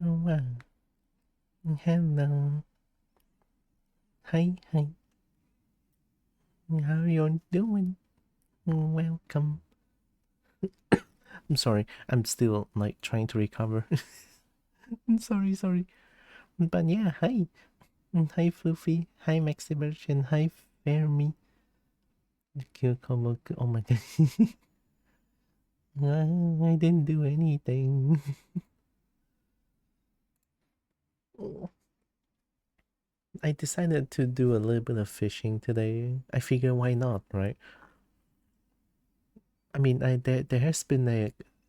Oh, wow. Hello. Hi, hi. How you doing? Welcome. I'm sorry. I'm still like trying to recover. I'm sorry, sorry. But yeah, hi. Hi, Fluffy. Hi, Maxiberch. And hi, Fermi. Kobo. Oh my god. I didn't do anything. I decided to do a little bit of fishing today. I figure why not, right? I mean, there has been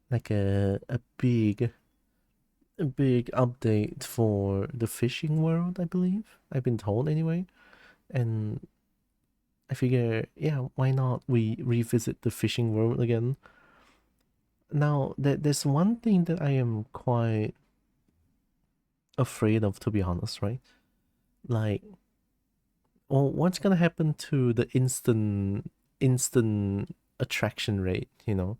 like a big update for the fishing world, I believe. I've been told anyway. And I figure, yeah, why not we revisit the fishing world again? Now, there's one thing that I am quite afraid of, to be honest, right? Like, well, what's gonna happen to the instant attraction rate, you know?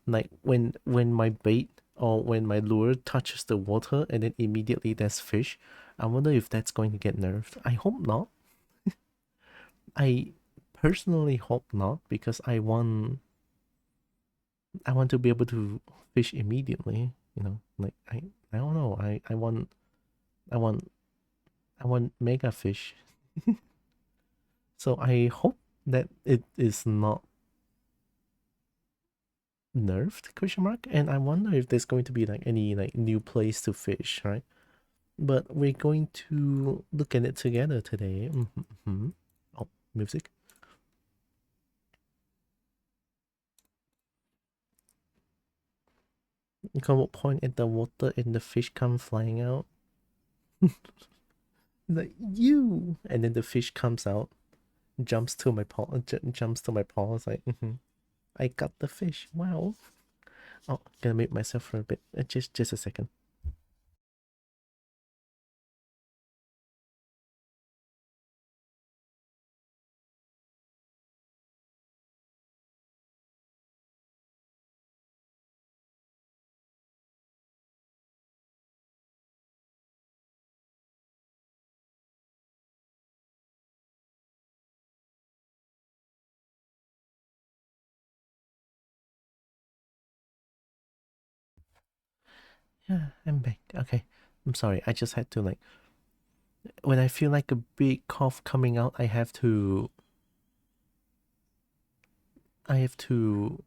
Like when my bait or when my lure touches the water and then immediately there's fish, I wonder if that's going to get nerfed. I hope not. I personally hope not because I want to be able to fish immediately, you know. Like I don't know. I want I want mega fish. So I hope that it is not nerfed question mark, and I wonder if there's going to be like any like new place to fish, right? But we're going to look at it together today. Oh, music. You can point at the water and the fish come flying out. Like you, and then the fish comes out, jumps to my paw, jumps to my paws. Like, I got the fish. Wow. Oh, gonna mute myself for a bit. Just a second. Yeah, I'm back. Okay. I'm sorry. I just had to like when I feel like a big cough coming out, I have to I have to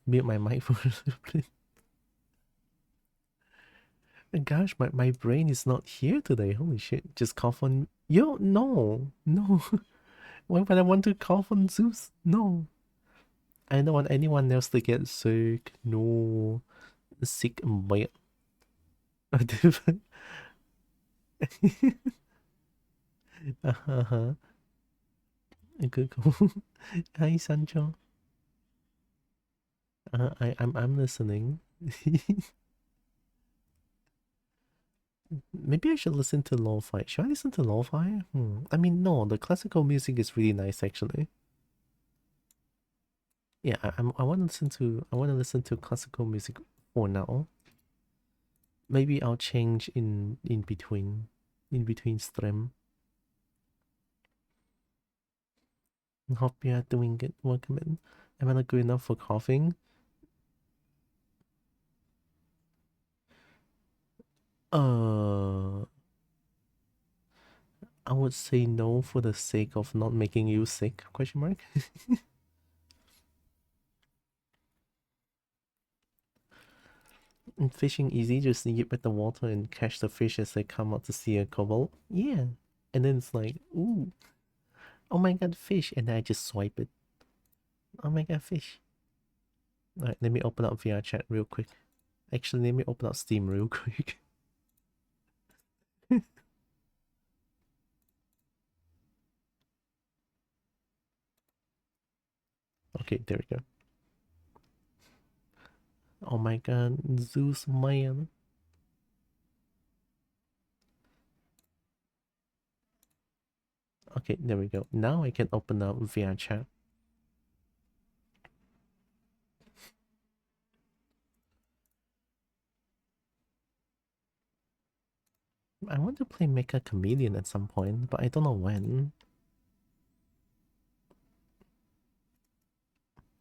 mute my mic for a little bit. Gosh, my brain is not here today. Holy shit. Just cough on yo, no. No. Why would I want to cough on Zeus? No. I don't want anyone else to get sick. No. Sick and bad. Uh-huh. Good call. Hi Sancho. I'm listening. Maybe I should listen to lo-fi. Should I listen to lo-fi? I mean, no, the classical music is really nice actually. Yeah, I want to listen to classical music for now. Maybe I'll change in between stream. Hope you are doing good. Welcome in. Am I not good enough for coughing? Uh, I would say no for the sake of not making you sick. Question mark. And fishing easy, just nip at the water and catch the fish as they come out to see a kobold. Yeah, and then it's like, ooh, oh my god, fish, and then I just swipe it. Oh my god, fish. All right, let me open up VRChat real quick. Actually, let me open up Steam real quick. Okay, there we go. Oh my god, Zeus man. Okay, there we go. Now I can open up VRChat. I want to play Mecha Chameleon at some point, but I don't know when.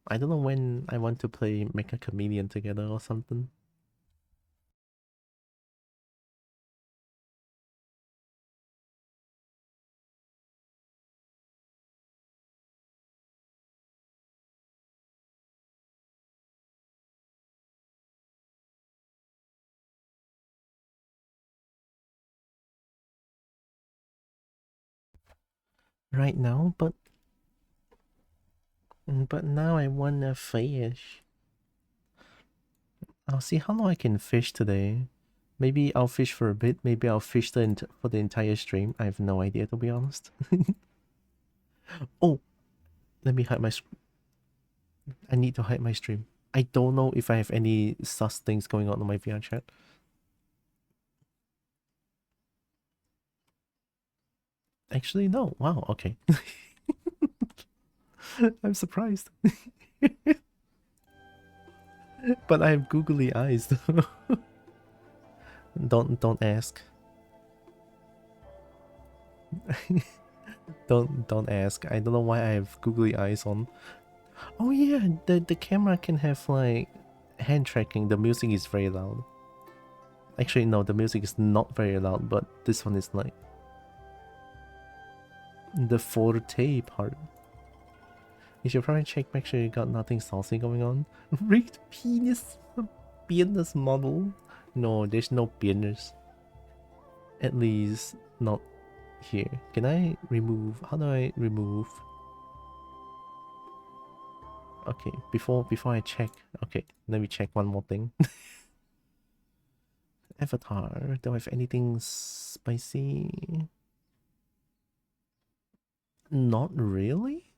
I don't know when I want to play Mecha Chameleon together or something. Right now, but now I wanna fish. I'll see how long I can fish today. Maybe I'll fish for a bit. Maybe I'll fish for the entire stream. I have no idea, to be honest. Oh, let me hide my... I need to hide my stream. I don't know if I have any sus things going on my VR chat. Actually, no. Wow, okay. I'm surprised. But I have googly eyes though. Don't ask. Don't ask. I don't know why I have googly eyes on. Oh yeah, the camera can have like hand tracking. The music is very loud. Actually no, the music is not very loud, but this one is like the forte part. You should probably check, make sure you got nothing saucy going on. Rigged penis model. No, there's no penis. At least not here. Can I remove? How do I remove? Okay, before I check. Okay, let me check one more thing. Avatar. Do I have anything spicy? Not really.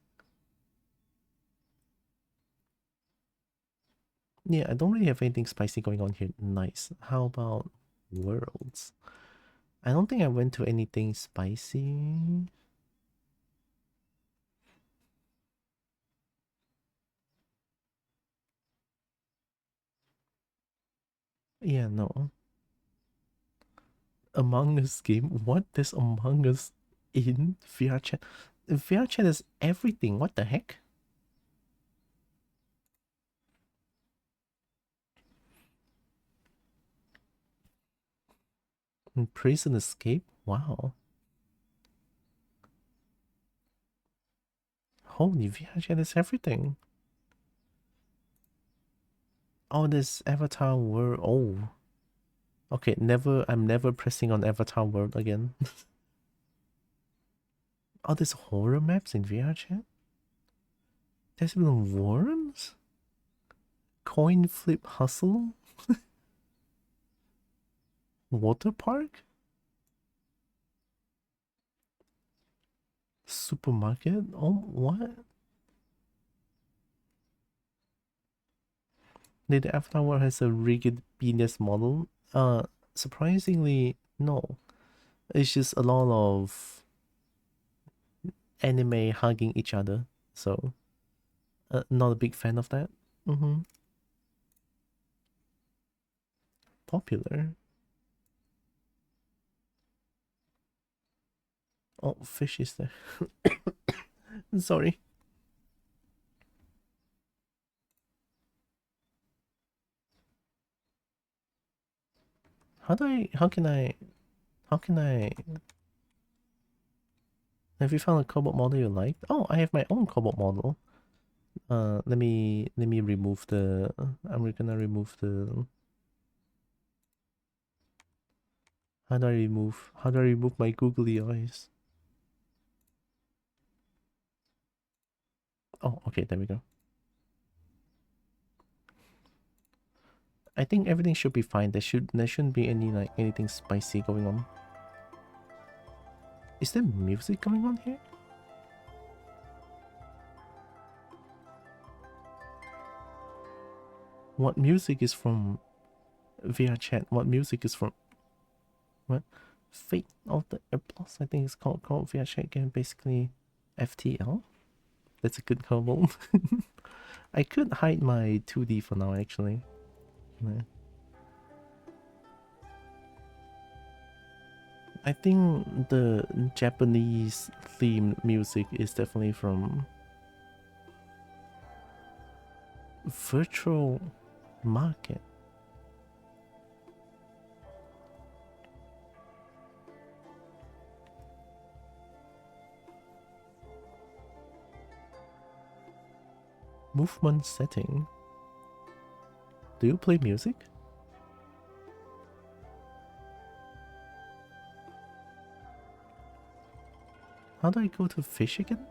Yeah, I don't really have anything spicy going on here. Nice. How about worlds? I don't think I went to anything spicy. Yeah, no. Among Us game? What? There's Among Us in VRChat? VRChat is everything. What the heck? Prison Escape? Wow. Holy, VRChat is everything. Oh, this Avatar World. Oh. Okay, I'm never pressing on Avatar World again. Oh, there's horror maps in VRChat? There's even worms? Coin flip hustle? Water park? Supermarket? Oh, what? The Avatar World has a rigged penis model? Surprisingly, no. It's just a lot of anime hugging each other, so not a big fan of that. Popular. Oh, fish is there. Sorry. How can I have you found a cobalt model you like? Oh, I have my own cobalt model. Let me remove the I'm gonna remove the how do I remove my googly eyes? Oh, okay, there we go. I think everything should be fine. There shouldn't be anything spicy going on. Is there music going on here? What music is from VRChat? What music is from what? Fate of the Airplus, I think it's called VRChat game, basically FTL. That's a good combo. I could hide my 2D for now actually. Yeah. I think the Japanese themed music is definitely from Virtual Market. Movement setting. Do you play music? How do I go to fish again?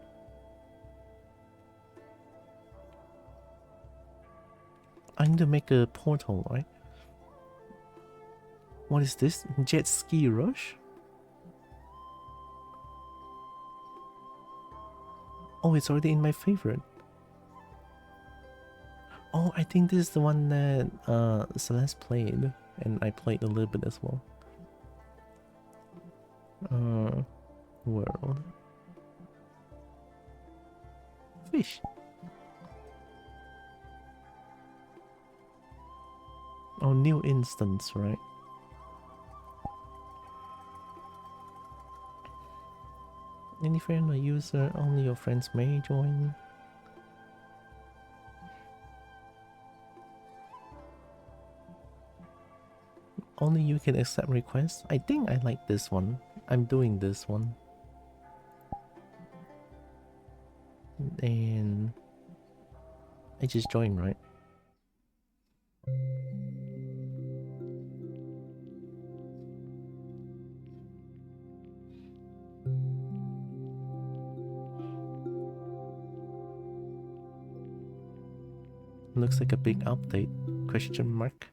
I need to make a portal, right? What is this? Jet ski rush? Oh, it's already in my favorite. Oh, I think this is the one that Celeste played, and I played a little bit as well. World. Fish. Oh, new instance, right? Any friend or user, only your friends may join. Only you can accept requests. I think I like this one. I'm doing this one. And I just joined, right? Looks like a big update. Question mark.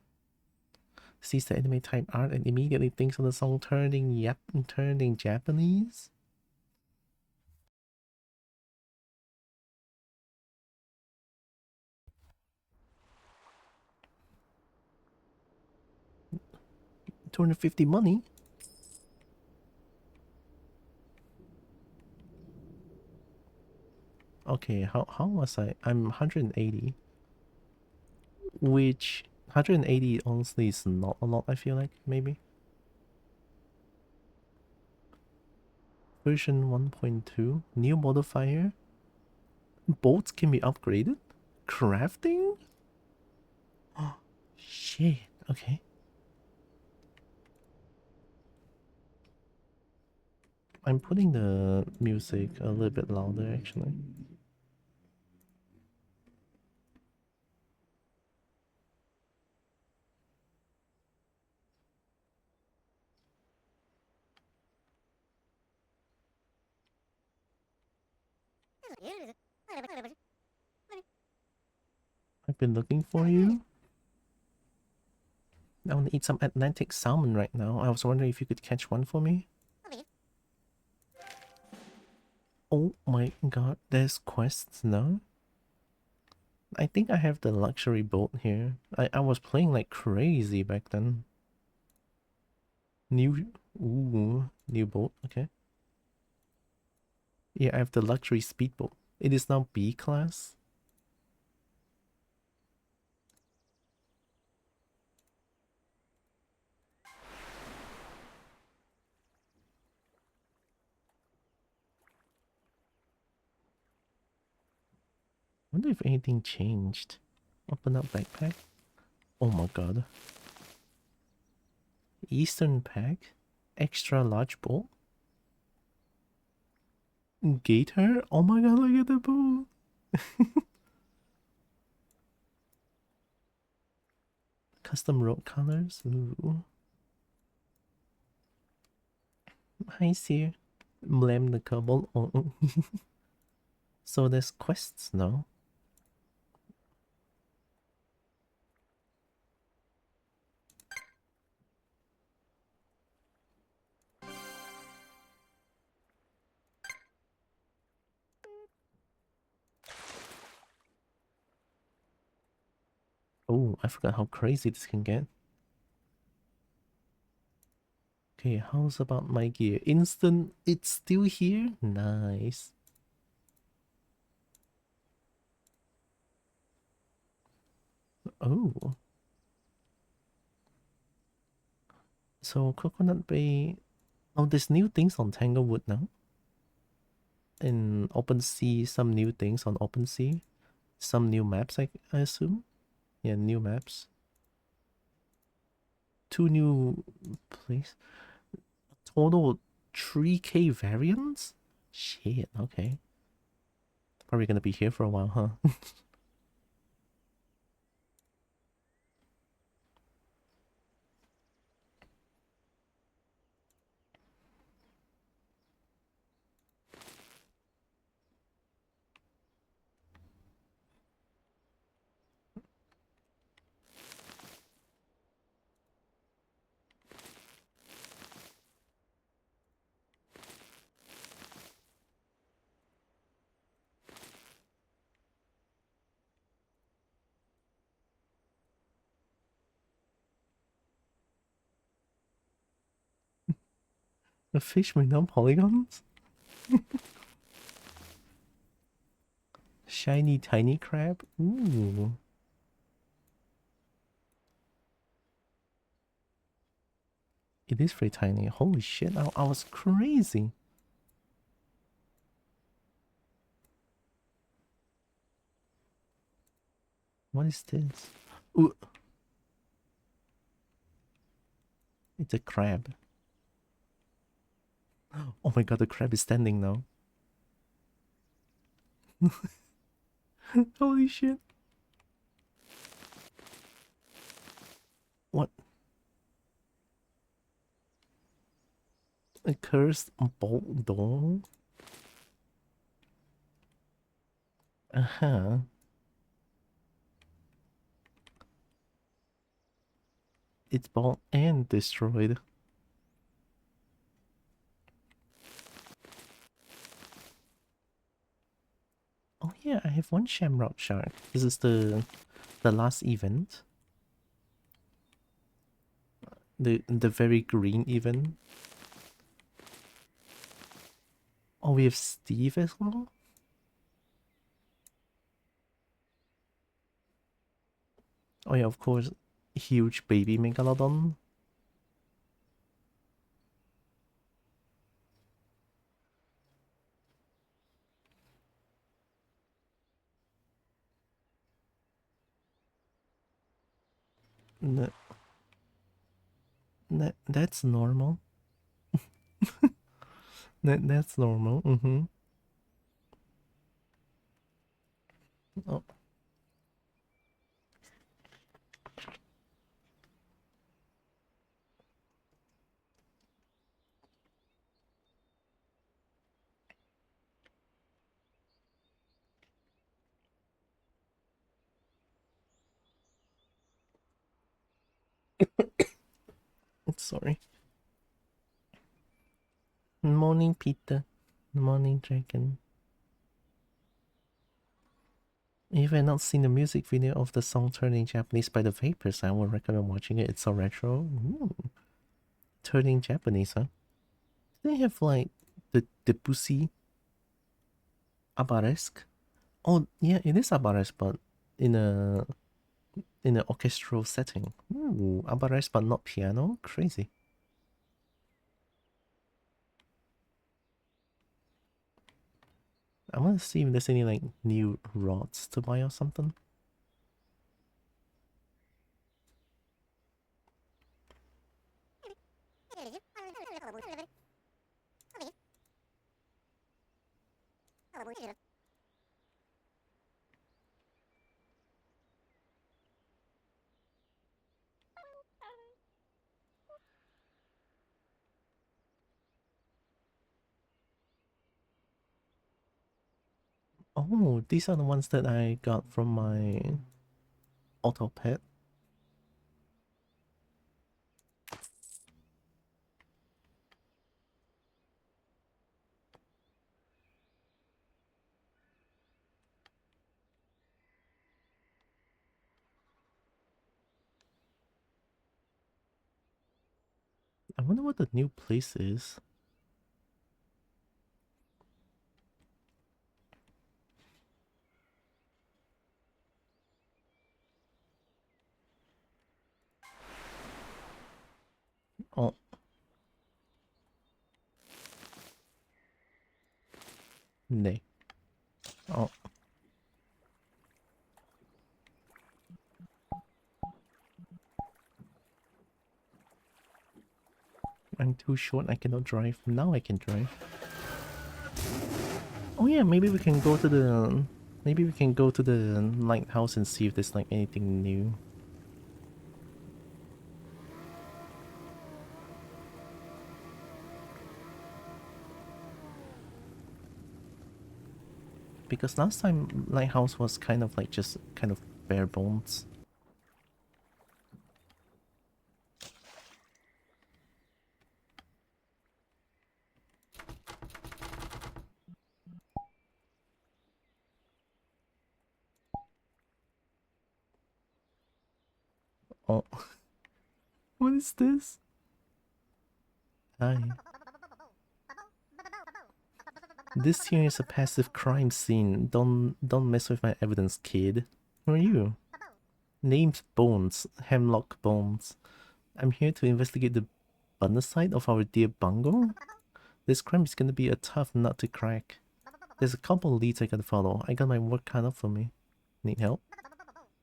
Sees the anime type art and immediately thinks of the song turning Japanese. $250 money. Okay, how was I? I'm 180. Which 180 honestly is not a lot, I feel like, maybe. Version 1.2. New modifier. Boats can be upgraded. Crafting? Oh, shit. Okay. I'm putting the music a little bit louder, actually. I've been looking for you. I want to eat some Atlantic salmon right now. I was wondering if you could catch one for me. Oh my god, there's quests now. I think I have the luxury boat here. I was playing like crazy back then. New boat, okay. Yeah, I have the luxury speedboat. It is now B class. Wonder if anything changed. Open up backpack. Oh my god. Eastern pack. Extra large boat. Gator? Oh my god, look at the boat. Custom road colors. Ooh. Hi, Seer. Blame the Kobo. Oh. So there's quests now. Oh, I forgot how crazy this can get. Okay, how's about my gear? Instant, it's still here? Nice. Oh. So Coconut Bay Oh, there's new things on Tanglewood now. In OpenSea, some new things on OpenSea. Some new maps, I assume. Yeah, new maps. 2 new places. Total 3K variants? Shit, okay. Probably gonna be here for a while, huh? A fish with no polygons? Shiny tiny crab? Ooh. It is very tiny. Holy shit, I was crazy. What is this? Ooh. It's a crab. Oh my god, the crab is standing now. Holy shit. What? A cursed bolt door? Uh-huh. It's bought and destroyed. Oh yeah, I have one Shamrock Shark. This is the last event. The very green event. Oh, we have Steve as well? Oh yeah, of course. Huge baby Megalodon. That, that's normal. That's normal. Mm-hmm. Oh, sorry. Morning, Peter. Morning, Dragon. If I've not seen the music video of the song Turning Japanese by the Vapors, I would recommend watching it. It's so retro. Ooh. Turning Japanese, huh? They have like the Debussy Abaresque. Oh yeah, it is Abaresque, but in a in an orchestral setting. Ooh, Abaresque but not piano. Crazy. I want to see if there's any like new rods to buy or something. Oh, these are the ones that I got from my auto pet. I wonder what the new place is. Oh, Nay. Oh. I'm too short, I cannot drive. Now I can drive. Oh yeah, maybe we can go to the... Maybe we can go to the lighthouse and see if there's like anything new. Because last time lighthouse was kind of like just kind of bare bones. Oh. What is this? Hi. This here is a passive crime scene. Don't mess with my evidence, kid. Who are you? Name's Bones. Hemlock Bones. I'm here to investigate the bonacide of our dear bungo. This crime is gonna be a tough nut to crack. There's a couple leads I gotta follow. I got my work cut out for me. Need help?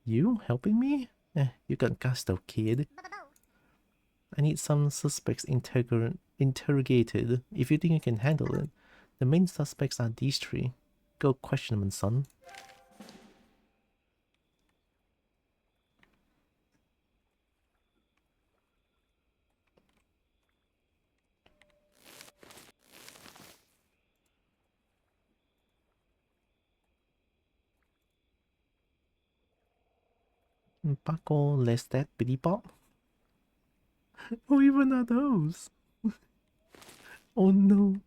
You helping me? You got gusto, kid. I need some suspects interrogated. If you think you can handle it. The main suspects are these three. Go question them, son. Paco, Lestat, Billy Bob? Who even are those? Oh no.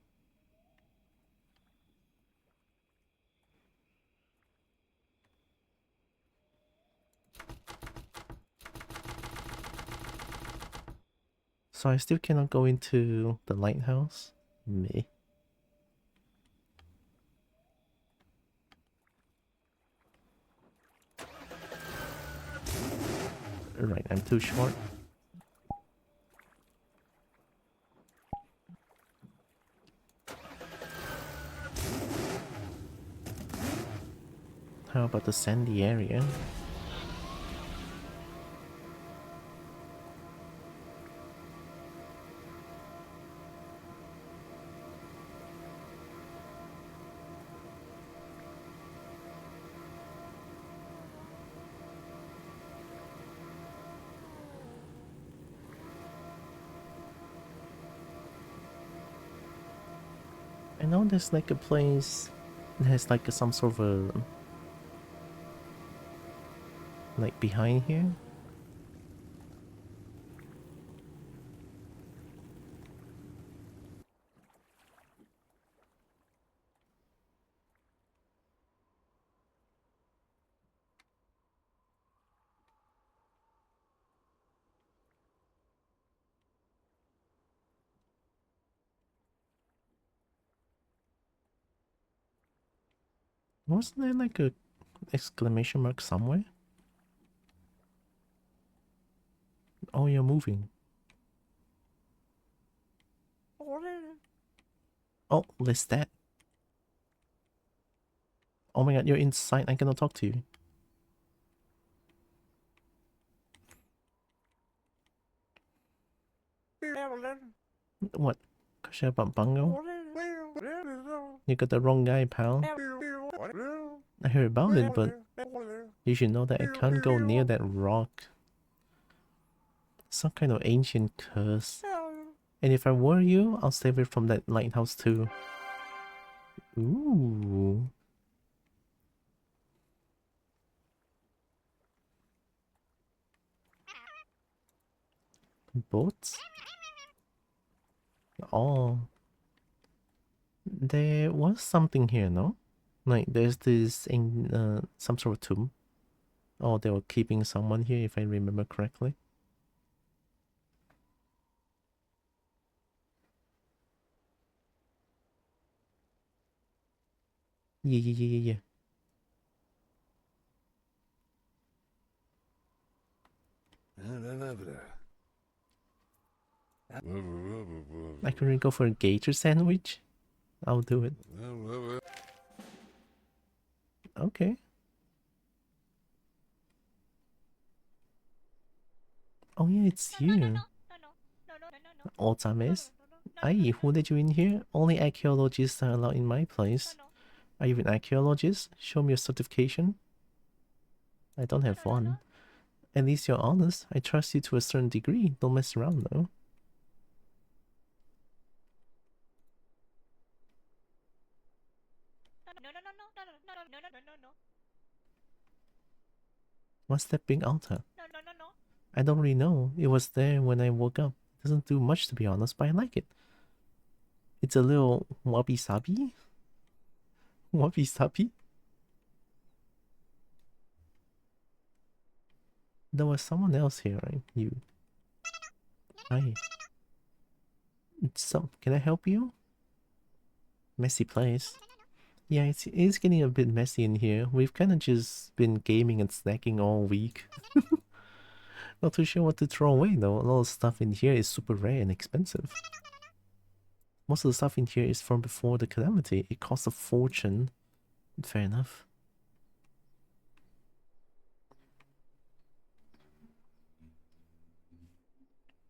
So I still cannot go into the lighthouse? Me. Right, I'm too short. How about the sandy area? I know there's like a place that has like some sort of a... like behind here? Wasn't there like a exclamation mark somewhere? Oh, you're moving. Oh, Lestat. Oh my god, you're inside. I cannot talk to you. What? Question about bungo? You got the wrong guy, pal. I heard about it, but you should know that I can't go near that rock. Some kind of ancient curse. And if I were you, I'll stay away from that lighthouse too. Ooh. Boats? Oh. There was something here, no? Like, there's this in some sort of tomb. Oh, they were keeping someone here, if I remember correctly. Yeah. I can really go for a gator sandwich. I'll do it. Okay. Oh yeah, it's you. Alzheimer's. Aye, who did you in here? Only archaeologists are allowed in my place. Are you an archaeologist? Show me your certification. I don't have one. At least you're honest. I trust you to a certain degree. Don't mess around though. What's that big altar? I don't really know. It was there when I woke up. It doesn't do much to be honest, but I like it. It's a little wabi-sabi? Wabi-sabi? There was someone else here, right? You. Hi. Can I help you? Messy place. Yeah, it is getting a bit messy in here. We've kind of just been gaming and snacking all week. Not too sure what to throw away though. A lot of stuff in here is super rare and expensive. Most of the stuff in here is from before the calamity. It costs a fortune. Fair enough.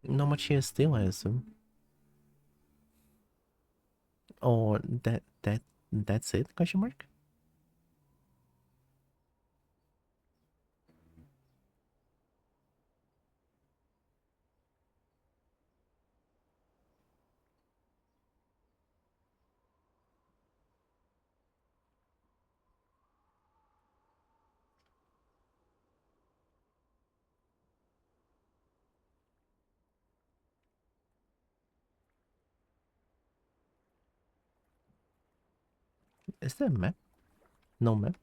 Not much here still, I assume. Or that's it? Question mark? Is there a map? No map.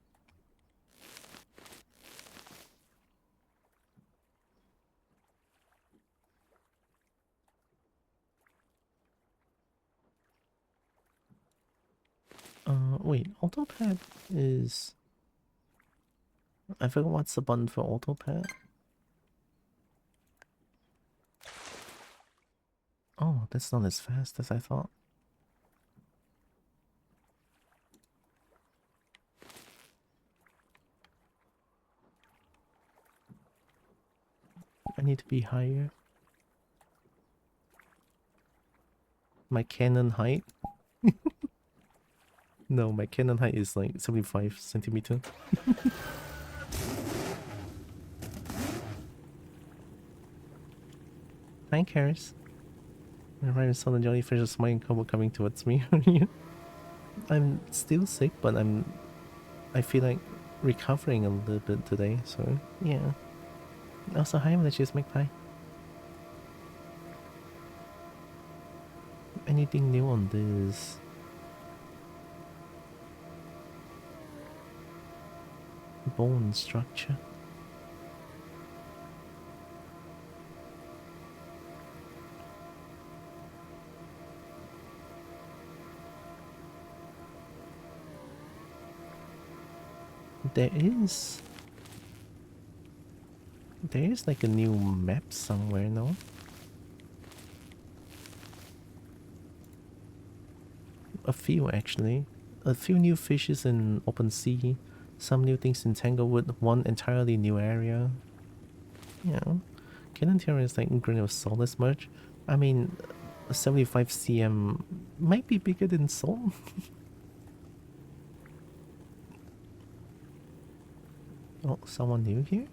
Wait, autopad is... I forgot what's the button for autopad. Oh, that's not as fast as I thought. I need to be higher. My cannon height? No, my cannon height is like 75 centimeter. Hi, Karis. I right saw the jellyfish of smiling Kobo coming towards me. I'm still sick, but I feel like recovering a little bit today, so yeah. Also, hi, Malicious Magpie. Anything new on this? Bone structure. There is like a new map somewhere, no? A few actually. A few new fishes in open sea, some new things in Tanglewood, one entirely new area. Yeah. Cannon Terror is like grain of salt as much. I mean, 75 cm might be bigger than salt. Oh, someone new here?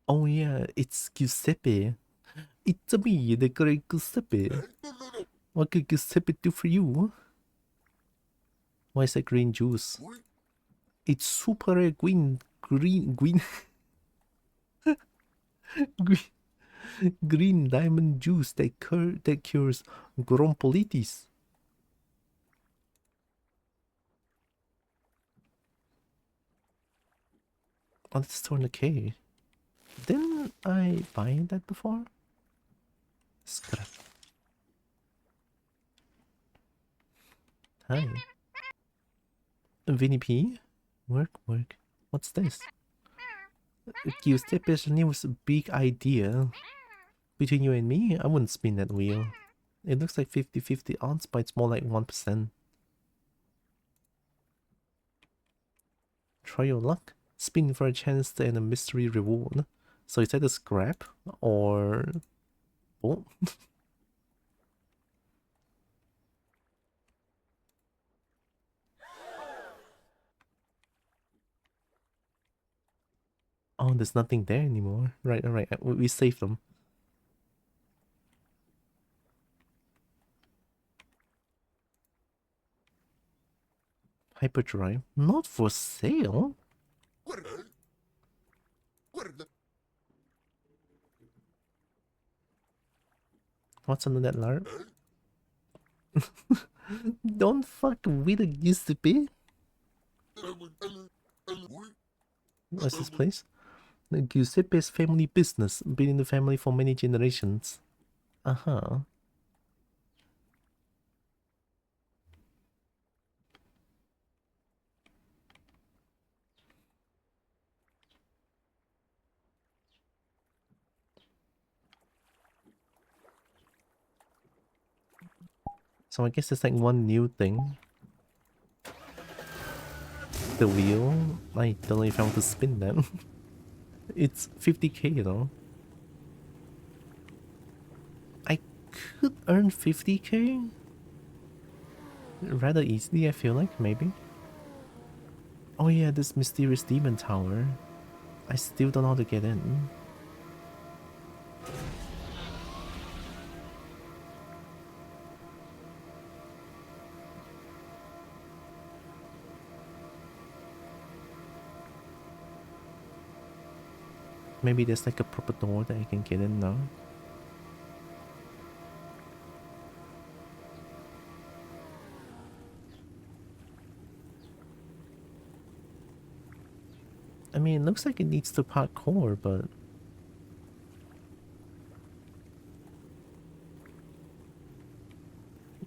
Oh yeah, it's Giuseppe. It's me, the great Giuseppe. What could Giuseppe do for you? Why is that green juice? It's super green, green, green diamond juice that cures grompolitis. Oh, that's tourniquet. Didn't I buy that before? Scrap. Hi. Vinny P? Work. What's this? Giuseppe's new big idea. Between you and me, I wouldn't spin that wheel. It looks like 50-50 odds, but it's more like 1%. Try your luck. Spin for a chance to earn a mystery reward. So is that a scrap or... Oh. Oh, there's nothing there anymore. Right, alright, we saved them. Hyperdrive? Not for sale? What's under that larp? Don't fuck with it, used to be. What's this place? The Giuseppe's family business, been in the family for many generations. Uh-huh. So I guess there's like one new thing. The wheel. I don't know if I want to spin that. It's 50k though. I could earn 50k rather easily, I feel like, maybe. Oh yeah, this mysterious demon tower. I still don't know how to get in. Maybe there's like a proper door that I can get in now. I mean, it looks like it needs to parkour, but...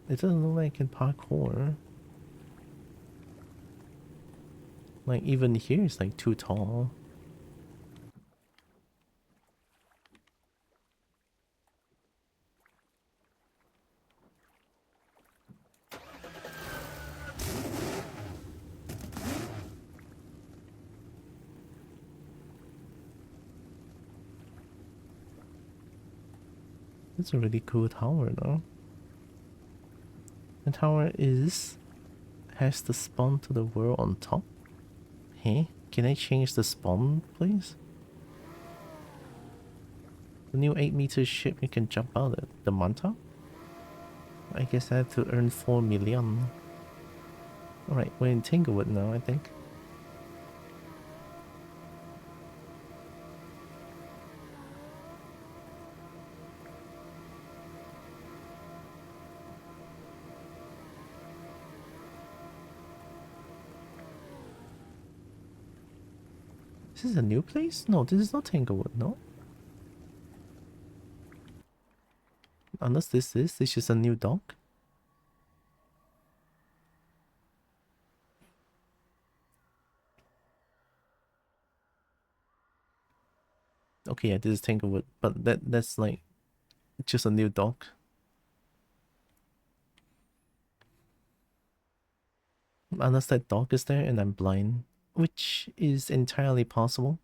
It doesn't look like it can parkour. Like, even here it's like too tall. It's a really cool tower though. The tower has the spawn to the world on top. Hey, can I change the spawn, please? The new 8-meter ship you can jump out at. The Manta? I guess I have to earn 4 million. Alright, we're in Tanglewood now, I think. This is a new place? No, this is not Tanglewood, no? Unless this is just a new dock. Okay, yeah, this is Tanglewood, but that's like just a new dock. Unless that dock is there and I'm blind, which is entirely possible.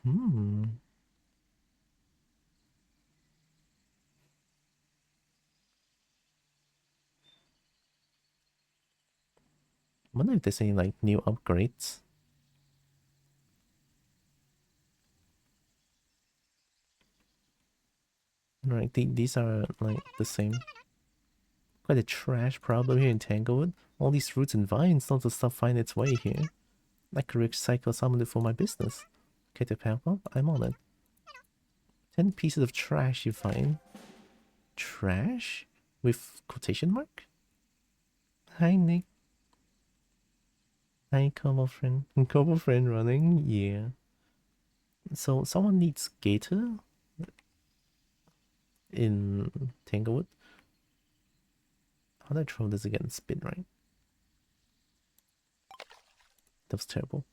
Hmm. Wonder if there's any like new upgrades. Right, these are like the same. Quite a trash problem here in Tanglewood. All these roots and vines, not the stuff find its way here. I could recycle some of it for my business. Okay, the pamphlet, I'm on it. 10 pieces of trash you find. Trash? With quotation mark? Hi, Nick. Hi, Kobo friend. Kobo friend running? Yeah. So, someone needs Gator in Tanglewood. How did I throw this again? Spin, right? That was terrible.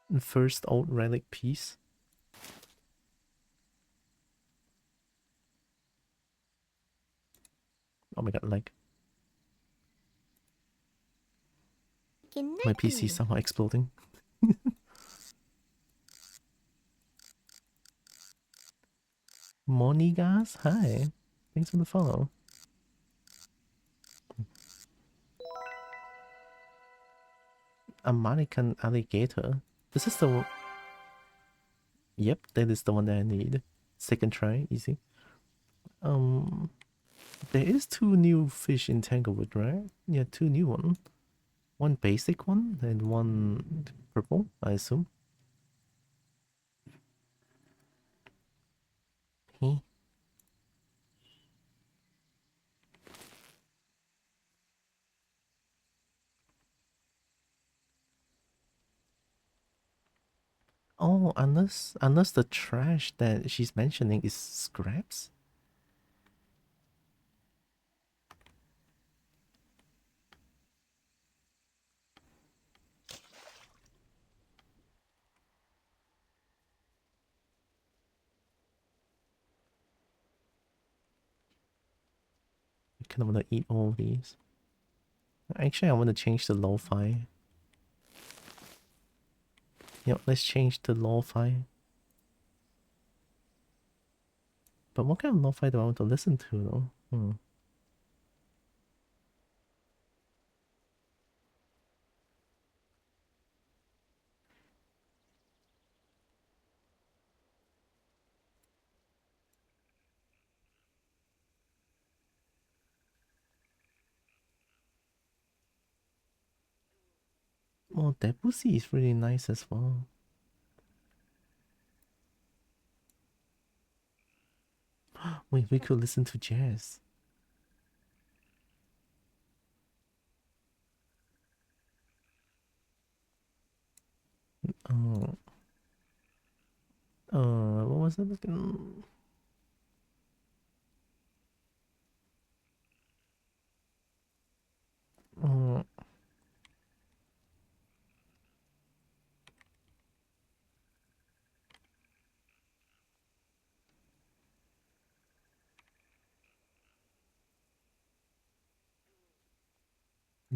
And first old relic piece. Oh my god, like my PC somehow exploding. Monigas, hi. Thanks for the follow. American alligator. This is the one. Yep, that is the one that I need. Second try, easy. There is two new fish in Tanglewood, right? Yeah, two new one. One basic one and one purple, I assume. He. Oh, unless the trash that she's mentioning is scraps. I kind of want to eat all of these. Actually, I want to change the lo-fi. Yep, let's change the lo-fi. But what kind of lo-fi do I want to listen to though? Well, Debussy is really nice as well. Wait, we could listen to jazz. Oh, what was it? Uh,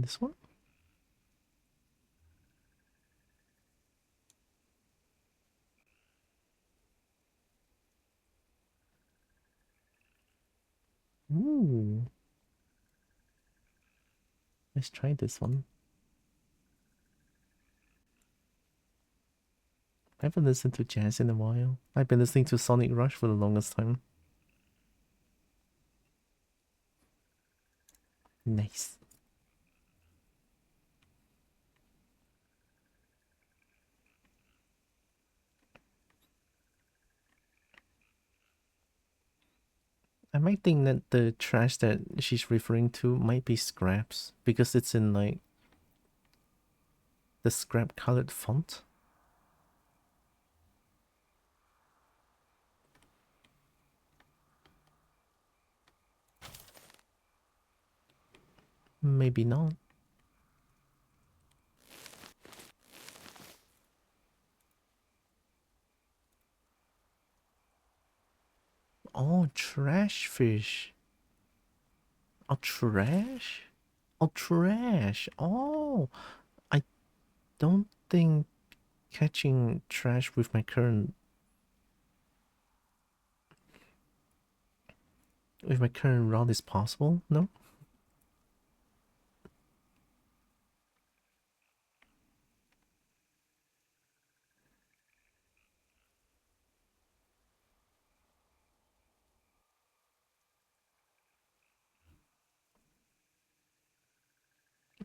this one? Ooh, let's try this one. I haven't listened to jazz in a while. I've been listening to Sonic Rush for the longest time. Nice. I might think that the trash that she's referring to might be scraps because it's in like the scrap colored font. Maybe not. Oh, trash fish. Oh, trash? Oh, trash. Oh, I don't think catching trash with my current rod is possible. No.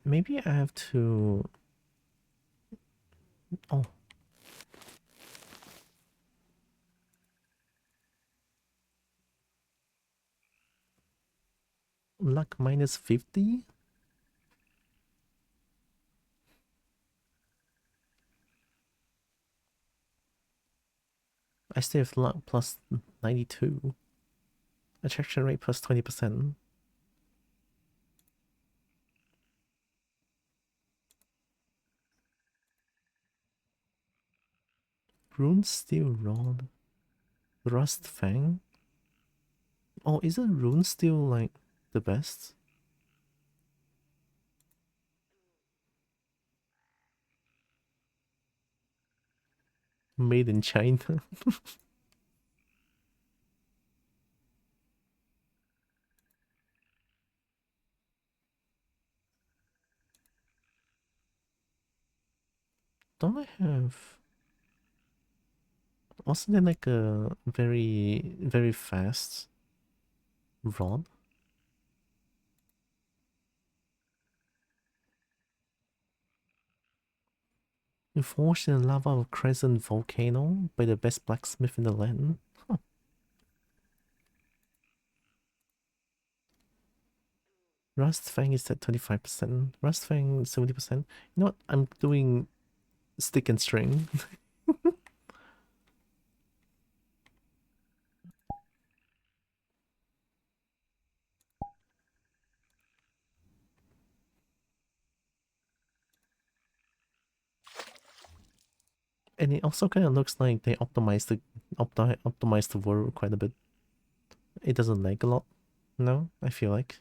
Maybe I have to. Oh, luck minus 50. I still have luck plus 92. Attraction rate plus 20%. Rune Steel Rod. Rust Fang? Oh, isn't Rune Steel like the best? Made in China. Don't I have... Wasn't there like a very fast rod? Forged in the lava of Crescent Volcano by the best blacksmith in the land. Huh. Rust Fang is at 25%. Rust Fang 70%. You know what? I'm doing stick and string. And it also kind of looks like they optimized the world quite a bit. It doesn't lag a lot. No, I feel like.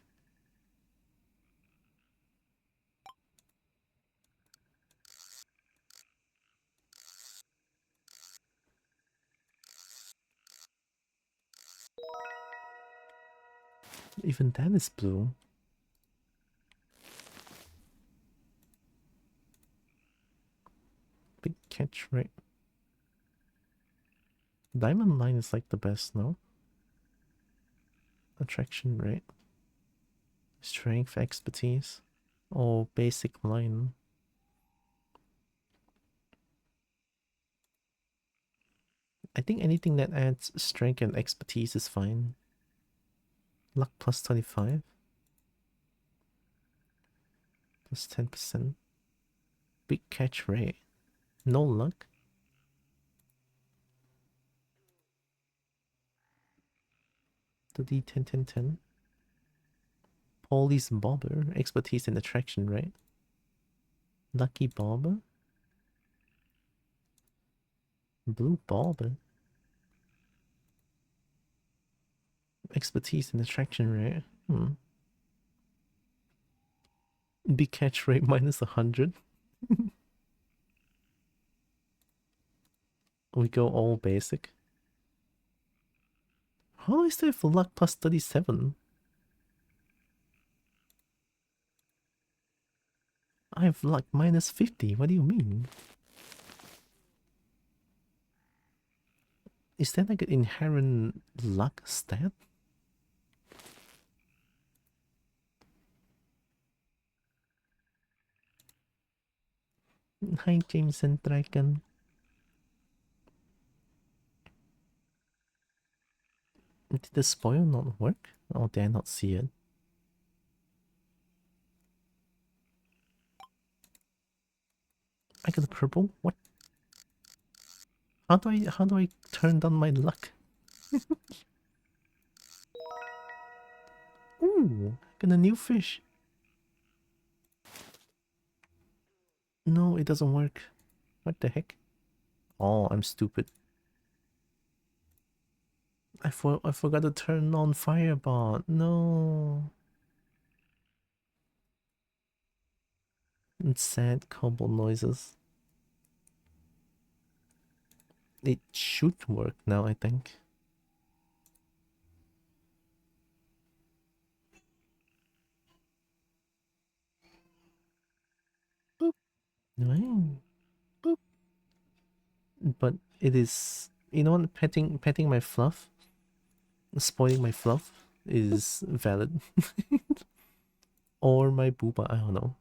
Even that is blue. Big catch, right? Diamond line is like the best, no? Attraction rate. Strength, expertise. Or basic line. I think anything that adds strength and expertise is fine. Luck plus 25. Plus 10%. Big catch rate. No luck. The D10, 10, 10. Police Bobber. Expertise and attraction rate. Lucky Bobber. Blue Bobber. Expertise and attraction rate. Big catch rate minus 100. We go all basic. How do I still have luck plus 37? I have luck minus 50. What do you mean? Is that like an inherent luck stat? Hi, James and Dragon. Did the spoil not work? Or did I not see it? I got a purple? What? How do I turn down my luck? Ooh, got a new fish. No, it doesn't work. What the heck? Oh, I'm stupid. I forgot to turn on Firebot. No. It's sad Kobo noises. It should work now, I think. Boop. Right. Boop. But it is, you know what, petting my fluff, spoiling my fluff is valid. Or my booba, I don't know.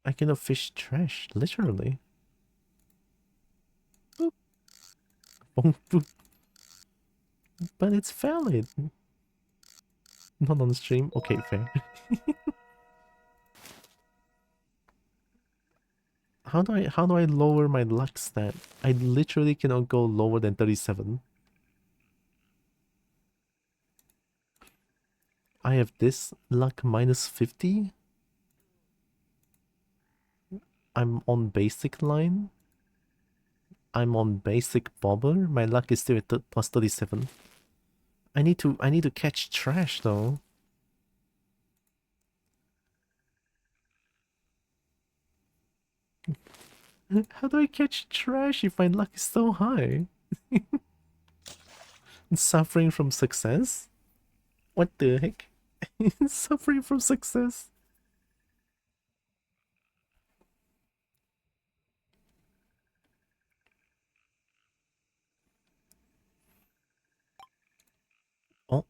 I cannot fish trash, literally. Boop. Boom, boop. But it's valid. Not on stream? Okay, fair. How do I lower my luck stat? I literally cannot go lower than 37. I have this luck minus 50. I'm on basic line. I'm on basic bobber. My luck is still at plus 37. I need to catch trash though. How do I catch trash if my luck is so high? Suffering from success? What the heck? Suffering from success. Oh,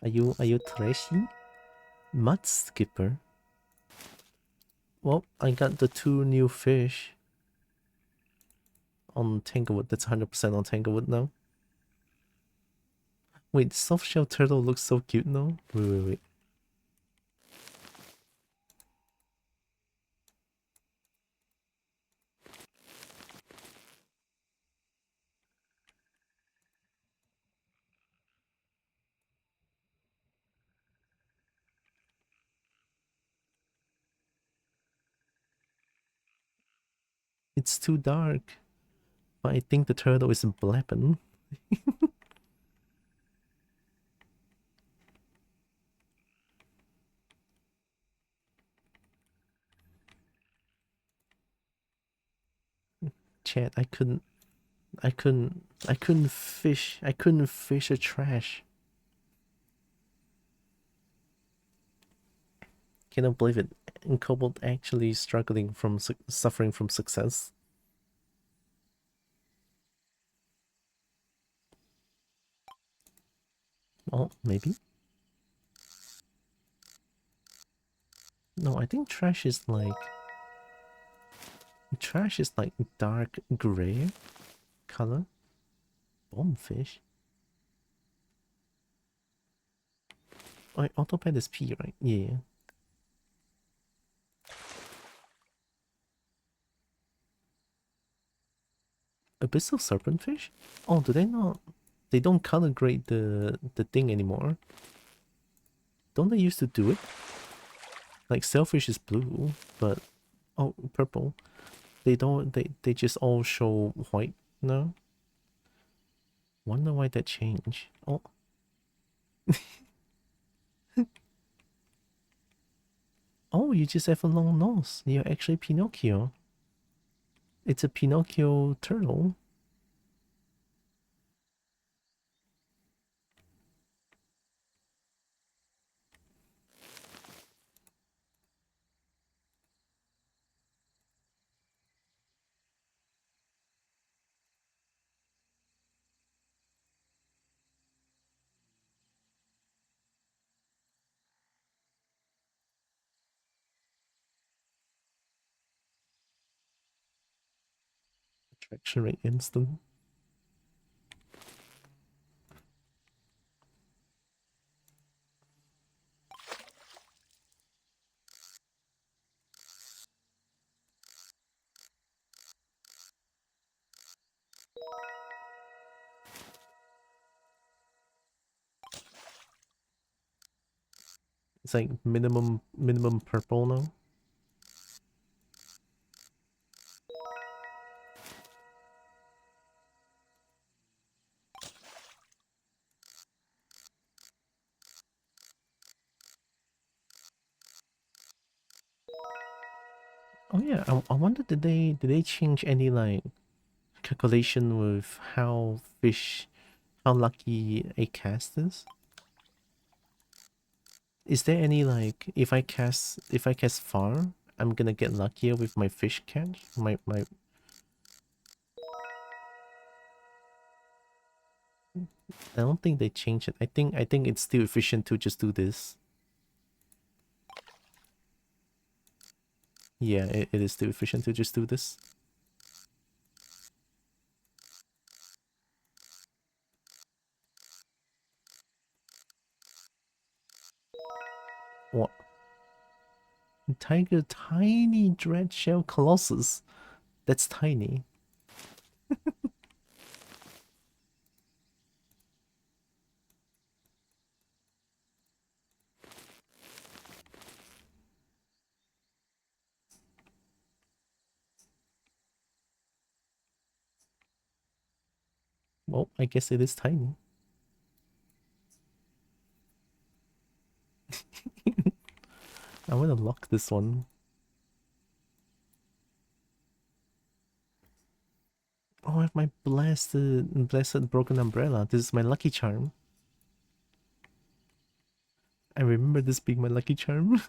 are you trashy? Mud skipper? Well, I got the 2 new fish on Tanglewood. That's 100% on Tanglewood now. Wait, soft shell turtle looks so cute now. Wait. It's too dark. But I think the turtle is blapping. Chat, I couldn't fish a trash. Cannot believe it. And Cobalt actually struggling from suffering from success. Oh, maybe. No, I think trash is like dark gray color. Bombfish. Oh, autopad is P, right? Yeah. Abyssal serpentfish? Oh, do they not? They don't color grade the thing anymore. Don't they used to do it? Like sailfish is blue, but oh, purple. They don't. They just all show white now. Wonder why that changed. Oh, oh, you just have a long nose. You're actually Pinocchio. It's a Pinocchio turtle. Attraction rate instant. It's like minimum purple now. Oh yeah, I wonder did they change any like calculation with how lucky a cast is? Is there any like if I cast far, I'm gonna get luckier with my fish catch? My I don't think they changed it. I think it's still efficient to just do this. Yeah, it is still efficient to just do this. Tiger, tiny dread shell colossus. That's tiny. Well, I guess it is tiny. I want to lock this one. Oh, I have my blessed broken umbrella. This is my lucky charm. I remember this being my lucky charm.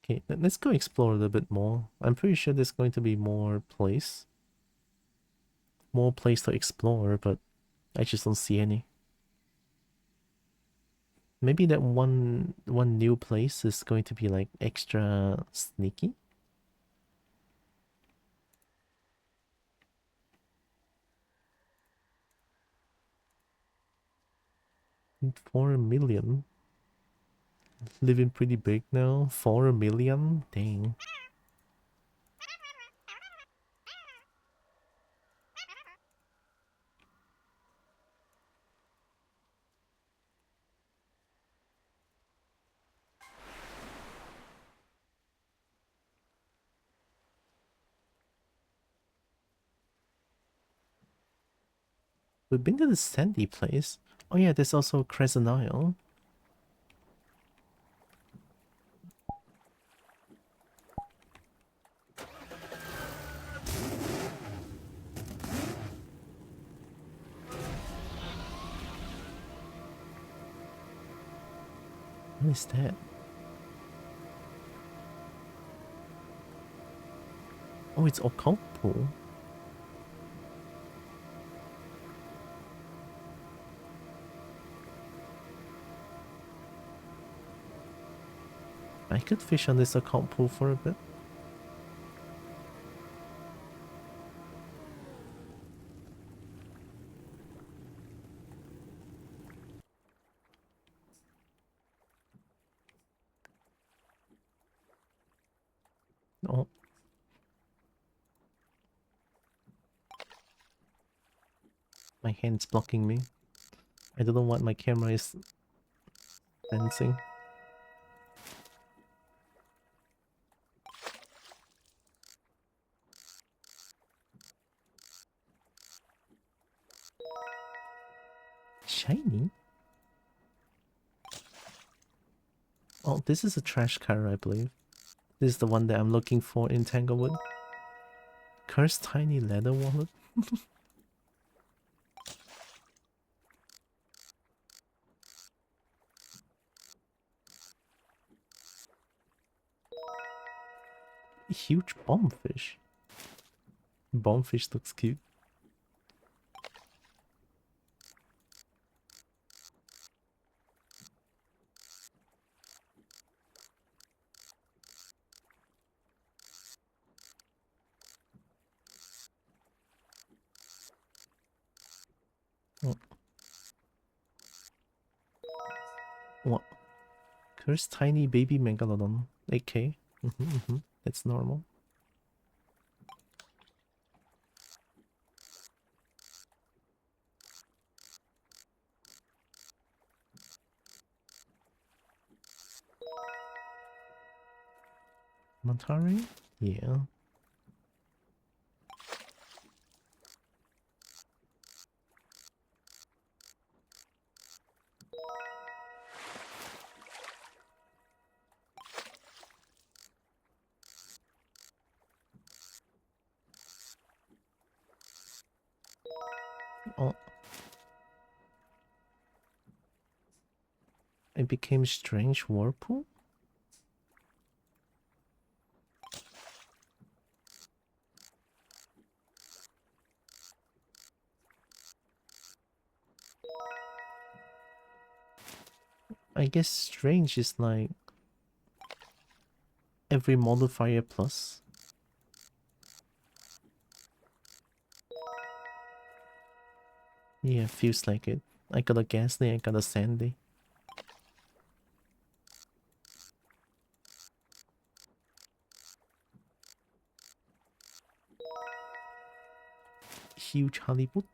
Okay, let's go explore a little bit more. I'm pretty sure there's going to be more place. More place to explore, but I just don't see any. Maybe that one new place is going to be like extra sneaky. 4 million. Living pretty big now. 4 million? Dang. We've been to the sandy place. Oh yeah, there's also Crescent Isle. What is that? Oh, it's occult pool. I could fish on this occult pool for a bit. Oh. My hand's blocking me. I don't know what my camera is sensing. Shiny? Oh, this is a trash car, I believe. This is the one that I'm looking for in Tanglewood. Cursed tiny leather wallet? Huge bombfish. Bombfish looks cute. Oh. What? Cursed tiny baby megalodon. 8k. That's normal. Montari? Yeah. Oh. It became strange whirlpool? I guess strange is like every modifier plus. Yeah, feels like it. I got a ghastly, I got a sandy. Huge Hollywood.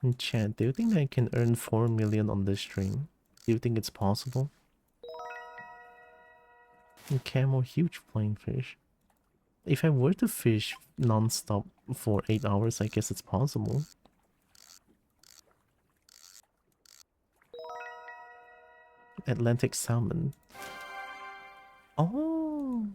In chat, do you think I can earn 4 million on this stream? Do you think it's possible? And camel, huge flying fish. If I were to fish non-stop for 8 hours, I guess it's possible. Atlantic salmon. Oh!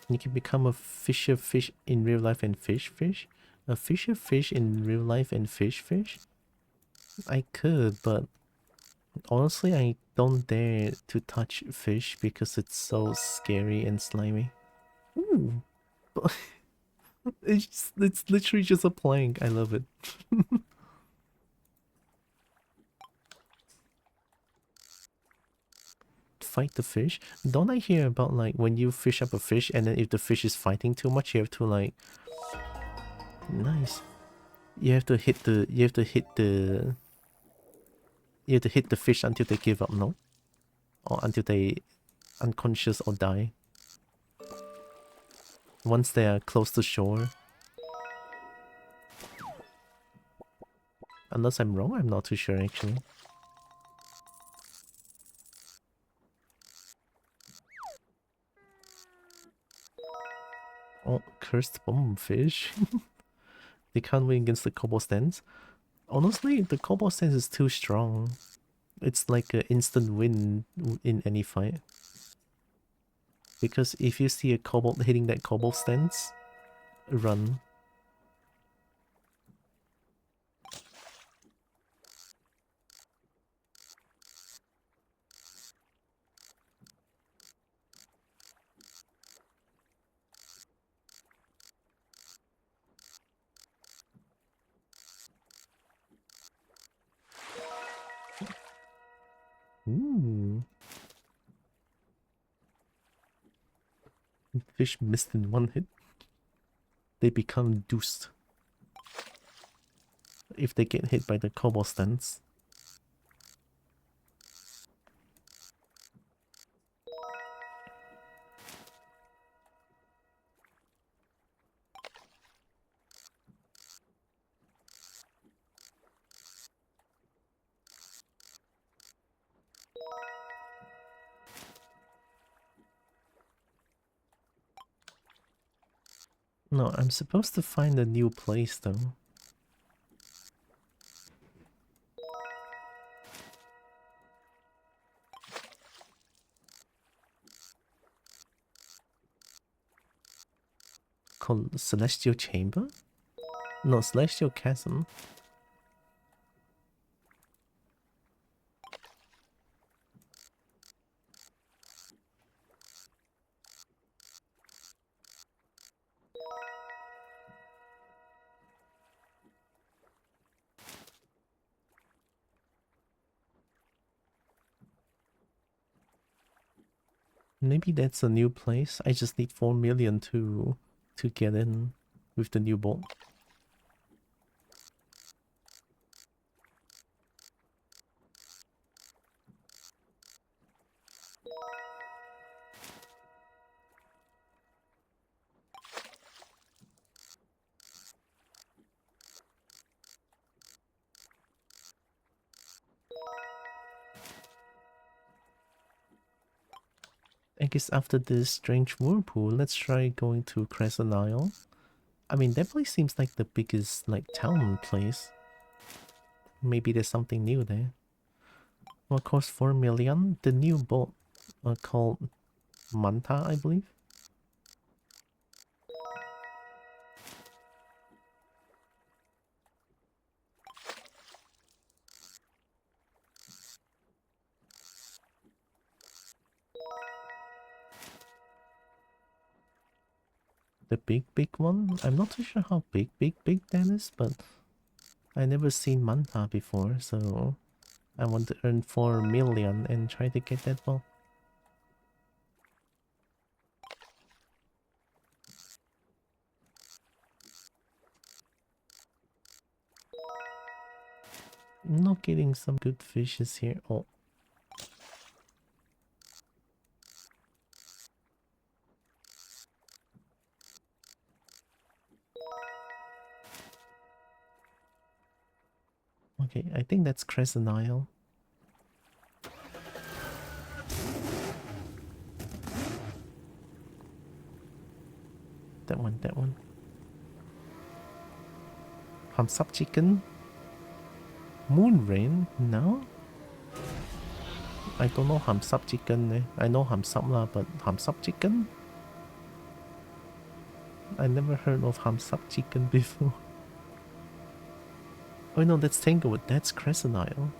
You can become a fisher fish in real life and fish fish? A fisher fish in real life and fish fish? I could, but honestly I don't dare to touch fish because it's so scary and slimy. Ooh! It's literally just a plank. I love it. Fight the fish? Don't I hear about like when you fish up a fish and then if the fish is fighting too much you have to like... Nice. You have to hit the... You have to hit the... You have to hit the fish until they give up, no? Or until they unconscious or die. Once they are close to shore. Unless I'm wrong, I'm not too sure actually. Oh, cursed bombfish. They can't win against the Kobo stance. Honestly, the Kobo stance is too strong. It's like an instant win in any fight. Because if you see a kobold hitting that kobold stance, run. Ooh. Fish missed in one hit. They become deuced. If they get hit by the kobold stance. No, I'm supposed to find a new place though. Called Celestial Chamber? No, Celestial Chasm. Maybe that's a new place. I just need 4 million to get in with the new bolt. I guess after this strange whirlpool, let's try going to Crescent Isle. I mean, that place seems like the biggest, like, town place. Maybe there's something new there. Well, cost 4 million. The new boat called Manta, I believe. the big one. I'm not too sure how big that is, but I never seen Manta before, so I want to earn 4 million and try to get that ball. Not getting some good fishes here. Oh. Okay, I think that's Crescent Isle. That one. Hamsap chicken? Moon rain? No? I don't know Hamsap chicken. I know Hamsap lah, but Hamsap chicken? I never heard of Hamsap chicken before. Oh no, that's Tanglewood. That's Crescent Isle.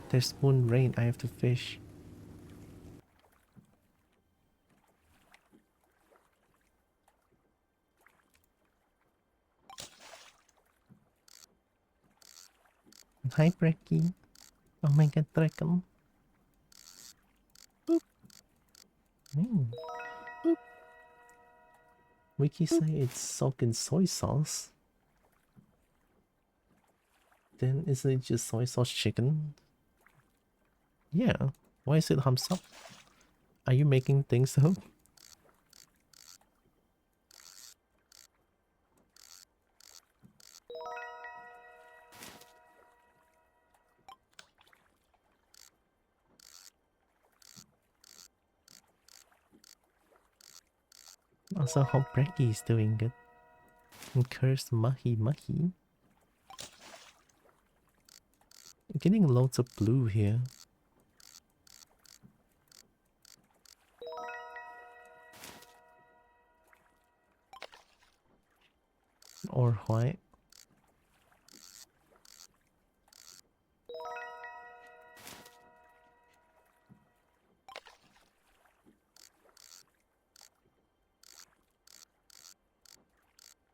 There's moon rain. I have to fish. Hi, Brecky. Oh my god, dragon. Boop. Boop. Wiki say it's soaked in soy sauce. Then isn't it just soy sauce chicken? Yeah. Why is it hamsap? Are you making things up? Also, hope Brecky is doing good. And cursed Mahi. Getting loads of blue here. Or white.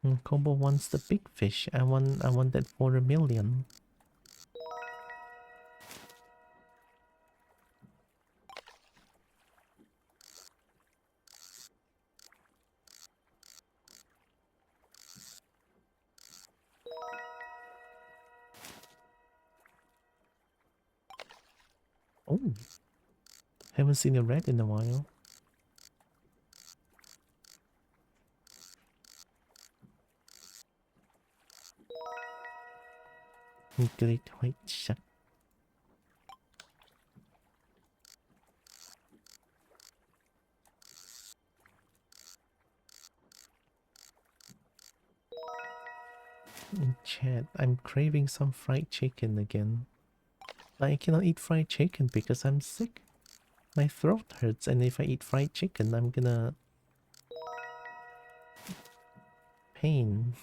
And Kobo wants the big fish. I want that for 1 million. Oh, haven't seen a red in a while. Great white shark. In chat, I'm craving some fried chicken again. But I cannot eat fried chicken because I'm sick. My throat hurts, and if I eat fried chicken, I'm gonna... pain.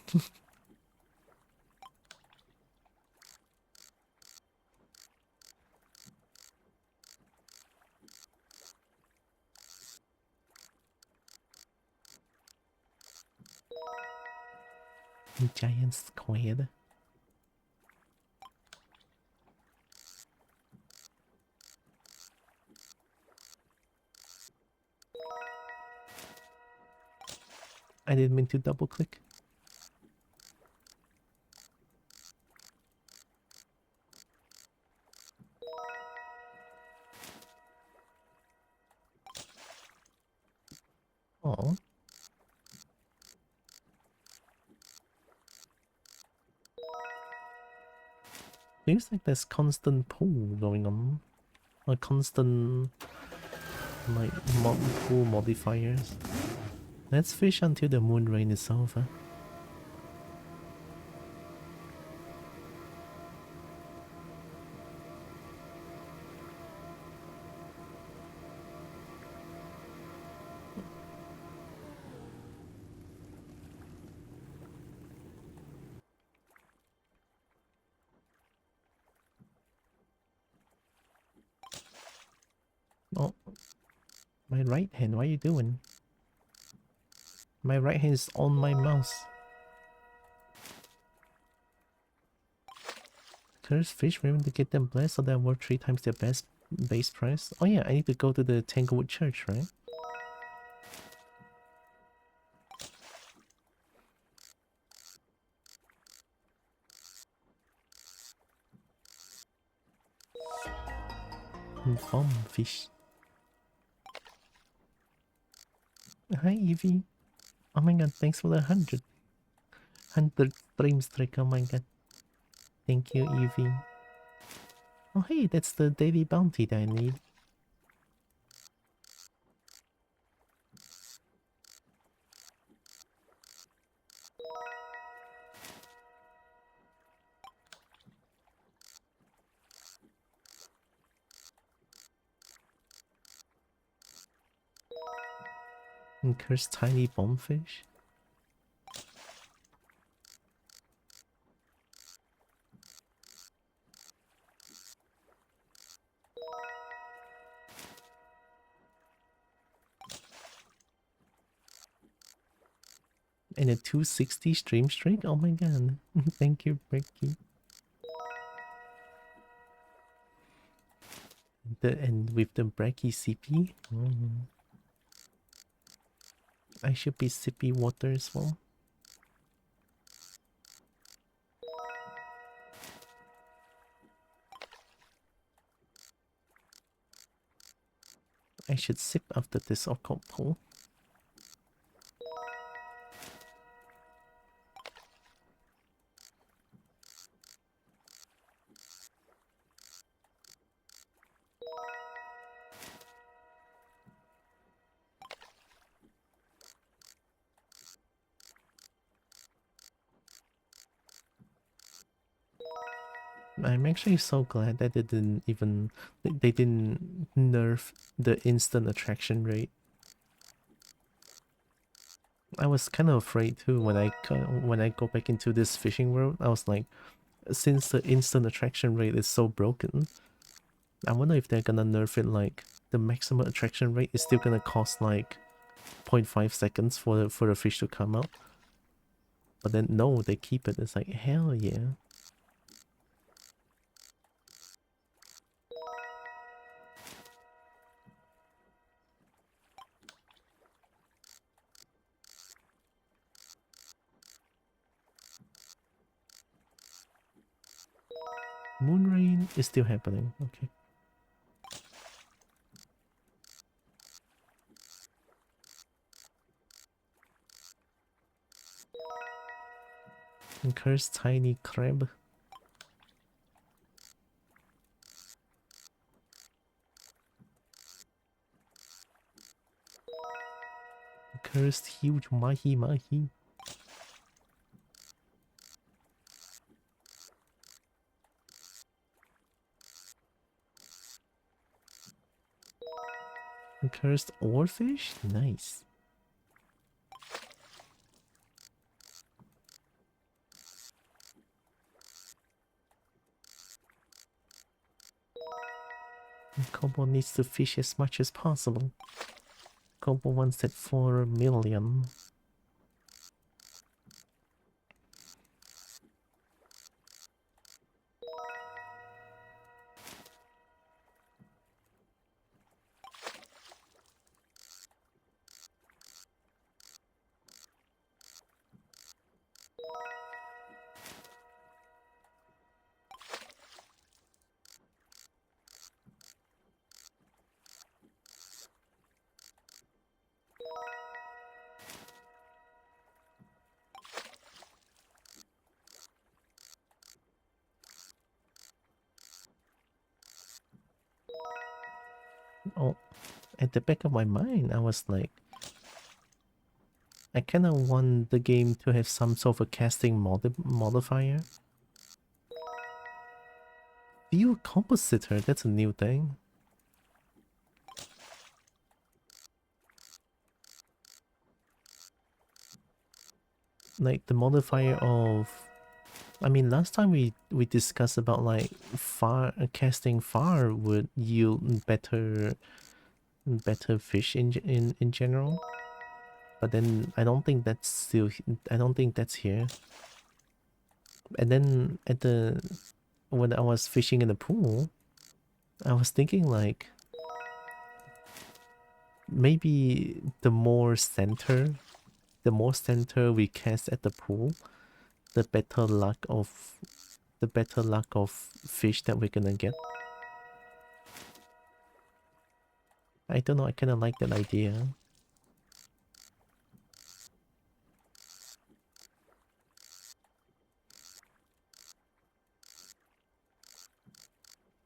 Giant squid. I didn't mean to double click. Oh. Feels like there's constant pull going on. A constant like pool modifiers. Let's fish until the moon rain is over. Oh, my right hand, what are you doing? My right hand is on my mouse. Curse fish, remember to get them blessed so they're worth 3 times their base price. Oh yeah, I need to go to the Tanglewood Church, right? Bomb fish. Hi Evie. Oh my god, thanks for the 100 stream streak, oh my god. Thank you, Evie. Oh hey, that's the daily bounty that I need. And cursed tiny bombfish. And a 260 stream streak? Oh my god. Thank you, Becky. And with the Bracky CP? I should be sippy water as well. I should sip after this occult pull. I'm actually so glad that they didn't even they didn't nerf the instant attraction rate. I was kind of afraid too when I go back into this fishing world. I was like, since the instant attraction rate is so broken, I wonder if they're gonna nerf it like the maximum attraction rate is still gonna cost like 0.5 seconds for the fish to come out. But then no, they keep it. It's like hell yeah. Moonrain is still happening. Okay. And cursed tiny crab. Cursed huge mahi mahi. And cursed oarfish? Nice. And Kobo needs to fish as much as possible. Kobo wants that 4 million. Oh, at the back of my mind, I was like, I kind of want the game to have some sort of a casting modifier. View compositor, that's a new thing. Like the modifier of, I mean, last time we discussed about like casting far would yield better better fish in general. But then I don't think that's still. I don't think that's here. And then when I was fishing in the pool, I was thinking like maybe the more center we cast at the pool, the better luck of fish that we're gonna get. I don't know, I kinda like that idea.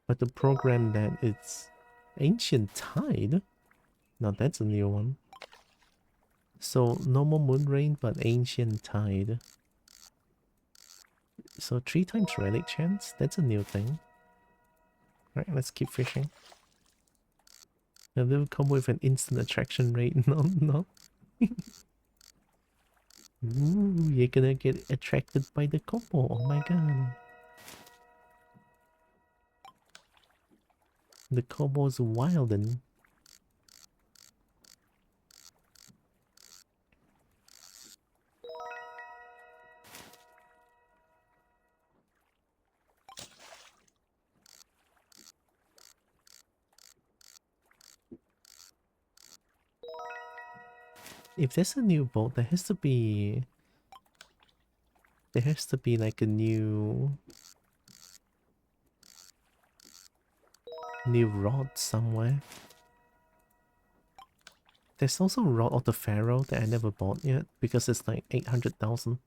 But to program that it's Ancient Tide? Now that's a new one. So no more moon rain, but Ancient Tide. So 3 times relic chance? That's a new thing. Right, let's keep fishing. A little combo with an instant attraction rate. No, no. Ooh, you're gonna get attracted by the Kobo. Oh my god. The Kobo's wildin'. If there's a new boat, there has to be... There has to be like a new rod somewhere. There's also Rod of the Pharaoh that I never bought yet because it's like 800,000.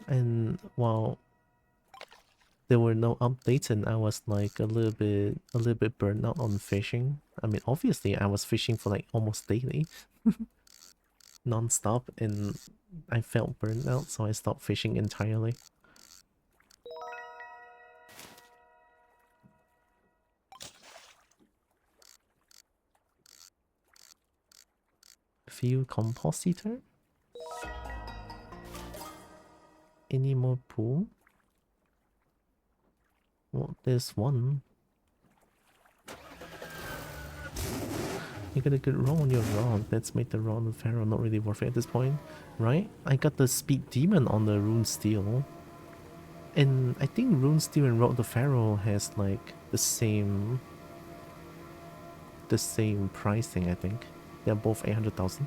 And while there were no updates and I was like a little bit burnt out on fishing. I mean, obviously I was fishing for like almost daily, non-stop, and I felt burnt out, so I stopped fishing entirely. Fuel compositor? Any more pool? Well, there's one. You got a good roll on your rod. Let's make the rod of Pharaoh not really worth it at this point, right? I got the speed demon on the rune steel. And I think rune steel and rod of the Pharaoh has like the same pricing, I think. They're both 800,000.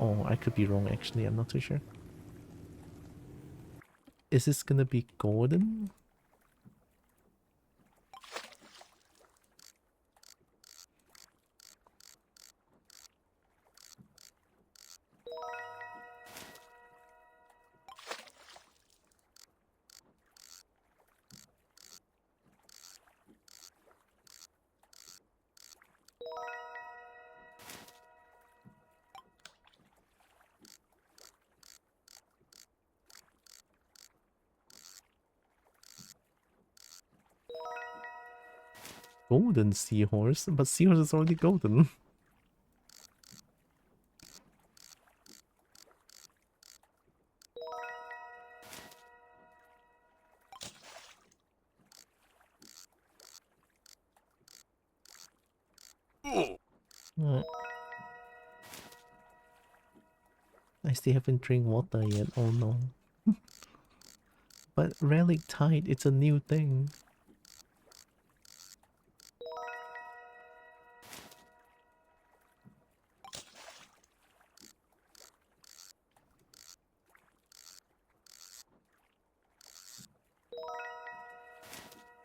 Oh, I could be wrong actually, I'm not too sure. Is this gonna be golden? Golden seahorse? But seahorse is already golden. Right. I still haven't drank water yet, oh no. But Relic Tide, it's a new thing.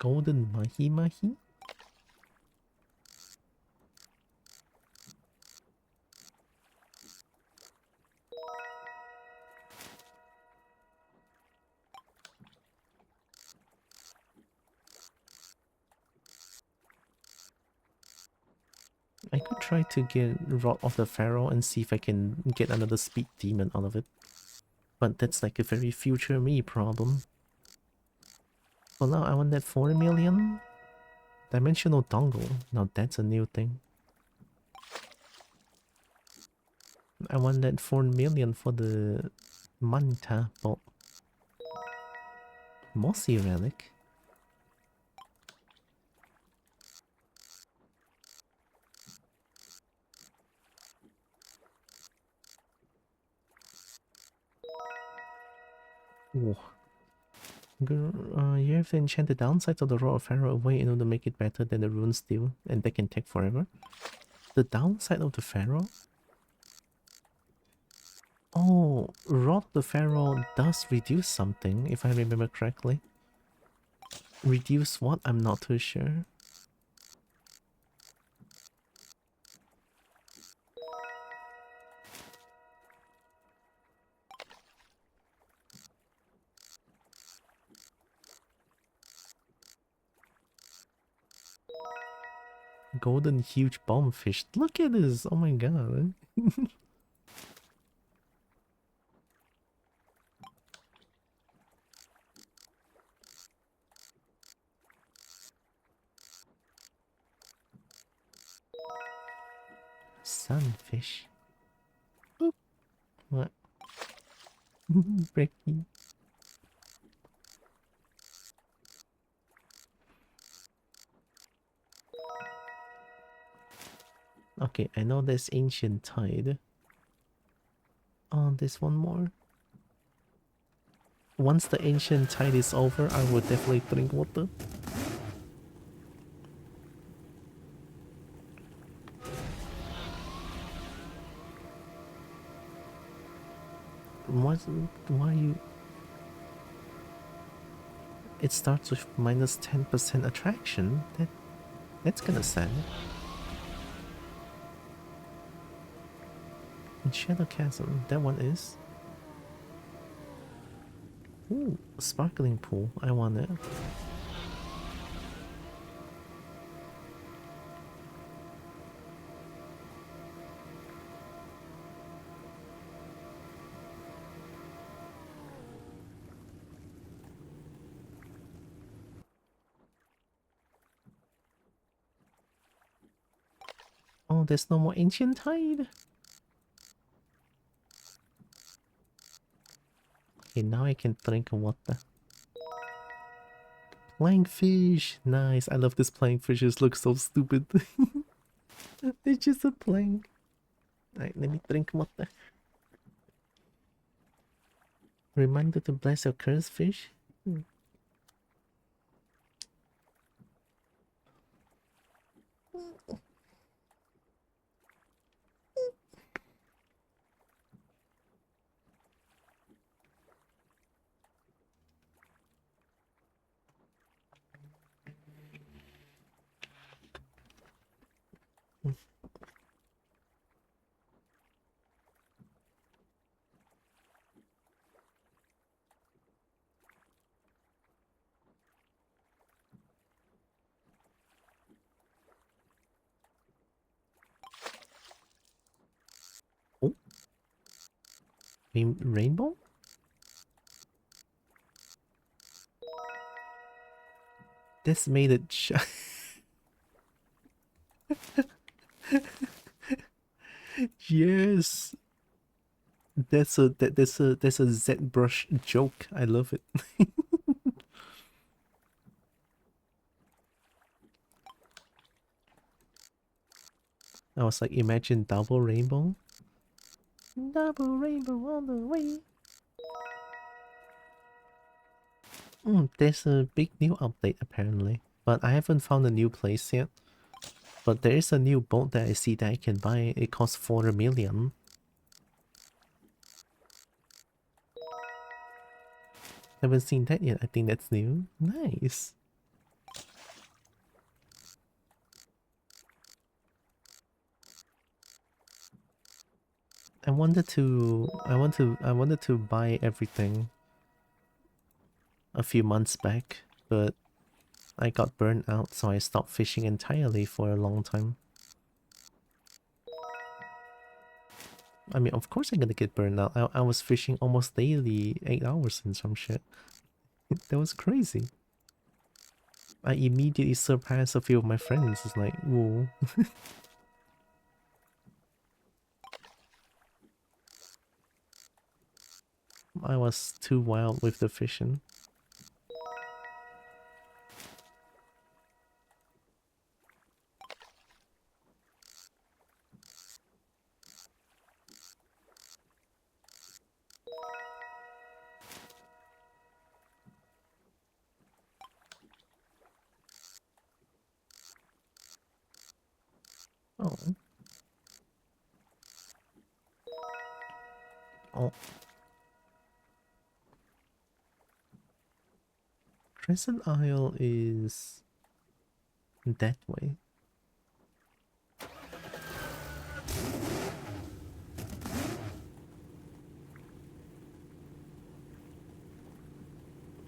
Golden Mahi Mahi? I could try to get Rod of the Pharaoh and see if I can get another speed demon out of it. But that's like a very future me problem. Well, now I want that 4 million. Dimensional dongle. Now that's a new thing. I want that 4 million for the Manta bolt. Mossy relic. Ooh. You have to enchant the downsides of the Rod of Pharaoh away in order to make it better than the Rune Steel, and that can take forever. The downside of the Pharaoh? Oh, Rod of the Pharaoh does reduce something, if I remember correctly. Reduce what? I'm not too sure. Golden huge bombfish. Look at this! Oh my god. Sunfish. Oop. What? Bricky. Okay, I know there's Ancient Tide. Oh, there's one more. Once the Ancient Tide is over, I will definitely drink water. What? Why you... It starts with minus 10% attraction? That's kinda sad. In Shadow Chasm, that one is... Ooh, sparkling pool. I want it. Oh, there's no more Ancient Tide. Okay, now I can drink water. Plankfish! Nice, I love this plankfishes, look so stupid. It's just a plank. Alright, let me drink water. Reminder to bless your cursed fish. Oh, rainbow? This made it Yes! That's a ZBrush joke. I love it. I was like, imagine double rainbow. Double rainbow on the way. There's a big new update apparently, but I haven't found a new place yet. But there is a new boat that I see that I can buy. It costs 4 million. Haven't seen that yet. I think that's new. Nice. I wanted to buy everything a few months back, but I got burnt out, so I stopped fishing entirely for a long time. I mean, of course I'm gonna get burned out. I was fishing almost daily, 8 hours and some shit. That was crazy. I immediately surpassed a few of my friends. It's like, whoa. I was too wild with the fishing. Oh. Crescent Isle is that way.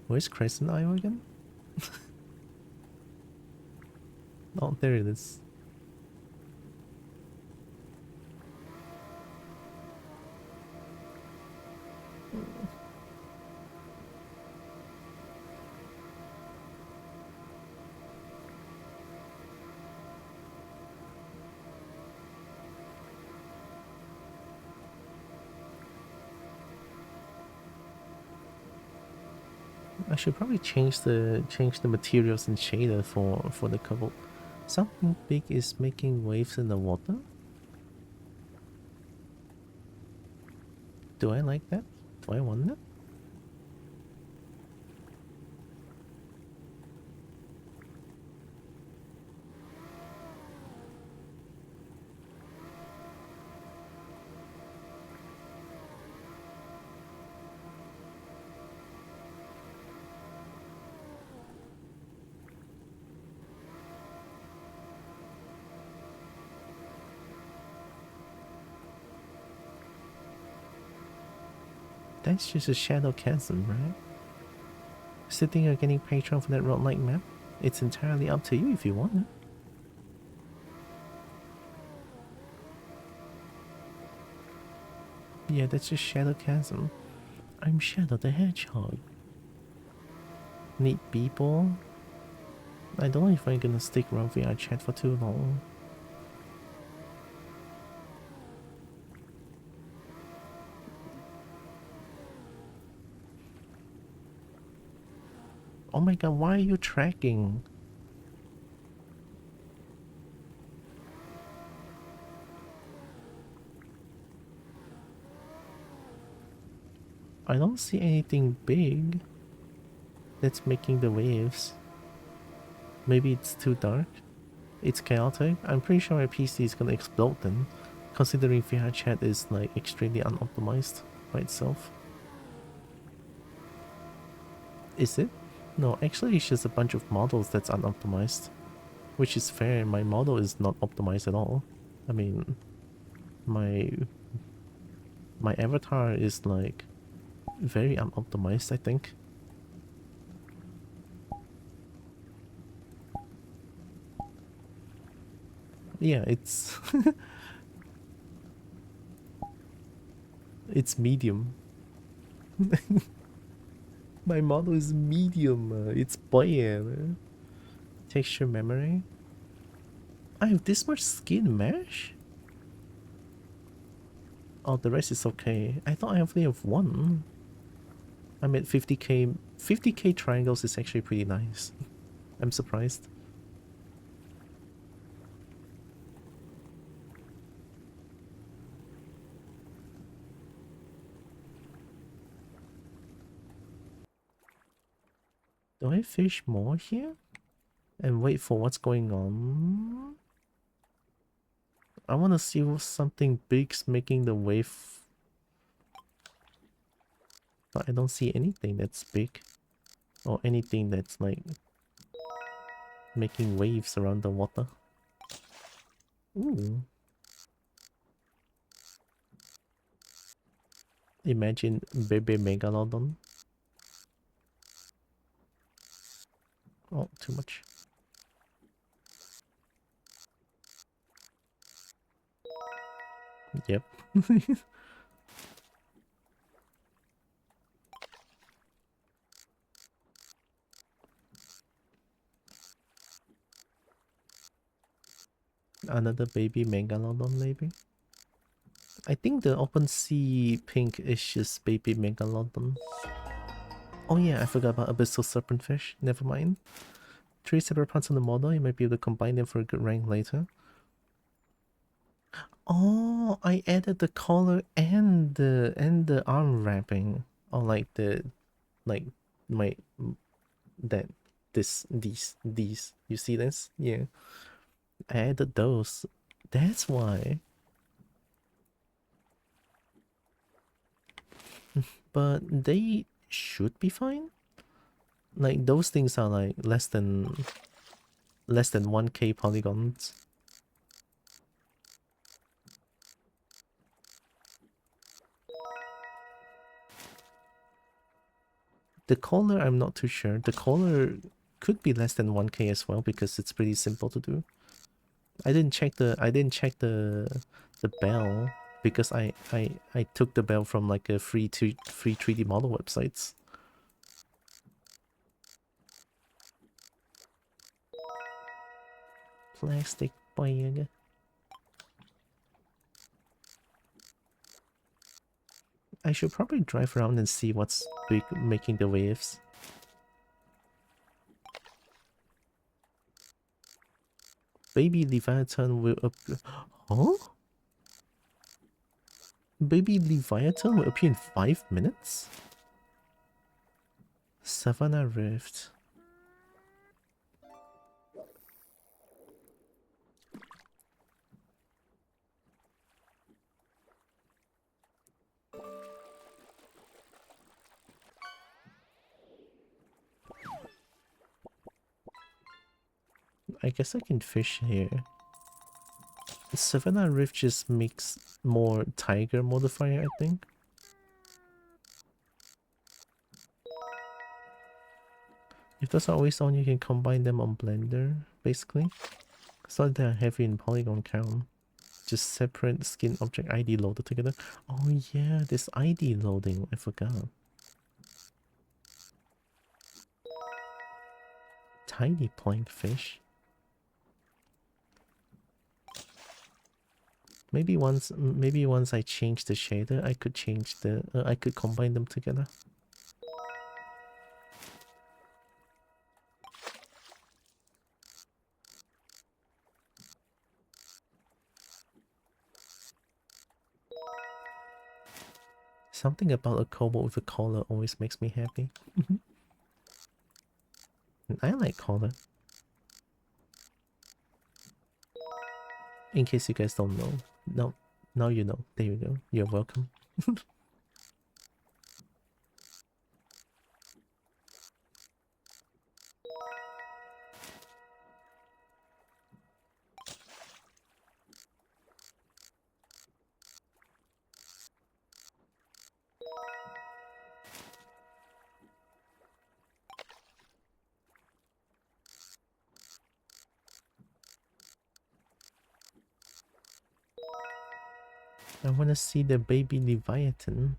Where's Crescent Isle again? Oh, there it is. I should probably change the materials and shader for the Kobo. Something big is making waves in the water. Do I like that? Do I want that? That's just a shadow chasm, right? Sitting or getting Patreon for that road-like map? It's entirely up to you if you want it. Yeah, that's just Shadow Chasm. I'm Shadow the Hedgehog. Neat people. I don't know if I'm gonna stick around VRChat for too long. Oh my god, why are you tracking? I don't see anything big that's making the waves. Maybe it's too dark. It's chaotic. I'm pretty sure my PC is gonna explode then, considering VRChat is like extremely unoptimized by itself. Is it? No, actually it's just a bunch of models that's unoptimized. Which is fair, my model is not optimized at all. I mean, my avatar is like very unoptimized, I think. Yeah, it's it's medium. My model is medium. It's buoyant. Texture memory. I have this much skin mesh? Oh, the rest is okay. I thought I only have one. I'm at 50k. 50k triangles is actually pretty nice. I'm surprised. Do I fish more here? And wait for what's going on? I want to see if something big's making the wave. But I don't see anything that's big. Or anything that's like making waves around the water. Ooh. Imagine baby megalodon. Oh, too much. Yep. Another baby megalodon maybe? I think the open sea pink is just baby megalodon. Oh yeah, I forgot about abyssal serpentfish. Never mind. 3 separate parts of the model, you might be able to combine them for a good rank later. Oh, I added the collar and the arm wrapping. Oh, like the like my that these. You see this? Yeah, I added those. That's why. but they should be fine. Like those things are like less than 1k polygons. The color, I'm not too sure. The color could be less than 1k as well because it's pretty simple to do. I didn't check the bell because I took the bell from like a free 3D model websites. Plastic bag. I should probably drive around and see what's making the waves. Baby Leviathan will appear. Huh? Baby Leviathan will appear in 5 minutes? Savannah Rift. I guess I can fish here. Savannah Rift just makes more tiger modifier, I think. If those are always on, you can combine them on Blender, basically. So they're heavy in polygon count. Just separate skin object ID loaded together. Oh yeah, this ID loading, I forgot. Tiny planked fish. Maybe once I change the shader, I could change the I could combine them together. Something about a Kobo with a collar always makes me happy. And I like collar. In case you guys don't know. No, now you know. There you go. You're welcome. I want to see the baby Leviathan.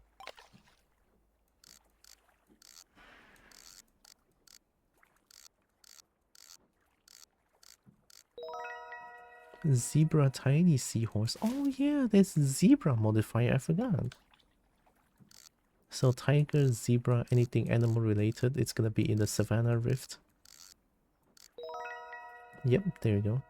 Zebra tiny seahorse. Oh yeah, there's zebra modifier, I forgot. So tiger, zebra, anything animal related, it's gonna be in the Savannah Rift. Yep, there you go.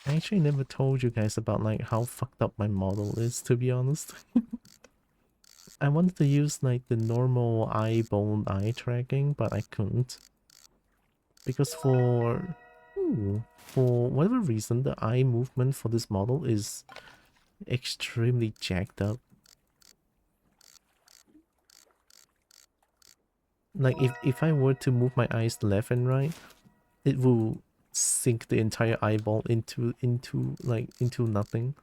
I actually never told you guys about like how fucked up my model is, to be honest. I wanted to use like the normal eye tracking, but I couldn't. Because for whatever reason, the eye movement for this model is extremely jacked up. Like if I were to move my eyes left and right, it will sink the entire eyeball into nothing.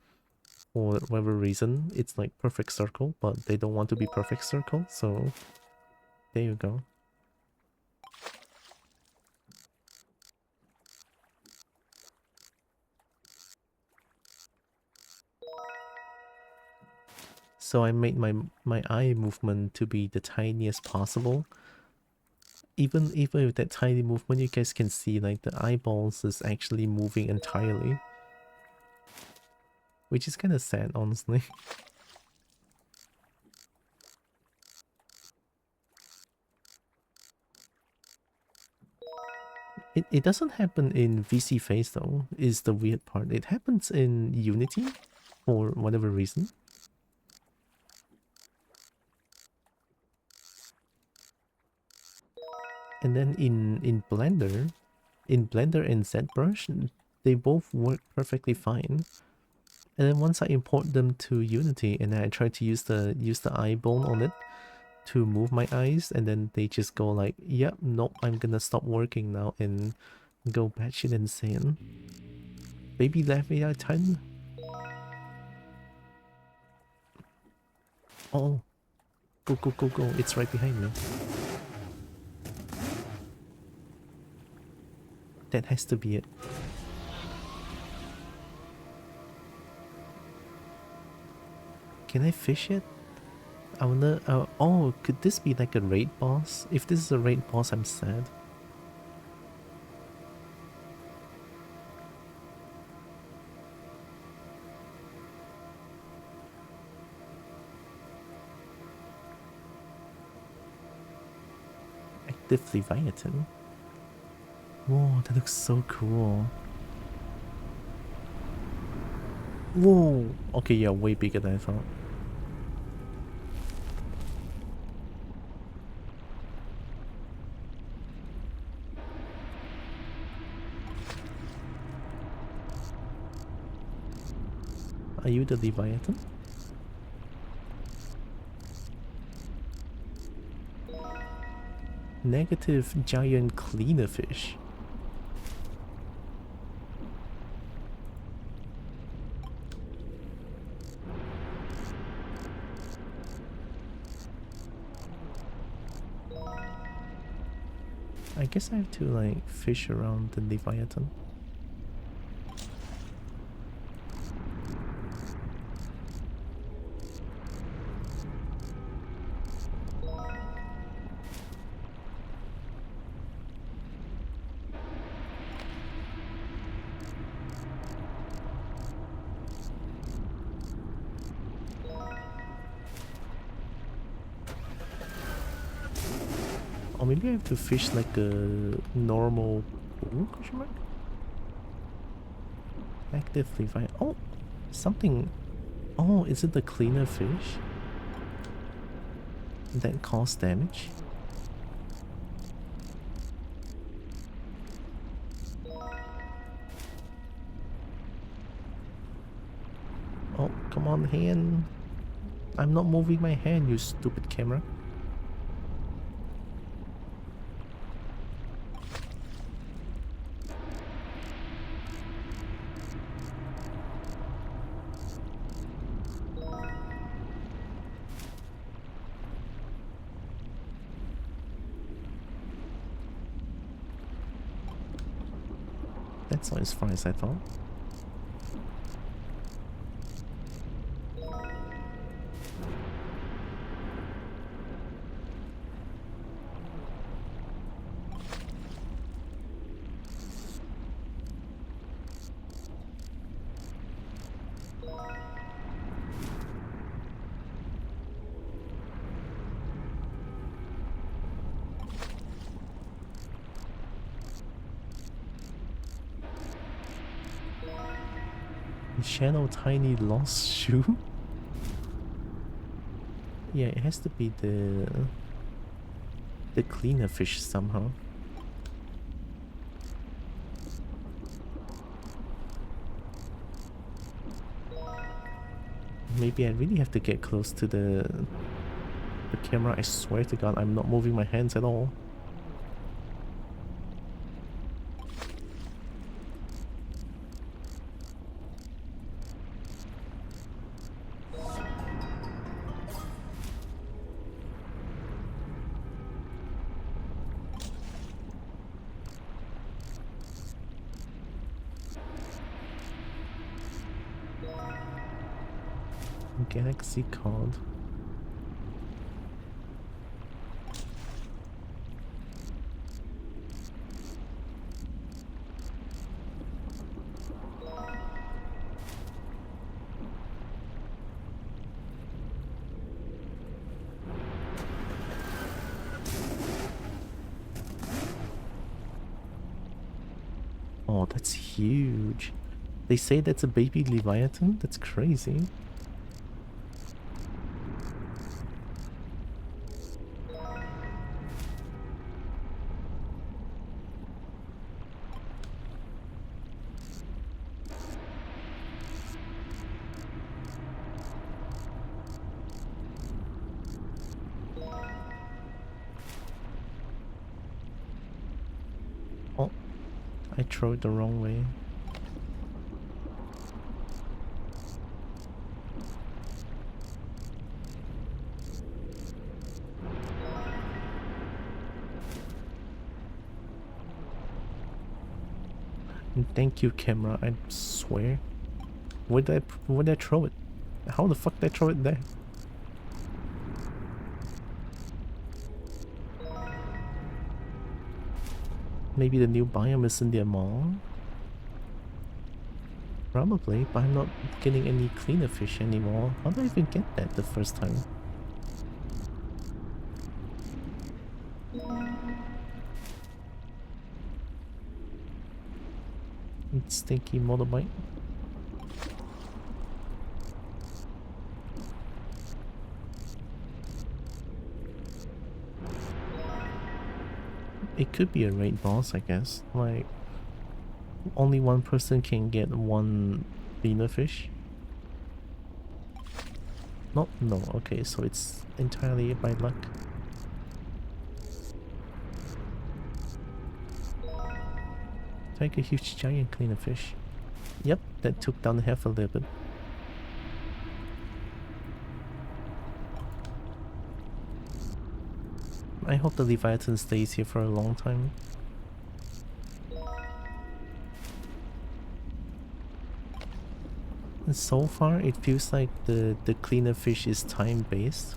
For whatever reason, it's like perfect circle, but they don't want to be perfect circle, so there you go. So I made my eye movement to be the tiniest possible. Even with that tiny movement, you guys can see like the eyeballs is actually moving entirely. Which is kind of sad, honestly. It doesn't happen in VC Face though, is the weird part. It happens in Unity for whatever reason. And then in Blender and ZBrush, they both work perfectly fine. And then once I import them to Unity and I try to use the eye bone on it to move my eyes, and then they just go like, yep, nope, I'm gonna stop working now and go batshit insane. Baby Leviathan. Oh, go, go, go, go. It's right behind me. That has to be it. Can I fish it? I wonder... oh, could this be like a raid boss? If this is a raid boss, I'm sad. Active Leviathan. Whoa, that looks so cool. Whoa! Okay, yeah, way bigger than I thought. Are you the Leviathan? Negative giant cleaner fish. I guess I have to like fish around the Leviathan. Or maybe I have to fish like a normal pool, question mark? Active Leviathan. Oh, something. Oh, is it the cleaner fish that cause damage? Oh, come on, hand. I'm not moving my hand, you stupid camera. That's not as far as I thought. Channel tiny lost shoe? Yeah, it has to be the cleaner fish somehow. Maybe I really have to get close to the camera. I swear to God, I'm not moving my hands at all. galaxy cod. Oh, that's huge. They say that's a baby Leviathan? That's crazy. Oh, I threw it the wrong way. Thank you, camera. I swear. Where'd I throw it? How the fuck did I throw it there? Maybe the new biome is in the mall? Probably, but I'm not getting any cleaner fish anymore. How did I even get that the first time? Stinky motorbike. It could be a raid boss, I guess. Like, only one person can get one cleaner fish. No, okay, so it's entirely by luck. Take a huge giant cleaner fish. Yep, that took down half a little bit. I hope the Leviathan stays here for a long time. And so far, it feels like the cleaner fish is time-based.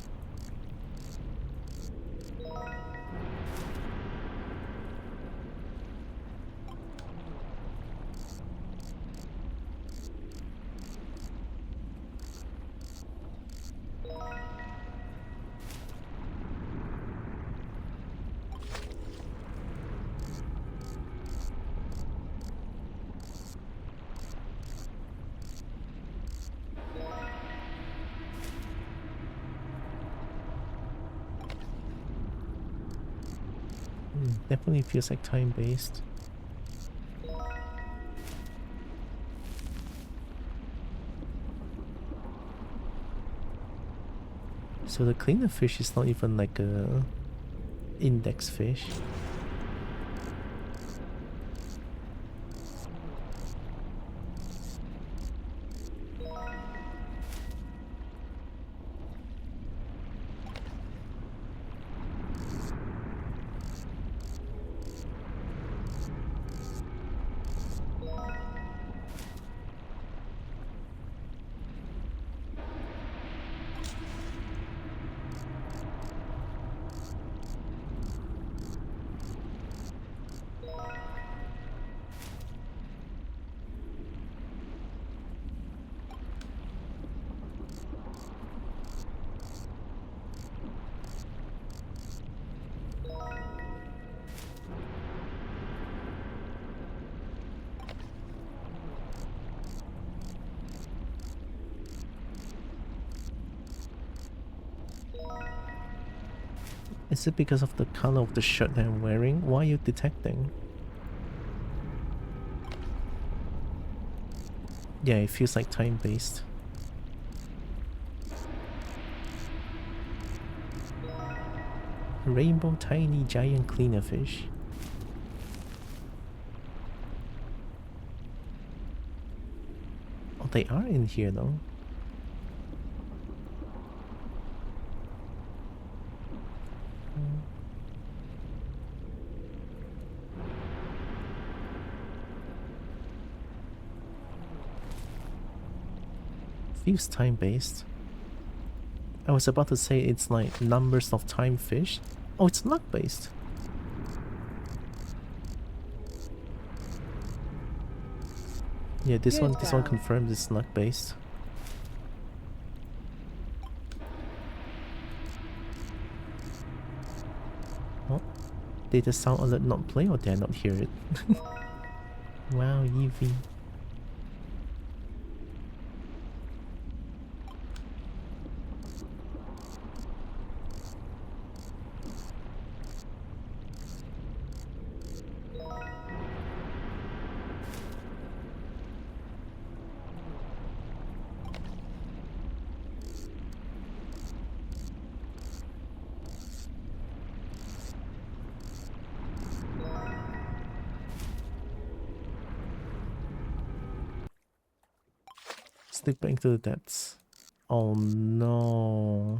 Definitely feels like time-based. So the cleaner fish is not even like a index fish. Is it because of the color of the shirt that I'm wearing? Why are you detecting? Yeah, it feels like time-based. Rainbow tiny giant cleaner fish. Oh, they are in here though. Feels time-based. I was about to say it's like numbers of time fish. Oh, it's luck based. Yeah, this one confirms it's luck based. Oh, did the sound alert not play or did I not hear it? Wow, Eevee. Slip back into the depths. Oh no.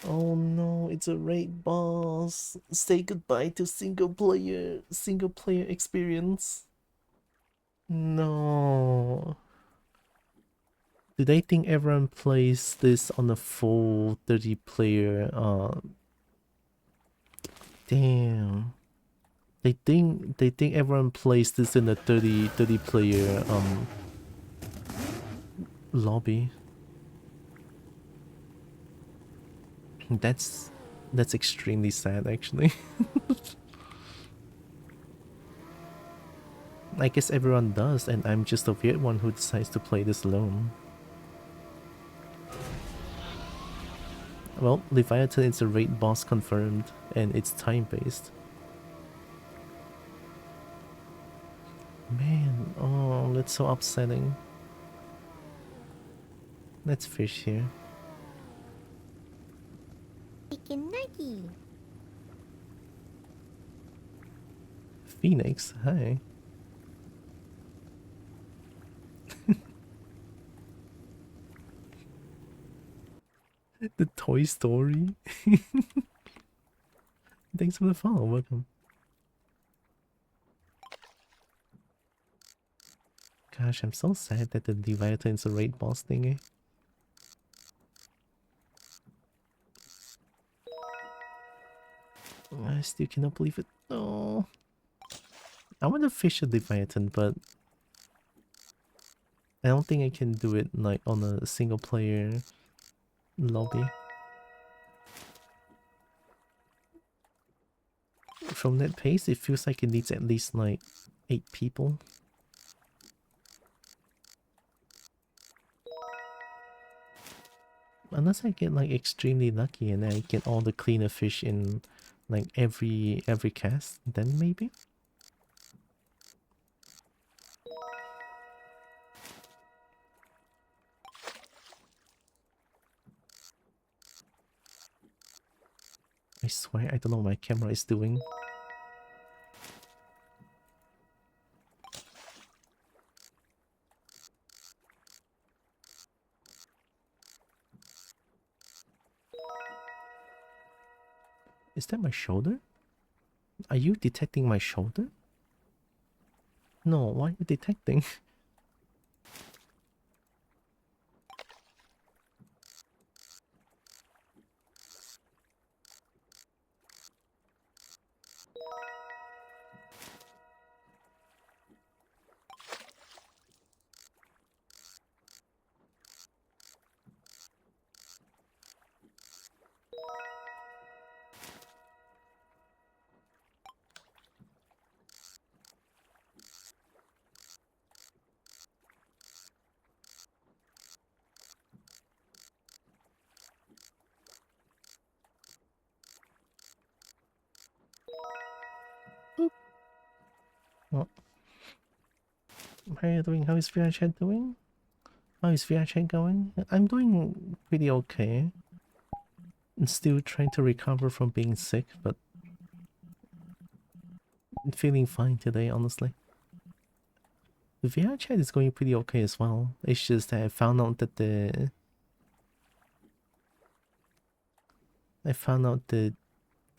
Oh no, it's a raid boss. Say goodbye to single player experience. No. Do they think everyone plays this on a full 30 player? Damn. They think everyone plays this in a 30 player lobby. That's extremely sad actually. I guess everyone does, and I'm just the weird one who decides to play this alone. Well, Leviathan is a raid boss confirmed, and it's time-based. Man, oh, that's so upsetting. Let's fish here. Phoenix, hi. The Toy Story. Thanks for the follow, welcome. Gosh, I'm so sad that the Leviathan is a raid boss thingy. I still cannot believe it. Oh, I want to fish a Leviathan, but I don't think I can do it like on a single player lobby. From that pace, it feels like it needs at least like 8 people. Unless I get like extremely lucky and I get all the cleaner fish in like every cast, then maybe? I swear I don't know what my camera is doing. Is that my shoulder? Are you detecting my shoulder? No, why are you detecting? What? How are you doing? How is VRChat doing? How is VRChat going? I'm doing pretty okay. I'm still trying to recover from being sick, but I'm feeling fine today, honestly. The VRChat is going pretty okay as well. It's just that I found out that the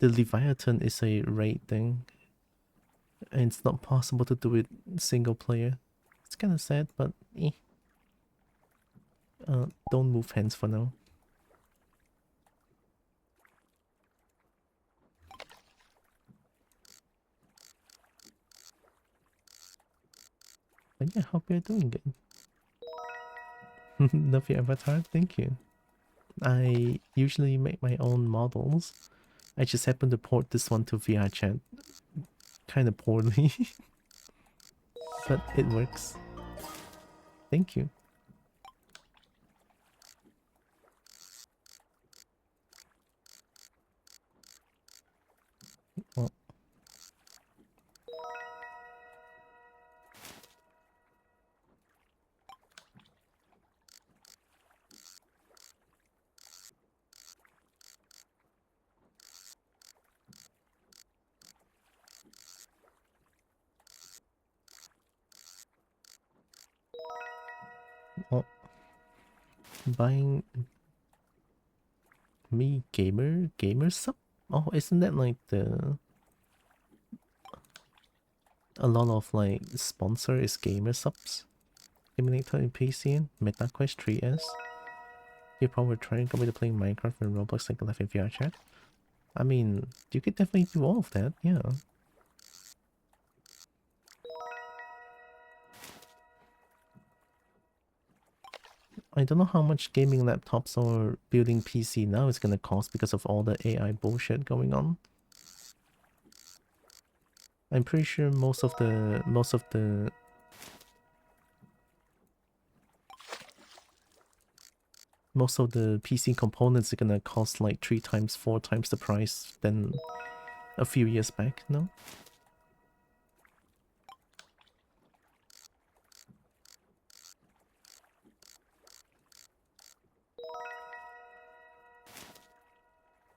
Leviathan is a raid thing, and it's not possible to do it single player. It's kind of sad, but eh. Don't move hands for now. But yeah, hope you're doing good. Love your avatar, thank you. I usually make my own models. I just happen to port this one to VRChat kind of poorly, but it works. Thank you. Oh, oh. Buying me gamer sub? Oh, isn't that like the a lot of like sponsor is gamer subs? Eliminator in PC and MetaQuest 3S. You probably trying to go to playing Minecraft and Roblox like live in VRChat. I mean, you could definitely do all of that, yeah. I don't know how much gaming laptops or building PC now is gonna cost because of all the AI bullshit going on. I'm pretty sure most of the PC components are gonna cost like 3 times, 4 times the price than a few years back, no?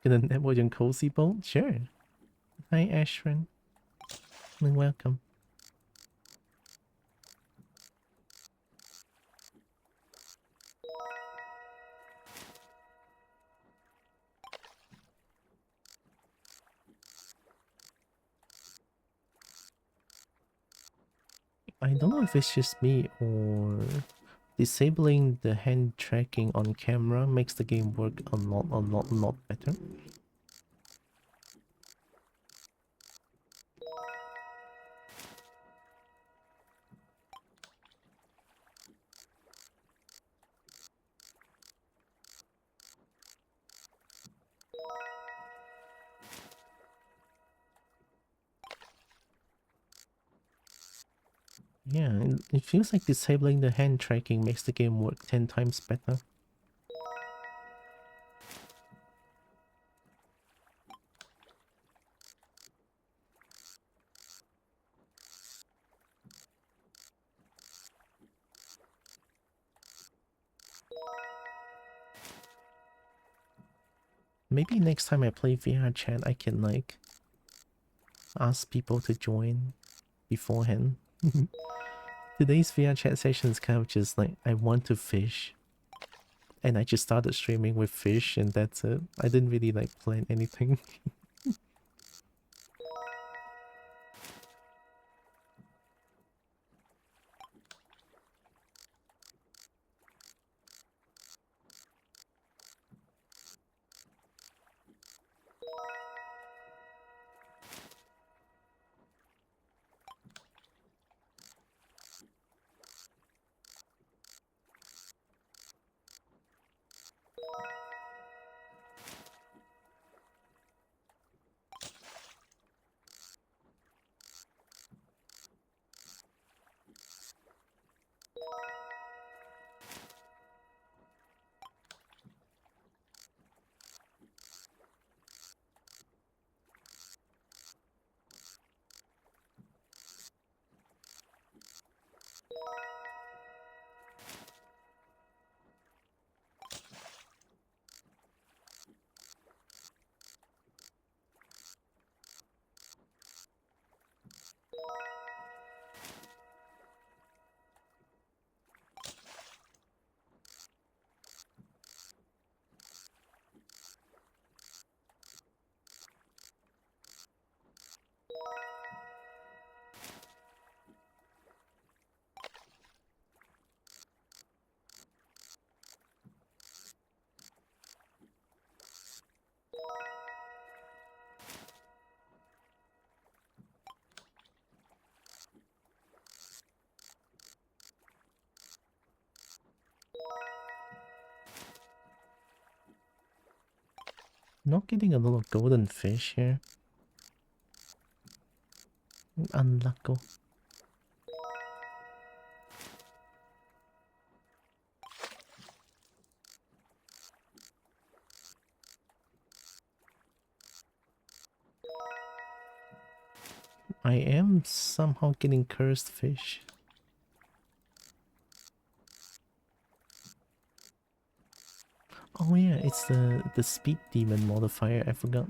Gonna network and cozy boat? Sure. Hi Ashran. Welcome. I don't know if it's just me or disabling the hand tracking on camera makes the game work a lot better. Yeah, it feels like disabling the hand tracking makes the game work 10 times better. Maybe next time I play VRChat I can like ask people to join beforehand. Today's VRChat session is kind of just like, I want to fish. And I just started streaming with fish and that's it. I didn't really like plan anything. Not getting a little golden fish here. Unlucky. I am somehow getting cursed fish. Oh yeah, it's the speed demon modifier, I forgot.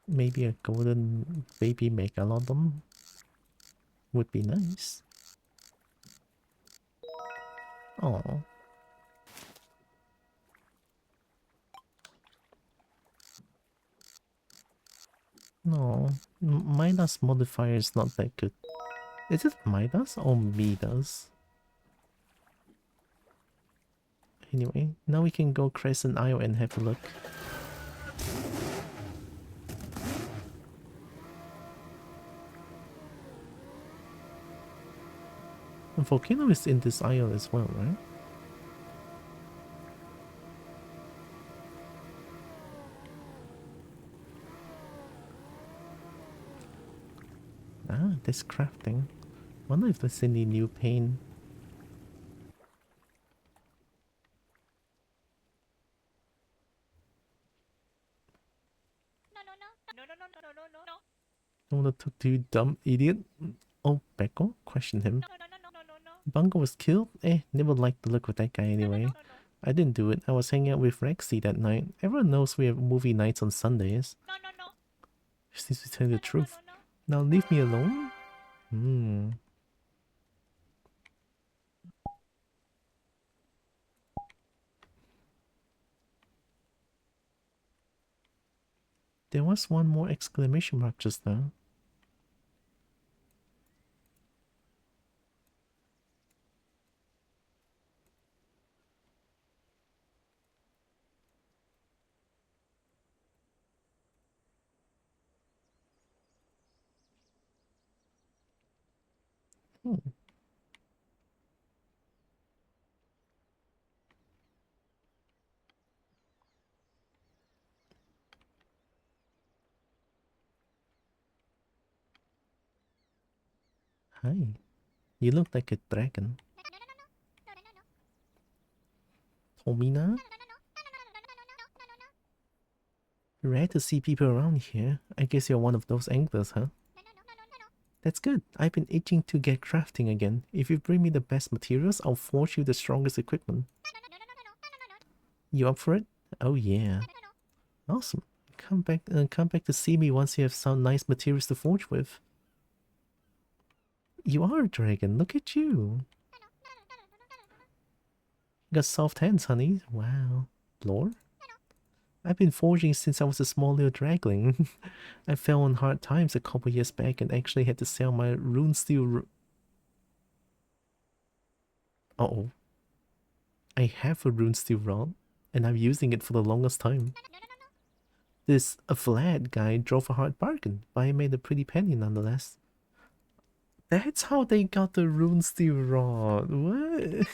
Maybe a golden baby megalodon would be nice. Oh. No, Midas modifier is not that good. Is it Midas or Midas? Anyway, now we can go Crescent Isle and have a look. The volcano is in this isle as well, right? Ah, this crafting. Wonder if there's any new paint. I wanna talk to you, dumb idiot. Oh, Becco? Question him. Bungo was killed? Never liked the look of that guy anyway. I didn't do it. I was hanging out with Rexy that night. Everyone knows we have movie nights on Sundays. She needs to tell you the truth. Now leave me alone? There was one more exclamation mark just now. Hi. You look like a dragon. Tomina? Rare to see people around here. I guess you're one of those anglers, huh? That's good. I've been itching to get crafting again. If you bring me the best materials, I'll forge you the strongest equipment. You up for it? Oh yeah. Awesome. Come back to see me once you have some nice materials to forge with. You are a dragon. Look at you. You got soft hands, honey. Wow. Lore? I've been forging since I was a small little dragling. I fell on hard times a couple years back and actually had to sell my rune steel. Uh-oh. I have a rune steel rod, and I'm using it for the longest time. This Vlad guy drove a hard bargain, but I made a pretty penny nonetheless. That's how they got the rune steel rod. What?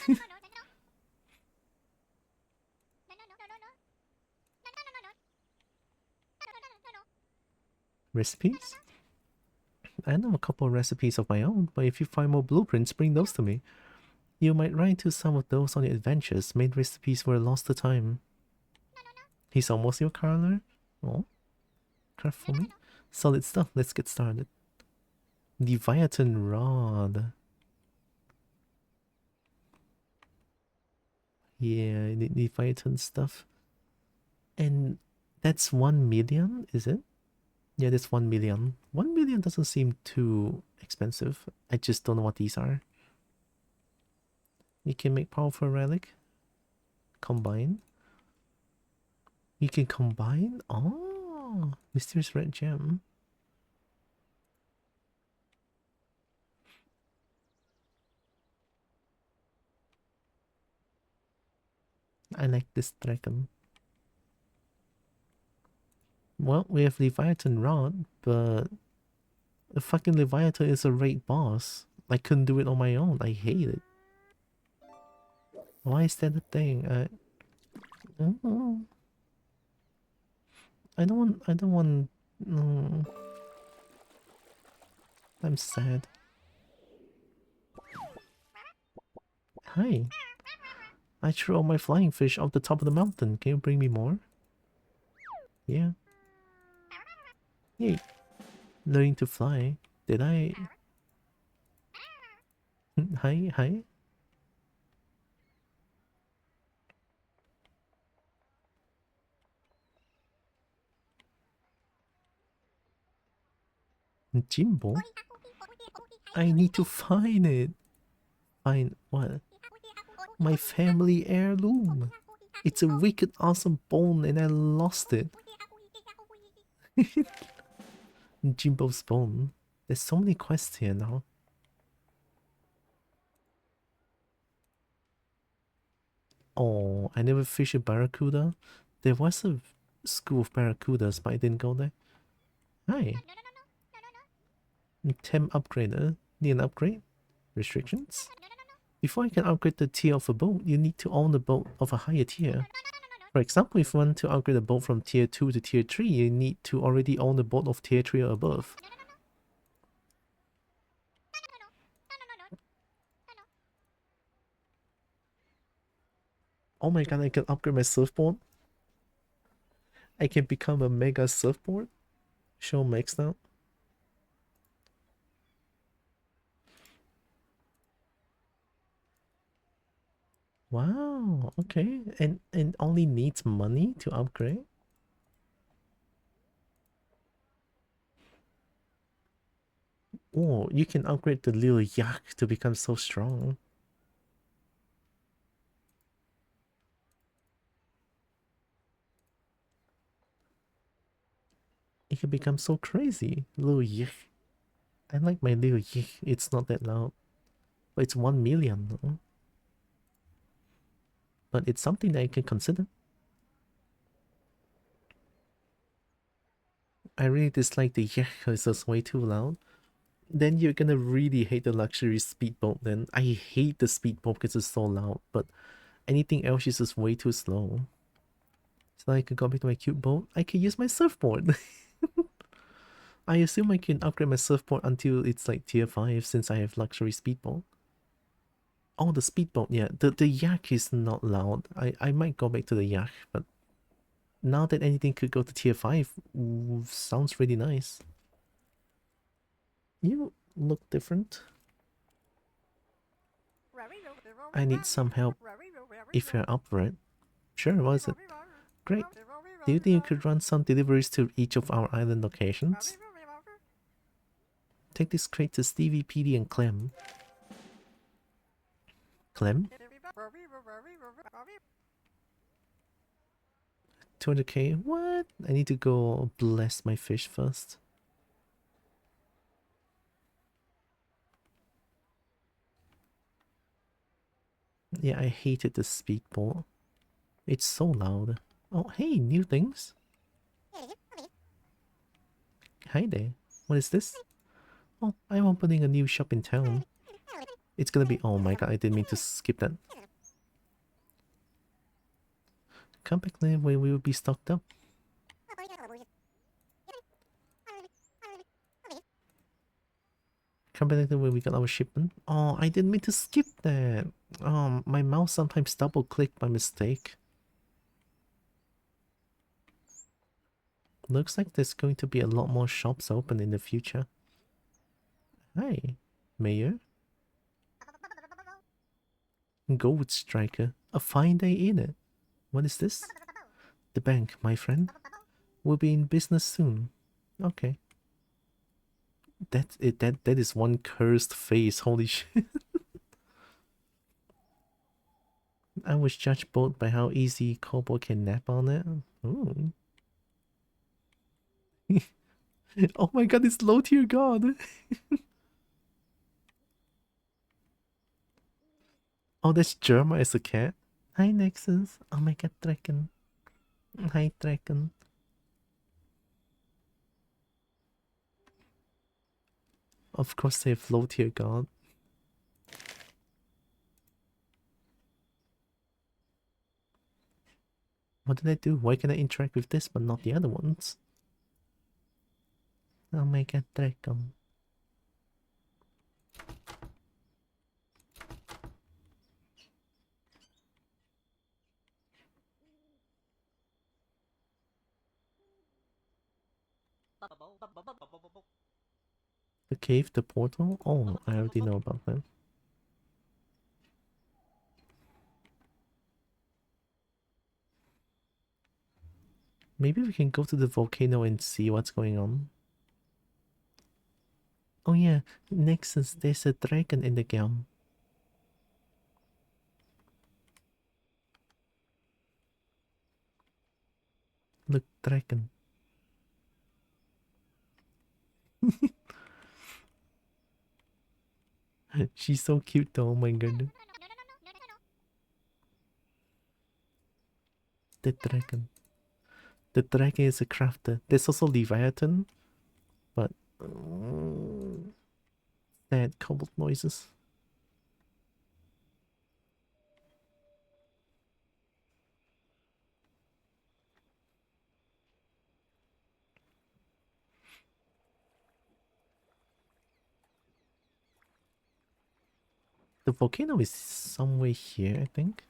Recipes? I know a couple of recipes of my own, but if you find more blueprints, bring those to me. You might run into some of those on your adventures. Made recipes were lost to time. He's almost your color. Oh, craft for me. Solid stuff. Let's get started. Leviathan rod. Yeah, Leviathan stuff. And that's 1 million, is it? Yeah, that's 1 million. 1 million doesn't seem too expensive. I just don't know what these are. You can make powerful relic. Combine. You can combine? Oh, mysterious red gem. I like this dragon. Well, we have Leviathan rod, but the fucking Leviathan is a raid boss. I couldn't do it on my own. I hate it. Why is that a thing? I don't want. I don't want. No, I'm sad. Hi. I threw all my flying fish off the top of the mountain. Can you bring me more? Yeah. Yay. Learning to fly. Did I? Hi, hi. Jimbo? I need to find it. Find what? My family heirloom. It's a wicked awesome bone and I lost it. Jimbo's bone. There's so many quests here now. Oh, I never fished a barracuda. There was a school of barracudas, but I didn't go there. Hi. Tem upgrader. Need an upgrade? Restrictions? Before you can upgrade the tier of a boat, you need to own a boat of a higher tier. For example, if you want to upgrade a boat from tier 2 to tier 3, you need to already own a boat of tier 3 or above. Oh my god, I can upgrade my surfboard? I can become a mega surfboard? Show max now. Wow, okay. And only needs money to upgrade? Oh, you can upgrade the little yak to become so strong. It can become so crazy. Little yak. I like my little yak. It's not that loud. But it's 1 million though. But it's something that I can consider. I really dislike the yak because it's way too loud. Then you're gonna really hate the luxury speedboat then. I hate the speedboat because it's so loud, but anything else is just way too slow. So I can go back to my cute boat. I can use my surfboard. I assume I can upgrade my surfboard until it's like tier 5 since I have luxury speedboat. Oh, the speedboat, yeah. The yak is not loud. I might go back to the yak, but now that anything could go to tier 5, ooh, sounds really nice. You look different. I need some help if you're up for it. Sure, what is it? Great. Do you think you could run some deliveries to each of our island locations? Take this crate to Stevie, Petey, and Clem. Clem? 200k? What? I need to go bless my fish first. Yeah, I hated the speedboat. It's so loud. Oh, hey, new things. Hi there. What is this? Oh, I'm opening a new shop in town. It's gonna be... Oh my god, I didn't mean to skip that. Come back later where we will be stocked up. Come back later where we got our shipment. Oh, I didn't mean to skip that. My mouse sometimes double clicked by mistake. Looks like there's going to be a lot more shops open in the future. Hi, Mayor. Gold Striker. A fine day in it. What is this? The bank, my friend. We'll be in business soon. Okay. That is one cursed face. Holy shit. I was judged both by how easy Kobo can nap on it. Ooh. Oh my god, it's low tier god. Oh, that's Germa as a cat. Hi Nexus. Oh my god, Draken. Hi Draken. Of course they have low tier god. What did I do? Why can I interact with this but not the other ones? Oh my god, Draken. The cave, the portal? Oh, I already know about that. Maybe we can go to the volcano and see what's going on. Oh yeah, Nexus, there's a dragon in the game. Look, dragon. She's so cute though, oh my god. The dragon. The dragon is a crafter. There's also Leviathan, but sad cobbled noises. The volcano is somewhere here, I think.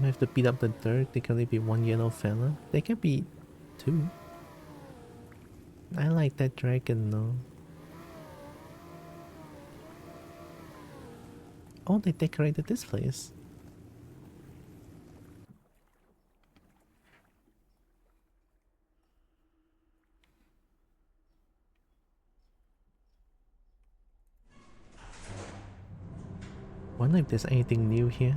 I have to beat up the dirt. There can only be one yellow fella. There can be two. I like that dragon though. Oh, they decorated this place. Wonder if there's anything new here.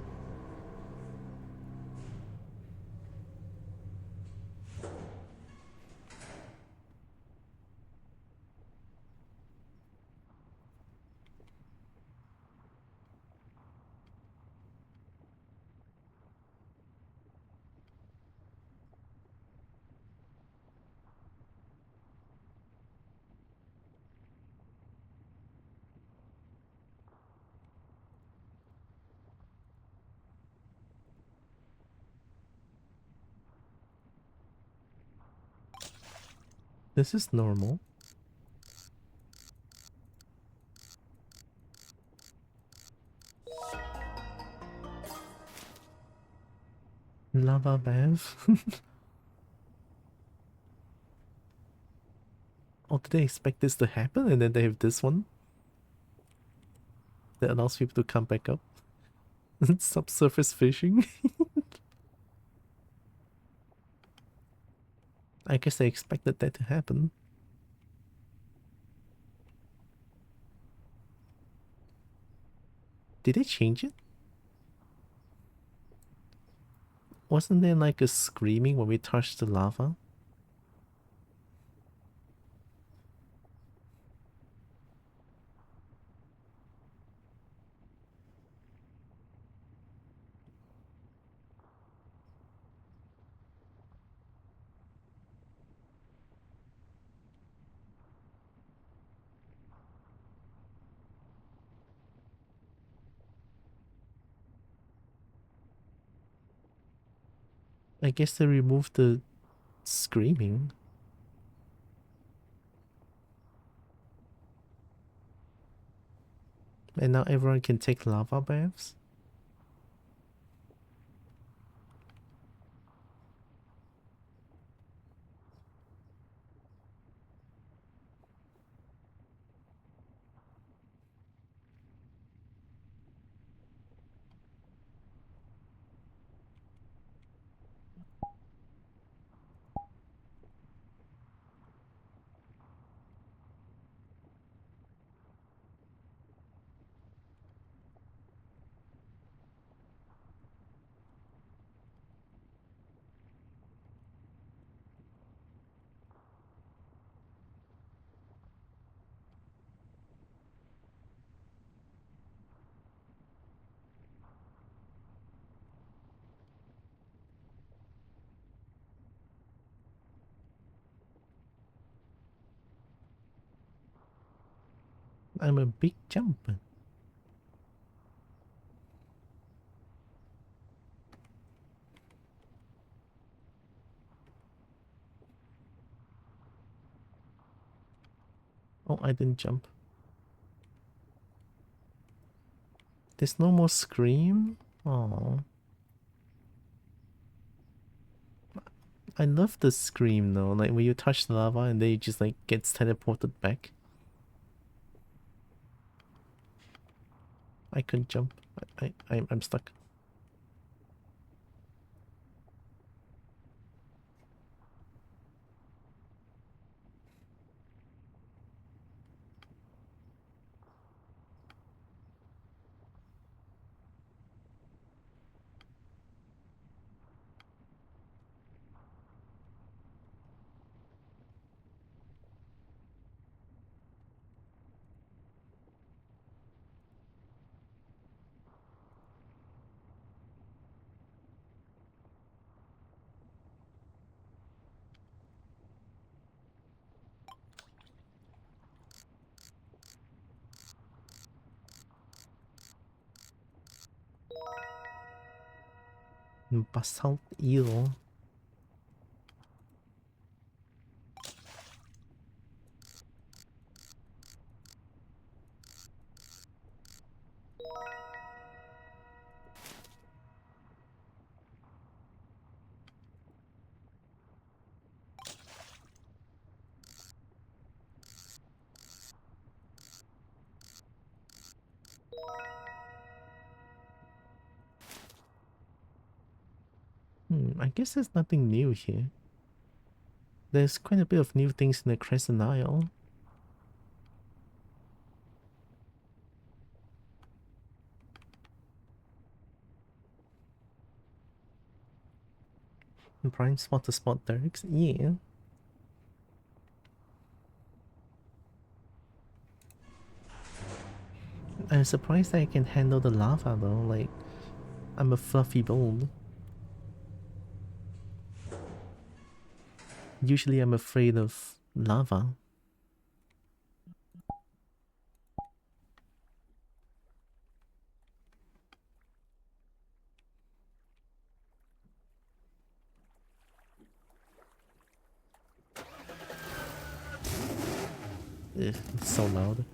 This is normal. Lava bath. Oh, did they expect this to happen and then they have this one that allows people to come back up? Subsurface fishing? I guess they expected that to happen. Did they change it? Wasn't there like a screaming when we touched the lava? I guess they removed the screaming. And now everyone can take lava baths? I'm a big jumper. Oh, I didn't jump. There's no more scream? Oh, I love the scream though. Like when you touch the lava and then it just like gets teleported back. I couldn't jump. I'm stuck. Basalt eel. I guess there's nothing new here. There's quite a bit of new things in the Crescent Isle. Prime spot to spot Dereks? Yeah. I'm surprised that I can handle the lava though. Like, I'm a fluffy build. Usually I'm afraid of lava. Ugh, it's so loud.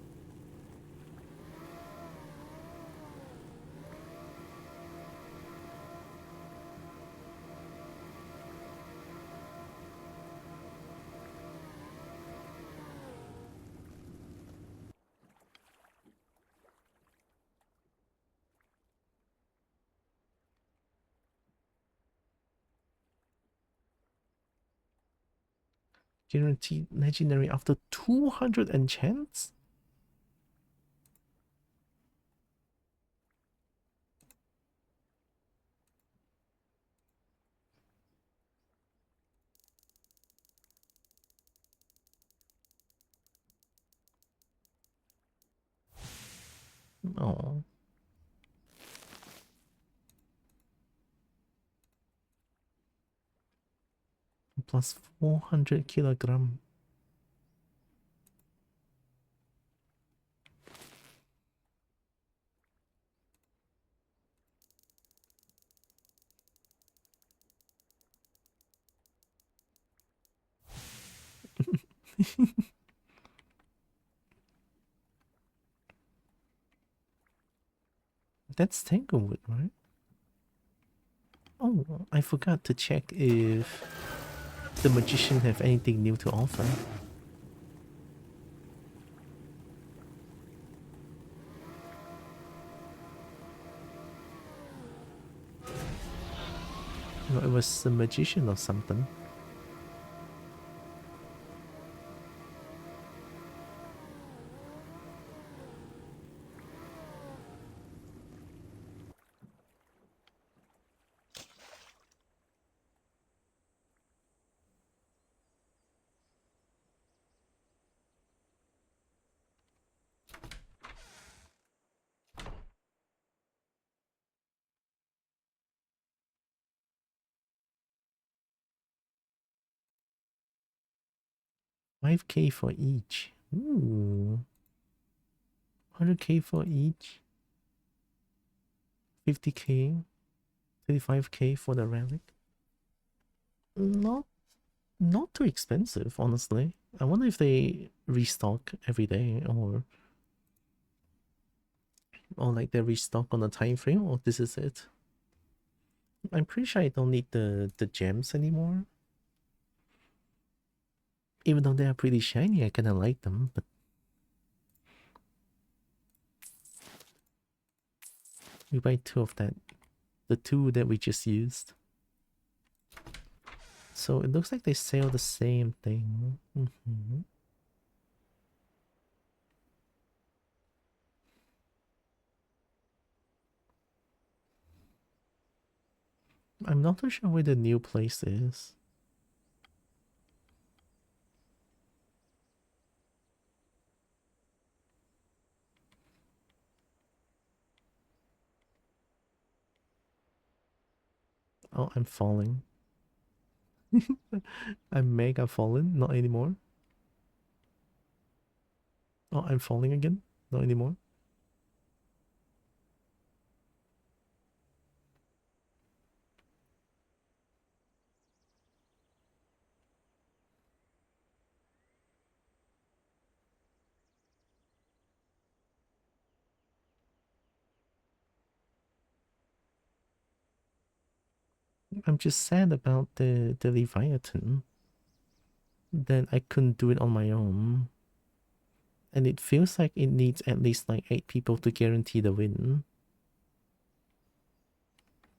Guaranteed legendary after 200 enchants? Oh. Plus 400 kilogram. That's Tanglewood, right? Oh, I forgot to check if the magician have anything new to offer. No, it was a magician or something. $5K for each. Ooh. 100K for each. 50K. 35K for the relic. Not not too expensive, honestly. I wonder if they restock every day or like they restock on a time frame, or this is it. I'm pretty sure I don't need the gems anymore. Even though they are pretty shiny, I kinda like them, but we buy 2 of that. The 2 that we just used. So it looks like they sell the same thing. I'm not too sure where the new place is. Oh, I'm falling. I'm mega fallen. Not anymore. Oh, I'm falling again. Not anymore. I'm just sad about the Leviathan. That I couldn't do it on my own. And it feels like it needs at least like 8 people to guarantee the win.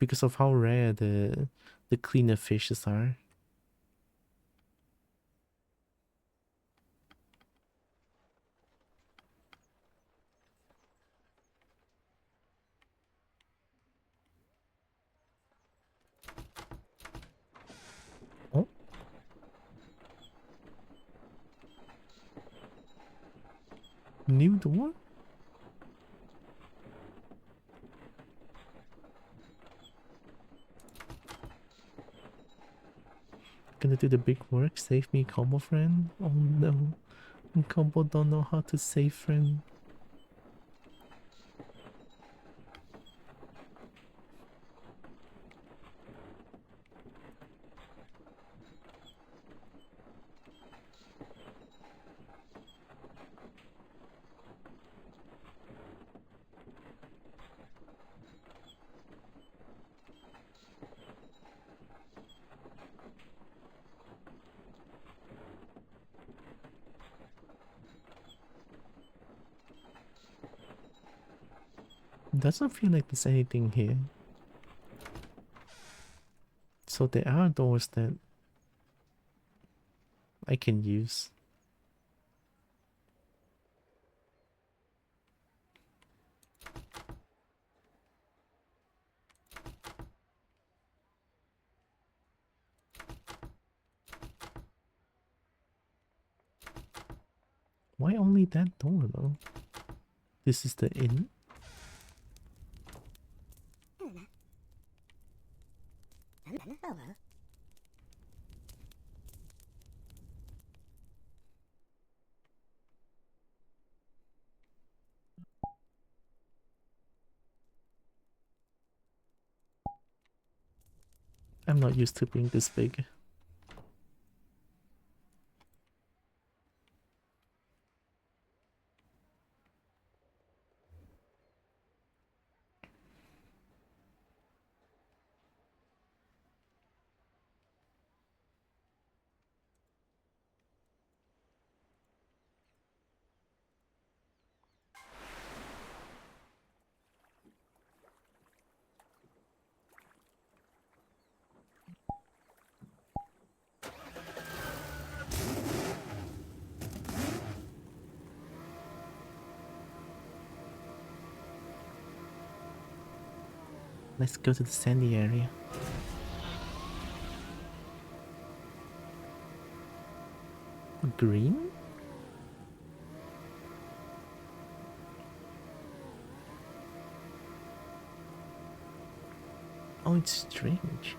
Because of how rare the cleaner fishes are. Oh, new door? Gonna do the big work, save me, Kobo friend? Oh no, Kobo don't know how to save friend. Doesn't feel like there's anything here. So there are doors that I can use. Why only that door though? This is the inn? I'm not used to being this big. Let's go to the sandy area. Green? Oh, it's strange.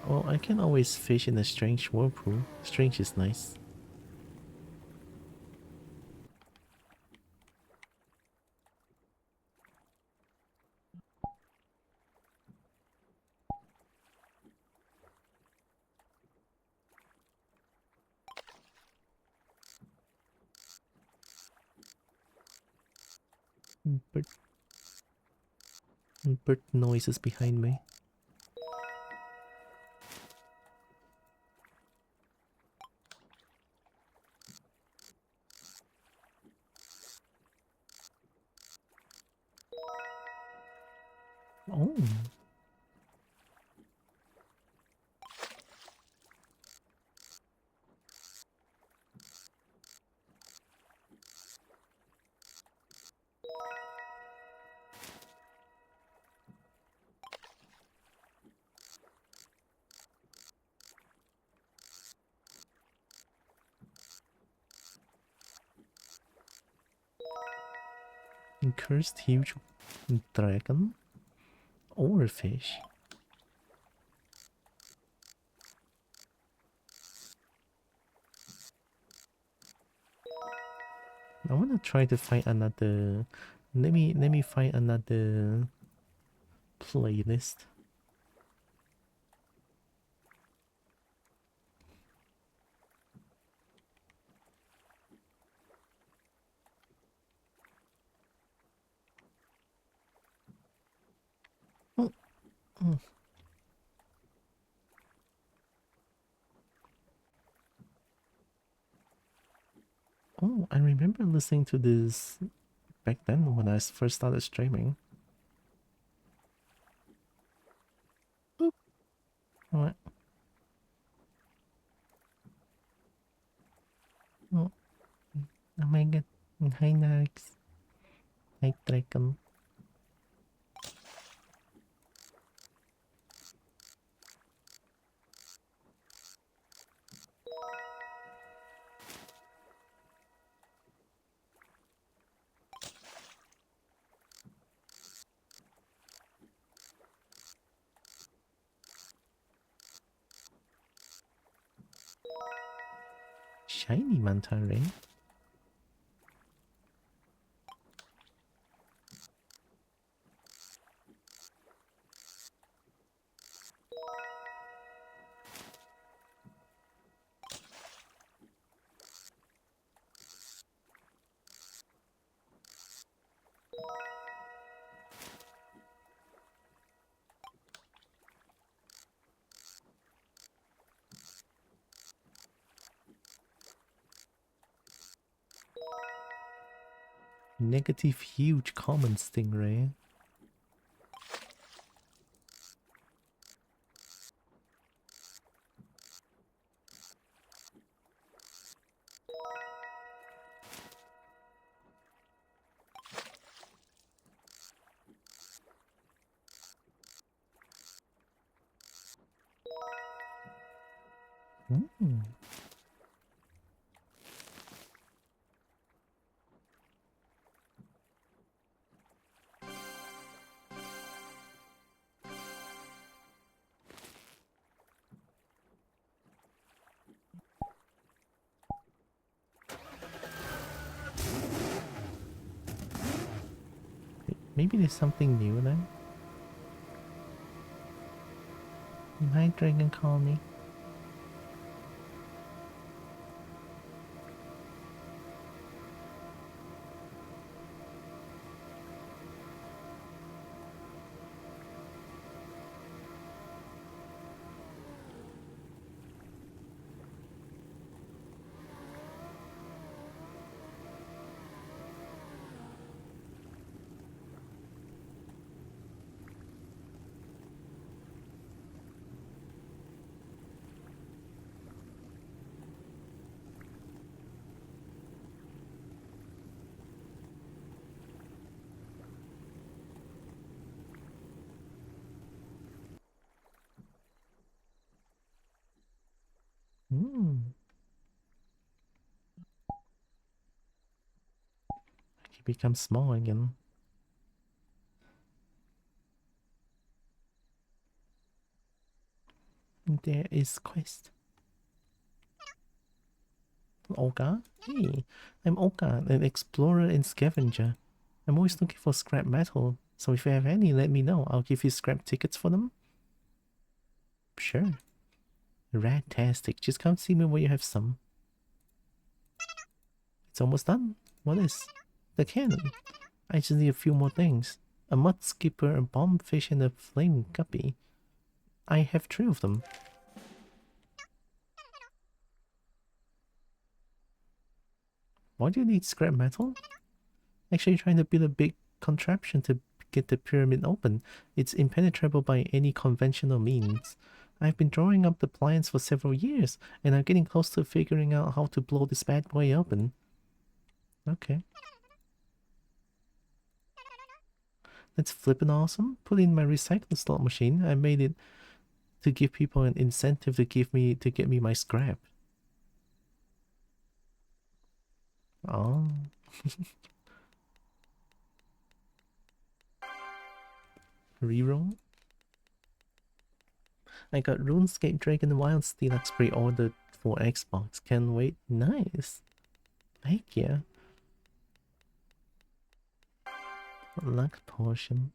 Well, I can always fish in a strange whirlpool. Strange is nice. Bird, bird noises behind me. Oh. Cursed huge dragon or fish. I wanna try to find another. Let me find another playlist. Oh, oh, oh, I remember listening to this back then when I first started streaming. Oop. What? Oh, oh my god. Hi, Nax. Hi, Draken. Shiny manta ray. Negative huge common stingray. Mm. Maybe there's something new then. Hi, Dragon Colony. he becomes small again. There is quest. Olga? Hey, I'm Olga, an explorer and scavenger. I'm always looking for scrap metal, so if you have any, let me know. I'll give you scrap tickets for them. Sure. Fantastic. Just come see me when you have some. It's almost done. What is? The cannon. I just need a few more things. A mud skipper, a bombfish, and a flame guppy. I have 3 of them. Why do you need scrap metal? Actually trying to build a big contraption to get the pyramid open. It's impenetrable by any conventional means. I've been drawing up the plans for several years, and I'm getting close to figuring out how to blow this bad boy open. Okay. That's flippin' awesome. Put in my recycle slot machine. I made it to give people an incentive to get me my scrap. Oh. Reroll. I got RuneScape Dragon Wilds Deluxe pre-ordered for Xbox. Can't wait. Nice. Heck yeah. Luck potion.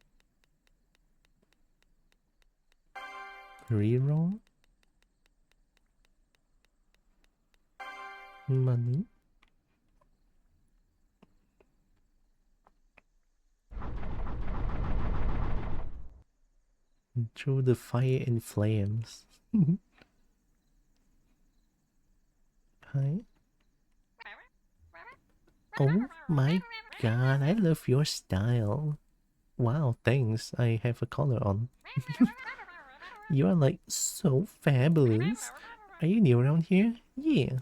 Reroll. Money. Through the fire and flames. Hi. Oh my god, I love your style. Wow, thanks. I have a collar on. You are like so fabulous. Are you new around here? Yeah.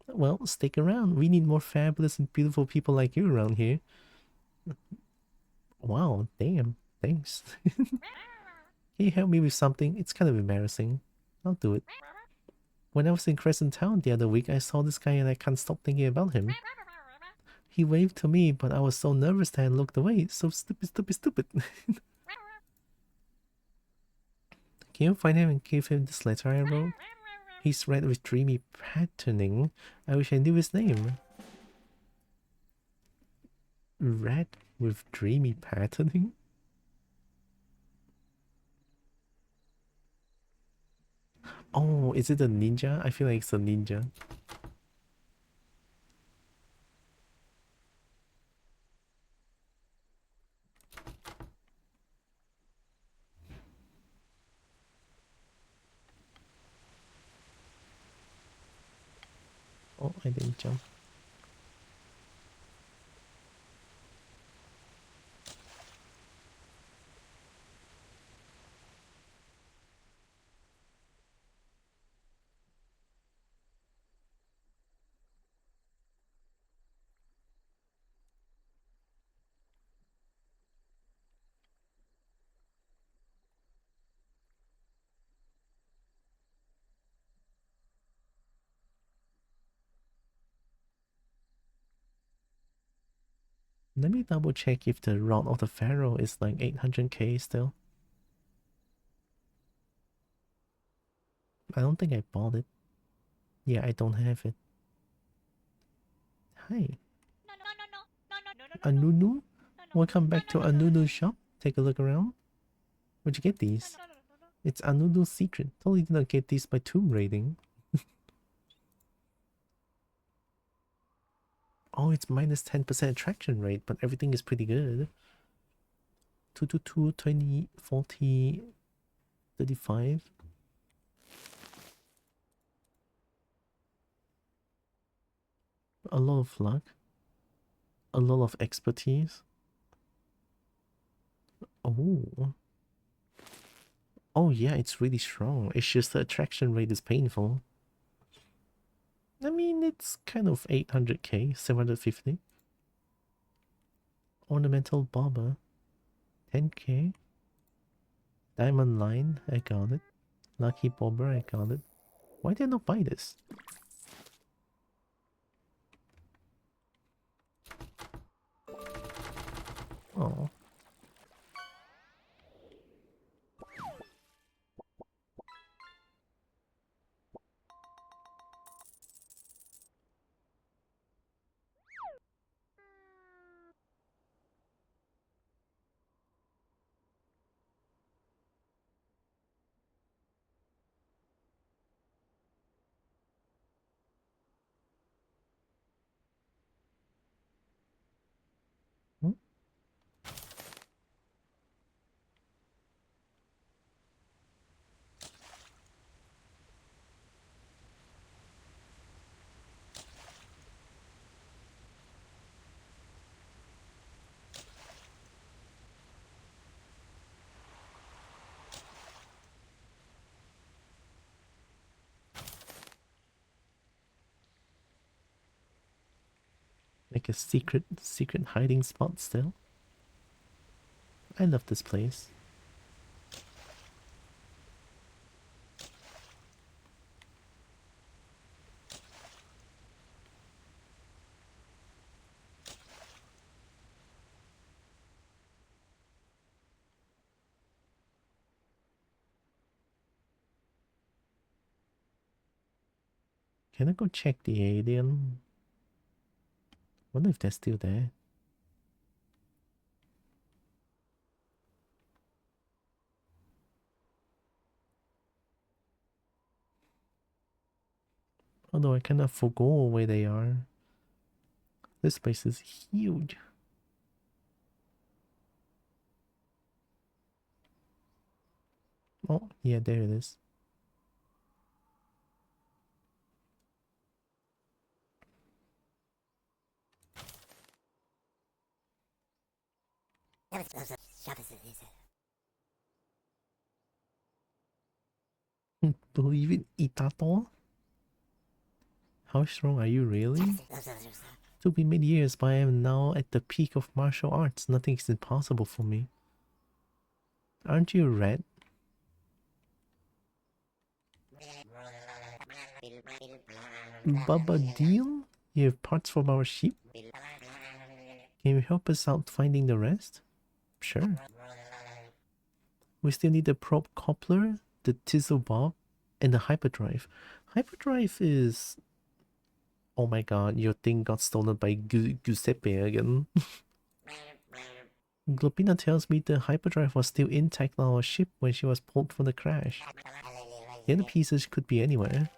Well, stick around. We need more fabulous and beautiful people like you around here. Wow, damn. Thanks. Can you help me with something? It's kind of embarrassing. I'll do it. When I was in Crescent Town the other week, I saw this guy and I can't stop thinking about him. He waved to me, but I was so nervous that I looked away. So stupid, stupid, stupid. Can you find him and give him this letter I wrote? He's red with dreamy patterning. I wish I knew his name. Red with dreamy patterning? Oh, is it a ninja? I feel like it's a ninja. Oh, I didn't jump. Let me double check if the Rod of the Pharaoh is like 800k still. I don't think I bought it. Yeah, I don't have it. Hi. Anunu? Welcome back to Anunu's shop. Take a look around. Where'd you get these? It's Anunu's secret. Totally did not get these by tomb raiding. Oh, it's minus 10% attraction rate, but everything is pretty good. 222, 20, 40, 35. A lot of luck. A lot of expertise. Oh. Oh yeah, it's really strong. It's just the attraction rate is painful. I mean, it's kind of 800k, 750. Ornamental bobber, 10k. Diamond line, I got it. Lucky bobber, I got it. Why did I not buy this? Oh. Hmm? Like a secret hiding spot still. I love this place. Can I go check the alien? Wonder if they're still there. Although I cannot forgo where they are. This place is huge. Oh, yeah, there it is. Believe it, Itato? How strong are you really? It will be many years, but I am now at the peak of martial arts. Nothing is impossible for me. Aren't you a rat? Baba Deal? You have parts from our sheep? Can you help us out finding the rest? Sure. We still need the probe coupler, the Tizzle Bob, and the hyperdrive. Hyperdrive is... Oh my god, your thing got stolen by Giuseppe again. Glopina tells me the hyperdrive was still intact on our ship when she was pulled from the crash. The other pieces could be anywhere.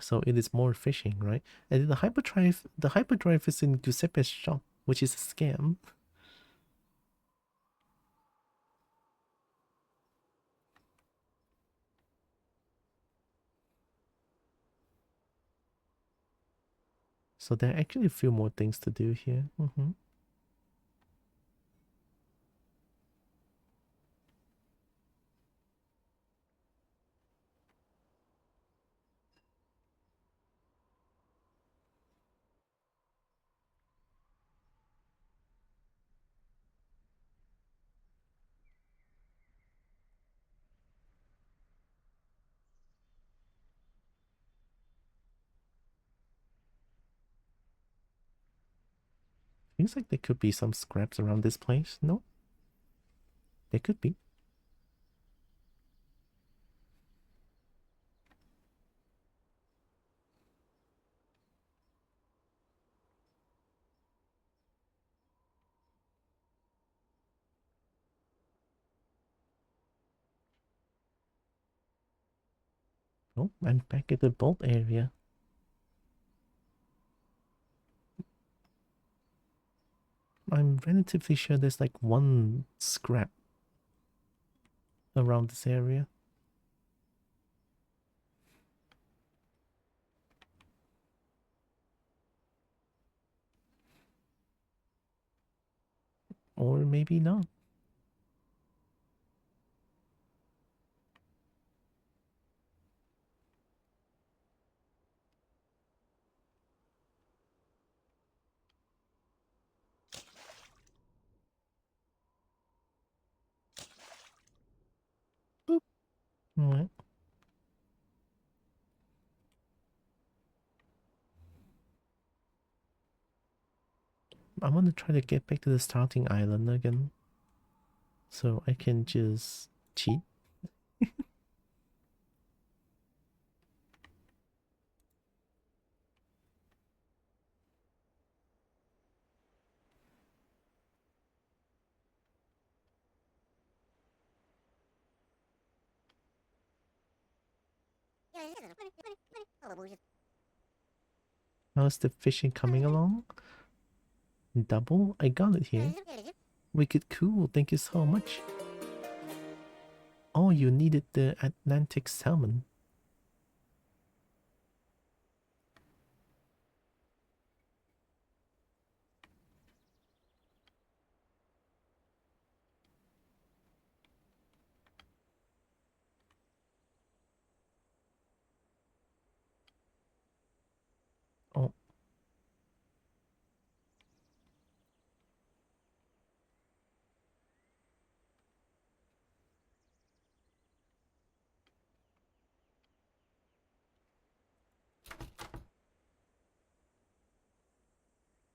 So it is more fishing, right? And the hyperdrive is in Giuseppe's shop, which is a scam. So there are actually a few more things to do here. Seems like there could be some scraps around this place. No? There could be. Oh, I'm back at the boat area. I'm relatively sure there's like one scrap around this area. Or maybe not. Boop. Alright. I want to try to get back to the starting island again. So I can just cheat. How's the fishing coming along? Double? I got it here. Wicked cool, thank you so much. Oh, you needed the Atlantic salmon. Oh,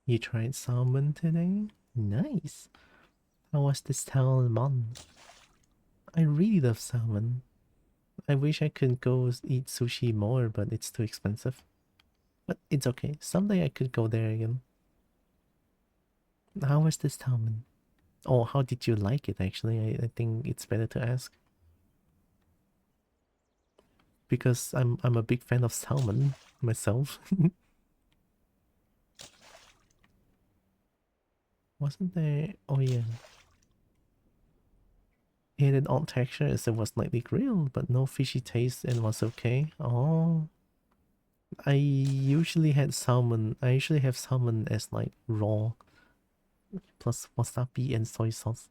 you tried salmon today? Nice. How was the salmon? I really love salmon. I wish I could go eat sushi more, but it's too expensive. But it's okay. Someday I could go there again. How was this salmon? Oh, how did you like it actually? I think it's better to ask. Because I'm a big fan of salmon myself. Wasn't there? Oh yeah. It had an odd texture as it was lightly grilled, but no fishy taste and was okay. Oh. I usually have salmon as like raw plus wasabi and soy sauce.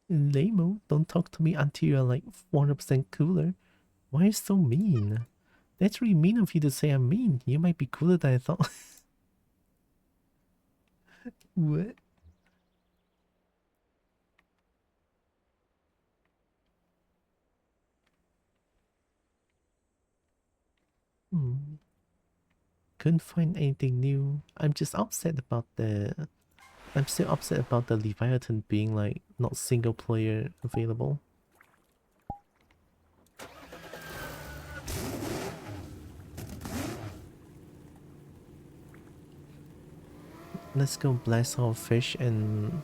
Lamo, don't talk to me until you're like 400% cooler. Why are you so mean? That's really mean of you to say I'm mean. You might be cooler than I thought. What? Hmm. Couldn't find anything new. I'm still upset about the Leviathan being like not single player available. Let's go bless our fish and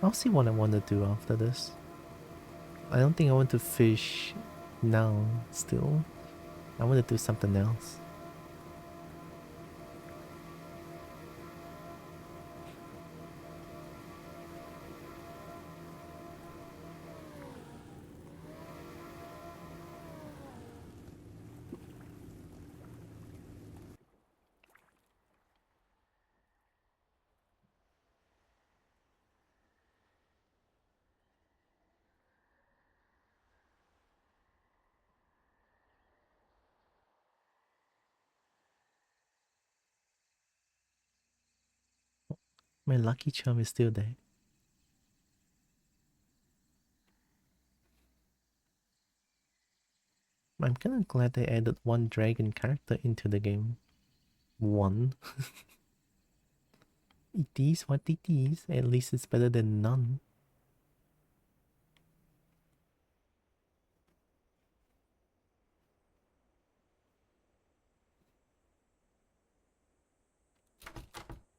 I'll see what I want to do after this. I don't think I want to fish now still. I want to do something else. My lucky charm is still there. I'm kind of glad they added one dragon character into the game. One. It is what it is. At least it's better than none.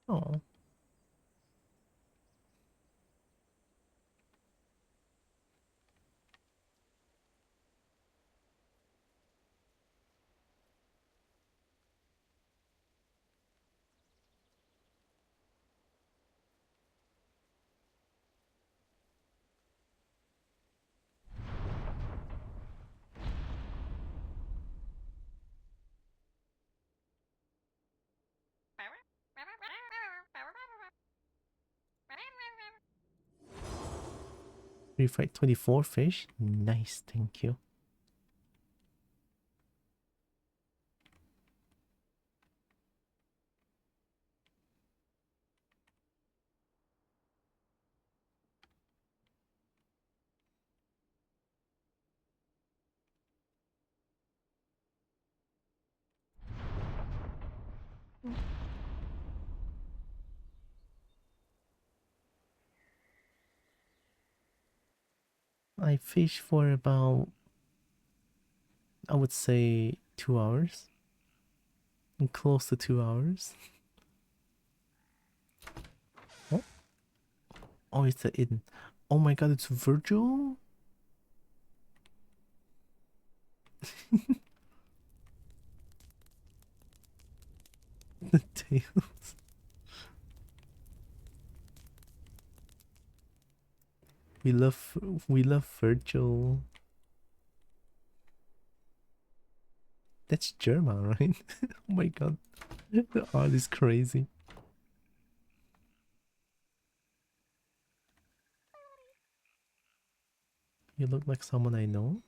Oh. Refried 24 fish? Nice, thank you. I fish for about, I would say, 2 hours. And close to 2 hours. Oh, oh, it's the inn. Oh my god, it's Virgil? The tails. We love Virgil. That's German, right? Oh my god. The art is crazy. You look like someone I know.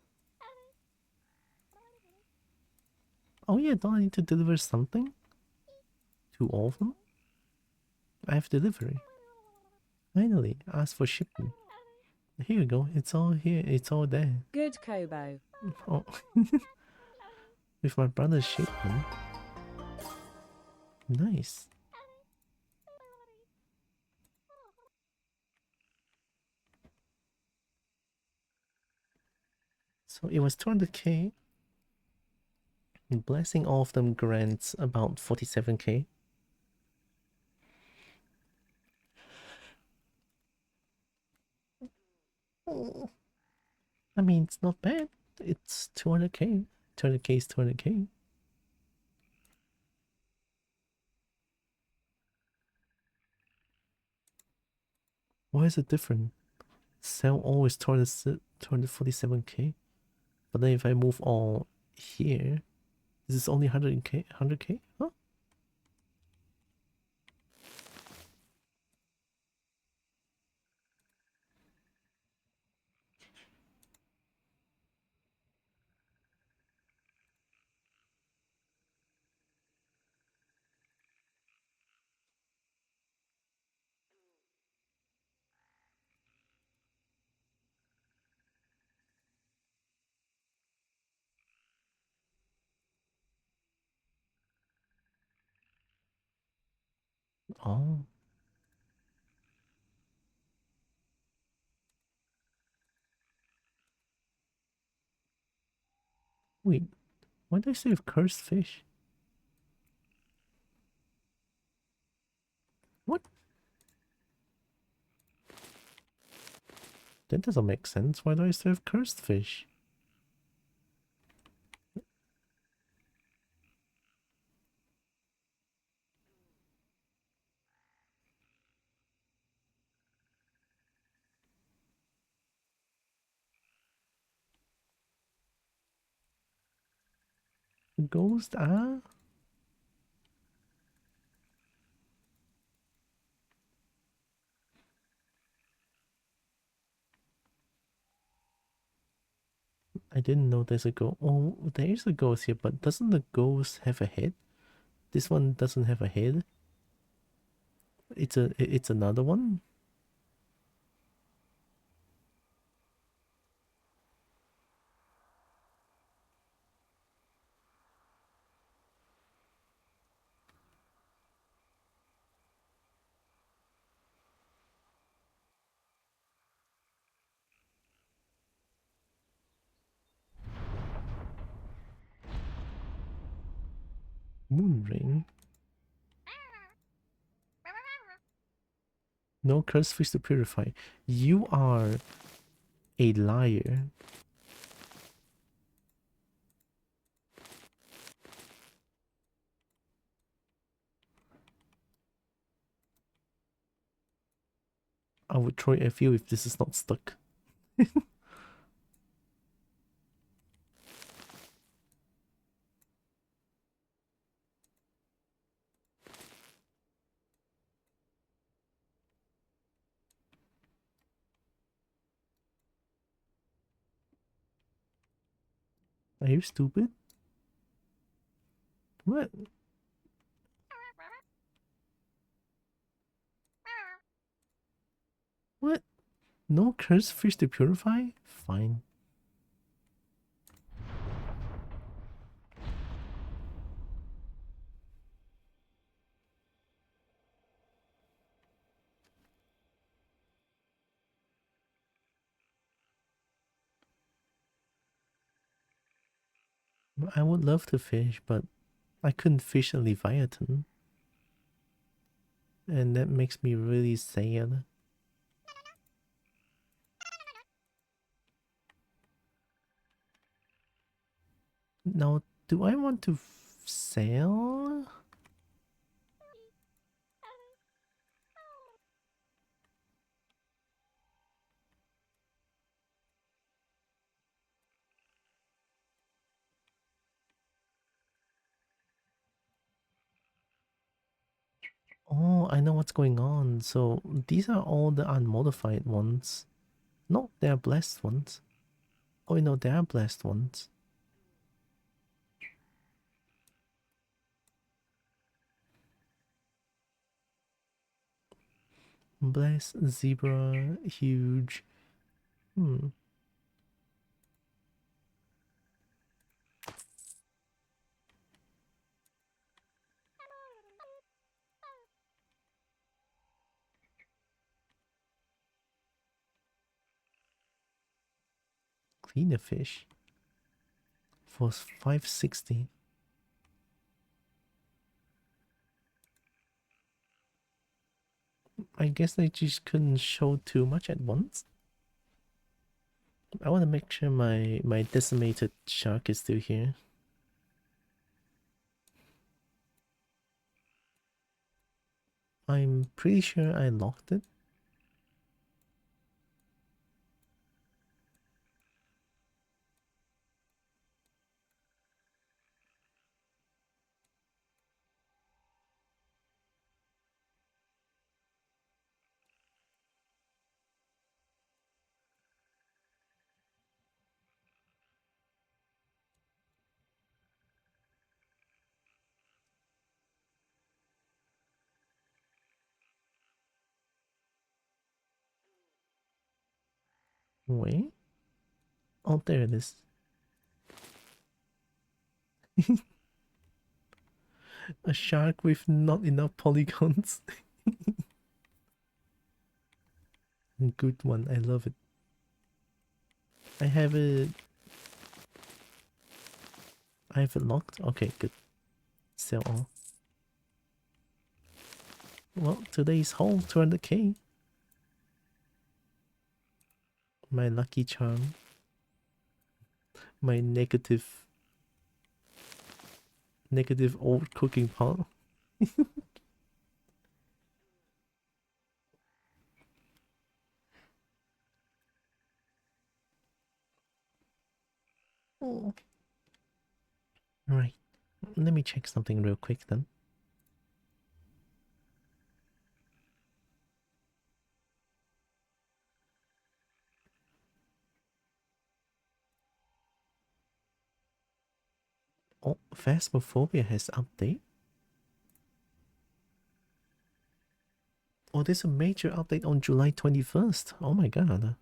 Oh yeah, don't I need to deliver something? To all of them? I have delivery. Finally, ask for shipping. Here you go. It's all here. It's all there. Good, Kobo. Oh. With my brother's shipment. Nice. So it was 200k. Blessing all of them grants about 47k. I mean, it's not bad. It's 200k. 200k is 200k. Why is it different? Sell all is 247k. But then if I move all here, this is only 100k? 100k? Huh? Oh. Wait, why do I say cursed fish? What? That doesn't make sense. Why do I serve cursed fish? Ghost? Ah? I didn't know there's a ghost. Oh, there is a ghost here, but doesn't the ghost have a head? This one doesn't have a head. It's another one. Moon ring. No cursed fish to purify. You are a liar. I would throw it at you if this is not stuck. Are you stupid? What? What? No cursed fish to purify? Fine. I would love to fish, but I couldn't fish a Leviathan. And that makes me really sad. Now, do I want to sail? Oh, I know what's going on. So these are all the unmodified ones. No, they are blessed ones. Oh, no, they are blessed ones. Blessed, zebra, huge. Cleaner fish for 560. I guess I just couldn't show too much at once. I want to make sure my decimated shark is still here. I'm pretty sure I locked it. Wait. Oh, there it is. A shark with not enough polygons. Good one. I love it. I have it. I have it locked. Okay, good. Sell all. Well, today's haul 200k. My lucky charm. My negative old cooking pot. Oh. Right. Let me check something real quick then. Oh, Phasmophobia has update. Oh, there's a major update on July 21st. Oh my god.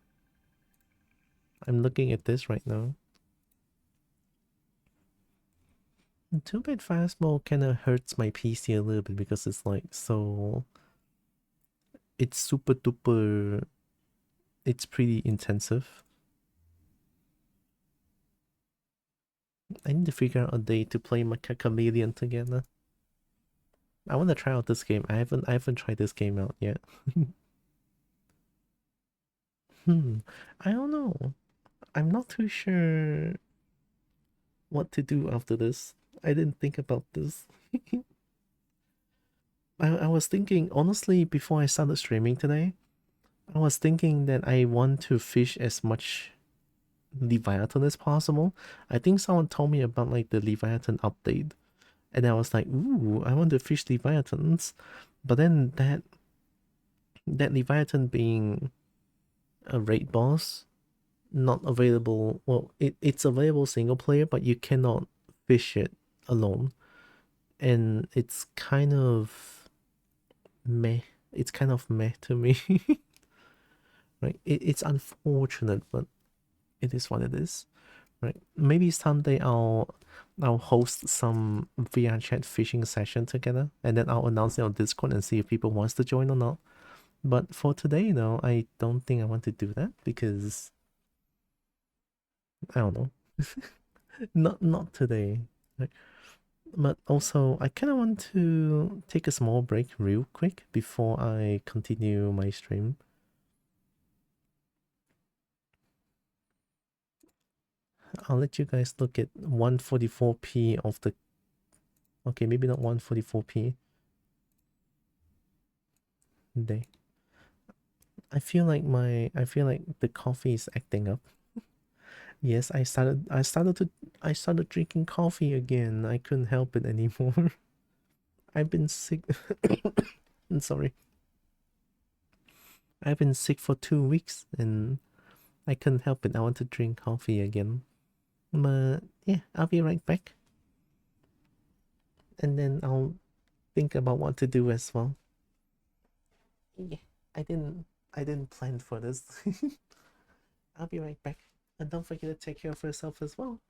I'm looking at this right now. 2-bit Phasmo kinda hurts my PC a little bit because it's like so... It's super duper... It's pretty intensive. I need to figure out a day to play Macaque Chameleon together. I want to try out this game. I haven't tried this game out yet. I don't know. I'm not too sure what to do after this. I didn't think about this. I was thinking, honestly, before I started streaming today, I was thinking that I want to fish as much Leviathan as possible. I think someone told me about like the Leviathan update, and I was like, ooh, I want to fish Leviathans. But then that Leviathan being a raid boss, not available. Well, it's available single player, but you cannot fish it alone, and it's kind of meh. It's kind of meh to me. Right? It's unfortunate, but it is what it is. Right? Maybe someday I'll host some VRChat fishing session together, and then I'll announce it on Discord and see if people wants to join or not. But for today, though, I don't think I want to do that because I don't know. Not today. Like, but also, I kind of want to take a small break real quick before I continue my stream. I'll let you guys look at 144p of the... Okay, maybe not 144p. Day. I feel like the coffee is acting up. Yes, I started drinking coffee again. I couldn't help it anymore. I've been sick. I'm sorry. I've been sick for 2 weeks and I couldn't help it. I want to drink coffee again. But yeah, I'll be right back. And then I'll think about what to do as well. Yeah, I didn't I didn't plan for this. I'll be right back. And don't forget to take care of yourself as well.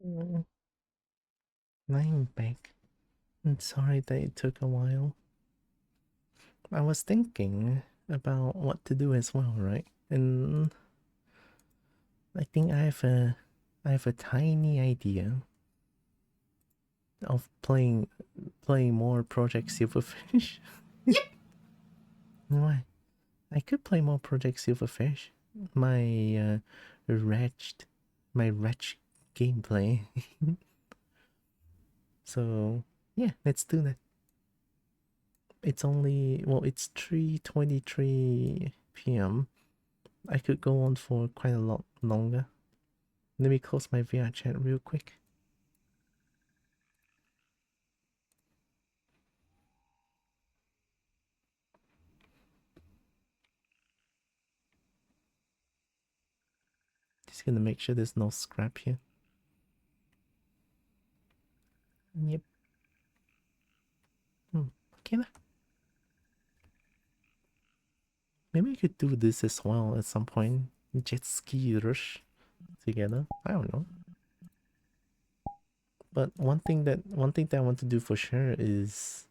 Mm, I'm back. I'm sorry that it took a while. I was thinking about what to do as well, right? And I think I have a tiny idea of playing more Project Silverfish. Why? I could play more Project Silverfish. My wretched my wretched gameplay. So yeah, let's do that. It's only, well, it's 3:23 p.m. I could go on for quite a lot longer. Let me close my VRChat real quick. Just gonna make sure there's no scrap here. Yep. Okay lah. Maybe we could do this as well at some point. Jet ski rush together. I don't know. But one thing that I want to do for sure is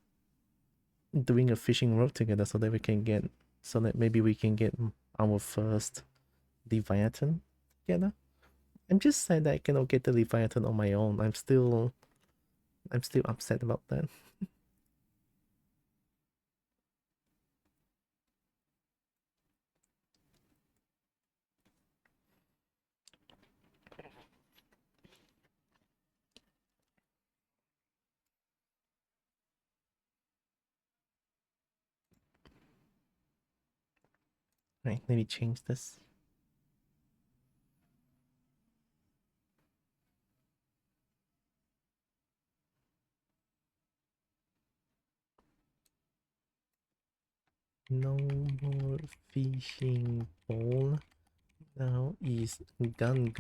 doing a fishing road together so that we can get, so that maybe we can get our first Leviathan together. I'm just sad that I cannot get the Leviathan on my own. I'm still upset about that. Right, let me change this. No more fishing pole. Now is gun.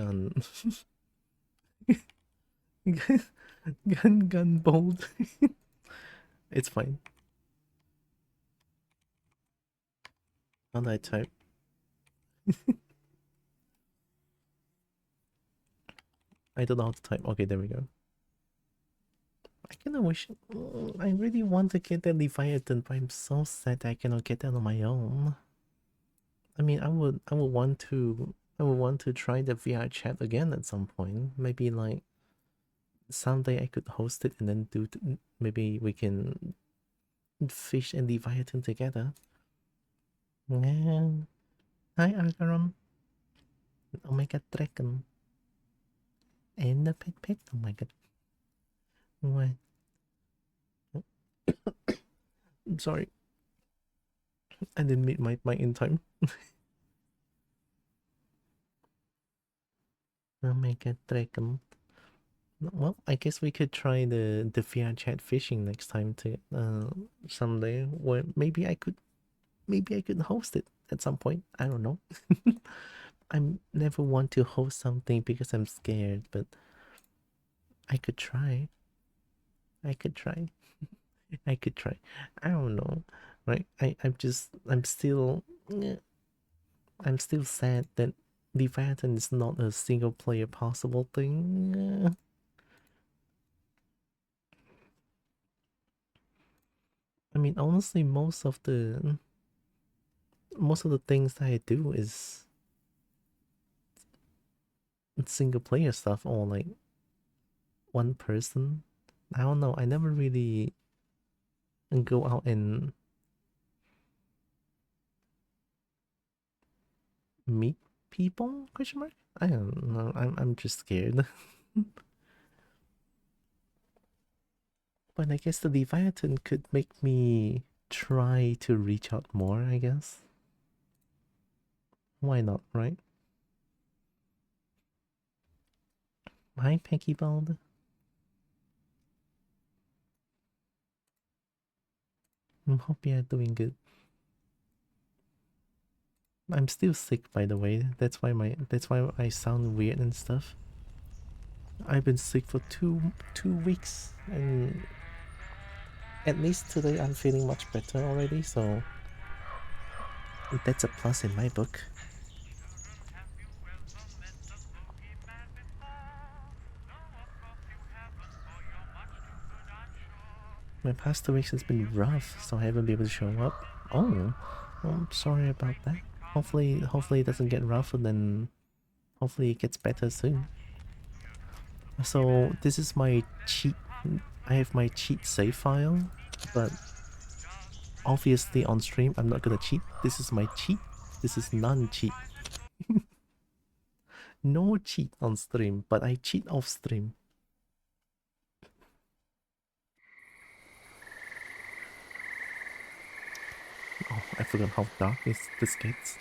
gun bolt. It's fine. How do I type? I don't know how to type. Okay, there we go. I kinda wish, I really want to get that Leviathan, but I'm so sad that I cannot get that on my own. I mean, I would want to try the VRChat again at some point. Maybe like someday I could host it and then maybe we can fish and Leviathan together. Yeah. Hi Agaron. Oh my god, Dragon. And the pet. Oh my god. What? I'm sorry. I didn't meet my in time. Oh my god, Dragon. Well, I guess we could try the VRChat fishing next time to someday, where maybe I could host it at some point. I don't know. I never want to host something because I'm scared, but I could try. I could try. I could try. I don't know. Right? I'm still sad that Leviathan is not a single player possible thing. I mean, honestly, most of the things that I do is single player stuff, or like one person. I don't know. I never really go out and meet people? Question mark. I don't know. I'm just scared. But I guess the Leviathan could make me try to reach out more, I guess. Why not, right? Hi, Peggy Bald. I hope you're doing good. I'm still sick, by the way. That's why I sound weird and stuff. I've been sick for two weeks, and at least today I'm feeling much better already, so that's a plus in my book. My past 2 weeks has been rough, so I haven't been able to show up. Oh, well, I'm sorry about that. Hopefully it doesn't get rougher, then hopefully it gets better soon. So this is my cheat. I have my cheat save file, but obviously on stream I'm not gonna cheat. This is my cheat. This is non-cheat. No cheat on stream, but I cheat off stream. Oh, I forgot how dark this gets.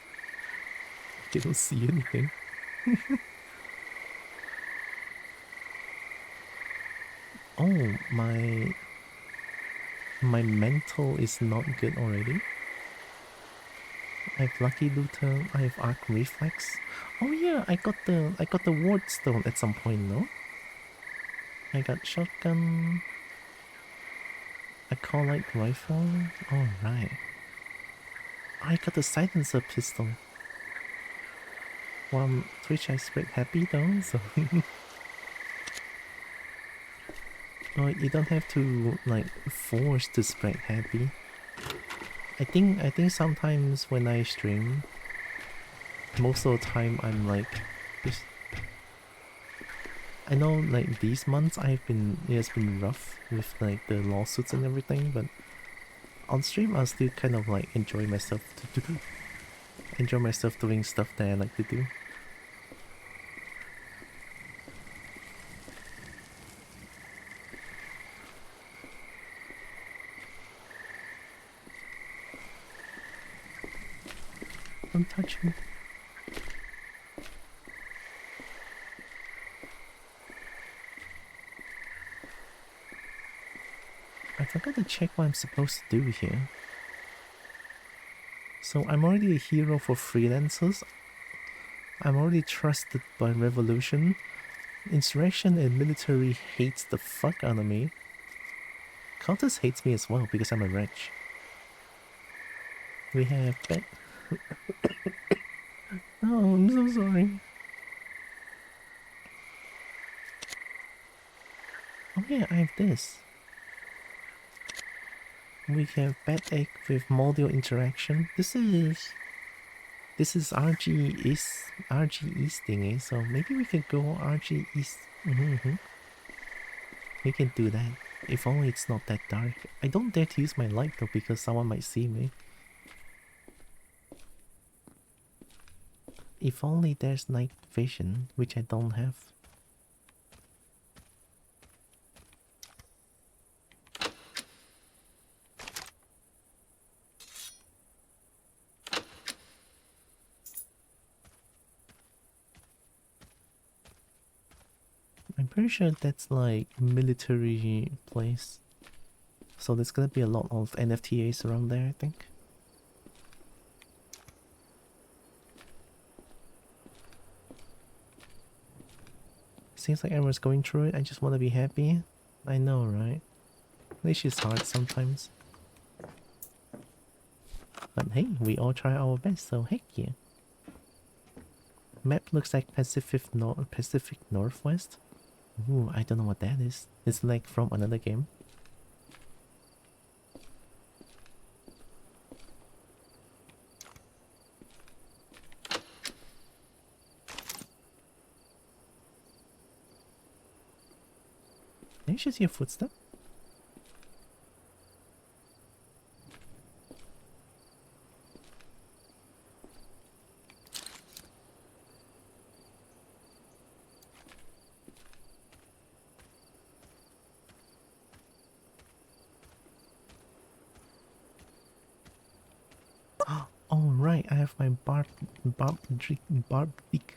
I don't see anything. Oh, my mental is not good already. I have Lucky Looter, I have Arc Reflex. Oh yeah, I got the Ward Stone at some point, no? I got Shotgun, a Call-Light Rifle. Alright. I got the Silencer Pistol. Well, on Twitch I spread happy though, so... Oh, you don't have to, like, force to spread happy. I think sometimes when I stream, most of the time I'm like, just... I know like these months it has been rough with like the lawsuits and everything, but on stream I'll still kind of like enjoy myself doing stuff that I like to do. Don't touch me. I forgot to check what I'm supposed to do here. So I'm already a hero for freelancers. I'm already trusted by Revolution. Insurrection and military hates the fuck out of me. Countess hates me as well because I'm a wretch. We have bet. Oh, I'm so sorry. Oh yeah, I have this. We have bad egg with module interaction. This is RG East thingy, so maybe we could go RG East. We can do that. If only it's not that dark. I don't dare to use my light though because someone might see me. If only there's night vision, which I don't have. I'm pretty sure that's like military place. So there's gonna be a lot of NFTAs around there, I think. Seems like everyone's going through it. I just want to be happy. I know, right? This is hard sometimes. But hey, we all try our best, so heck yeah. Map looks like Pacific Northwest. Ooh, I don't know what that is. It's like from another game. Can you just see a footstep? Oh right, I have my barb beak.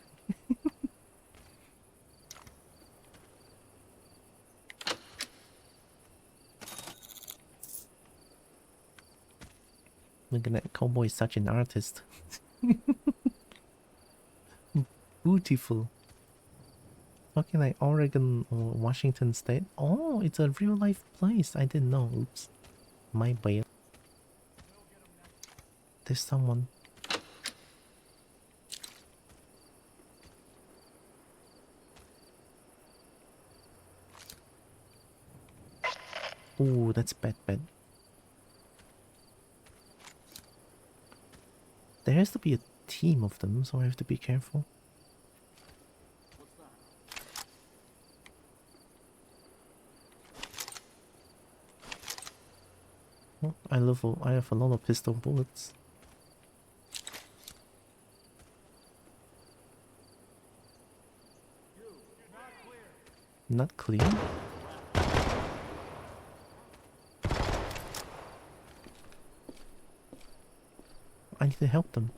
Look at that, Kobo is such an artist. Beautiful. Fucking like Oregon or Washington State. Oh, it's a real life place. I didn't know. Oops. My bad. There's someone. Oh, that's bad. There has to be a team of them, so I have to be careful. Oh, I have a lot of pistol bullets. Not clear? I need to help them.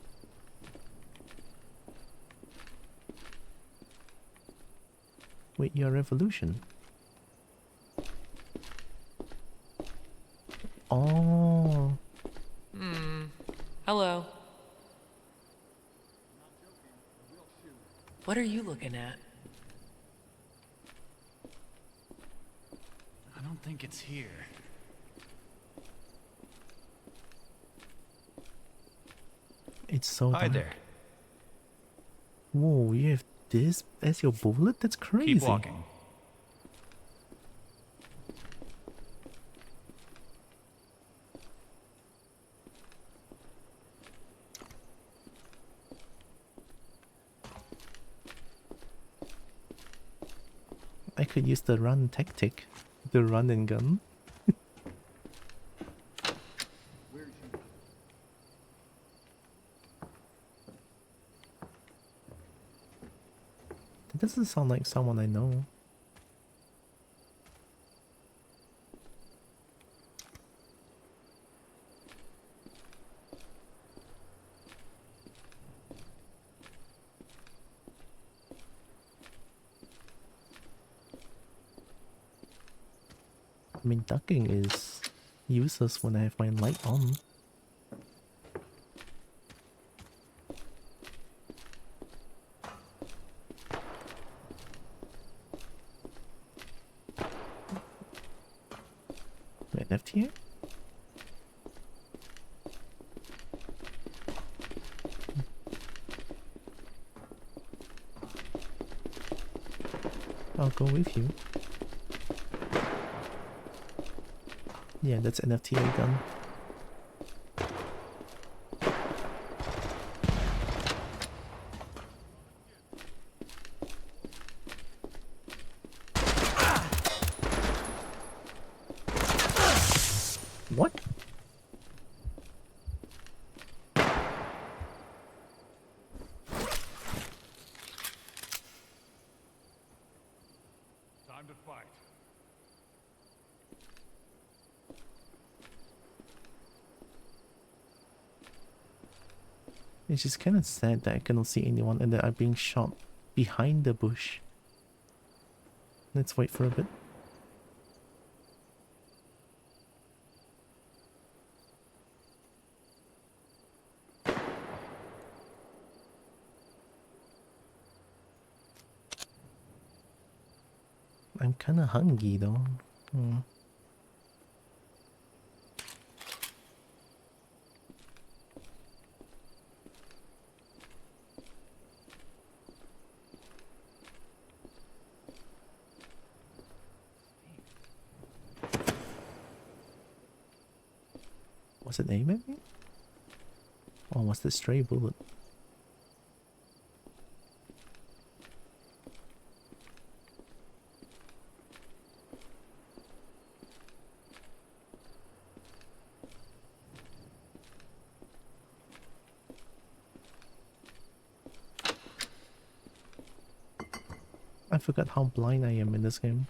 Wait, you're revolution. Oh. Hello. What are you looking at? I don't think it's here. It's so Hi dark. there. Whoa, you have this as your bullet? That's crazy. Keep walking. I could use the run tactic. The run and gun. That doesn't sound like someone I know. I mean, ducking is useless when I have my light on. Wait, left here? I'll go with you. Yeah, that's an FTA gun. What? Time to fight. It's just kind of sad that I cannot see anyone and that I'm being shot behind the bush. Let's wait for a bit. I'm kind of hungry though. Was it aim at me? Or was the stray bullet? I forgot how blind I am in this game.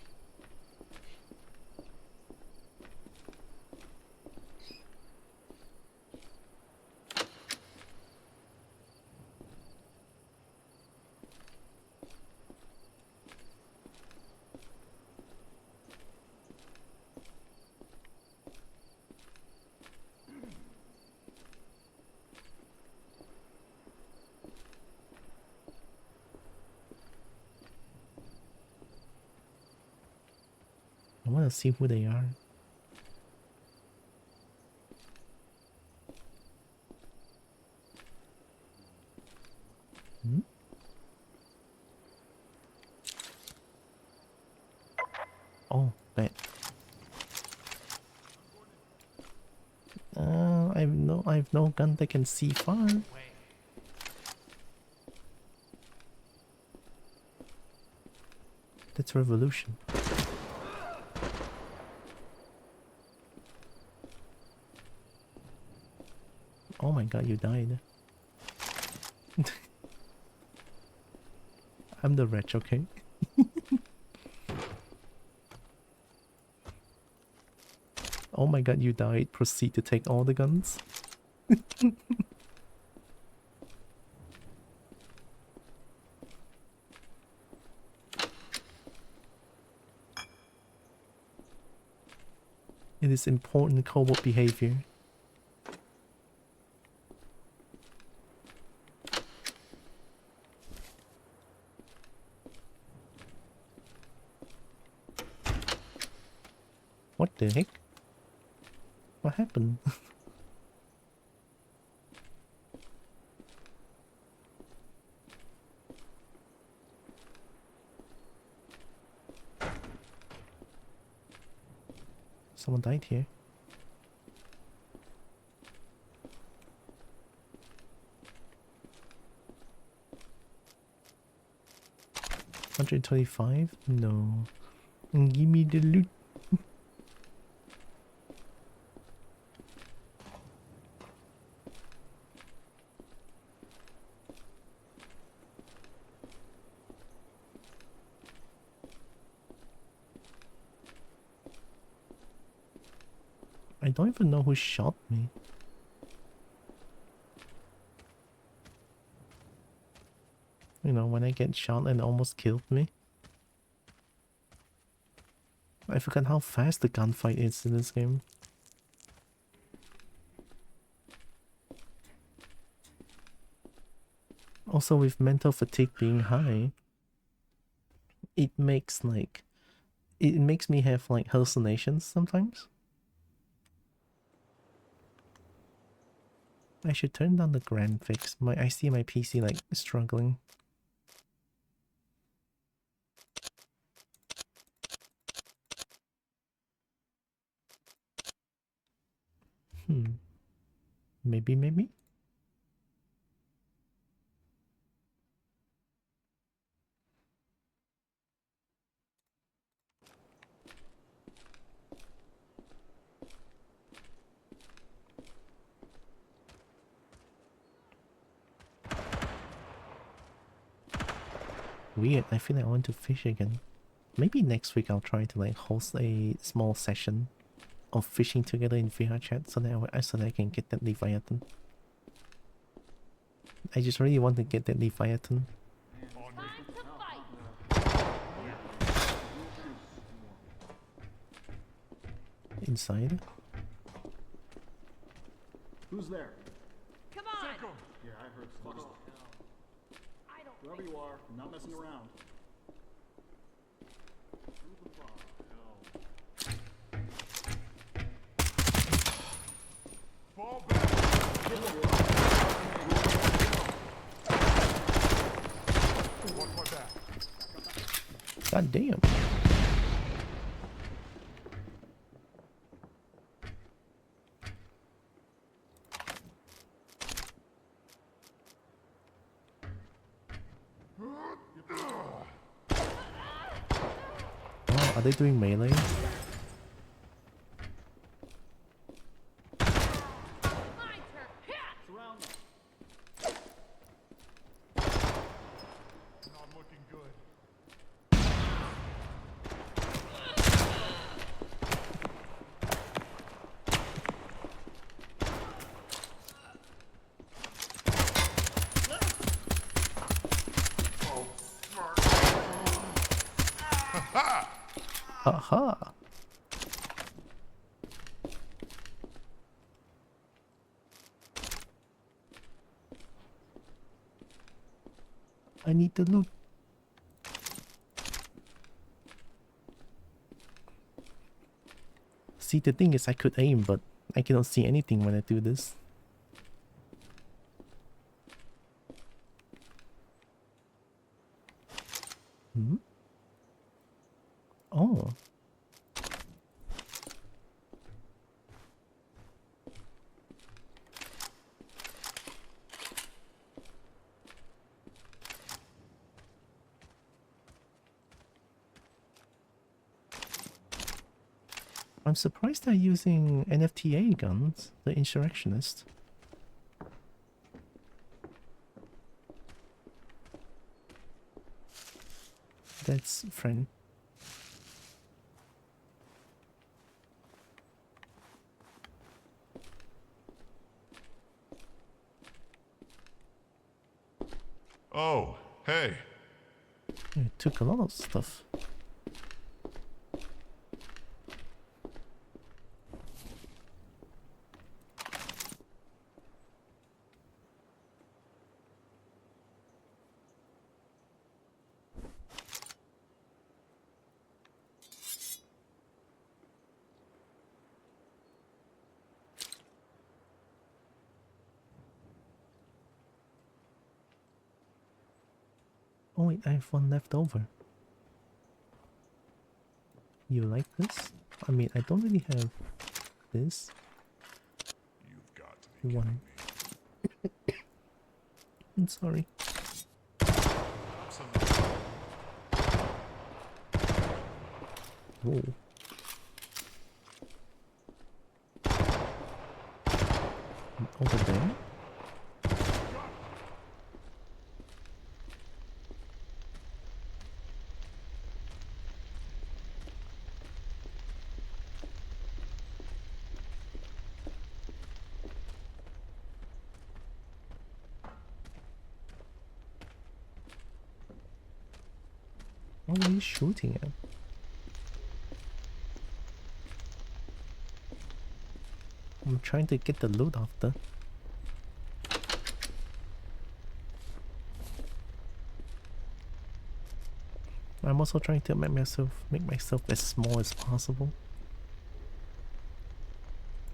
I want to see who they are. Hmm? Oh, bad. with no gun that can see far. Wait. That's revolution. Oh my god, you died. I'm the wretch, okay? Oh my god, you died. Proceed to take all the guns. It is important Kobo behavior. What the heck? What happened? Someone died here. $125? No. Give me the loot. I don't even know who shot me. You know, when I get shot and almost killed me. I forgot how fast the gunfight is in this game. Also, with mental fatigue being high, it makes like... It makes me have like hallucinations sometimes. I should turn down the graphics. I see my PC like struggling. Maybe? Weird, I feel like I want to fish again. Maybe next week I'll try to like host a small session of fishing together in VRChat so that I can get that Leviathan. I just really want to get that Leviathan. Inside? Who's there? Come on! Yeah, I heard some. Whoever you are, I'm not messing around. Fall back. Watch my back. God damn. Oh, are they doing melee? Surround them. Not looking good. Aha! I need the loot. See, the thing is I could aim, but I cannot see anything when I do this. Oh. I'm surprised they're using NFTA guns, the insurrectionist. That's friend. Oh, hey. It took a lot of stuff. Oh wait, I have one left over. You like this? I mean, I don't really have this. You've got to be One. kidding me. I'm sorry. Whoa. Over there? What are you shooting at? I'm trying to get the loot after. I'm also trying to make myself as small as possible.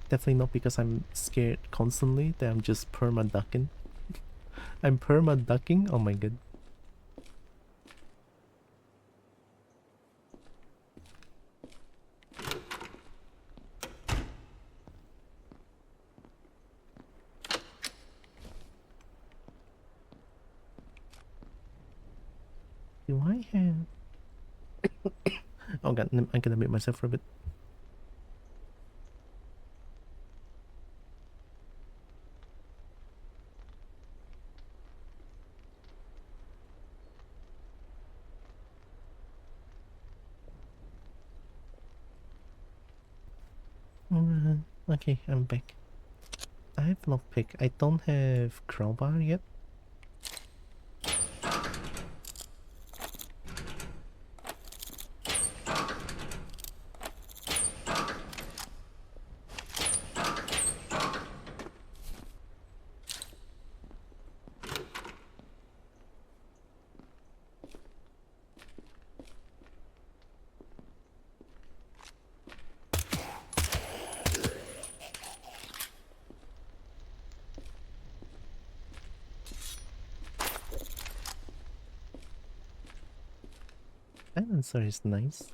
Definitely not because I'm scared constantly that I'm just perma-ducking. I'm perma-ducking? Oh my god. Do I have... Oh god, I'm gonna mute myself for a bit. Okay, I'm back. I have lockpick. I don't have crowbar yet. Silencer is nice.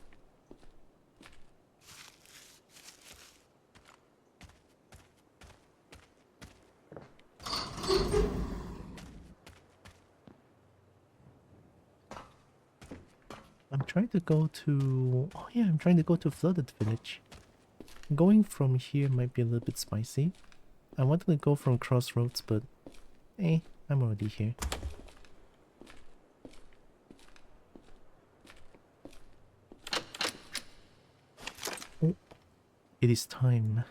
I'm trying to go to... Oh yeah, I'm trying to go to Flooded Village. Going from here might be a little bit spicy. I wanted to go from Crossroads, but... I'm already here. Oh, it is time.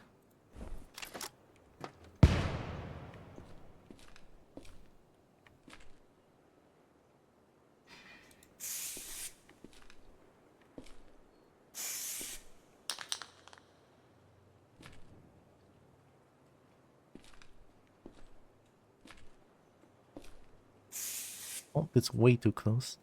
Oh, that's way too close.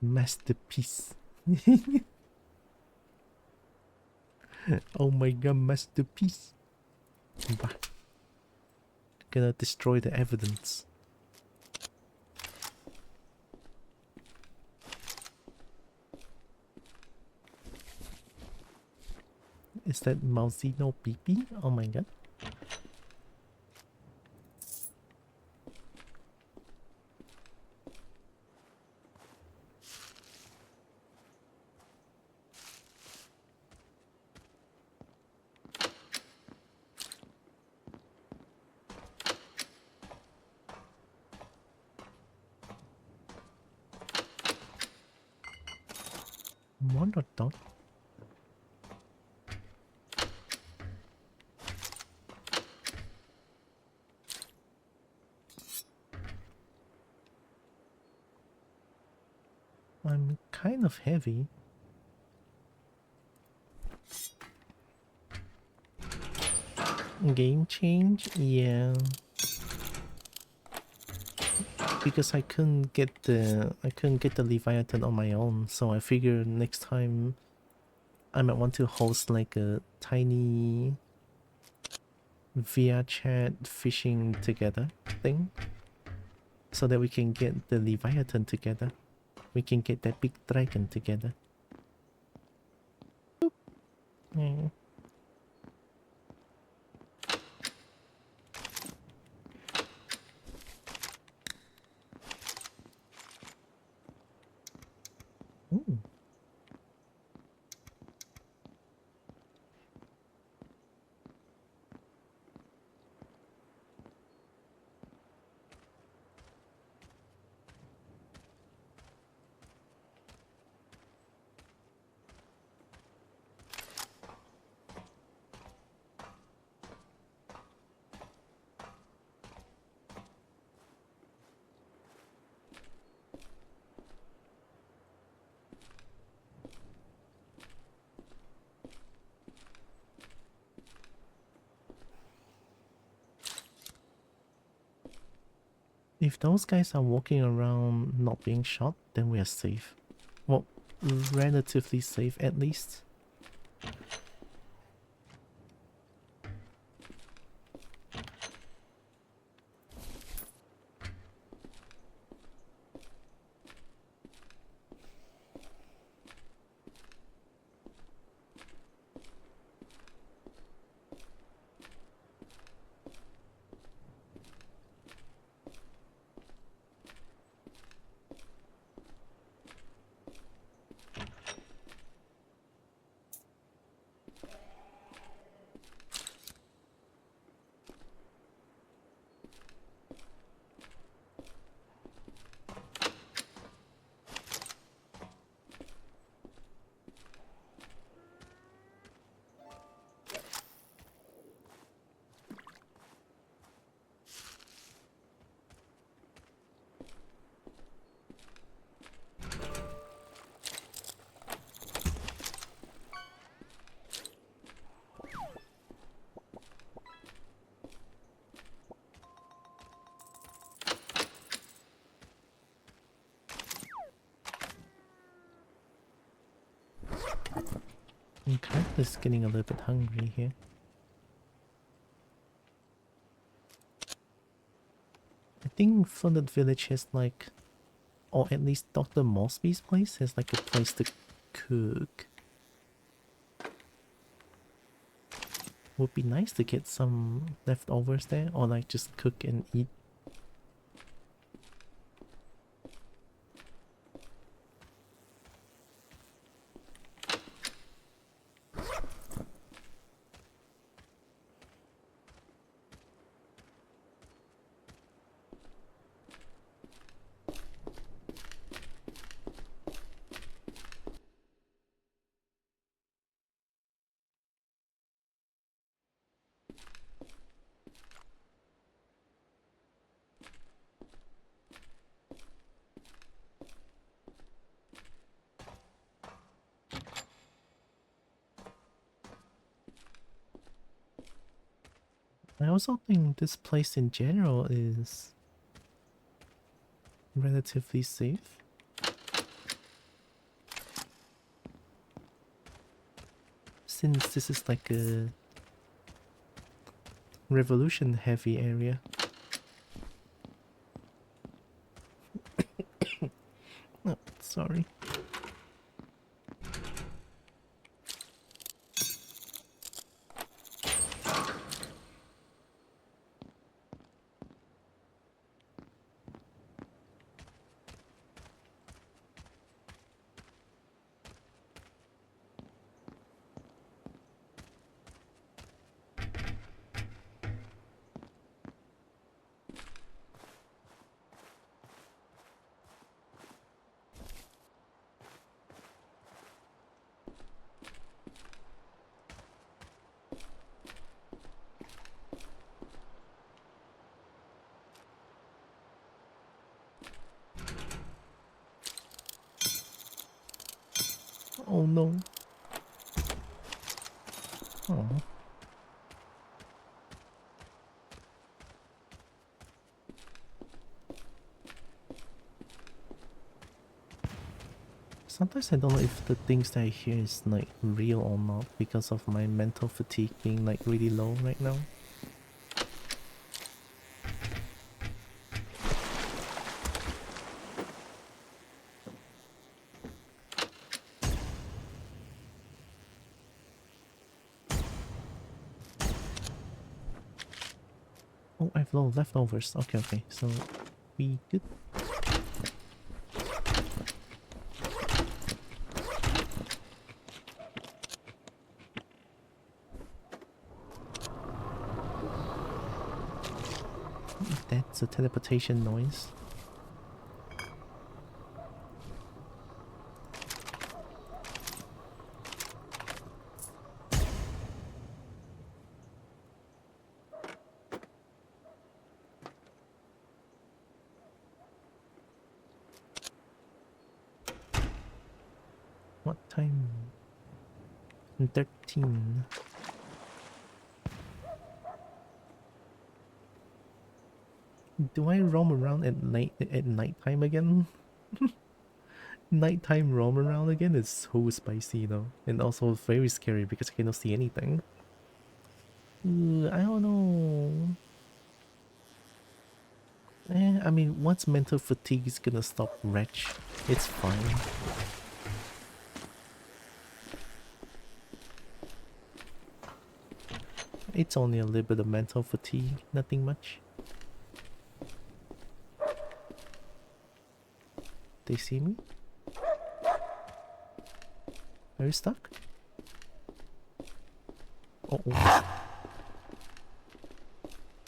Masterpiece. Oh my god, masterpiece. Bah. Gonna destroy the evidence. Is that Mousino Pee-Pee? Oh my god. One or dot? I'm kind of heavy. Game change? Yeah. Because I couldn't get the Leviathan on my own, so I figured next time I might want to host like a tiny VRChat fishing together thing, so that we can get the Leviathan together. We can get that big dragon together. Yeah. Ooh. If those guys are walking around not being shot, then we are safe. Well, relatively safe at least. I'm kind of just getting a little bit hungry here. I think Flooded Village has like, or at least Dr. Mosby's place has like a place to cook. Would be nice to get some leftovers there, or like just cook and eat. I also think this place in general is relatively safe. since this is like a revolution heavy area. Oh, sorry. Oh no. Oh. Sometimes I don't know if the things that I hear is like real or not because of my mental fatigue being like really low right now. Oh, I have no leftovers. Okay, okay. So we good. That's a teleportation noise. What time? 13. Do I roam around at nighttime again? Nighttime roam around again is so spicy though, and also very scary because I cannot see anything. I don't know. I mean, once mental fatigue is gonna stop wretch, it's fine. It's only a little bit of mental fatigue, nothing much. They see me? Are you stuck? Oh, oh.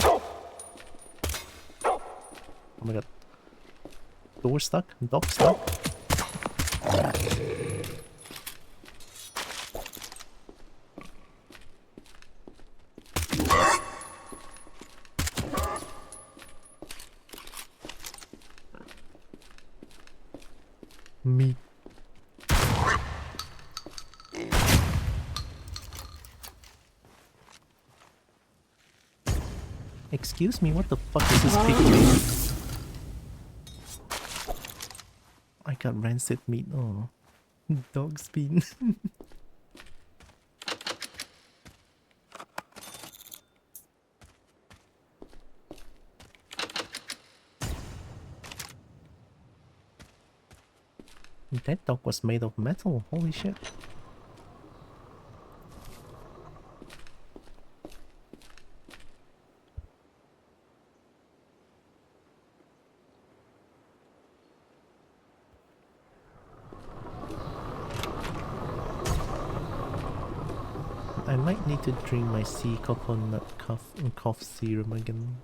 Oh my god. Door stuck? Dog stuck? Me. Excuse me, what the fuck is this pig doing? I got rancid meat. Oh. Dog spin. That dog was made of metal. Holy shit. I might need to drink my sea coconut cough serum again.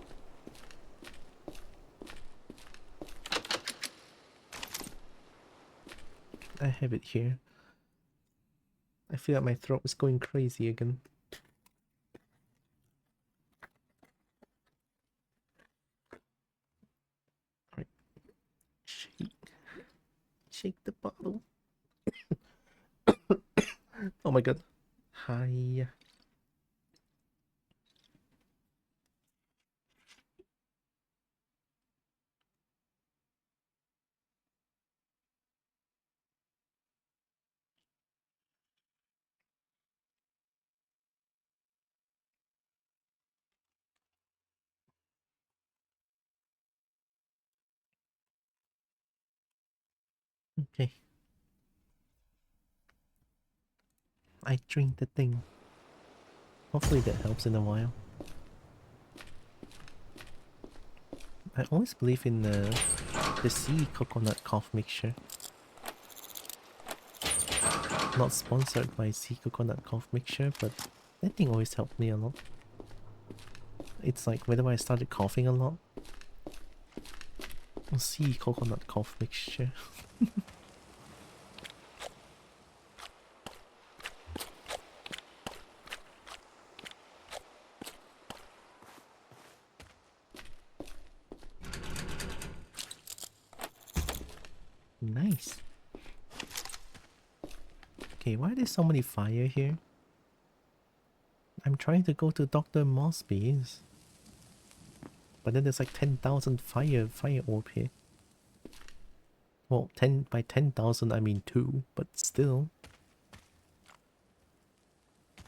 I have it here. I feel like my throat is going crazy again. Alright. Shake. Shake the bottle. Oh my god. Hi. Okay. I drink the thing. Hopefully that helps in a while. I always believe in the sea coconut cough mixture. Not sponsored by sea coconut cough mixture, but that thing always helped me a lot. It's like whenever I started coughing a lot, sea coconut cough mixture. Nice. Okay, why are there so many fire here? I'm trying to go to Dr. Mosby's. But then there's like 10,000 fire orb here. Well, 10 by 10,000 I mean 2, but still.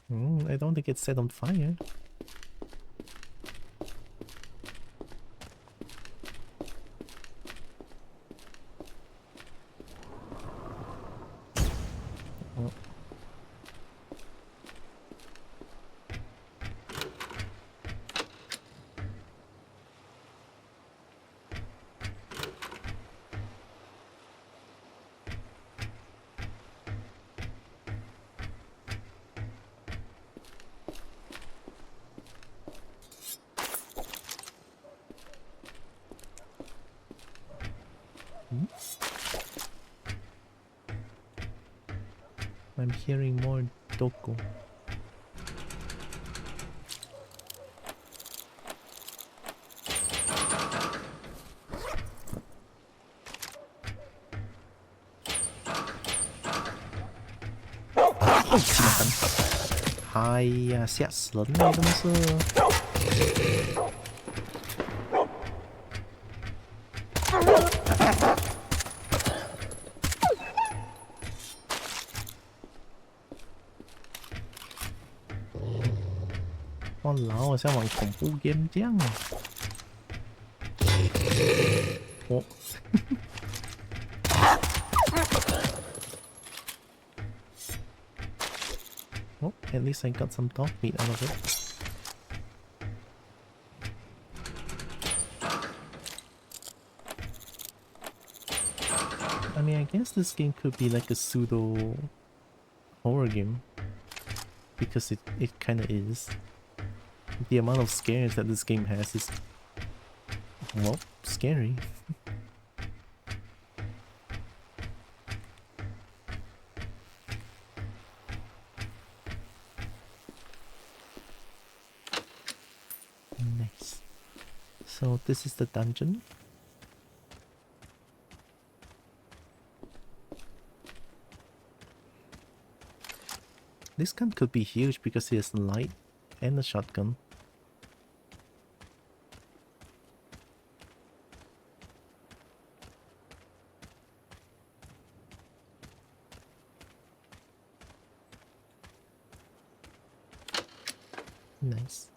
I don't think it's set on fire. Oh. I'm hearing more Doko. Oh, 是吗？哎呀，吓死人了，真的是。哇老，像玩恐怖 game 这样啊！哦。Oh, at least I got some dog meat out of it. I mean, I guess this game could be like a pseudo horror game. Because it kinda is. The amount of scares that this game has is, well, scary. Nice. So this is the dungeon. This gun could be huge because it has light and a shotgun. Nice.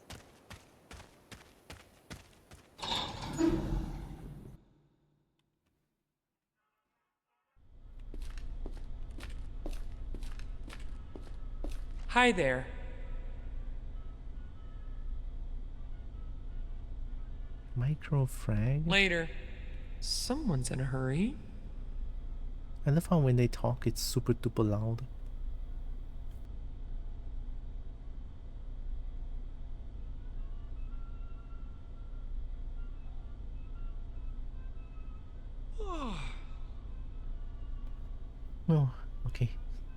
Hi there. Micro frag. Later. Someone's in a hurry. I love how when they talk it's super duper loud. Oh, okay.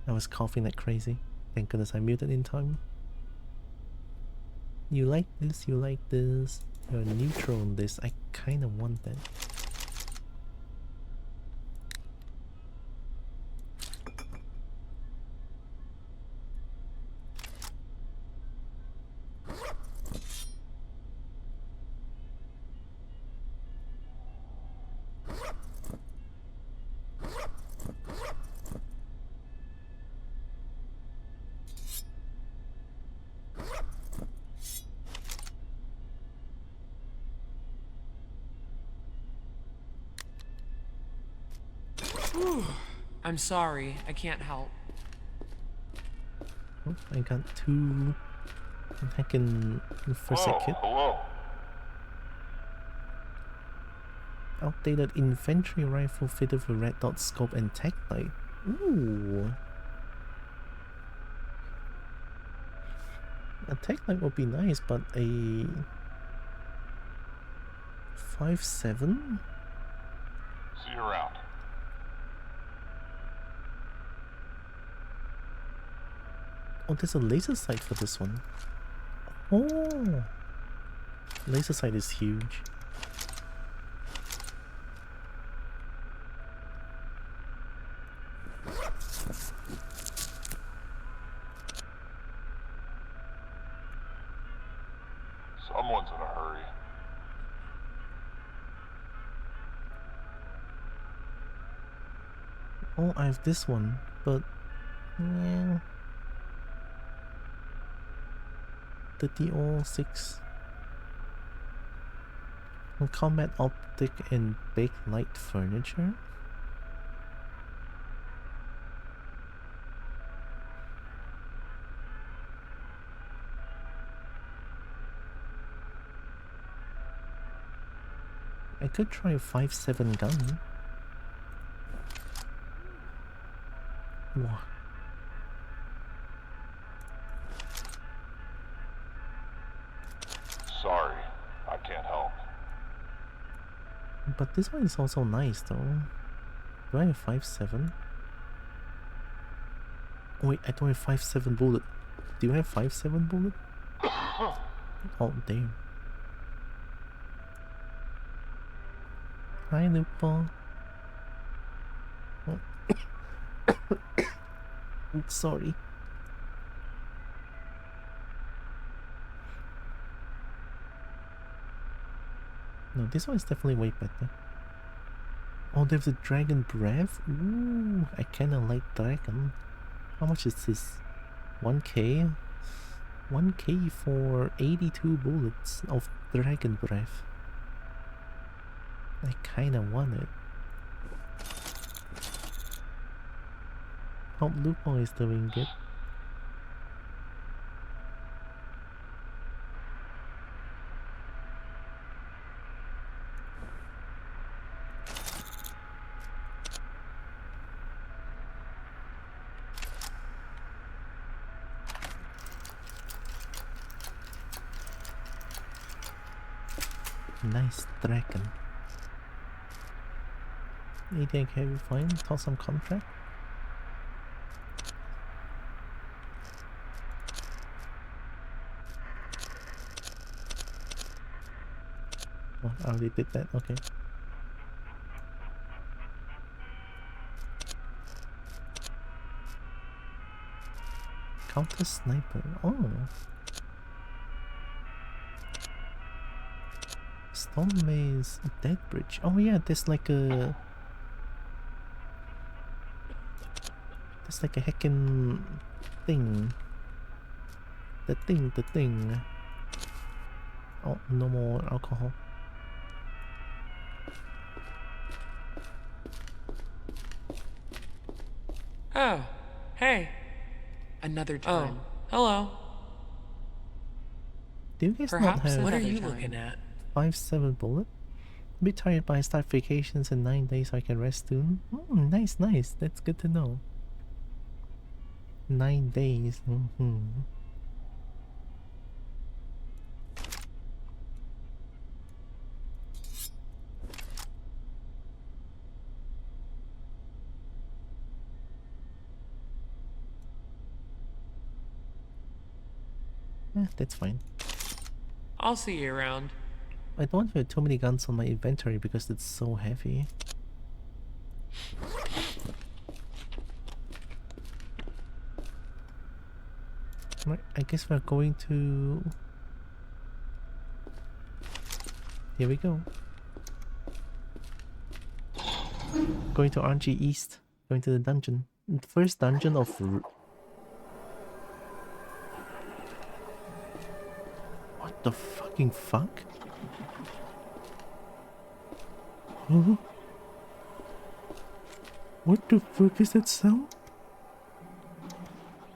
I was coughing like crazy. Thank goodness I muted in time. You like this, you like this. You're neutral on this. I kinda want that. I'm sorry, I can't help. Oh, I got 2 hacking first aid Oh, kit. hello. Outdated infantry rifle fitted with red dot scope and tech light. Ooh. A tech light would be nice, but a 5.7? See you around. Oh, there's a laser sight for this one. Oh, laser sight is huge. Someone's in a hurry. Oh, I have this one, but yeah. The DO6 combat optic and big light furniture. I could try a 5.7 gun. Wow. Sorry, I can't help. But this one is also nice though. Do I have 5.7? Oh, wait, I don't have 5.7 bullet. Do you have 5.7 bullet? Oh, damn. Hi, Lupo. Oh. Sorry. No, this one is definitely way better. Oh, there's a dragon breath. Ooh, I kinda like dragon. How much is this? 1k? 1k for 82 bullets of dragon breath. I kinda want it. Hope Lupo is doing good. Nice dragon. Anything I can find? Toss some contract? Oh, I already did that, okay. Counter sniper, oh. Stone maze, dead bridge. Oh yeah, there's like a heckin' thing. The thing. Oh, no more alcohol. Oh, hey. Another time. Oh, hello. Do you guys not Perhaps have What are another you time. looking at? 5.7 bullet? A bit tired, but I start vacations in 9 days so I can rest soon. Nice. That's good to know. 9 days. That's fine. I'll see you around. I don't have too many guns on my inventory because it's so heavy. Right, I guess we're going to... Here we go. Going to RNG East. Going to the dungeon. The first dungeon of... What the fucking fuck? What the fuck is that sound?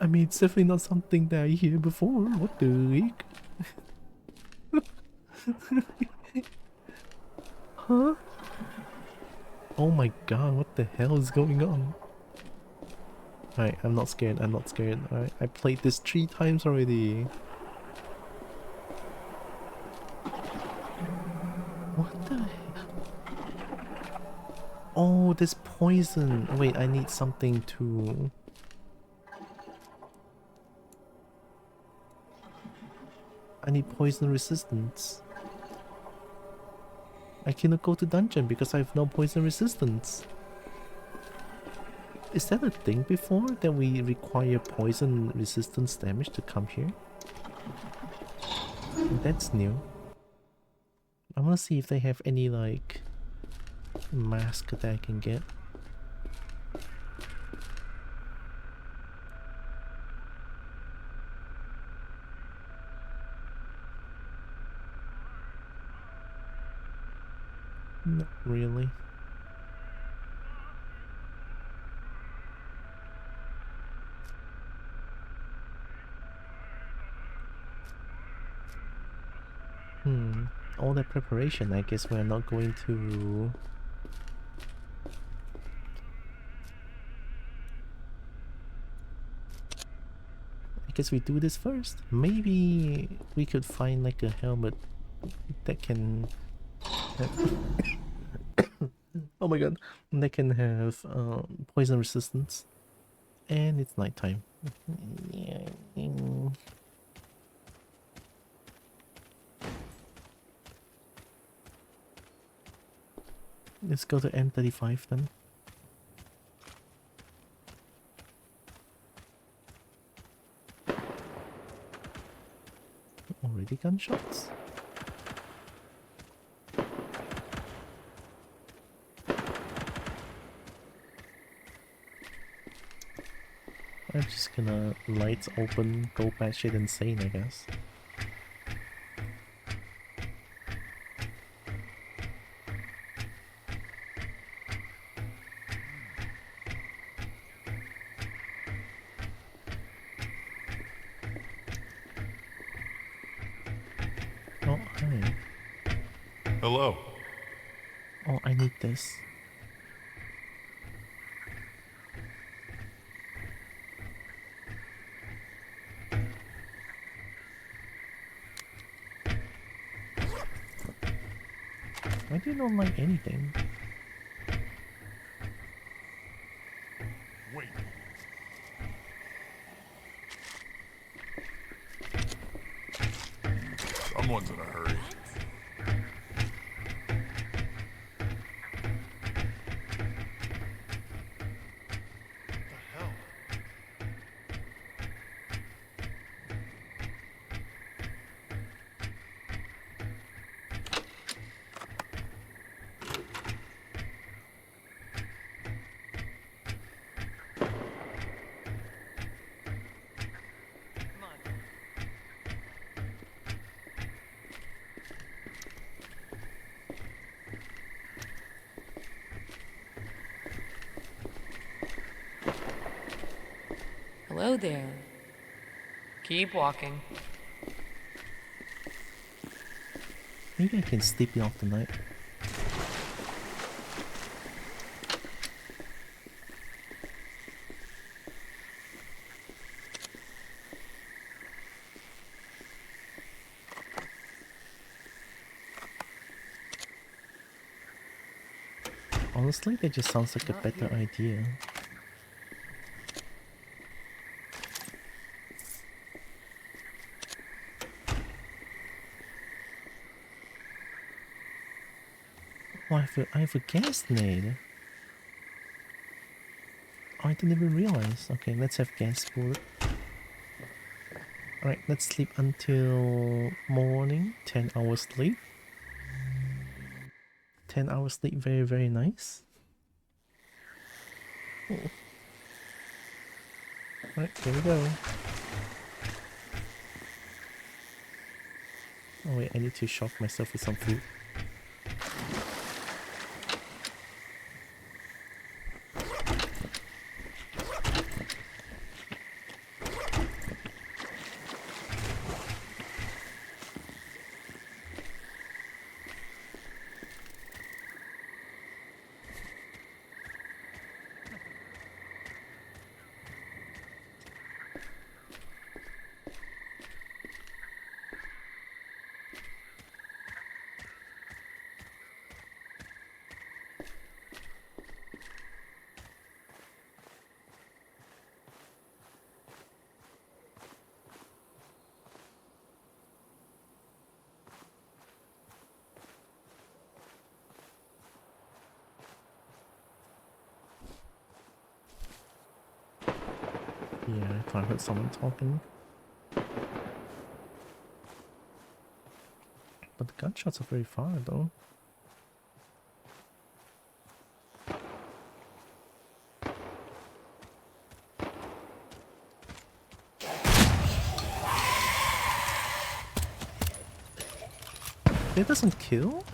I mean, it's definitely not something that I hear before. What the heck? Huh? Oh my god, what the hell is going on? Alright, I'm not scared, I'm not scared. Alright, I played this 3 times already. What the hell? Oh, there's poison. Wait, I need something to... I need poison resistance. I cannot go to dungeon because I have no poison resistance. Is that a thing before that we require poison resistance damage to come here? That's new. I wanna see if they have any like mask that I can get. Not really. All that preparation, I guess we're not going to... I guess we do this first. Maybe we could find like a helmet that can... oh my god. That can have poison resistance. And it's nighttime. Let's go to M35 then. Already gunshots? I'm just gonna lights open, go batshit insane, I guess. Oh, hi. Hello. Oh, I need this. Why do you not like anything? Wait. Someone's in a hurry. Hello there. Keep walking. Maybe I can sleep it off tonight. Honestly, that just sounds like a better idea. Oh, I have a gas nade. Oh, I didn't even realize. Okay, let's have gas bullet. Alright, let's sleep until morning. 10 hours sleep. 10 hours sleep, very, very nice. Alright, here we go. Oh wait, I need to shock myself with some food. Yeah, I thought I heard someone talking. But the gunshots are very far though. It doesn't kill?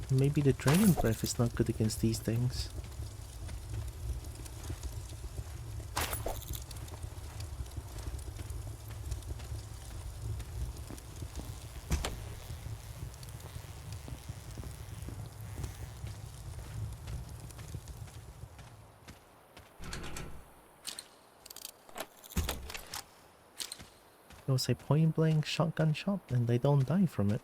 Maybe the dragon breath is not good against these things. It was a point blank shotgun shot and they don't die from it.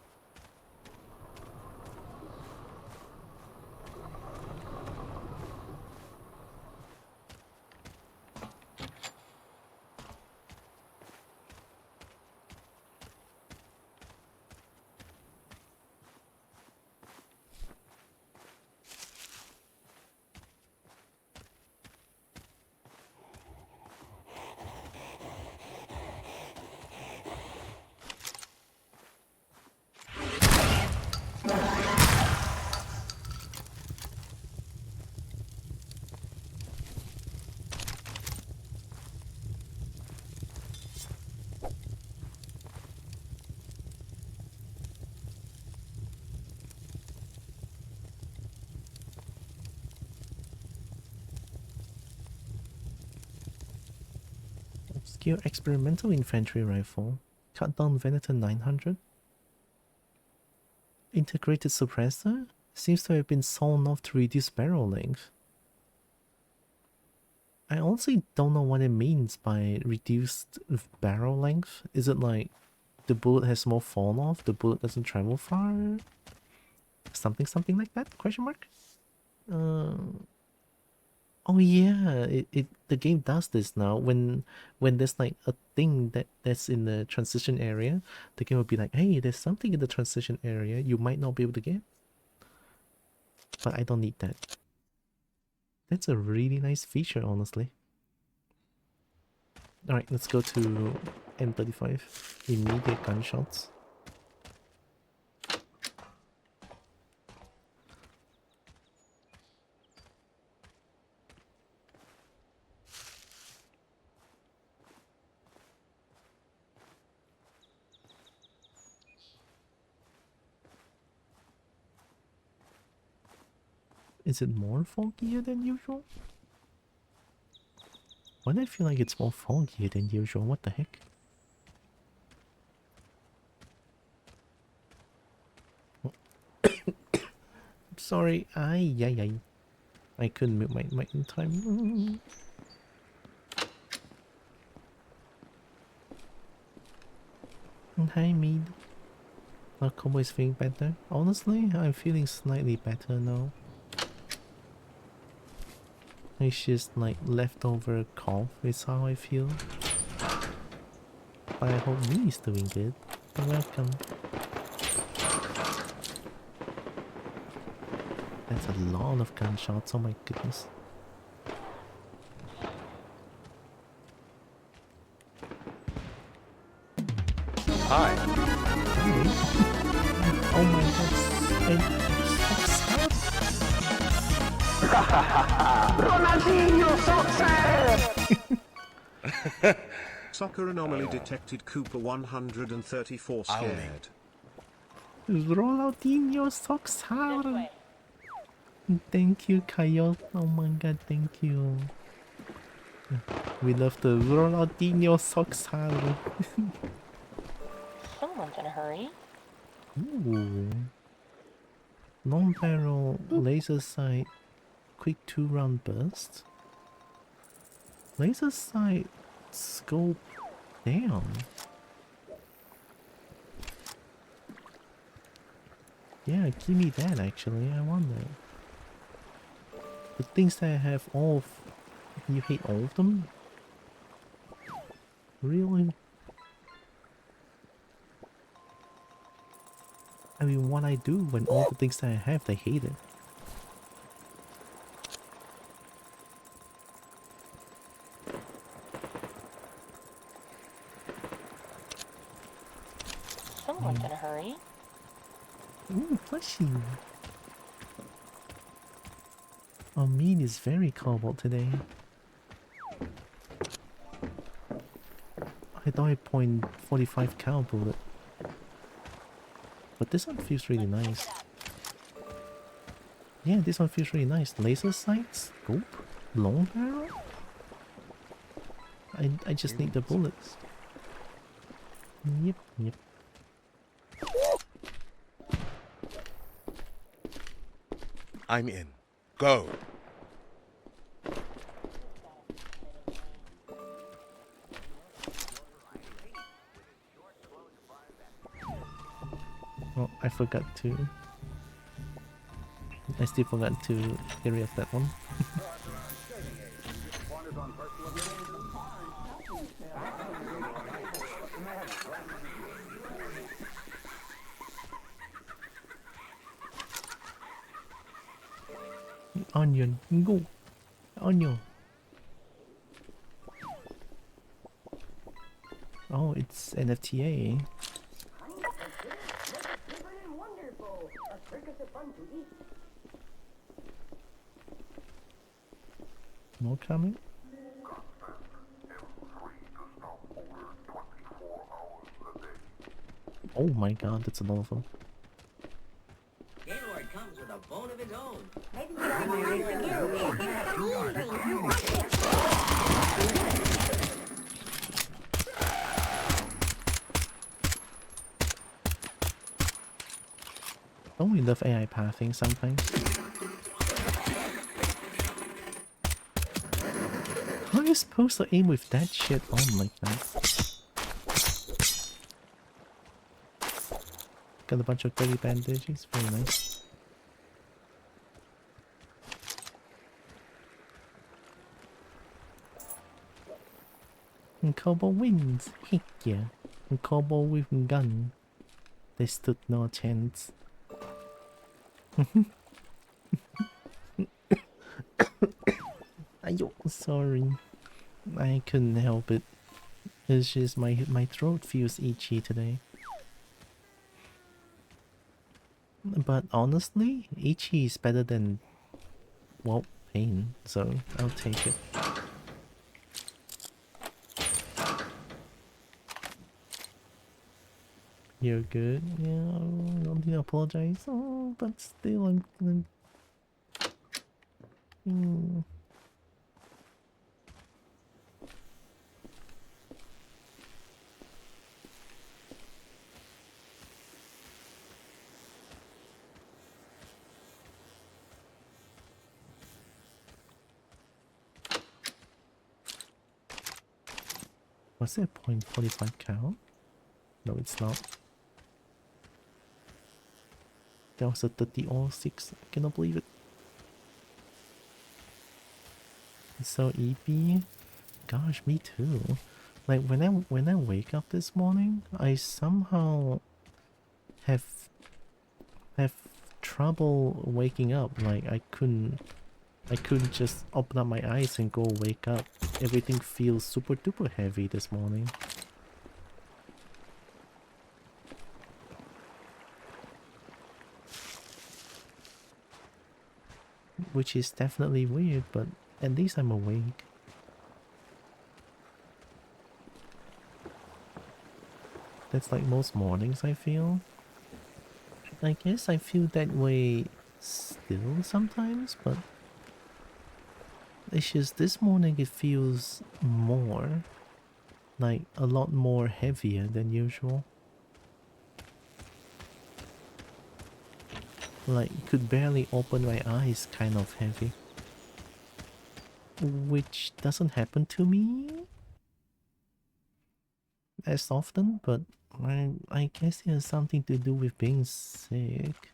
Obscure experimental infantry rifle. Cut down Venator 900. Integrated suppressor? Seems to have been sawn off to reduce barrel length. I honestly don't know what it means by reduced barrel length. Is it like the bullet has more fall off, the bullet doesn't travel far? Something like that? Question mark? Oh yeah, the game does this now. When there's like a thing that's in the transition area, the game will be like, hey, there's something in the transition area you might not be able to get. But I don't need that. That's a really nice feature, honestly. Alright, let's go to M35. Immediate gunshots. Is it more foggier than usual? Why do I feel like it's more foggier than usual? What the heck? Sorry. Ay. I couldn't mute my mic in time. Hi, Mead. Our Kobo is feeling better. Honestly, I'm feeling slightly better now. It's just like leftover cough is how I feel. But I hope me is doing good. You're welcome. That's a lot of gunshots, oh my goodness. Hi. Oh my god. Ronaldinho Soccer! Soccer anomaly detected. Cooper 134 scared. Ronaldinho socks hard. Thank you, Coyote. Oh my god, thank you. We love the Ronaldinho socks hard. Someone's in a hurry. Ooh. Long barrel, laser sight, quick 2-round burst. Laser sight, scope down. Yeah, give me that actually, I want that. The things that I have all of, you hate all of them? Really? I mean, what I do when all the things that I have, they hate it. Someone's in a hurry. Ooh, plushie. Our meat is very cobbled today. I died 0.45 cal bullet. But this one feels really nice. Yeah, this one feels really nice. Laser sights? Scope? Long barrel? I just need the bullets. Yep, yep. I'm in. Go. Oh, I forgot to... I still forgot to get rid of that one. Onion, go! Onion! Oh, it's NFTA. More coming? Oh my god, that's a lot of them. Gaylord comes with a bone of his own. Don't we love AI pathing sometimes? How are you supposed to aim with that shit on like that? Got a bunch of dirty bandages, very nice. And Kobo wins! Heck yeah! And Kobo with gun. They stood no chance. Ayo, sorry. I couldn't help it. It's just my throat feels itchy today. But honestly, itchy is better than, well, pain, so I'll take it. You're good? Yeah, I don't need to apologize. Oh, but still, I'm gonna... Was it 0.45 cal? No, it's not. That was a 30 or 6. I cannot believe it. It's so EP. Gosh, me too. Like when I wake up this morning, I somehow have trouble waking up. Like I couldn't just open up my eyes and go wake up. Everything feels super duper heavy this morning. Which is definitely weird, but at least I'm awake. That's like most mornings I feel. I guess I feel that way still sometimes, but it's just this morning it feels more, like a lot more heavier than usual. Like could barely open my eyes kind of heavy. Which doesn't happen to me as often, but I guess it has something to do with being sick.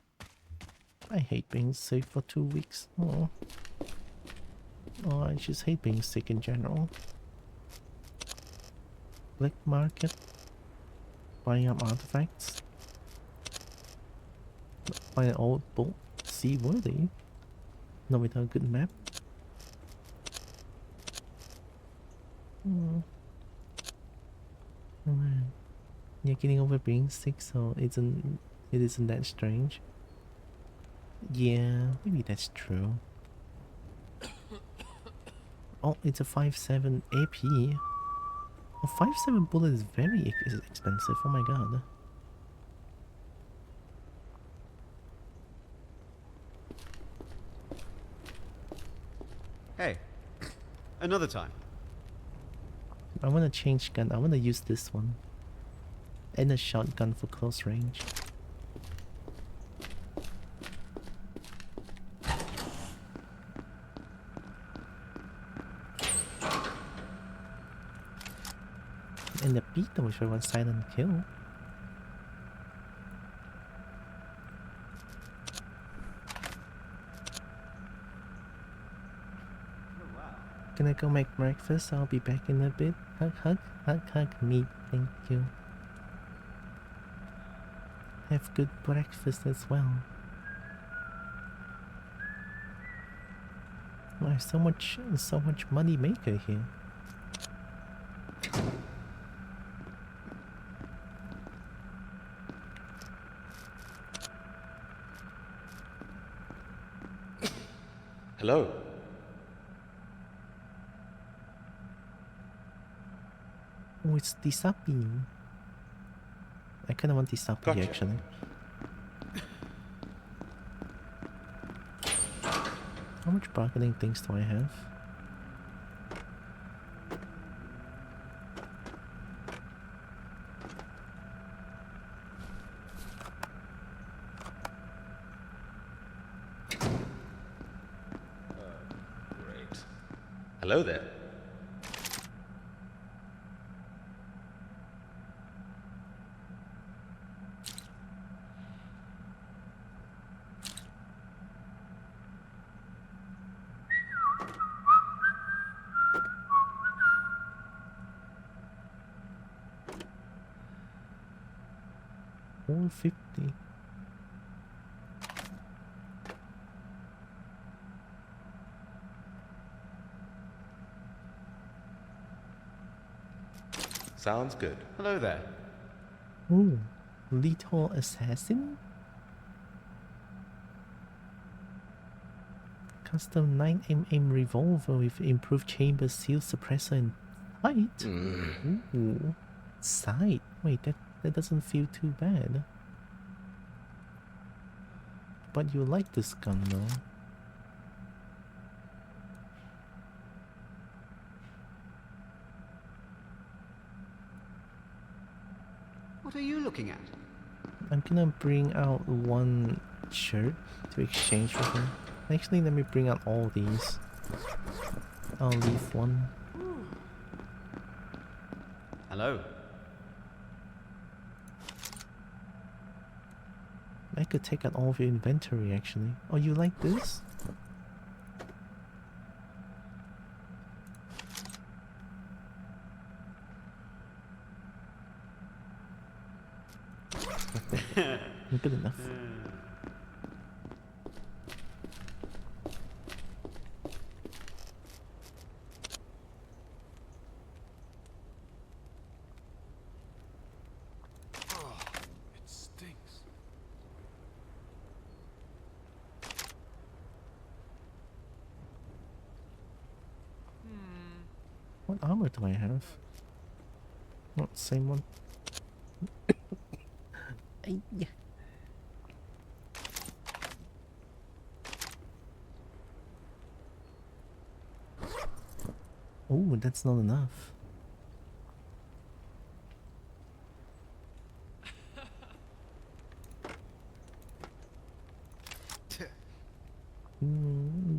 I hate being sick for 2 weeks. Oh. Oh, I just hate being sick in general. Black market. Buying up artifacts. Buy an old boat. Seaworthy. Not without a good map. You're getting over being sick, so it isn't that strange. Yeah, maybe that's true. Oh, it's a 5.7 AP. A 5.7 bullet is very expensive. Oh my god. Hey, another time. I want to change gun. I want to use this one. And a shotgun for close range. And the beetle if I want silent kill. Gonna go make breakfast. I'll be back in a bit. Hug, hug, hug, hug me. Thank you. Have good breakfast as well. Wow, so much money maker here. Hello. Oh, it's Disapi. I kinda want Disapi Gotcha. actually. How much bargaining things do I have? Great. Hello there. $450. Sounds good. Hello there. Ooh, Lethal Assassin? Custom 9mm revolver with improved chamber, seal suppressor, and sight? Ooh, sight? Wait, that doesn't feel too bad. But you like this gun though. What are you looking at? I'm gonna bring out one shirt to exchange with him. Actually, let me bring out all these. I'll leave one. Hello. I could take out all of your inventory actually. Oh, you like this? Good enough. It stinks. What armor do I have? Not the same one. Yeah. Oh, that's not enough.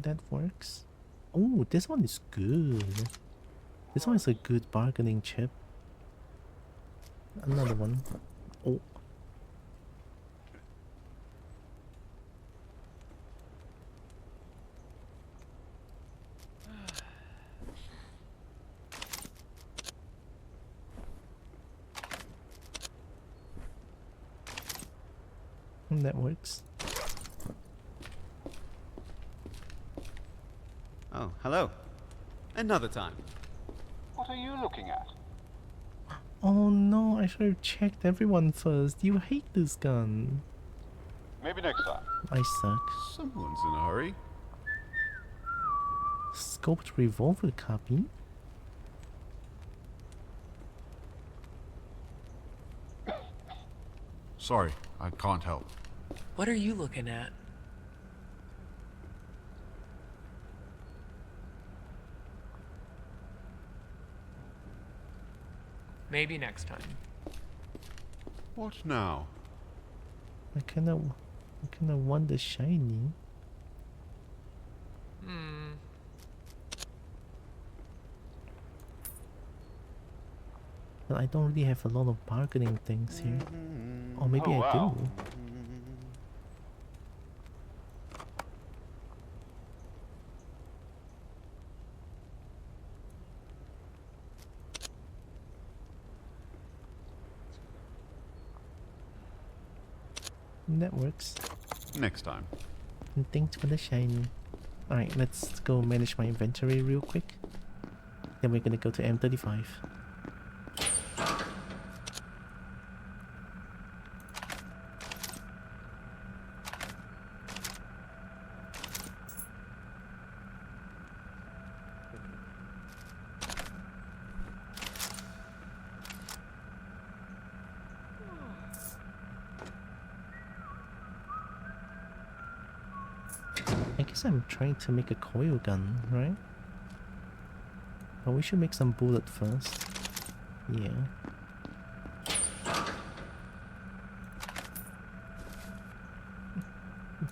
That works. Oh, this one is good. This one is a good bargaining chip. Another one. Oh. That works. Oh, hello. Another time. What are you looking at? Oh no, I should have checked everyone first. You hate this gun. Maybe next time. I suck. Someone's in a hurry. Scoped revolver copy? Sorry, I can't help. What are you looking at? Maybe next time. What now? I kinda want the shiny. Hmm. But I don't really have a lot of bargaining things here. Or maybe Oh, I wow. do. That works. Next time. And thanks for the shiny. Alright, let's go manage my inventory real quick. Then we're gonna go to M35. I guess I'm trying to make a coil gun, right? But we should make some bullet first. Yeah.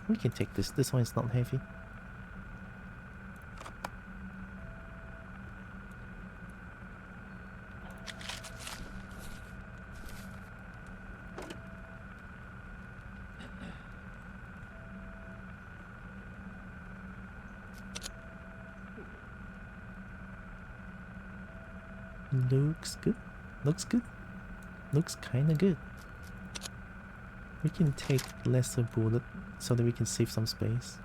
We can take this. This one's not heavy. Looks good. Looks good. Looks kinda good. We can take lesser bullet so that we can save some space.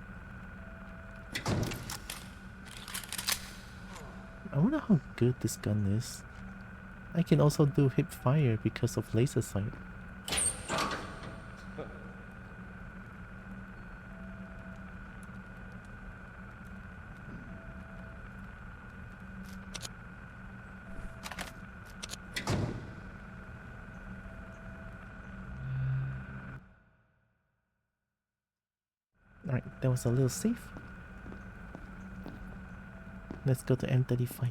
I wonder how good this gun is. I can also do hip fire because of laser sight. Alright, that was a little safe. Let's go to M35.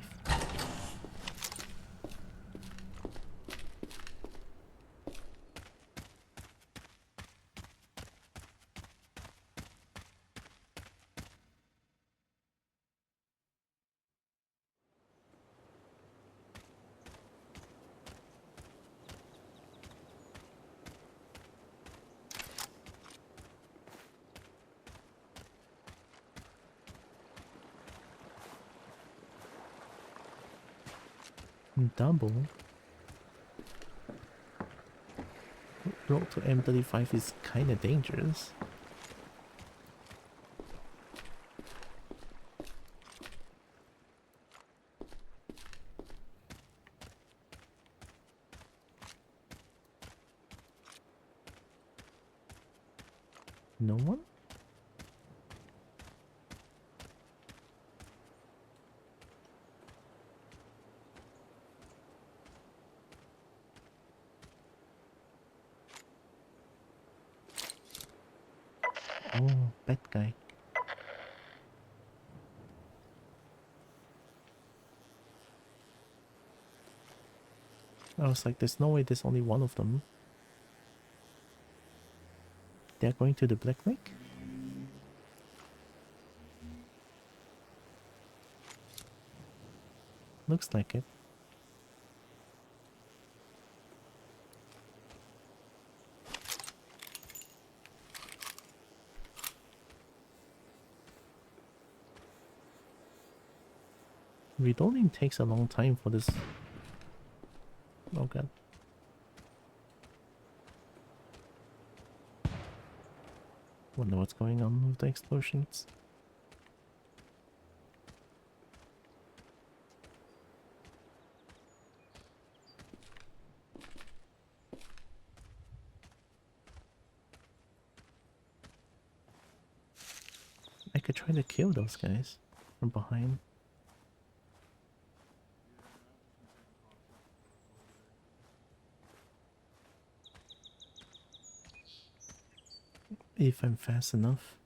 Double. Road to M35 is kinda dangerous. No one? Oh, bad guy. I was like, there's no way there's only one of them. They're going to the Black Lake? Looks like it. Reloading takes a long time for this. Oh god. Wonder what's going on with the explosions. try to kill those guys from behind. If I'm fast enough.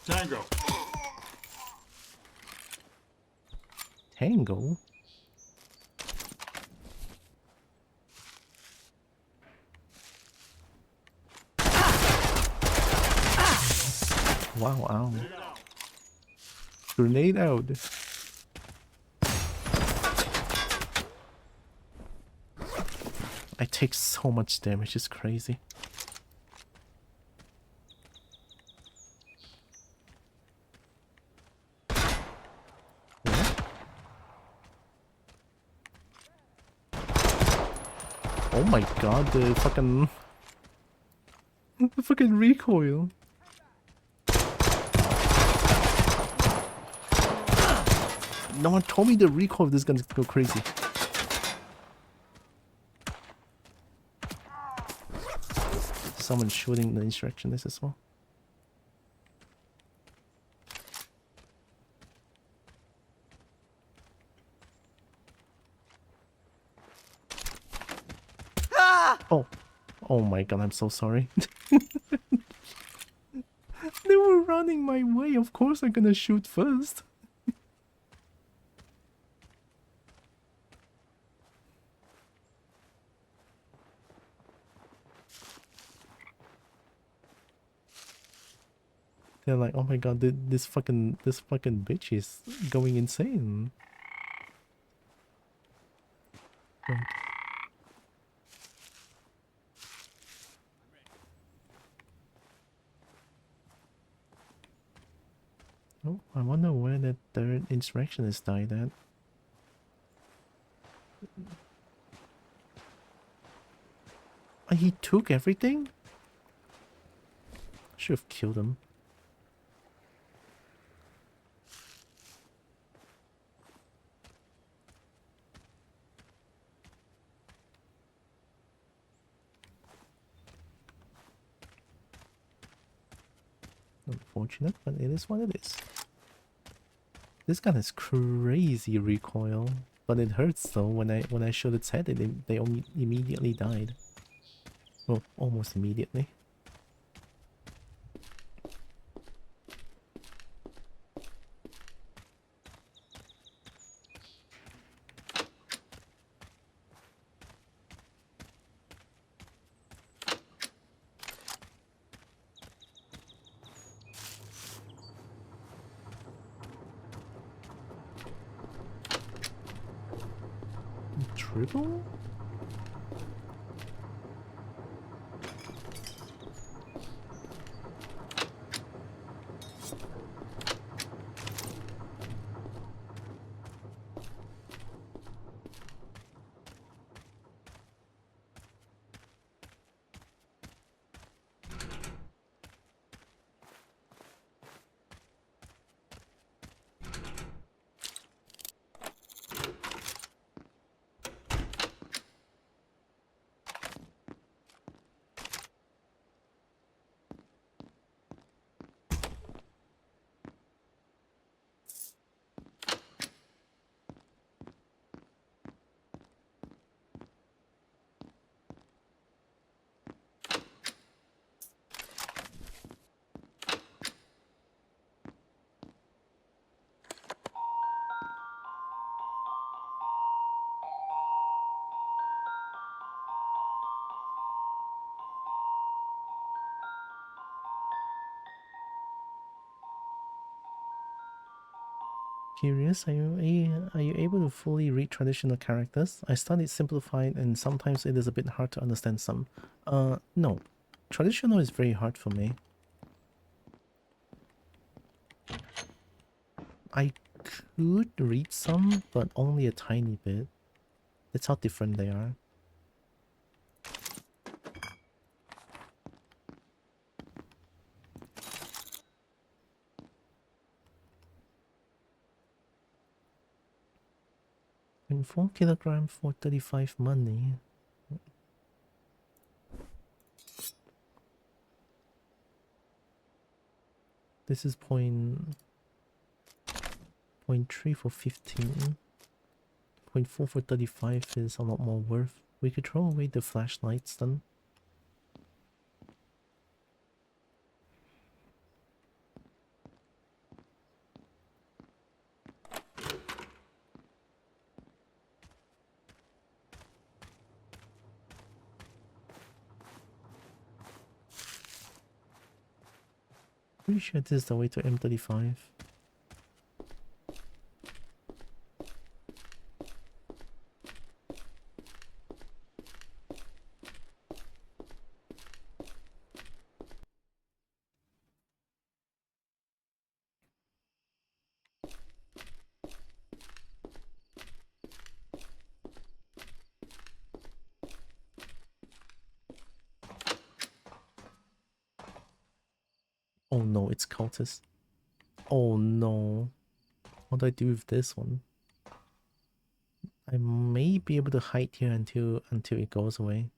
Tango. Tango? Wow, ow. Grenade out. I take so much damage, it's crazy. What? Oh my god, the fucking... the fucking recoil. No one told me the recoil of this gun's gonna go crazy. Someone shooting the insurrectionists as well. Oh. Oh my god, I'm so sorry. They were running my way, of course I'm gonna shoot first. They're like, oh my god, this fucking bitch is going insane. Right. Oh, I wonder where that third insurrectionist died at. Oh, he took everything? Should have killed him. Unfortunate, but it is what it is. This gun has crazy recoil, but it hurts though. When I shot its head, they only immediately died. Well, almost immediately. Triple? Curious, are you able to fully read traditional characters? I studied simplified and sometimes it is a bit hard to understand some. No. Traditional is very hard for me. I could read some, but only a tiny bit. That's how different they are. 0.4 kilogram for 35 money. This is point 0.3 for 15. 0.4 for 35 is a lot more worth. We could throw away the flashlights then. Pretty sure this is the way to M35. Oh no, it's cultist. Oh no. What do I do with this one? I may be able to hide here until it goes away.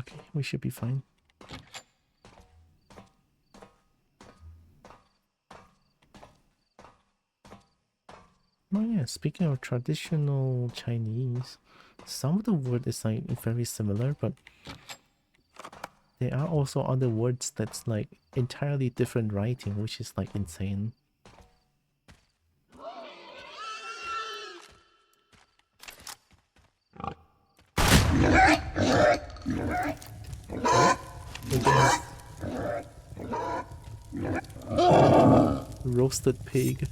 Okay, we should be fine. Oh yeah, speaking of traditional Chinese, some of the word is like very similar, but there are also other words that's like entirely different writing, which is like insane. Roasted pig.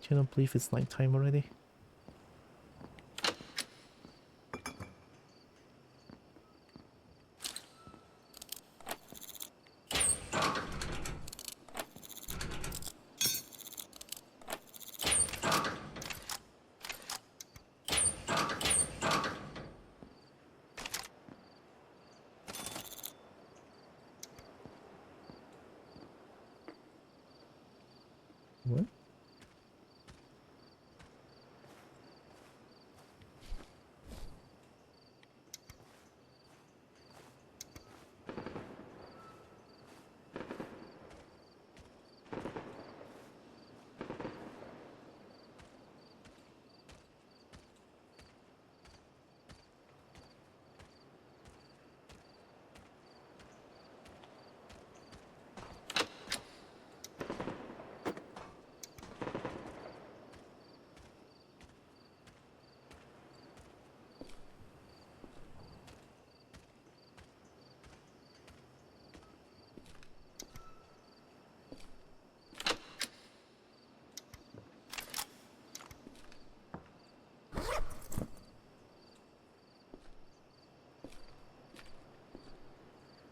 Cannot believe it's nighttime already. What?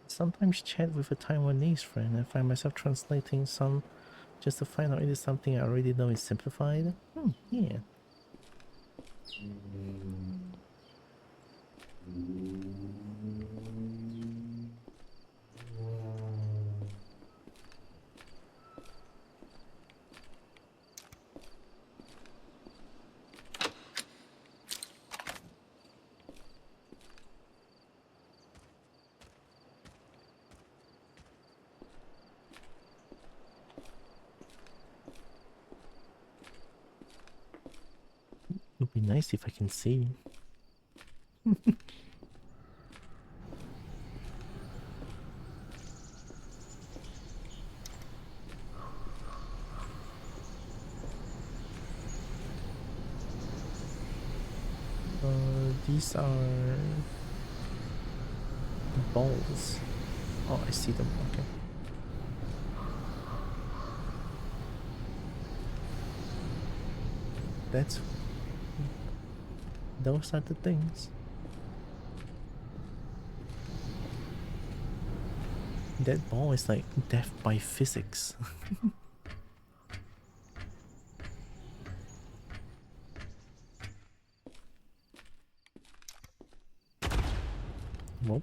Sometimes chat with a Taiwanese friend and find myself translating some just to find out it is something I already know is simplified. Yeah. Be nice if I can see. These are balls. Oh, I see them. Okay. Those are the things. That ball is like death by physics. Well.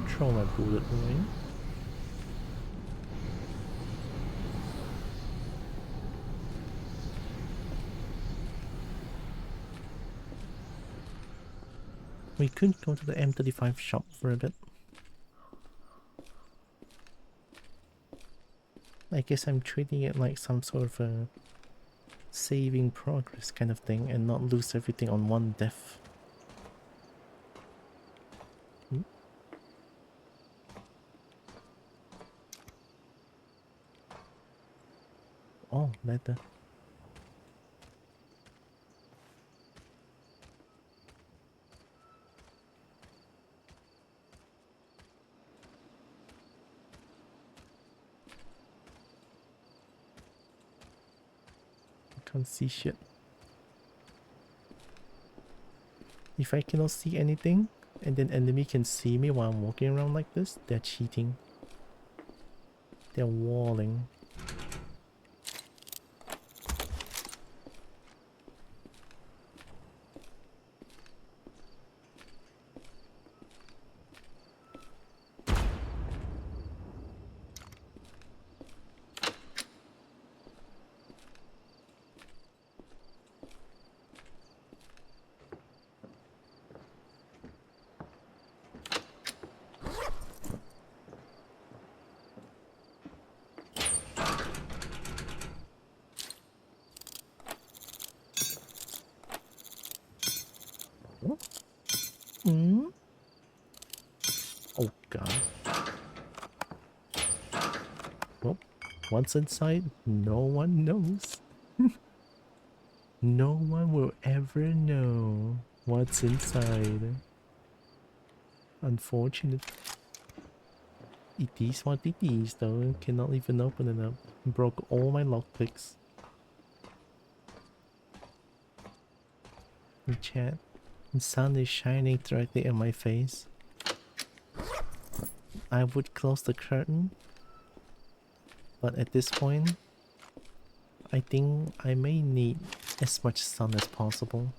Throw my bullet away. We could go to the M35 shop for a bit. I guess I'm treating it like some sort of a saving progress kind of thing and not lose everything on one death. Oh, leather. I can't see shit. If I cannot see anything, and then enemy can see me while I'm walking around like this, they're cheating. They're walling. Oh god. Well, once inside, no one knows. No one will ever know what's inside. Unfortunate. It is what it is though. Cannot even open it up. Broke all my lockpicks. In chat. The sun is shining directly in my face. I would close the curtain, but at this point, I think I may need as much sun as possible.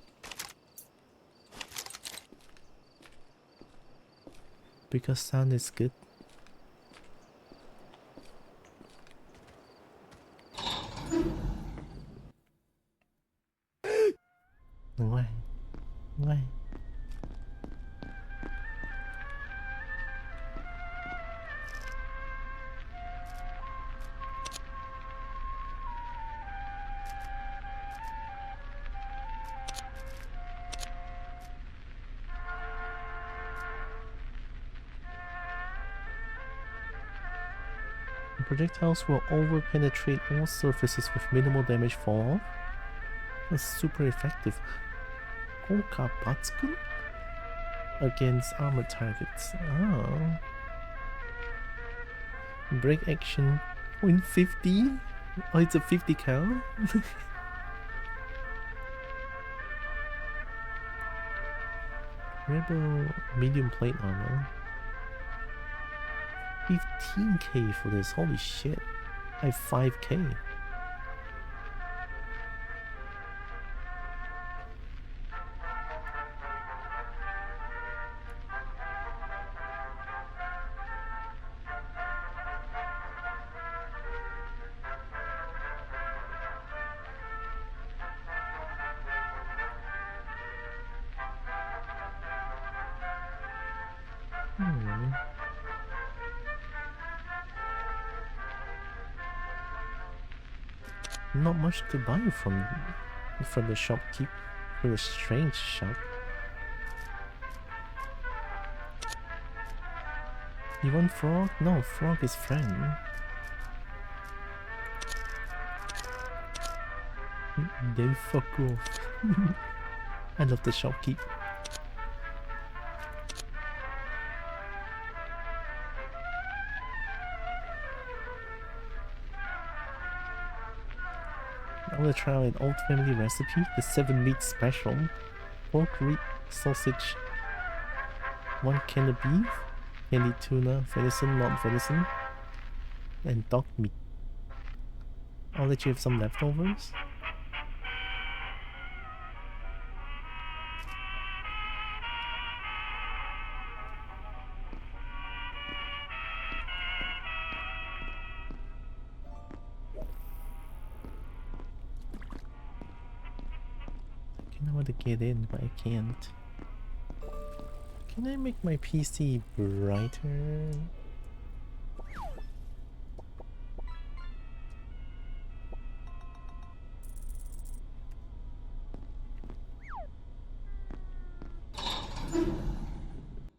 Because sun is good. Why? Why? Projectiles will over-penetrate all surfaces with minimal damage fall. That's super effective. Against armored targets. Oh. Break action. Win 50? Oh, it's a 50 cal? Rebel medium plate armor. 15k for this, holy shit. I have 5k. Not much to buy from the shopkeep, from the strange shop. You want frog? No, frog is friend. Then fuck off. I love the shopkeep. I'm gonna try an old family recipe, the 7 meat special. Pork, rib, sausage, 1 can of beef, candied tuna, venison, not venison, and dog meat. I'll let you have some leftovers. I kinda want to get in, but I can't. Can I make my PC brighter?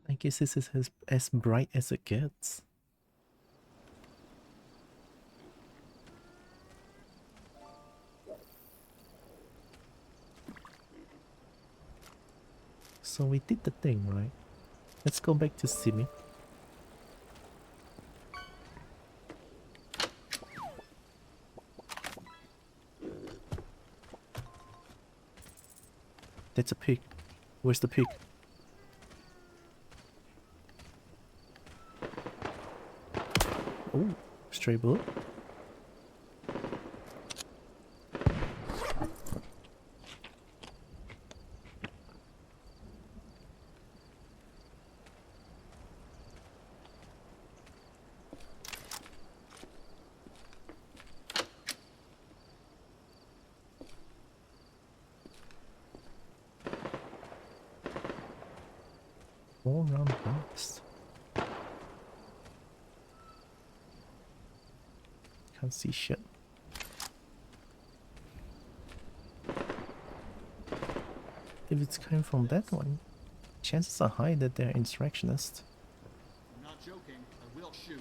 I guess this is as bright as it gets. So we did the thing, right? Let's go back to Simi. That's a pig. Where's the pig? Oh, stray bullet. All round blast. Can't see shit. If it's coming from that one, chances are high that they're insurrectionists. I'm not joking. I will shoot.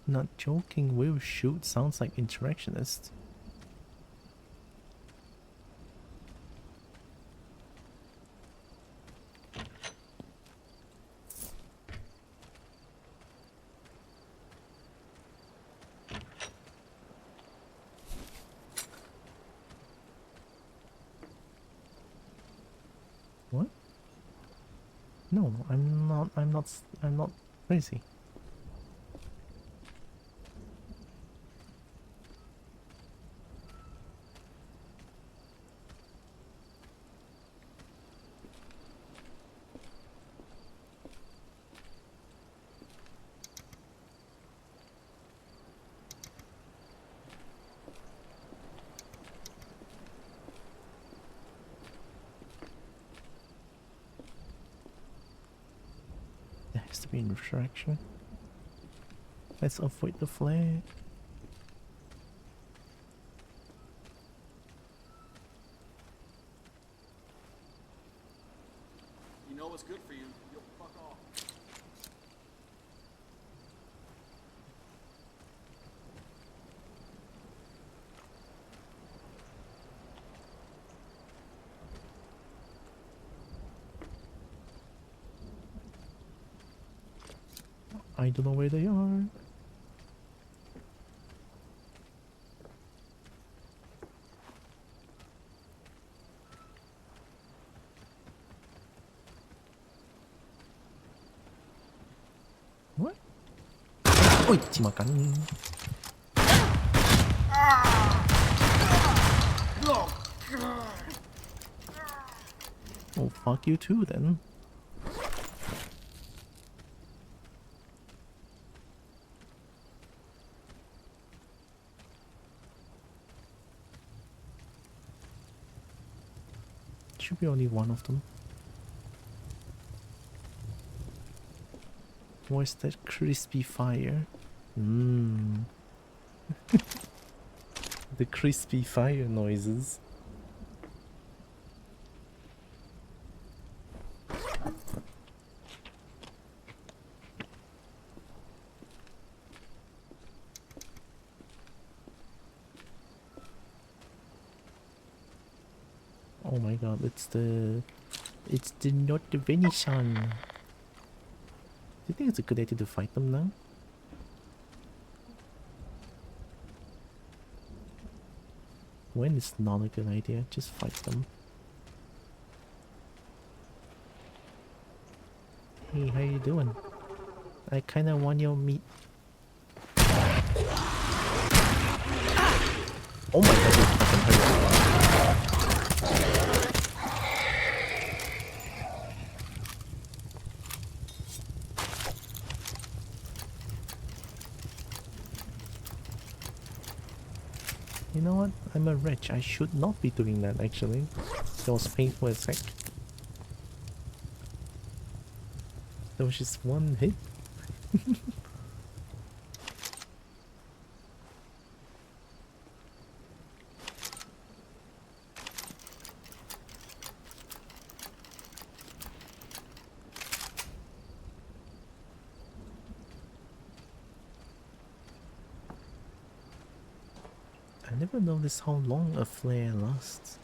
Not joking, will shoot sounds like insurrectionists. What? No, I'm not crazy. There has to be an insurrection. Let's avoid the flag. You know what's good for you. You'll fuck off. I don't know where they are. What? Oi, dimakan. Oh, fuck you too then. Should be only one of them. What's that crispy fire? Mmm. The crispy fire noises. Oh my god, it's not the Venetian. Do you think it's a good idea to fight them now? When is not a good idea, just fight them. Hey, how you doing? I kinda want your meat. Oh my god, you fucking hurt. You know what? I'm a wretch. I should not be doing that actually. That was painful as heck. That was just one hit. I never noticed how long a flare lasts.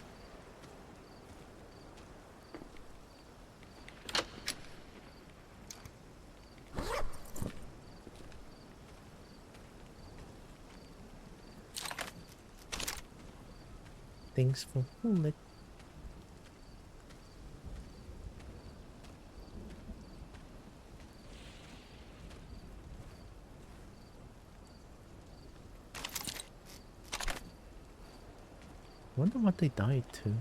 Thanks for bullet. Wonder what they died to.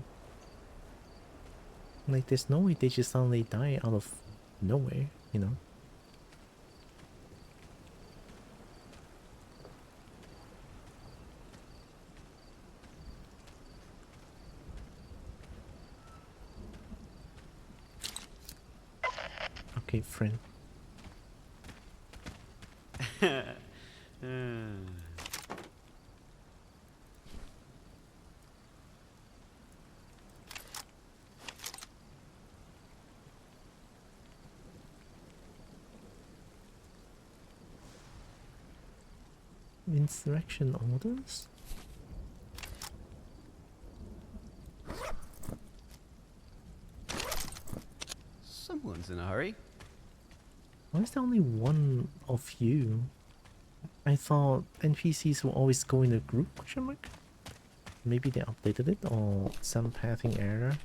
Like, there's no way they just suddenly die out of nowhere, you know? Okay, friend. Insurrection orders? Someone's in a hurry. Why is there only one of you? I thought NPCs will always go in a group, question mark? Maybe they updated it or some pathing error.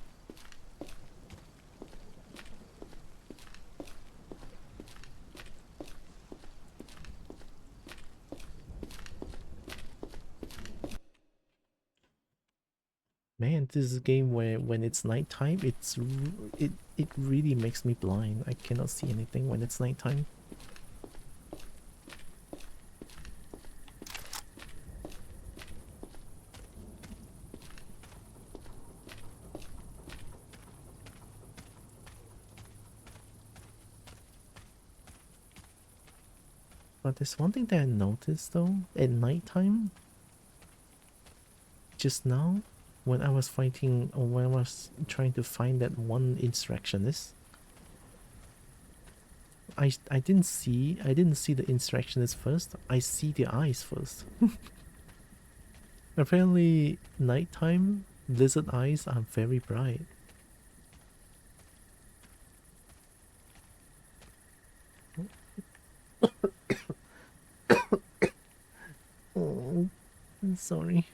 Man, this is a game where when it's nighttime, it really makes me blind. I cannot see anything when it's nighttime. But there's one thing that I noticed though, at nighttime, just now, when I was fighting, or when I was trying to find that one insurrectionist, I didn't see the insurrectionist first. I see the eyes first. Apparently, nighttime lizard eyes are very bright. Sorry.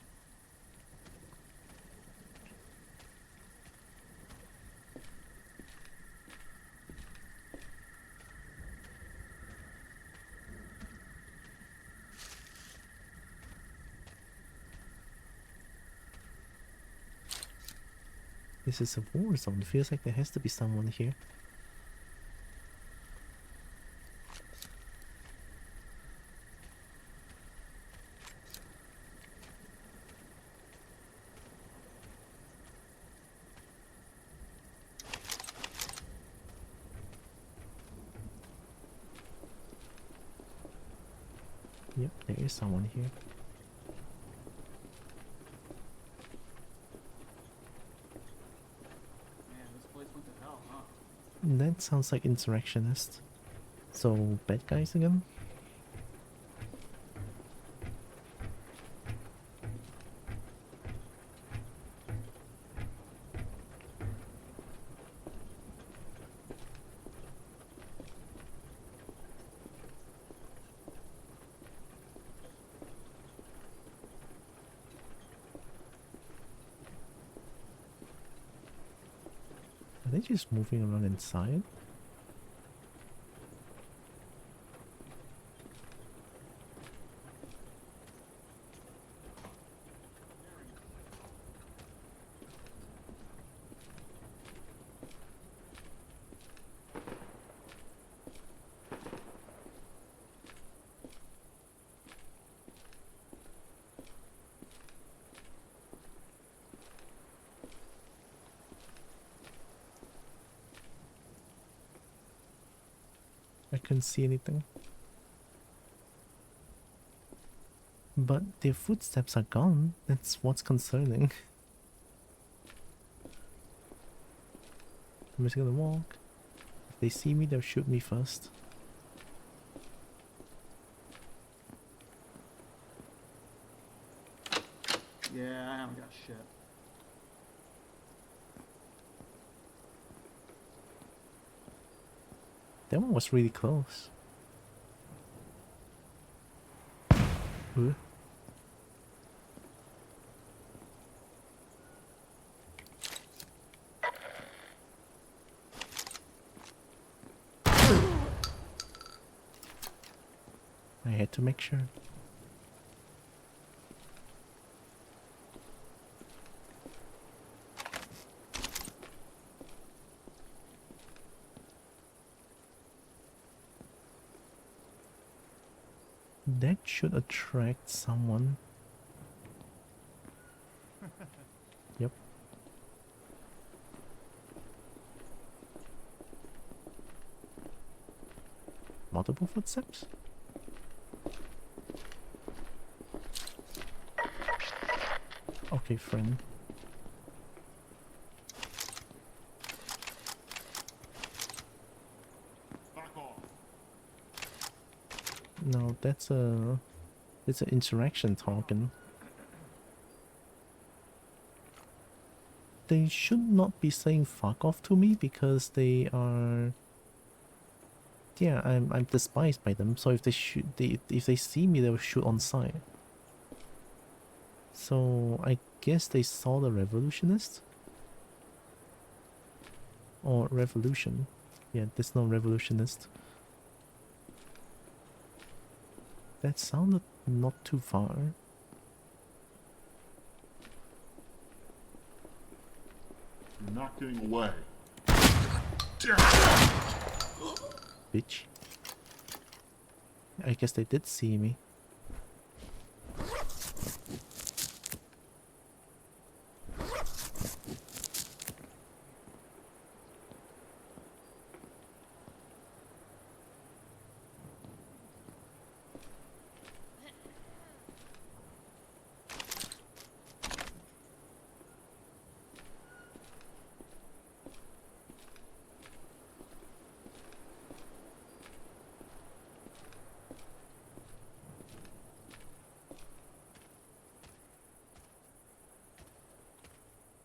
This is a war zone. Feels like there has to be someone here. Yep, there is someone here. Man, this place went to hell, huh? That sounds like insurrectionist. So, bad guys again? Are they just moving around inside? I couldn't see anything. But their footsteps are gone. That's what's concerning. I'm just gonna walk. If they see me, they'll shoot me first. Yeah, I haven't got shit. That one was really close. Huh? I had to make sure. That should attract someone. Yep. Multiple footsteps? Okay, friend. Back off. No, that's an interaction token. They should not be saying fuck off to me because they are. Yeah, I'm despised by them. So if they shoot, if they see me, they'll shoot on sight. So I guess they saw the revolutionist or revolution. Yeah, there's no revolutionist. That sounded not too far. You're not getting away. Bitch. I guess they did see me.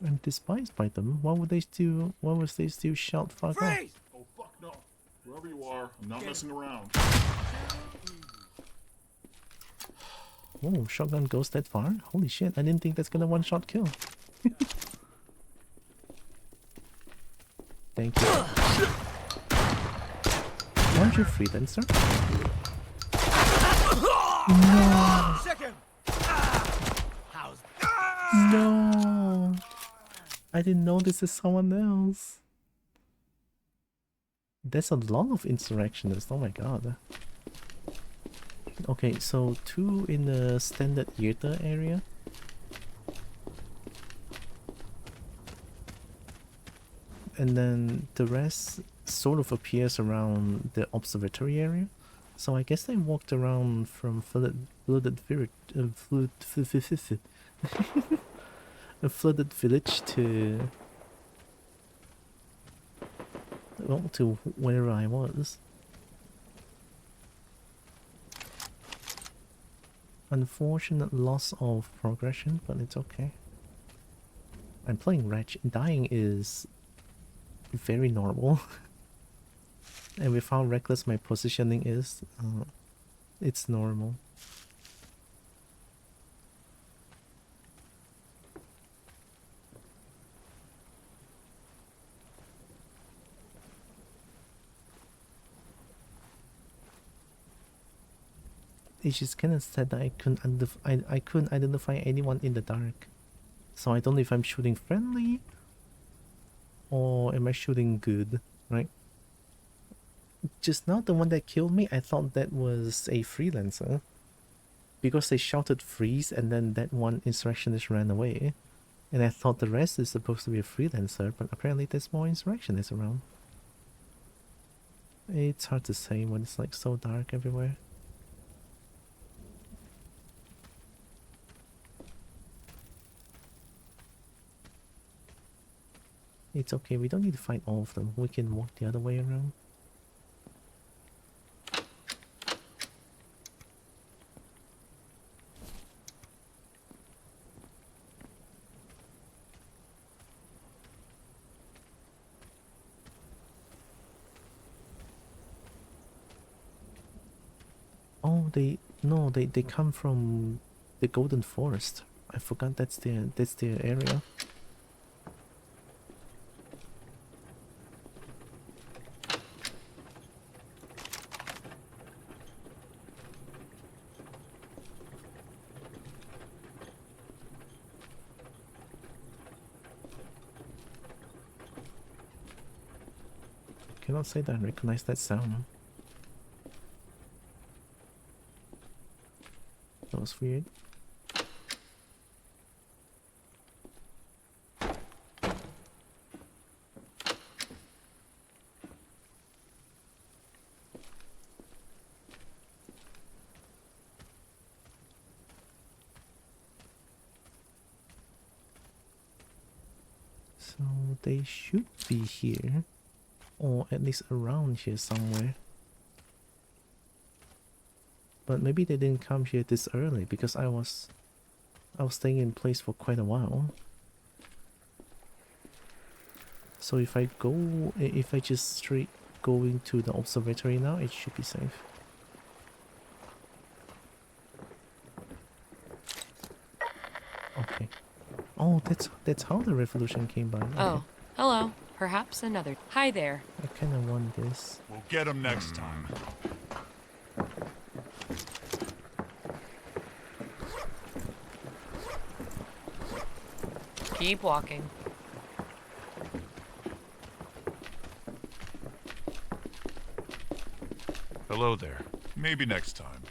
I'm despised by them. Why would they still? Why would they still shout "fuck off"? Oh, fuck no. Wherever you are, I'm not messing around. Whoa, shotgun goes that far? Holy shit, I didn't think that's gonna one-shot kill. Thank you. Aren't you freelancer? No! No! I didn't know this is someone else. There's a lot of insurrectionists, oh my god. Okay, so 2 in the standard theater area. And then the rest sort of appears around the observatory area. So I guess they walked around from flooded village to well, to where I was. Unfortunate loss of progression, but it's okay. I'm playing Wretch. Dying is very normal. And with how reckless my positioning is, it's normal. It's just kind of sad that I couldn't identify anyone in the dark. So I don't know if I'm shooting friendly or am I shooting good, right? Just now, the one that killed me, I thought that was a freelancer. Because they shouted freeze and then that one insurrectionist ran away. And I thought the rest is supposed to be a freelancer, but apparently there's more insurrectionists around. It's hard to say when it's like so dark everywhere. It's okay, we don't need to fight all of them. We can walk the other way around. Oh, they come from the Golden Forest. I forgot that's their area. Cannot say that I recognize that sound. That was weird. So they should be here, or at least around here somewhere. But maybe they didn't come here this early because I was staying in place for quite a while. So if I just straight go into the observatory now, it should be safe. Okay. Oh, that's how the revolution came by. Okay. Oh, hello. Perhaps another. Hi there. I kind of want this. We'll get him next time. Keep walking. Hello there. Maybe next time.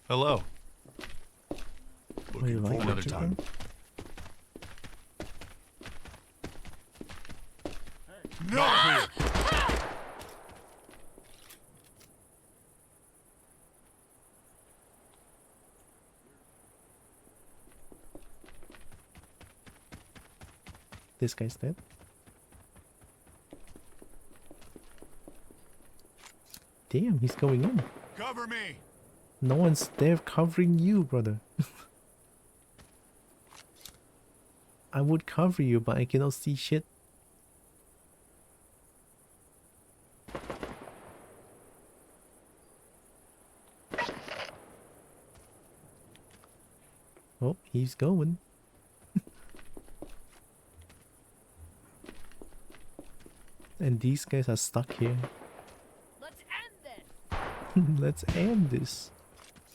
Hello. Wait, Looking like for another Richard time. then? Not here. This guy's dead. Damn, he's going in. Cover me. No one's there covering you, brother. I would cover you, but I cannot see shit. Oh, he's going. And these guys are stuck here. Let's end this. Let's end this.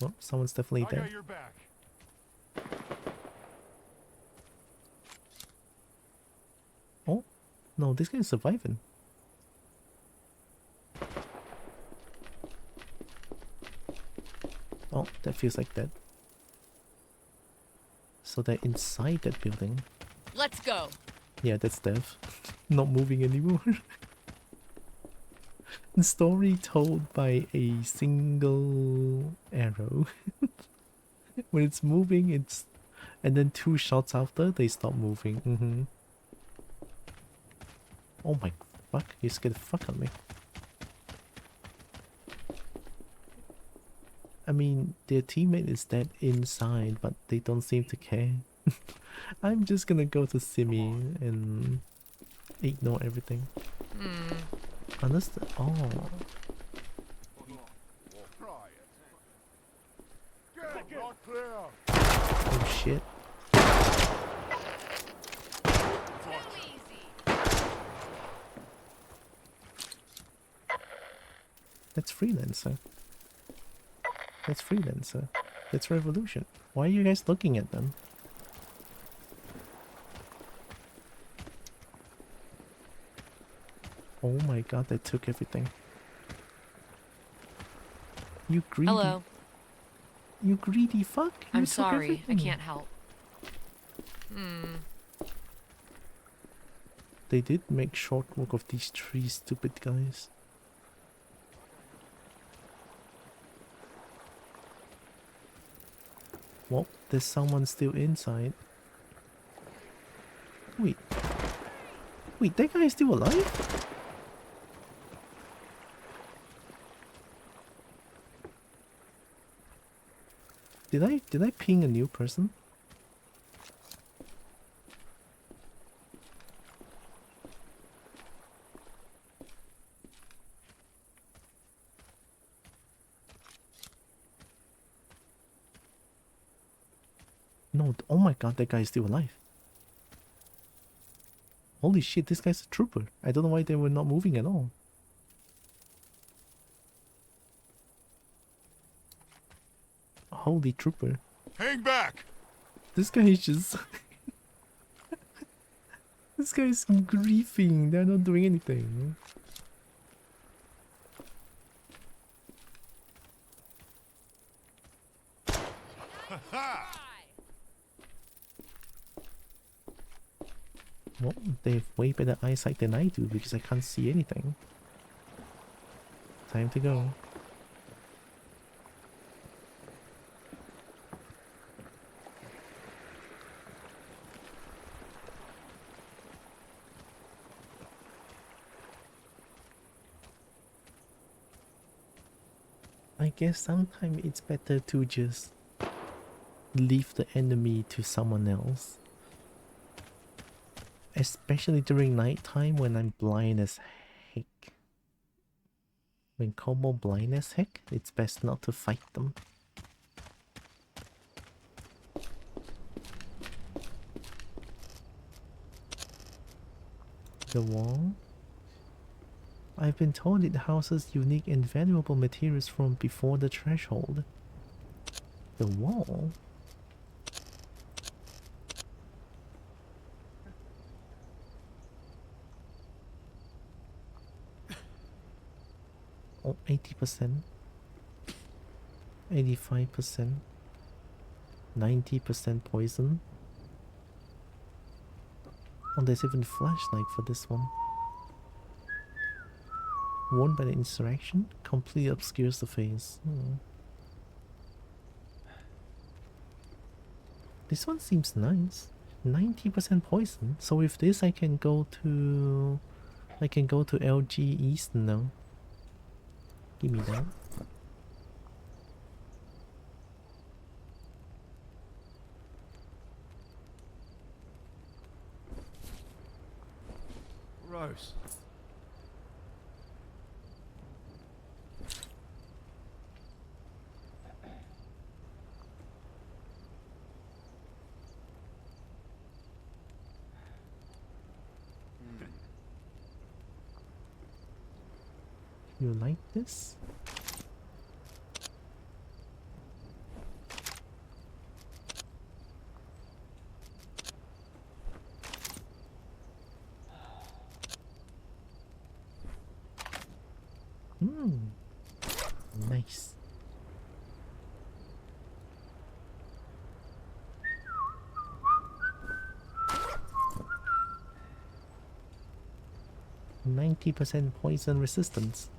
Oh, someone's definitely I dead. got your back. Oh, no, this guy's surviving. Oh, that feels like that. So they're inside that building. Let's go. Yeah, that's death. Not moving anymore. The story told by a single arrow. When it's moving, it's... And then 2 shots after, they stop moving. Oh my fuck, you scared the fuck out of me. I mean, their teammate is dead inside, but they don't seem to care. I'm just gonna go to Simi and ignore everything. Understand? Oh. Oh shit. That's Freelancer. That's Freelancer. That's Revolution. Why are you guys looking at them? Oh my god, they took everything. You greedy... Hello. You greedy fuck! You I'm took sorry. I everything. can't help. They did make short work of these 3 stupid guys. Well, there's someone still inside. Wait. Wait, that guy is still alive? Did I ping a new person? No, oh my god, that guy is still alive. Holy shit, this guy's a trooper. I don't know why they were not moving at all. Holy trooper. Hang back! This guy is just... This guy is griefing. They're not doing anything. Well, they have way better eyesight than I do because I can't see anything. Time to go. I guess sometimes it's better to just leave the enemy to someone else. Especially during nighttime when I'm blind as heck. When Kobo blind as heck, it's best not to fight them. The wall? I've been told it houses unique and valuable materials from before the threshold. The wall? Oh, 80%. 85%. 90% poison. Oh, there's even flashlight for this one. Warned by the insurrection, completely obscures the face. This one seems nice. 90% poison. So with this I can go to LG East now. Give me that. Gross. You like this? Nice. %90 poison resistance.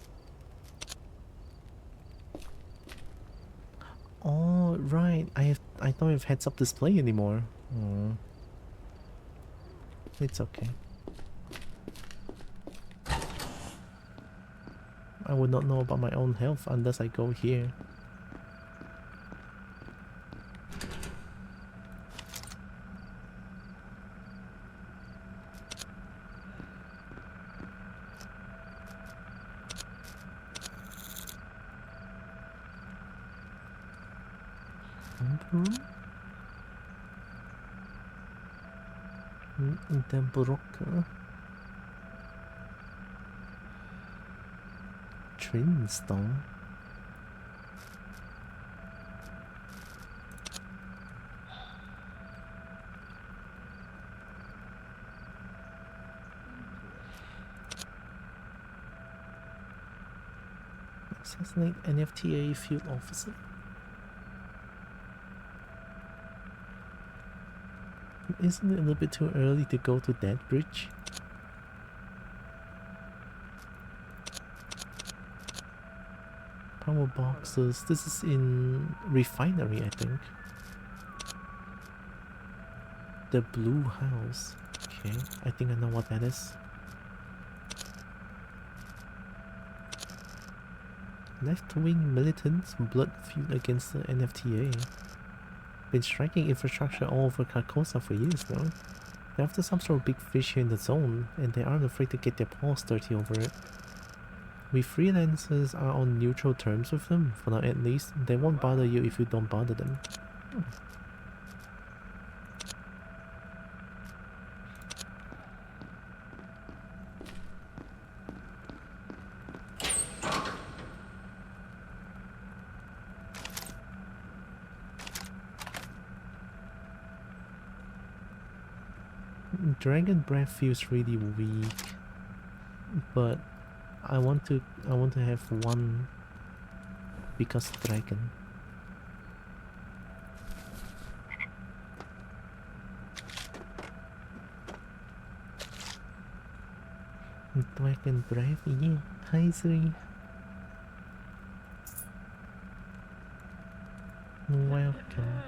Oh right, I don't have heads-up display anymore. It's okay. I would not know about my own health unless I go here. The Barocca. Trinstone. Assassinate NFTA field officer. Isn't it a little bit too early to go to that bridge? Power boxes. This is in refinery, I think. The blue house. Okay, I think I know what that is. Left-wing militants blood feud against the NFTA. Been striking infrastructure all over Carcosa for years now. They're after some sort of big fish here in the zone, and they aren't afraid to get their paws dirty over it. We freelancers are on neutral terms with them, for now at least. They won't bother you if you don't bother them. Dragon breath feels really weak, but I want to have one because dragon. Dragon breath, yeah. Hi Sri. Welcome.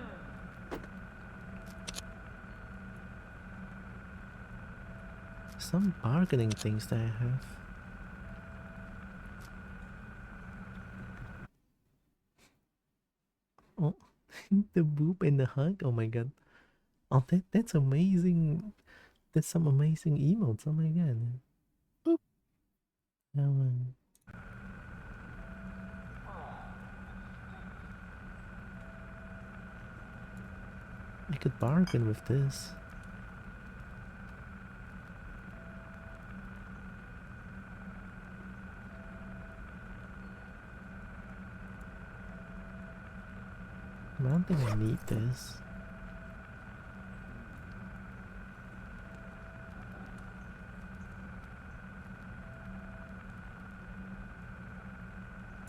Some bargaining things that I have. Oh, the boob and the hug. Oh my god. Oh, that's amazing. That's some amazing emotes. Oh my god. Boop. Oh, I could bargain with this. I don't think I need this.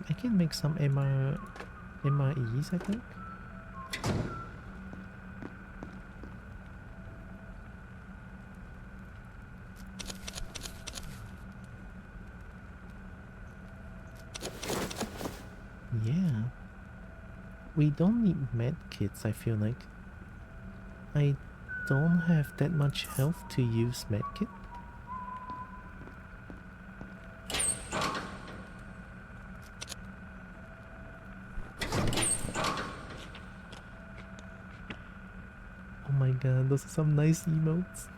I can make some MREs, I think. Yeah. We don't need med kits, I feel like. I don't have that much health to use med kit. Oh my god, those are some nice emotes.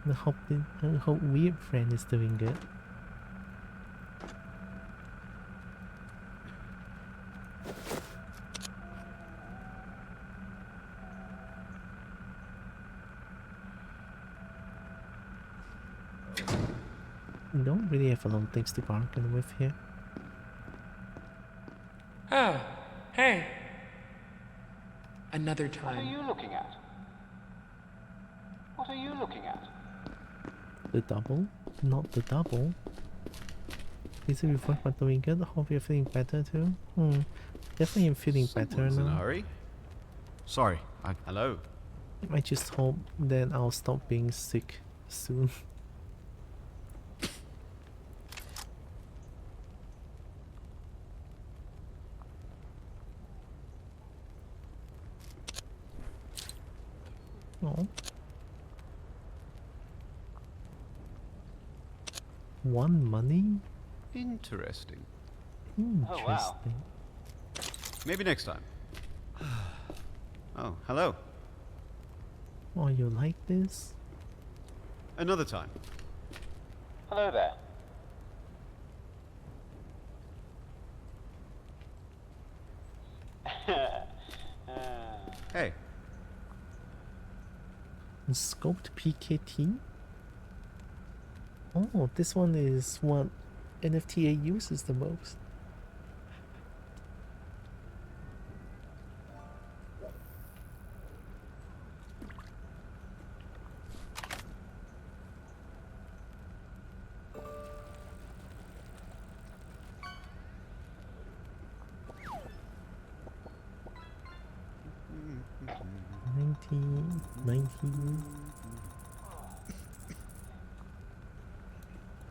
I hope Weird Friend is doing good. We don't really have a lot of things to bargain with here. Oh, hey. Another time. What are you looking at? What are you looking at? The double? Not the double. Is it before but doing good? Hope you're feeling better too. Definitely am feeling better Someone's in a now. hurry. Sorry, Hello. I just hope that I'll stop being sick soon. Oh. One money? Interesting. Interesting. Maybe next time. Oh, hello. Oh, you like this? Another time. hello there. Hey. Scoped PKT? Oh, this one is what NFTA uses the most.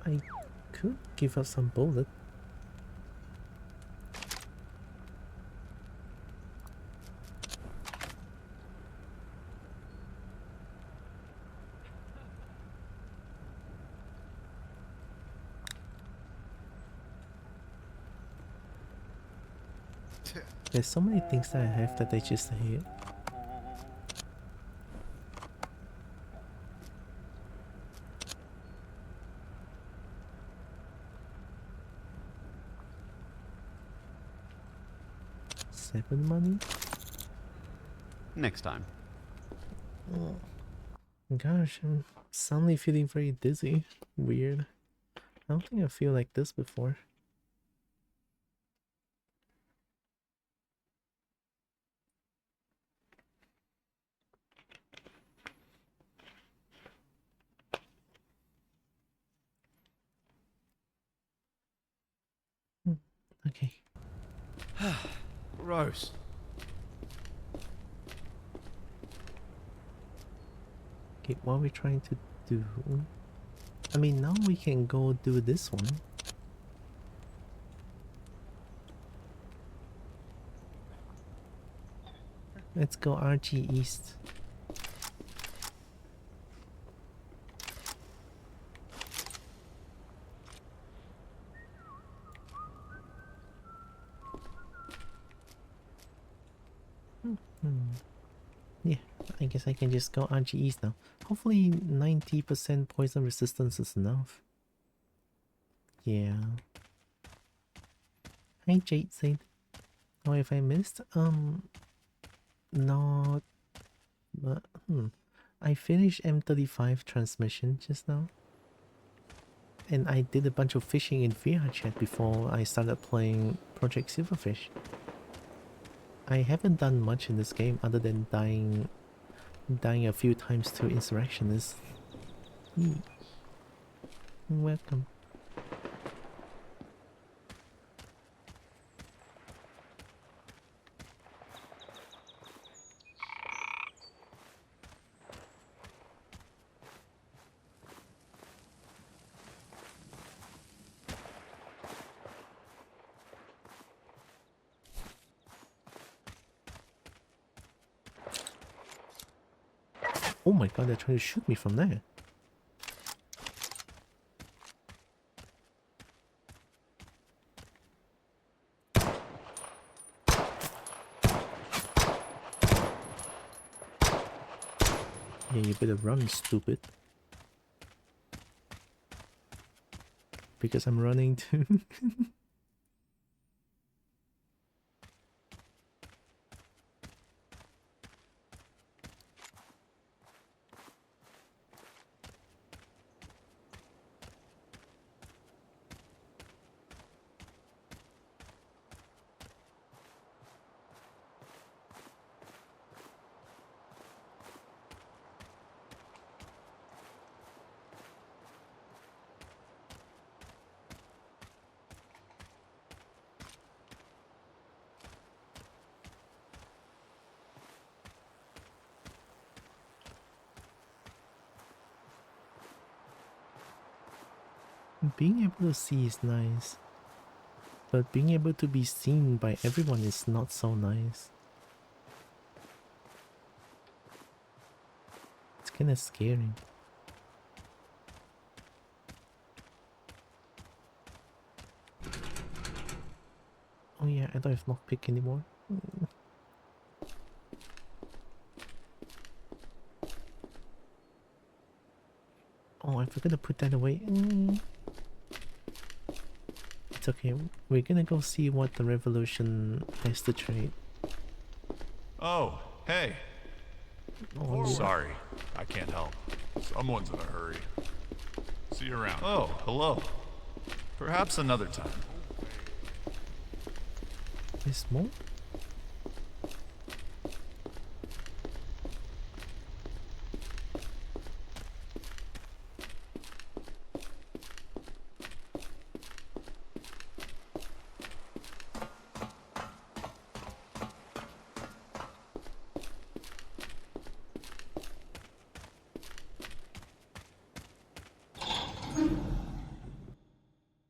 I could give up some bullet. There's so many things that I have that I just hate. Seven money? Next time. Oh. Gosh, I'm suddenly feeling very dizzy. Weird. I don't think I feel like this before. Okay. Gross. Okay, what are we trying to do? I mean, now we can go do this one. Let's go RG East. Yeah, I guess I can just go RG East now. Hopefully 90% poison resistance is enough. Yeah. Hi Jade said. Oh, if I missed? Not... But, I finished M35 transmission just now. And I did a bunch of fishing in VRChat before I started playing Project Silverfish. I haven't done much in this game other than dying a few times to insurrectionists. Welcome. Oh my god, they're trying to shoot me from there. Yeah, you better run, stupid. Because I'm running too. Being able to see is nice, but being able to be seen by everyone is not so nice. It's kinda scary. Oh yeah, I don't have lockpick anymore. Oh, I forgot to put that away. It's okay. We're gonna go see what the revolution has to trade. Oh, hey. Oh, Sorry, I can't help. Someone's in a hurry. See you around. Oh, hello. Perhaps another time. there's more?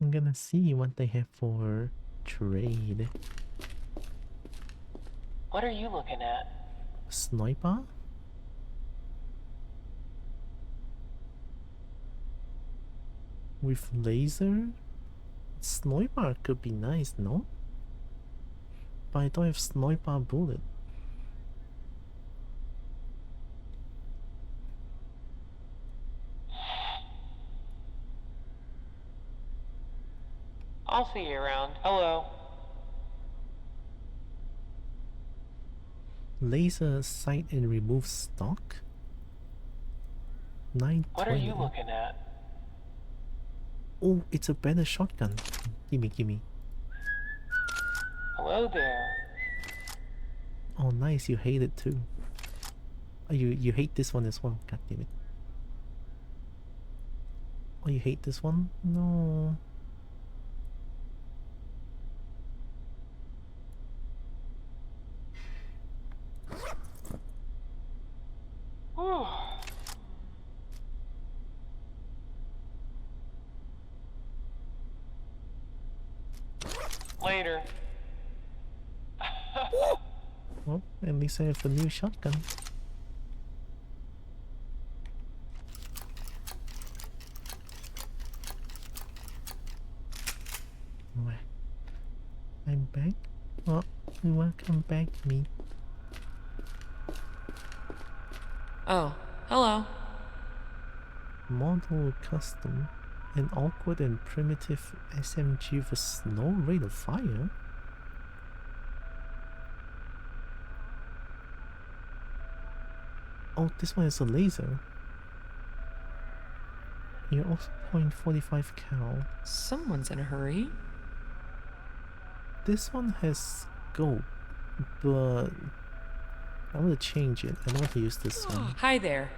I'm gonna see what they have for trade. What are you looking at? Sniper? With laser? Sniper could be nice, no? But I don't have sniper bullet. I'll see you around. Hello. Laser sight and remove stock? 920. What are you looking at? Oh, it's a better shotgun. Gimme. Hello there. Oh, nice. You hate it too. Oh, you hate this one as well. God damn it. Oh, you hate this one? No. Whew. Later. Well, at least I have the new shotgun. Right. I'm back. Oh, welcome back, me. Oh, hello. Model custom. An awkward and primitive SMG with no rate of fire? Oh, this one is a laser. You're also .45 cal. Someone's in a hurry. This one has scope, but I want to change it. I don't want to use this one. Hi there.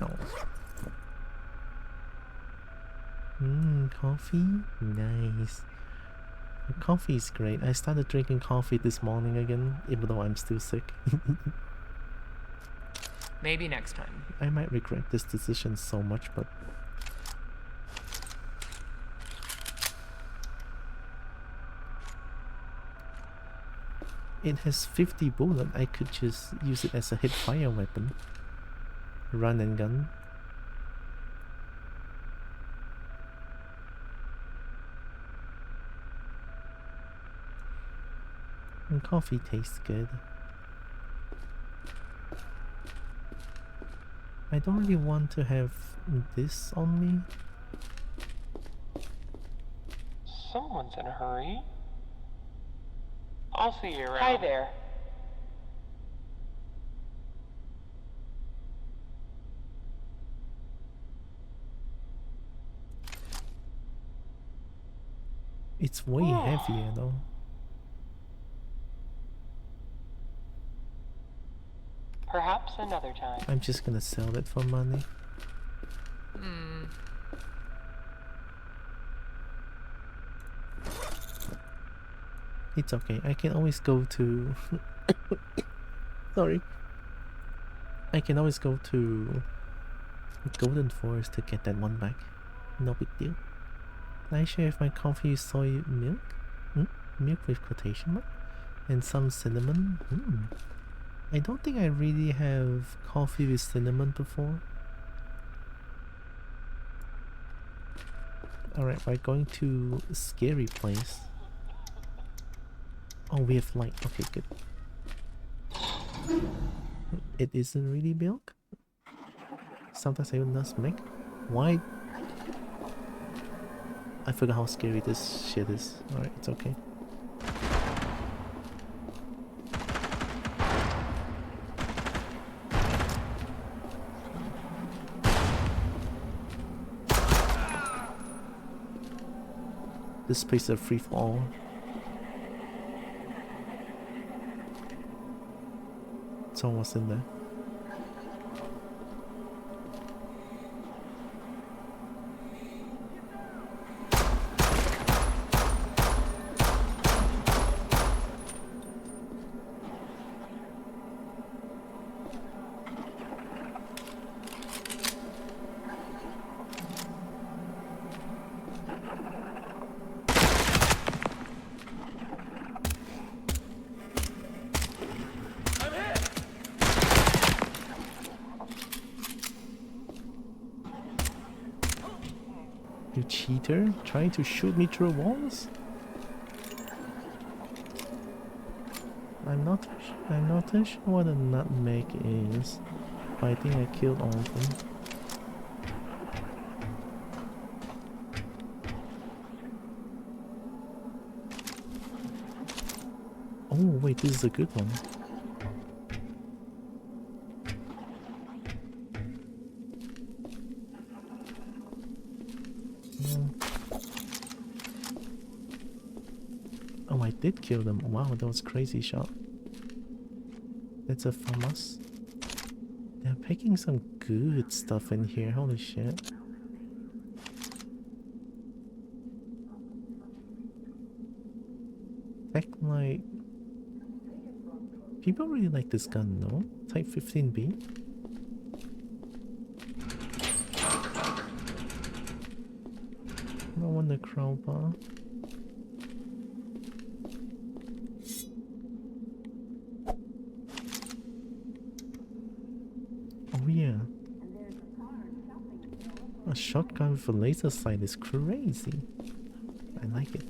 No. Coffee? Nice. The coffee is great. I started drinking coffee this morning again, even though I'm still sick. Maybe next time. I might regret this decision so much, but... It has 50 bullet. I could just use it as a hip fire weapon. Run and gun. And coffee tastes good. I don't really want to have this on me. Someone's in a hurry. I'll see you around. Hi there. It's way heavier though. Perhaps another time. I'm just gonna sell it for money. It's okay, I can always go to... Sorry. I can always go to Golden Forest to get that one back. No big deal. Can I share if my coffee is soy milk? Milk with quotation mark? And some cinnamon? I don't think I really have coffee with cinnamon before. Alright, we're going to a scary place. Oh, we have light. Okay, good. It isn't really milk? Sometimes I not make. Why? I forgot how scary this shit is. Alright, it's okay. This place is a free fall. So what's in there? You cheater, trying to shoot me through walls? I'm not sure what a nutmeg is, but I think I killed all of them. Oh wait, this is a good one. Oh, I did kill them. Wow, that was crazy shot. That's a FAMAS. They're packing some good stuff in here. Holy shit. Tech light. People really like this gun, no? Type 15B? No wonder crowbar. Oh yeah. A shotgun with a laser sight is crazy. I like it.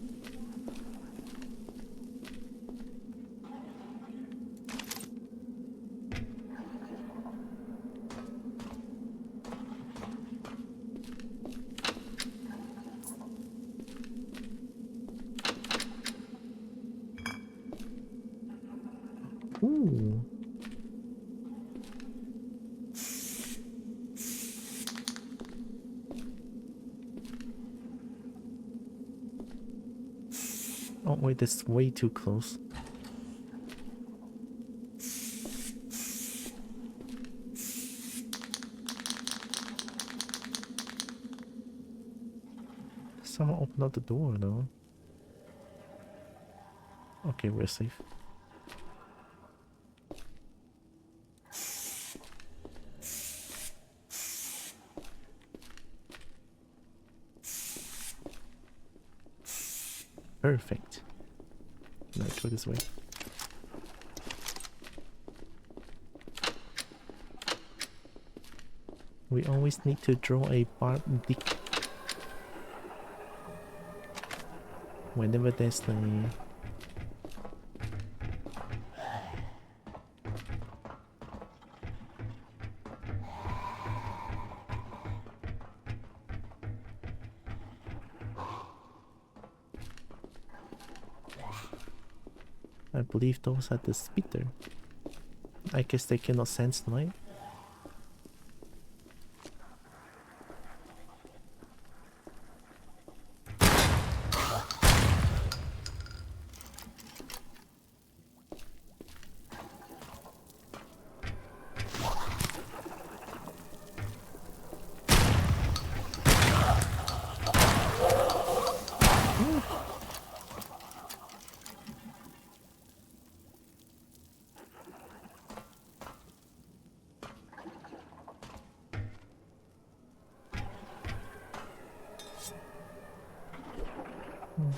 Ooh. Oh wait, that's way too close. Someone opened up the door though. Okay, we're safe. Perfect. Now go this way. We always need to draw a barbed dick whenever there's the I believe those are the spitter. I guess they cannot sense light.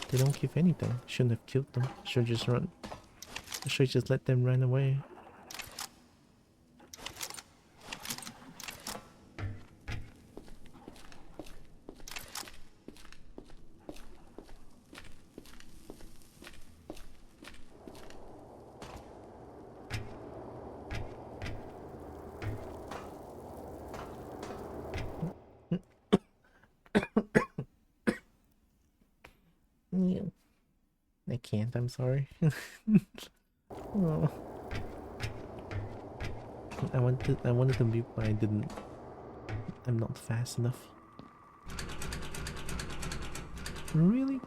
They don't give anything. Shouldn't have killed them. Should just run. Should just let them run away. Yeah. I can't, I'm sorry. Oh. I wanted to mute, but I didn't. I'm not fast enough. Really?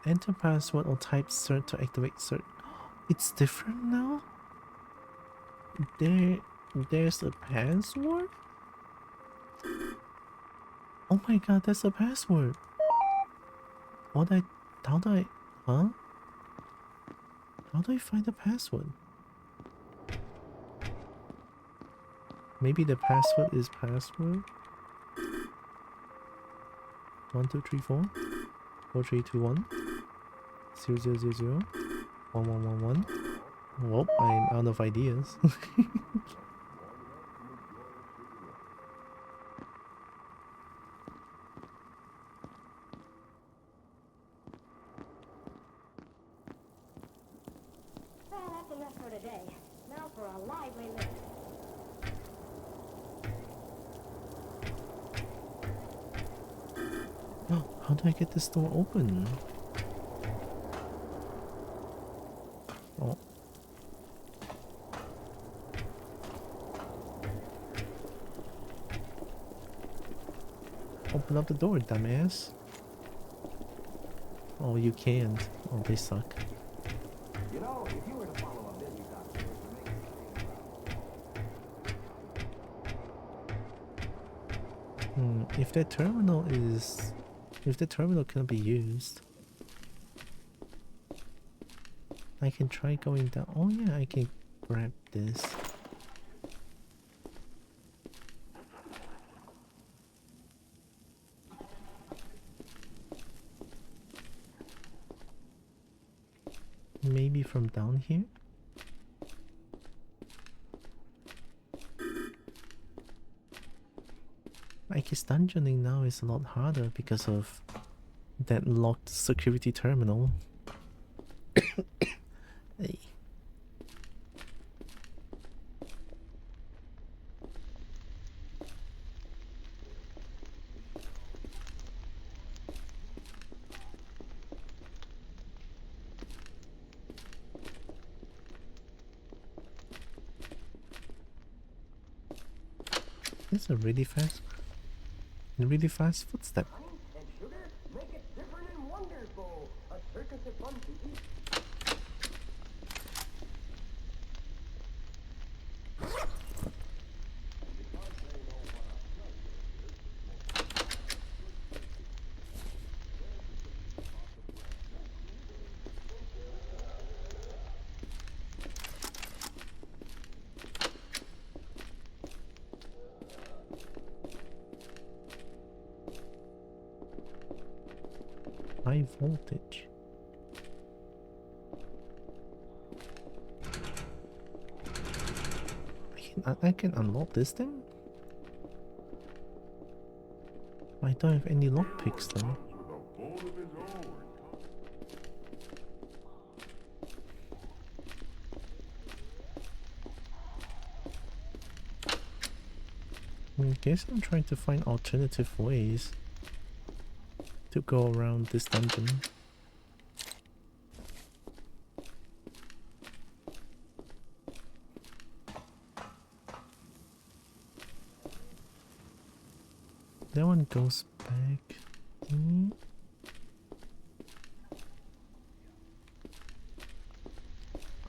Enter password or type cert to activate cert. It's different now? There's a password? Oh my god, that's a password. How do I, huh? How do I find the password? Maybe the password is password? 1234 4321 0000 1111. Well, I'm out of ideas. Well, that's enough for today. Now for a lively list. Oh, how do I get this door open? Oh. Open up the door, dumbass. Oh, you can't. Oh, they suck. You know, if you were to follow a busy doctor, If that terminal is... If the terminal can be used, I can try going down. Oh yeah, I can grab this. Maybe from down here? I guess dungeoning now is a lot harder because of that locked security terminal. Hey. It's a really fast footstep. and sugar make it different and wonderful. A circus of fun to eat. High voltage. I can unlock this thing? I don't have any lockpicks though. I guess I'm trying to find alternative ways to go around this dungeon. That one goes back.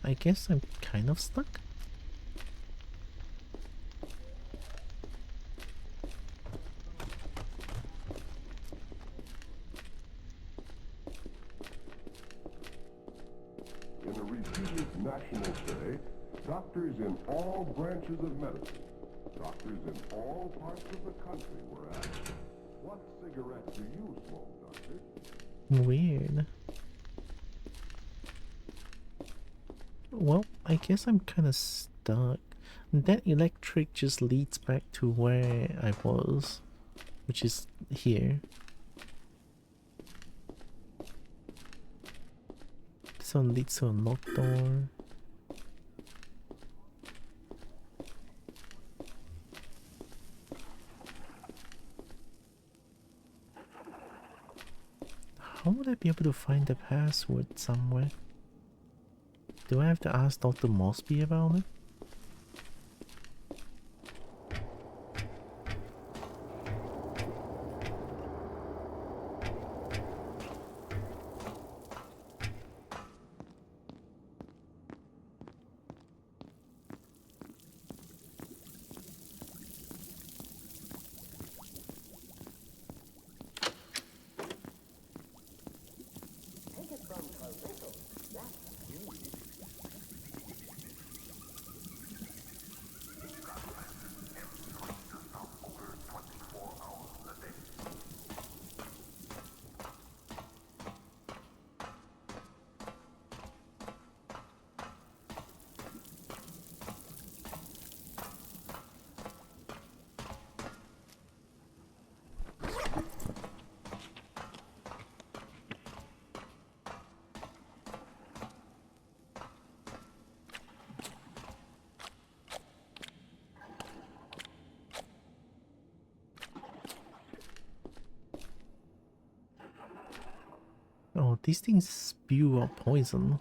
I guess I'm kind of stuck. In a repeated national day, doctors in all branches of medicine, doctors in all parts of the country were asked, What cigarette do you smoke, Doctor? Weird. Well, I guess I'm kind of stuck. That electric just leads back to where I was, which is here. This one leads to a locked door. How would I be able to find the password somewhere? Do I have to ask Dr. Mosby about it? Take it from Carrico. That's huge. Oh, these things spew out poison.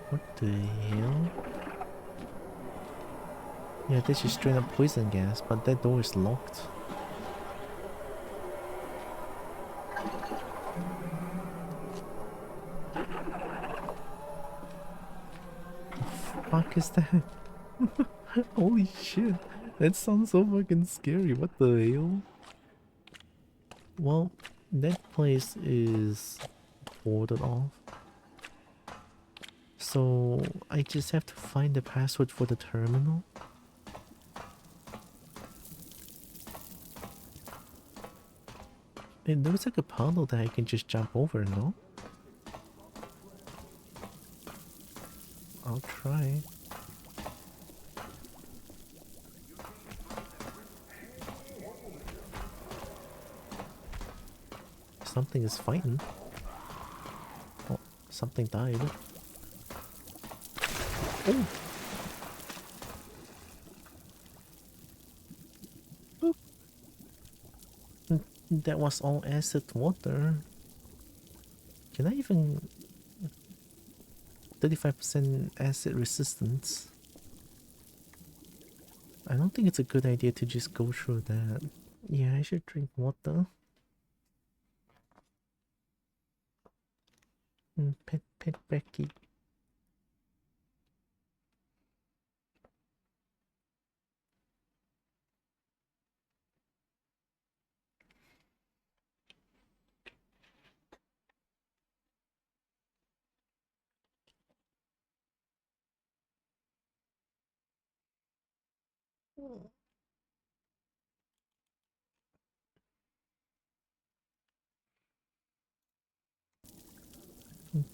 What the hell? Yeah, this is straight up poison gas, but that door is locked. The fuck is that? Holy shit, that sounds so fucking scary. What the hell? Well, that place is boarded off. So I just have to find the password for the terminal. It looks like a puddle that I can just jump over, no? I'll try. Something is fighting. Oh, something died. Oh! Boop. That was all acid water. Can I even... 35% acid resistance. I don't think it's a good idea to just go through that. Yeah, I should drink water. Pet Becky.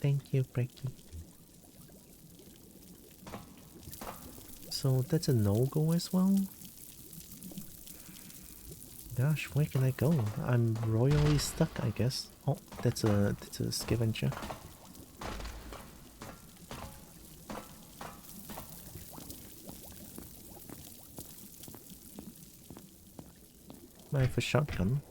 Thank you, Becky. So that's a no-go as well? Gosh, where can I go? I'm royally stuck, I guess. Oh, that's a scavenger. I have a shotgun.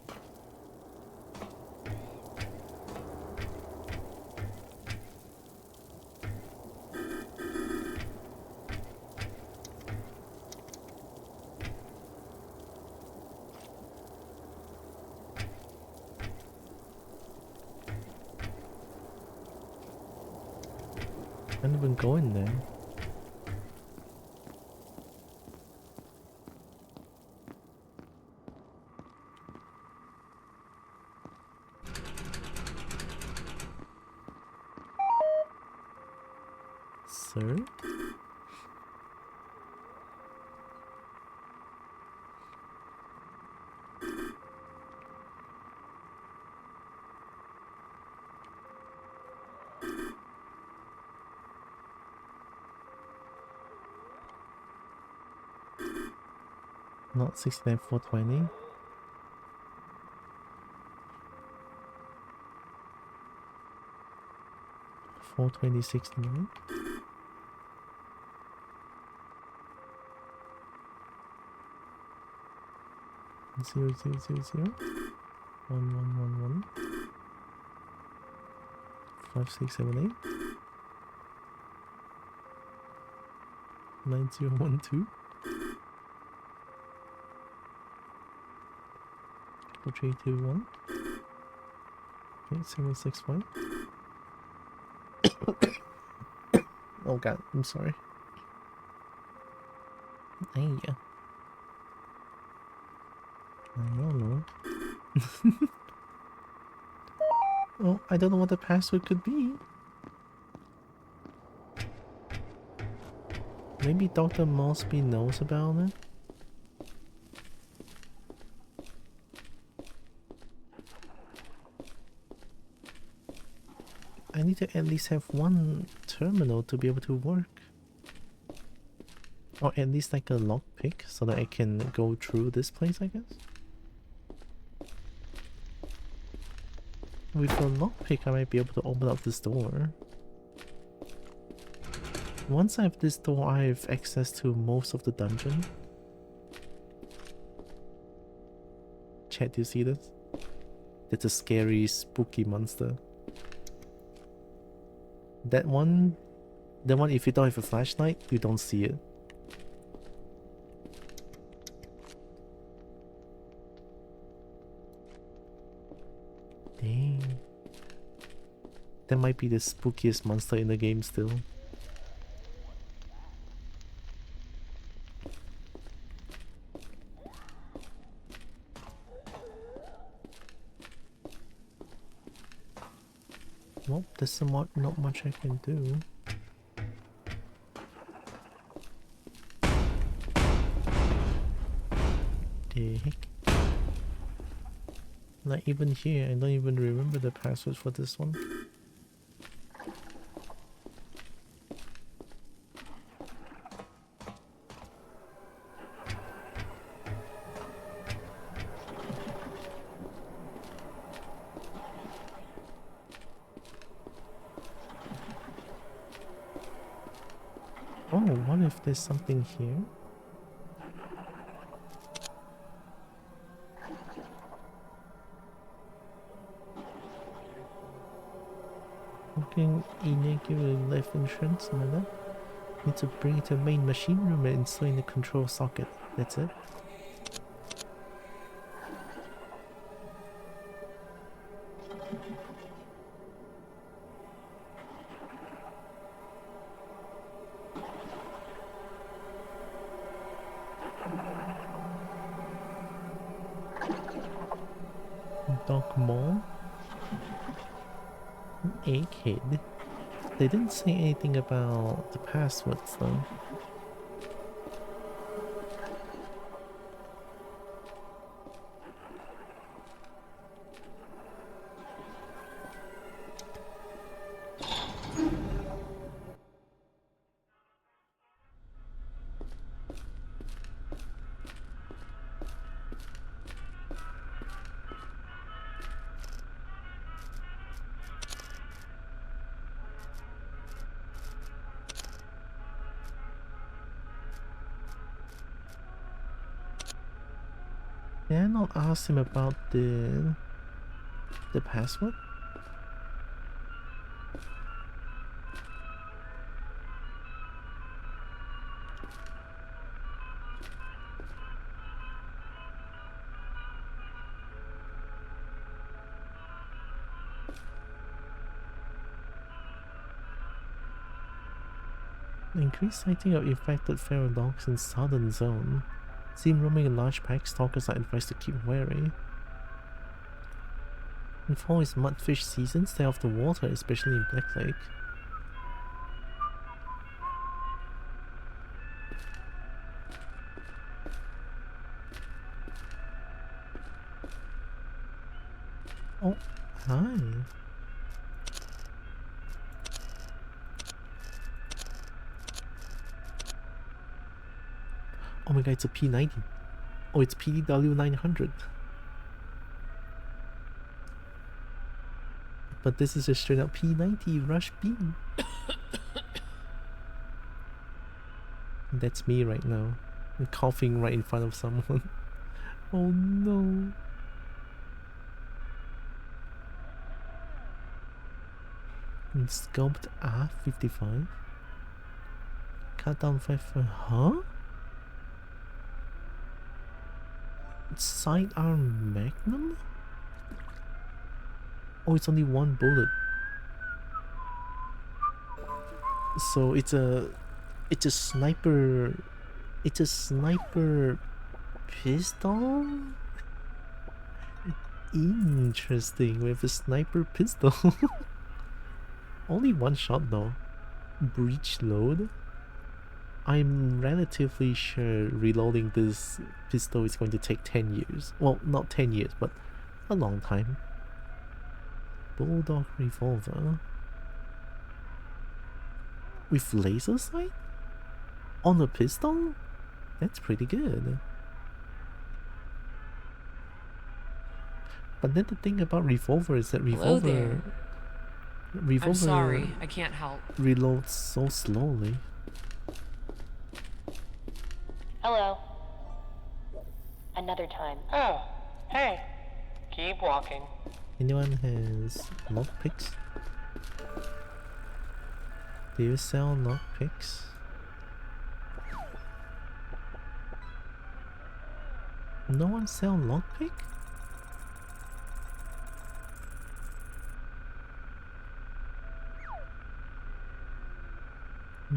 I can't even go in there. Sir? Not 69 420. Four 2069. 0 0 0 0 1 1 1 1 5 6 7 8 9 0 1 2 4 3 2 1 8 7 6 5. Oh god, I'm sorry. Hey, yeah. I don't know. Oh, I don't know what the password could be. Maybe Dr. Mosby knows about it? I need to at least have one terminal to be able to work. Or at least like a lockpick so that I can go through this place, I guess. With a lockpick, I might be able to open up this door. Once I have this door, I have access to most of the dungeon. Chat, do you see this? That's a scary, spooky monster. That one, if you don't have a flashlight, you don't see it. Dang. That might be the spookiest monster in the game still. Well, there's somewhat not much I can do. The heck? Like even here, I don't even remember the password for this one. Oh, what if there's something here? Working irregular life insurance, another. Need to bring it to the main machine room and install in the control socket. That's it. Doc Mall? Egghead? They didn't say anything about the passwords though. Can I not ask him about the password? Increased sighting of infected feral dogs in southern zone. Seen roaming in large packs, stalkers are advised to keep wary. In fall is mudfish season, stay off the water, especially in Black Lake. Oh, hi. Oh my god, it's a P90. Oh, it's PDW 900. But this is a straight up P90 Rush B. That's me right now. I'm coughing right in front of someone. Oh no. And sculpt R55. Cut down 5. Huh? Sidearm Magnum? Oh, it's only one bullet. So it's a sniper. It's a sniper pistol? Interesting. We have a sniper pistol. Only one shot though. Breach load? I'm relatively sure reloading this pistol is going to take 10 years. Well, not 10 years, but a long time. Bulldog revolver. With laser sight? On a pistol? That's pretty good. But then the thing about revolver is that Hello there. revolver I'm sorry, I can't help. reloads so slowly. Hello. Another time. Oh, hey. Keep walking. Anyone has lockpicks? Do you sell lockpicks? No one sell lockpick?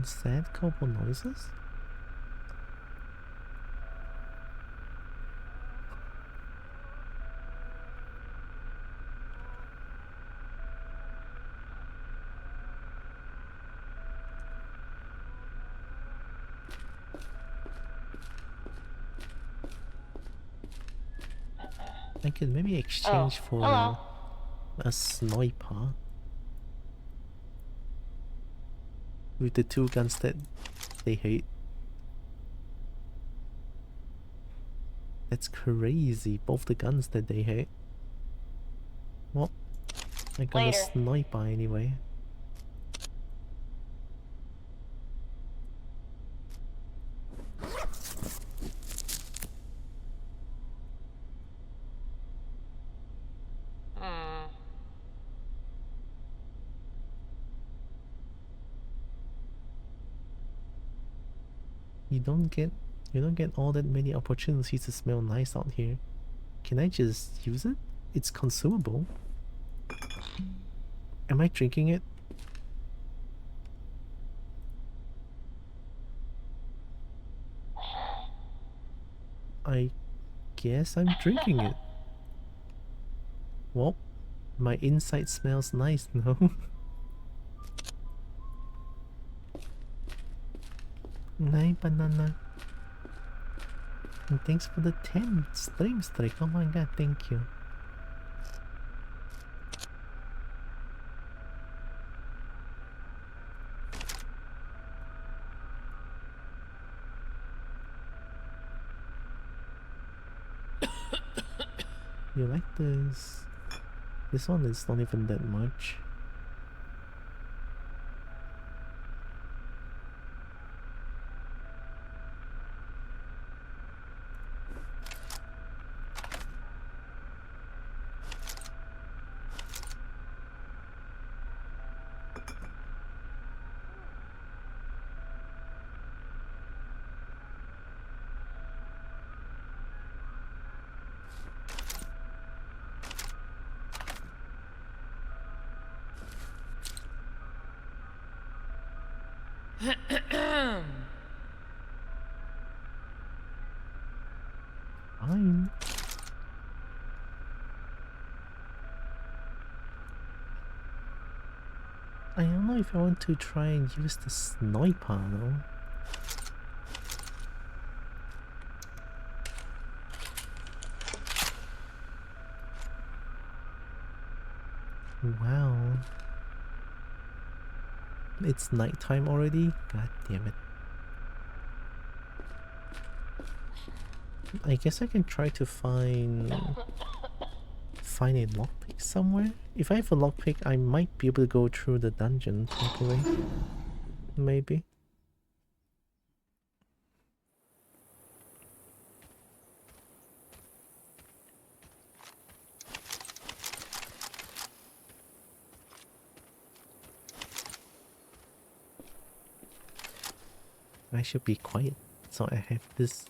Sad Kobo noises? I could maybe exchange for a sniper with the two guns that they hate. That's crazy, both the guns that they hate. Well, I got a sniper anyway. You don't get all that many opportunities to smell nice out here. Can I just use it? It's consumable. Am I drinking it? I guess I'm drinking it. Well, my inside smells nice now. Nice banana. And thanks for the 10 stream strike. Oh my god, thank you. You like this? This one is not even that much. Fine. I don't know if I want to try and use the sniper though. Wow. It's nighttime already? God damn it. I guess I can try to find a lockpick somewhere. If I have a lockpick, I might be able to go through the dungeon properly. Maybe. I should be quiet, so I have this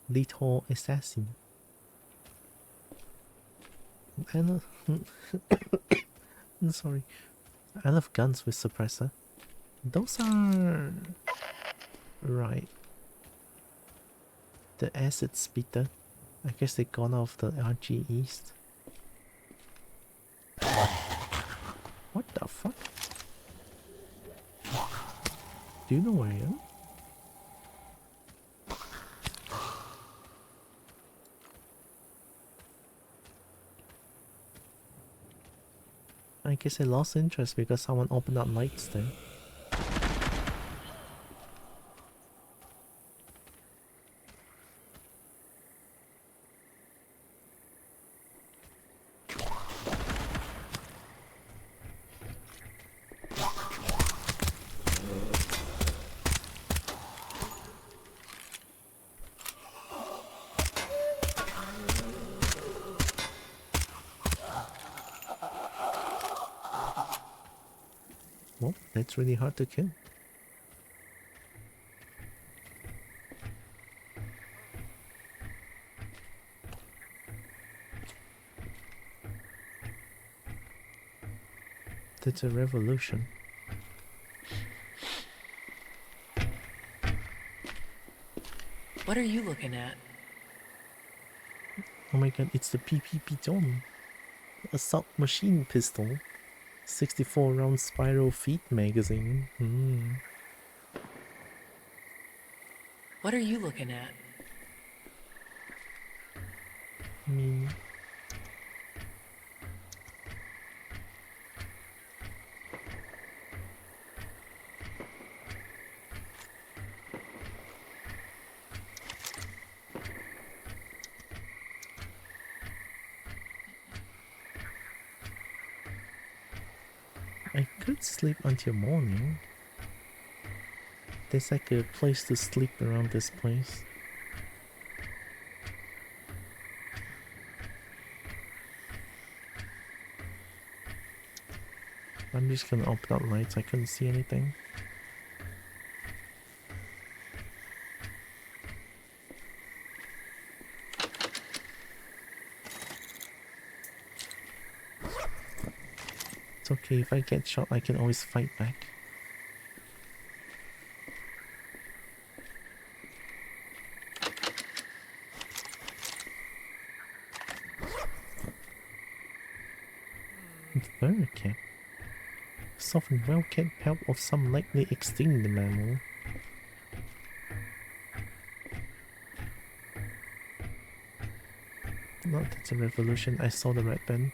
little assassin. I love I'm sorry. I love guns with suppressor. Those are right. The acid speeder. I guess they gone off the RG East. What the fuck? Do you know where I am? I guess I lost interest because someone opened up lights there. Well, that's really hard to kill. That's a revolution. What are you looking at? Oh my god, it's the PP Pigeon. Assault machine pistol. 64 round spiral feed magazine. What are you looking at? Me. I could sleep until morning. There's like a place to sleep around this place. I'm just gonna open up lights, I couldn't see anything. It's okay, if I get shot I can always fight back. VRChat. Soft and well-kept pelt of some likely extinct mammal. No, that's a revolution. I saw the red band.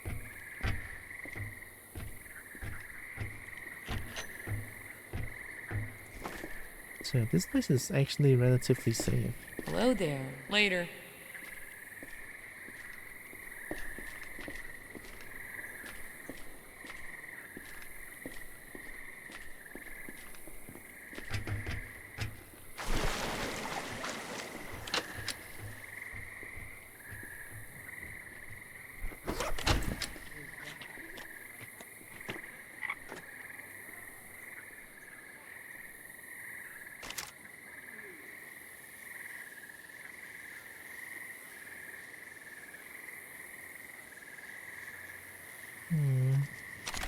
So this place is actually relatively safe. Hello there. Later.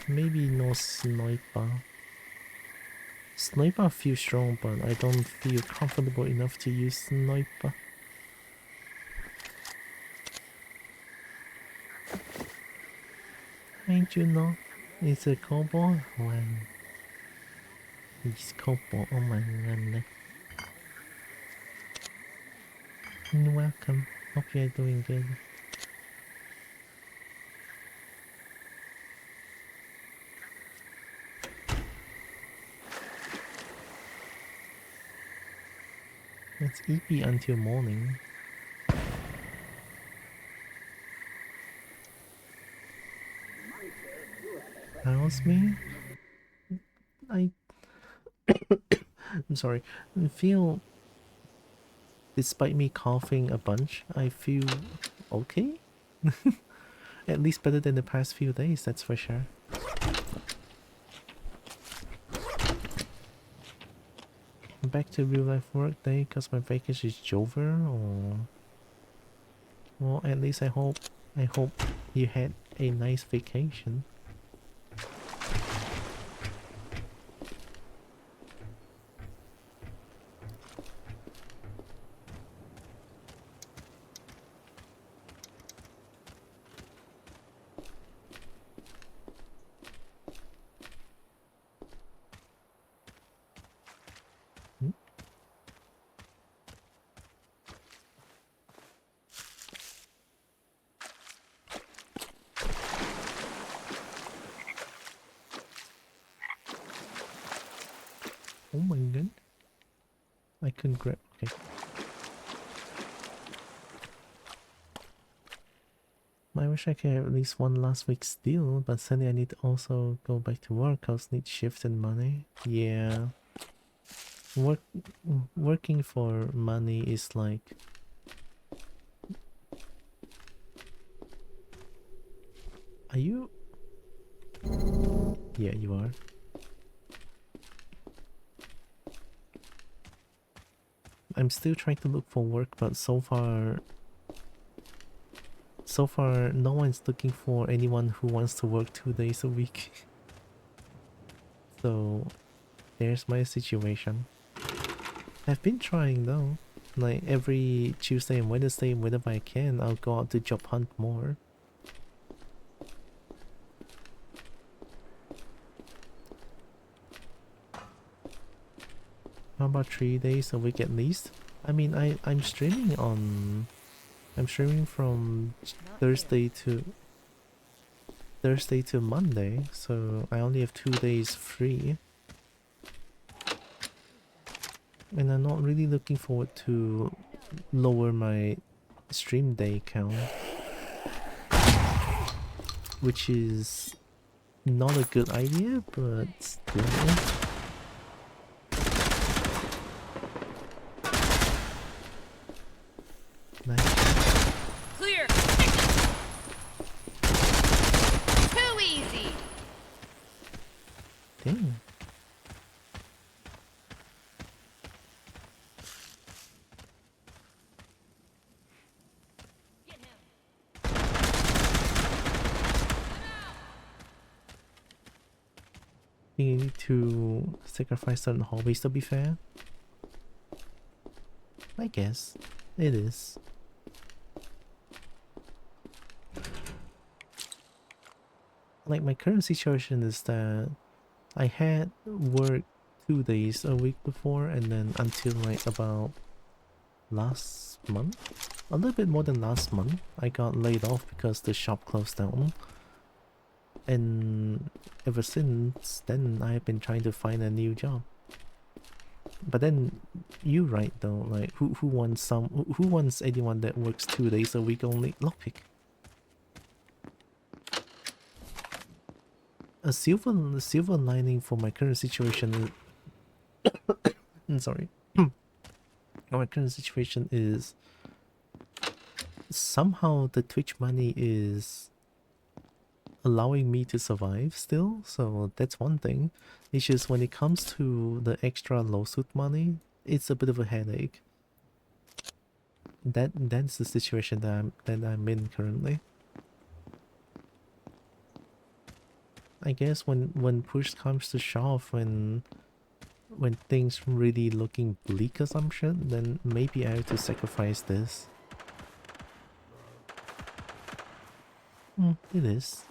Maybe no sniper. Sniper feels strong, but I don't feel comfortable enough to use sniper. Ain't you know? It's a Kobo one. It's Kobo, oh my god. Welcome. Hope you're doing good. It's EP until morning. How's me? I'm sorry. I feel, despite me coughing a bunch, I feel okay. At least better than the past few days, that's for sure. Back to real life work day because my vacation is over, or well, at least I hope you had a nice vacation. Oh my god. I couldn't grab. Okay. I wish I could have at least one last week still, but suddenly I need to also go back to work. I need shifts and money. Yeah. Working for money is like... Are you? Yeah, you are. I'm still trying to look for work, but so far no one's looking for anyone who wants to work 2 days a week. So there's my situation. I've been trying though. Like every Tuesday and Wednesday, whenever I can, I'll go out to job hunt more. How about 3 days a week at least? I mean, I'm streaming on... I'm streaming from Thursday to Monday, so I only have 2 days free. And I'm not really looking forward to lower my stream day count, which is not a good idea, but still. Nice. Clear. Too easy. Dang. You need to sacrifice certain hobbies to be fair. I guess it is. Like my current situation is that I had work 2 days a week before, and then until like about last month, a little bit more than last month, I got laid off because the shop closed down. And ever since then, I've been trying to find a new job. But then, you're right though. Like, who wants anyone that works 2 days a week only? Lockpick. A silver lining for my current situation is... sorry. My current situation is somehow the Twitch money is allowing me to survive still, so that's one thing. It's just when it comes to the extra lawsuit money, it's a bit of a headache. That's the situation that I'm in currently. I guess when push comes to shove, when things really looking bleak or some shit, then maybe I have to sacrifice this. It is.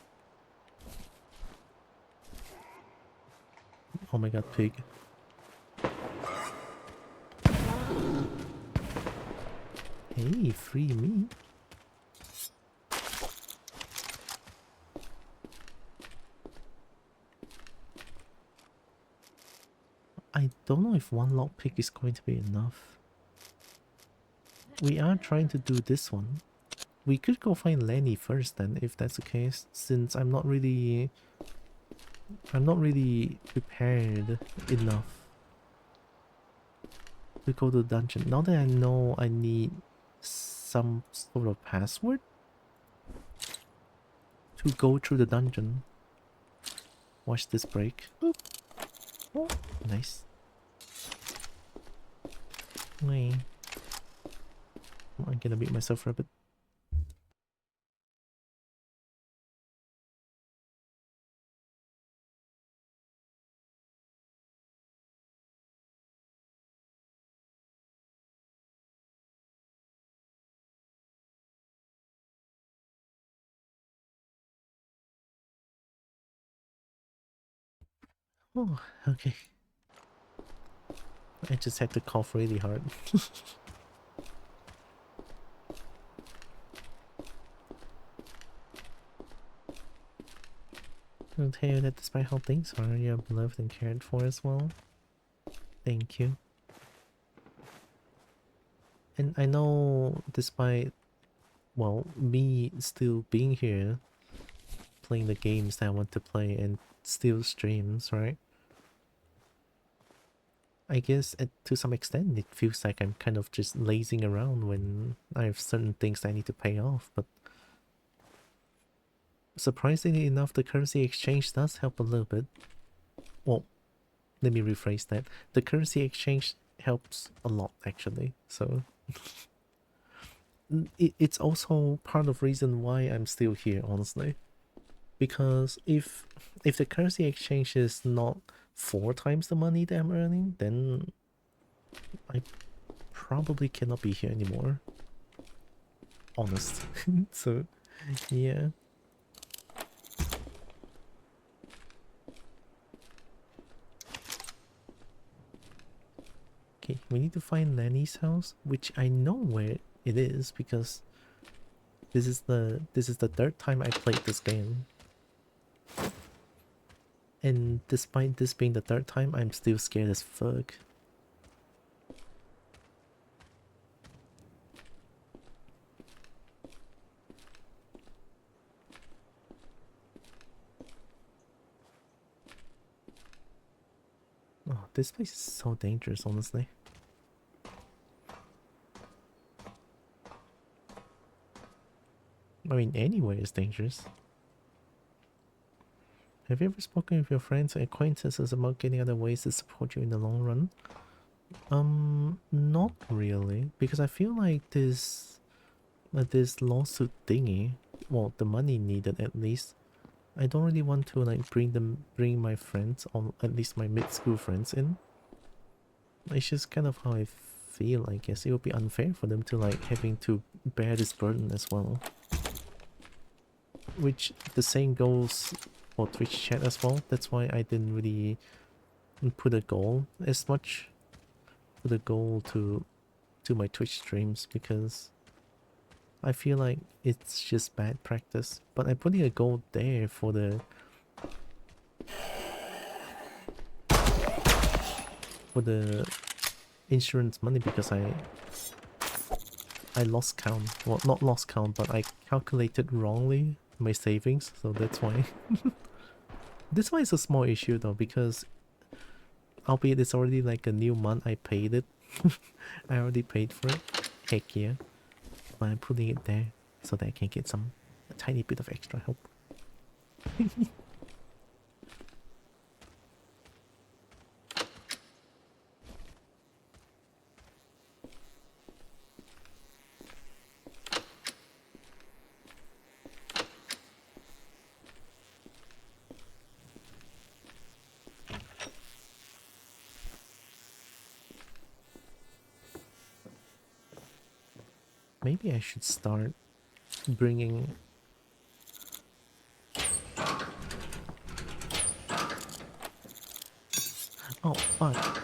Oh my god, pig. Hey, free me. I don't know if one lockpick is going to be enough. We are trying to do this one. We could go find Lenny first then, if that's the case, since I'm not really I'm not really prepared enough to go to the dungeon. Now that I know I need some sort of password to go through the dungeon. Watch this break. Oop. Oh, nice. Wait. I'm gonna beat myself for a bit. Oh, okay. I just had to cough really hard. I'll tell you that despite how things are, you're beloved and cared for as well. Thank you. And I know despite, well, me still being here, playing the games that I want to play and still streams, right? I guess to some extent it feels like I'm kind of just lazing around when I have certain things that I need to pay off, but surprisingly enough, the currency exchange does help a little bit. Well, let me rephrase that. The currency exchange helps a lot, actually. So it's also part of the reason why I'm still here, honestly. Because if the currency exchange is not 4 times the money that I'm earning, then I probably cannot be here anymore. Honest. So, yeah. Okay, we need to find Lenny's house, which I know where it is because this is the 3rd time I played this game. And despite this being the 3rd time, I'm still scared as fuck. Oh, this place is so dangerous, honestly. I mean, anywhere is dangerous. Have you ever spoken with your friends or acquaintances about getting other ways to support you in the long run? Not really, because I feel like this lawsuit thingy, well, the money needed at least, I don't really want to like bring my friends, or at least my mid-school friends in. It's just kind of how I feel, I guess. It would be unfair for them to like having to bear this burden as well. Which the same goes for Twitch chat as well. That's why I didn't really put a goal as much. Put a goal to my Twitch streams because I feel like it's just bad practice. But I'm putting a goal there for the insurance money because I lost count. Well, not lost count, but I calculated wrongly my savings, so that's why. This one is a small issue though, because albeit it's already like a new month, I paid it. I already paid for it. Heck yeah. But I'm putting it there so that I can get a tiny bit of extra help. Maybe I should start bringing... Oh, fuck.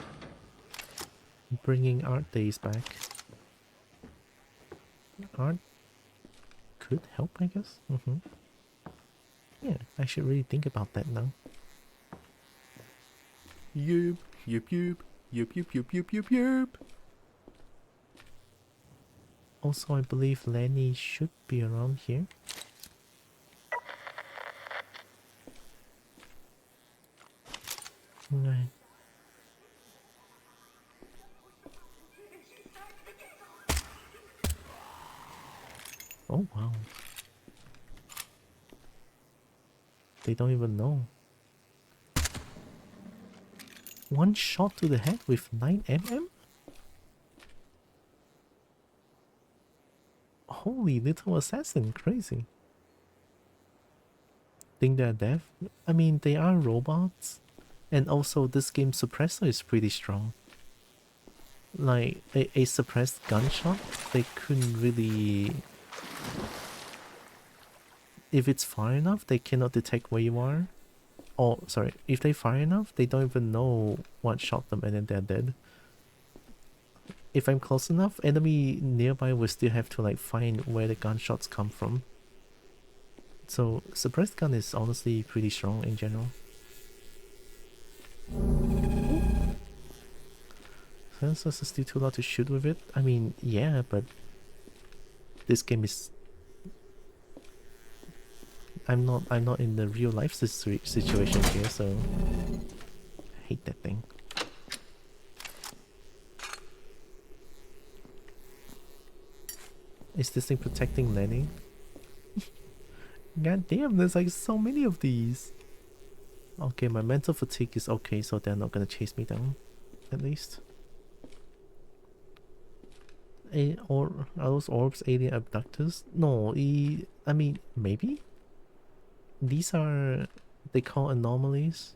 Bringing art days back. Art could help, I guess. Yeah, I should really think about that now. Yup, yup, yup, yup, yup, yup, yup, yup, yup. Also, I believe Lenny should be around here. Oh wow. They don't even know. One shot to the head with 9mm? Holy little assassin, crazy. Think they're deaf? I mean, they are robots. And also, this game's suppressor is pretty strong. Like, a suppressed gunshot, they couldn't really... If it's far enough, they cannot detect where you are. Oh, sorry, if they fire enough, they don't even know what shot them and then they're dead. If I'm close enough, enemy nearby will still have to like find where the gunshots come from. So suppressed gun is honestly pretty strong in general. Sensors are still too loud to shoot with it. I mean, yeah, but this game is... I'm not in the real life situation here, so I hate that thing. Is this thing protecting Lenny? God damn, there's like so many of these. Okay, my mental fatigue is okay, so they're not gonna chase me down, at least. Or are those orbs alien abductors? No, I mean, maybe? These are... they call anomalies.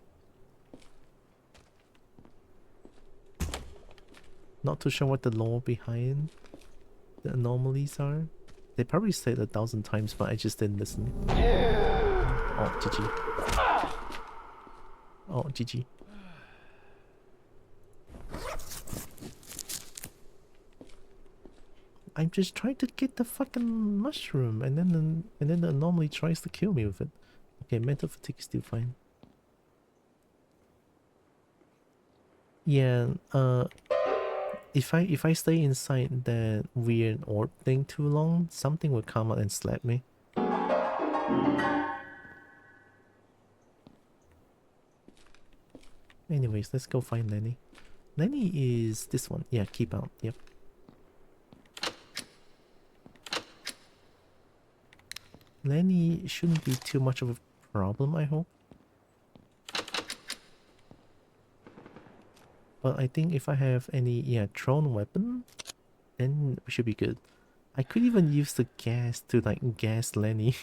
Not too sure what the lore behind the anomalies are. They probably said 1,000 times, but I just didn't listen. Oh, GG. Oh, GG. I'm just trying to get the fucking mushroom, and then the anomaly tries to kill me with it. Okay, mental fatigue is still fine. Yeah, if I stay inside that weird orb thing too long, something will come out and slap me. Anyways, let's go find Lenny. Lenny is this one. Yeah, keep out. Yep. Lenny shouldn't be too much of a problem, I hope. But I think if I have any, yeah, thrown weapon, then we should be good. I could even use the gas to like gas Lenny.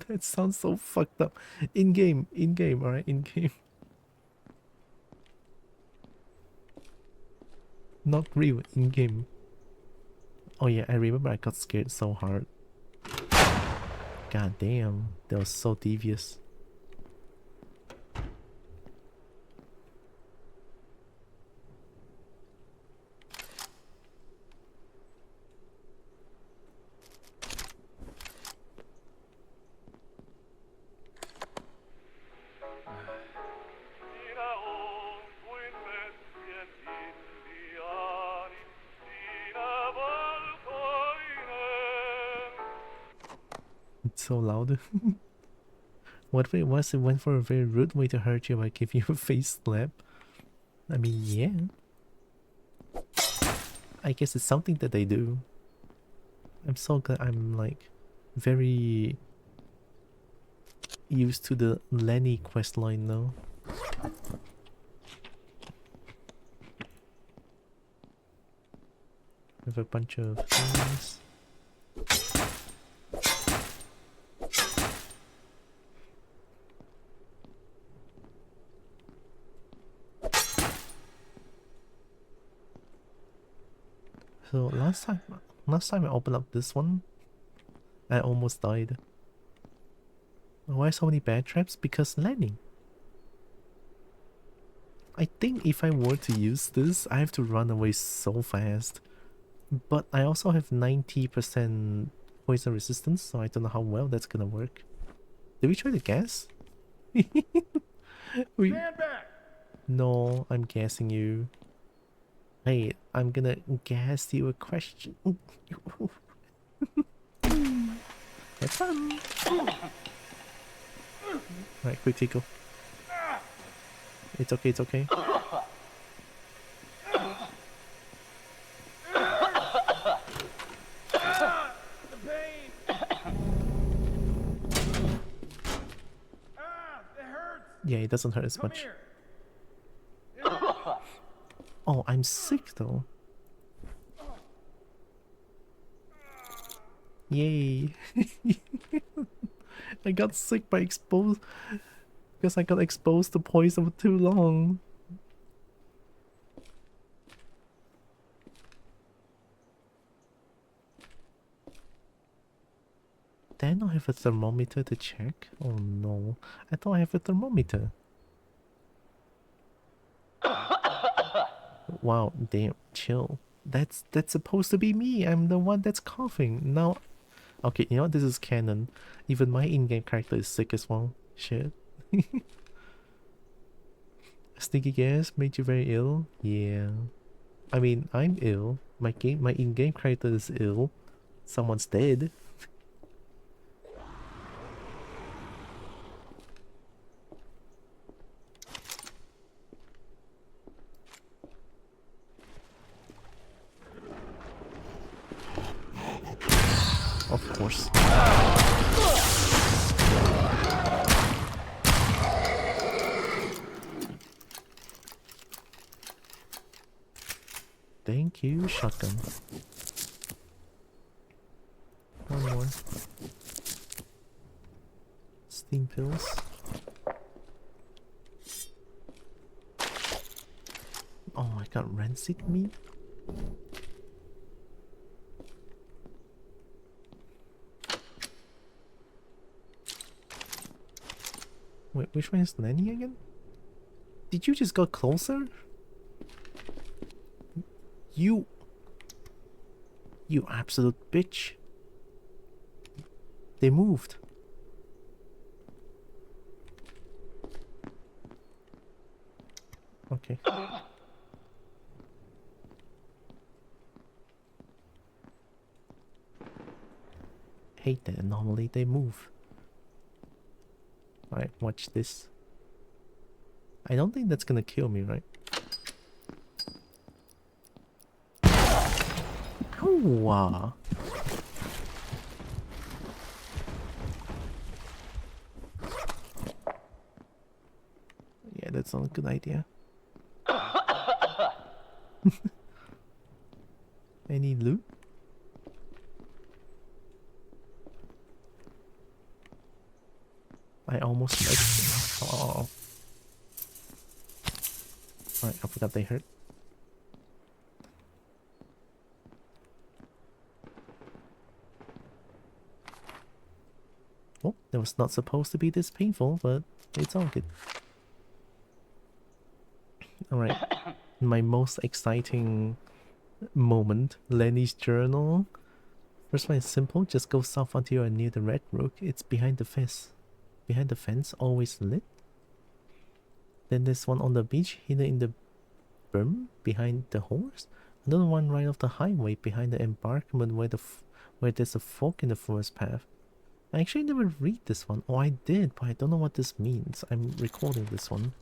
That sounds so fucked up. In-game, alright, in-game. Not real, in-game. Oh yeah, I remember I got scared so hard. God damn, that was so devious. It's so loud. What if it was? It went for a very rude way to hurt you by giving you a face slap. I mean, yeah. I guess it's something that they do. I'm so glad I'm like very used to the Lenny questline now. I have a bunch of things. So last time I opened up this one, I almost died. Why so many bad traps? Because Lenny. I think if I were to use this, I have to run away so fast. But I also have 90% poison resistance, so I don't know how well that's gonna work. Did we try the gas? Stand back! No, I'm gassing you. Hey, I'm gonna gas you a question. Have fun! Alright, quick tickle. It's okay, it's okay. The pain! Yeah, it doesn't hurt as Come much. here. Oh, I'm sick though. Yay. I got sick by exposed because I got exposed to poison for too long. Did I not have a thermometer to check? Oh no. I thought I have a thermometer. Wow, damn, chill. That's supposed to be me. I'm the one that's coughing. Now okay, you know what? This is canon. Even my in-game character is sick as well. Shit. Sneaky gas made you very ill? Yeah. I mean, I'm ill. My in-game character is ill. Someone's dead. Of course. Thank you, shotgun. One more. Steam pills. Oh, I got rancid meat. Wait, which one is Lenny again? Did you just go closer? You absolute bitch. They moved. Okay. Hate that anomaly, they move. Alright, watch this. I don't think that's gonna kill me, right? Ow! Yeah, that's not a good idea. Any loot? I almost like. Oh. Alright, I forgot they hurt. Oh, that was not supposed to be this painful, but it's all good. Alright, my most exciting moment, Lenny's journal. First one is simple, just go south until you are near the red rook. It's behind the fence. Behind the fence, always lit. Then there's one on the beach, hidden in the berm behind the horse. Another one right off the highway behind the embankment where there's a fork in the forest path. I actually never read this one. Oh, I did, but I don't know what this means. I'm recording this one.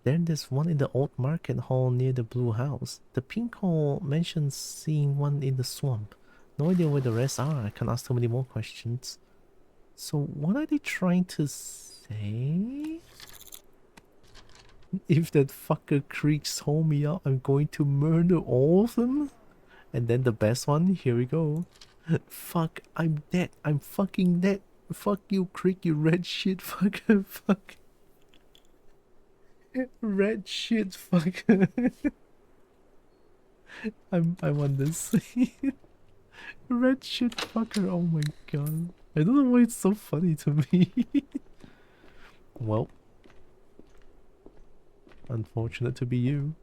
Then there's one in the old market hall near the blue house. The pink hall mentions seeing one in the swamp. No idea where the rest are. I can ask too many more questions. So what are they trying to say? If that fucker creeps hold me up, I'm going to murder all of them? And then the best one, here we go. Fuck, I'm dead. I'm fucking dead. Fuck you, Creek, you red shit fucker. Fuck. Red shit fucker. I want this. Red shit fucker, oh my god. I don't know why it's so funny to me. Well. Unfortunate to be you.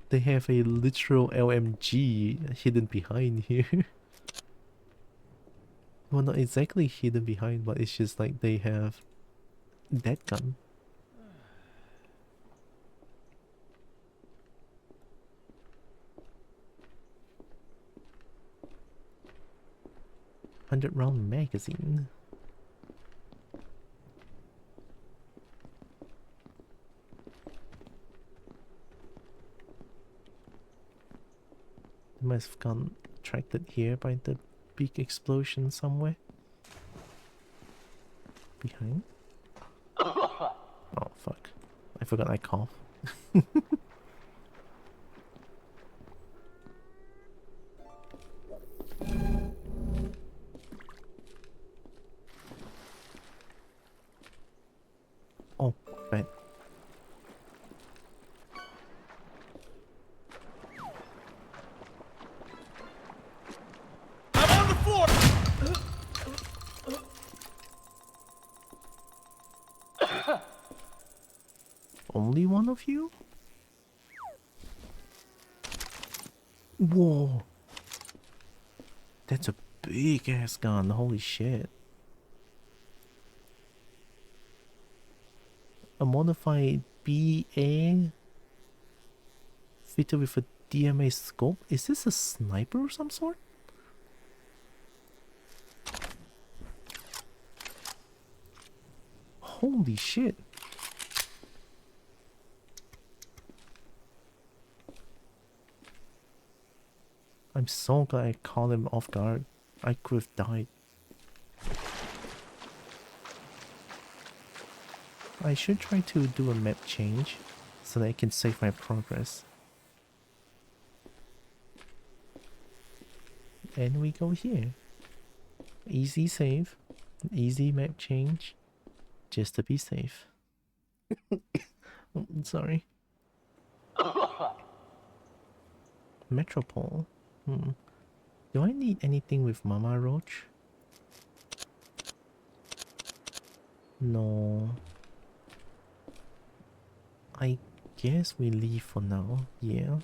They have a literal LMG hidden behind here. Well, not exactly hidden behind, but it's just like they have that gun. $100-round magazine. They must have gone attracted here by the big explosion somewhere. Behind? Oh, fuck. I forgot I cough. Oh, right. I'm on the floor! Only one of you? Whoa. That's a big ass gun, holy shit. A modified BA fitted with a DMA scope? Is this a sniper of some sort? Holy shit. I'm so glad I caught him off guard. I could have died. I should try to do a map change so that I can save my progress. And we go here. Easy save. Easy map change. Just to be safe. Oh, sorry. Metropole. Do I need anything with Mama Roach? No. I guess we leave for now. Yeah.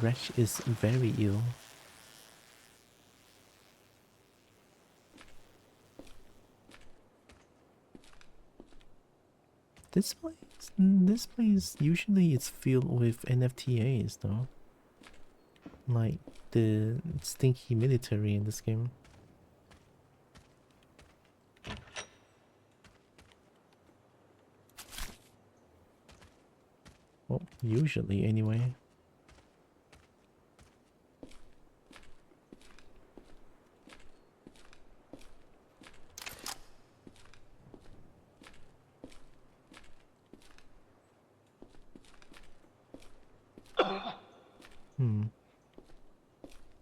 Resh is very ill. This place usually it's filled with NFTAs though. Like the stinky military in this game. Well, usually anyway.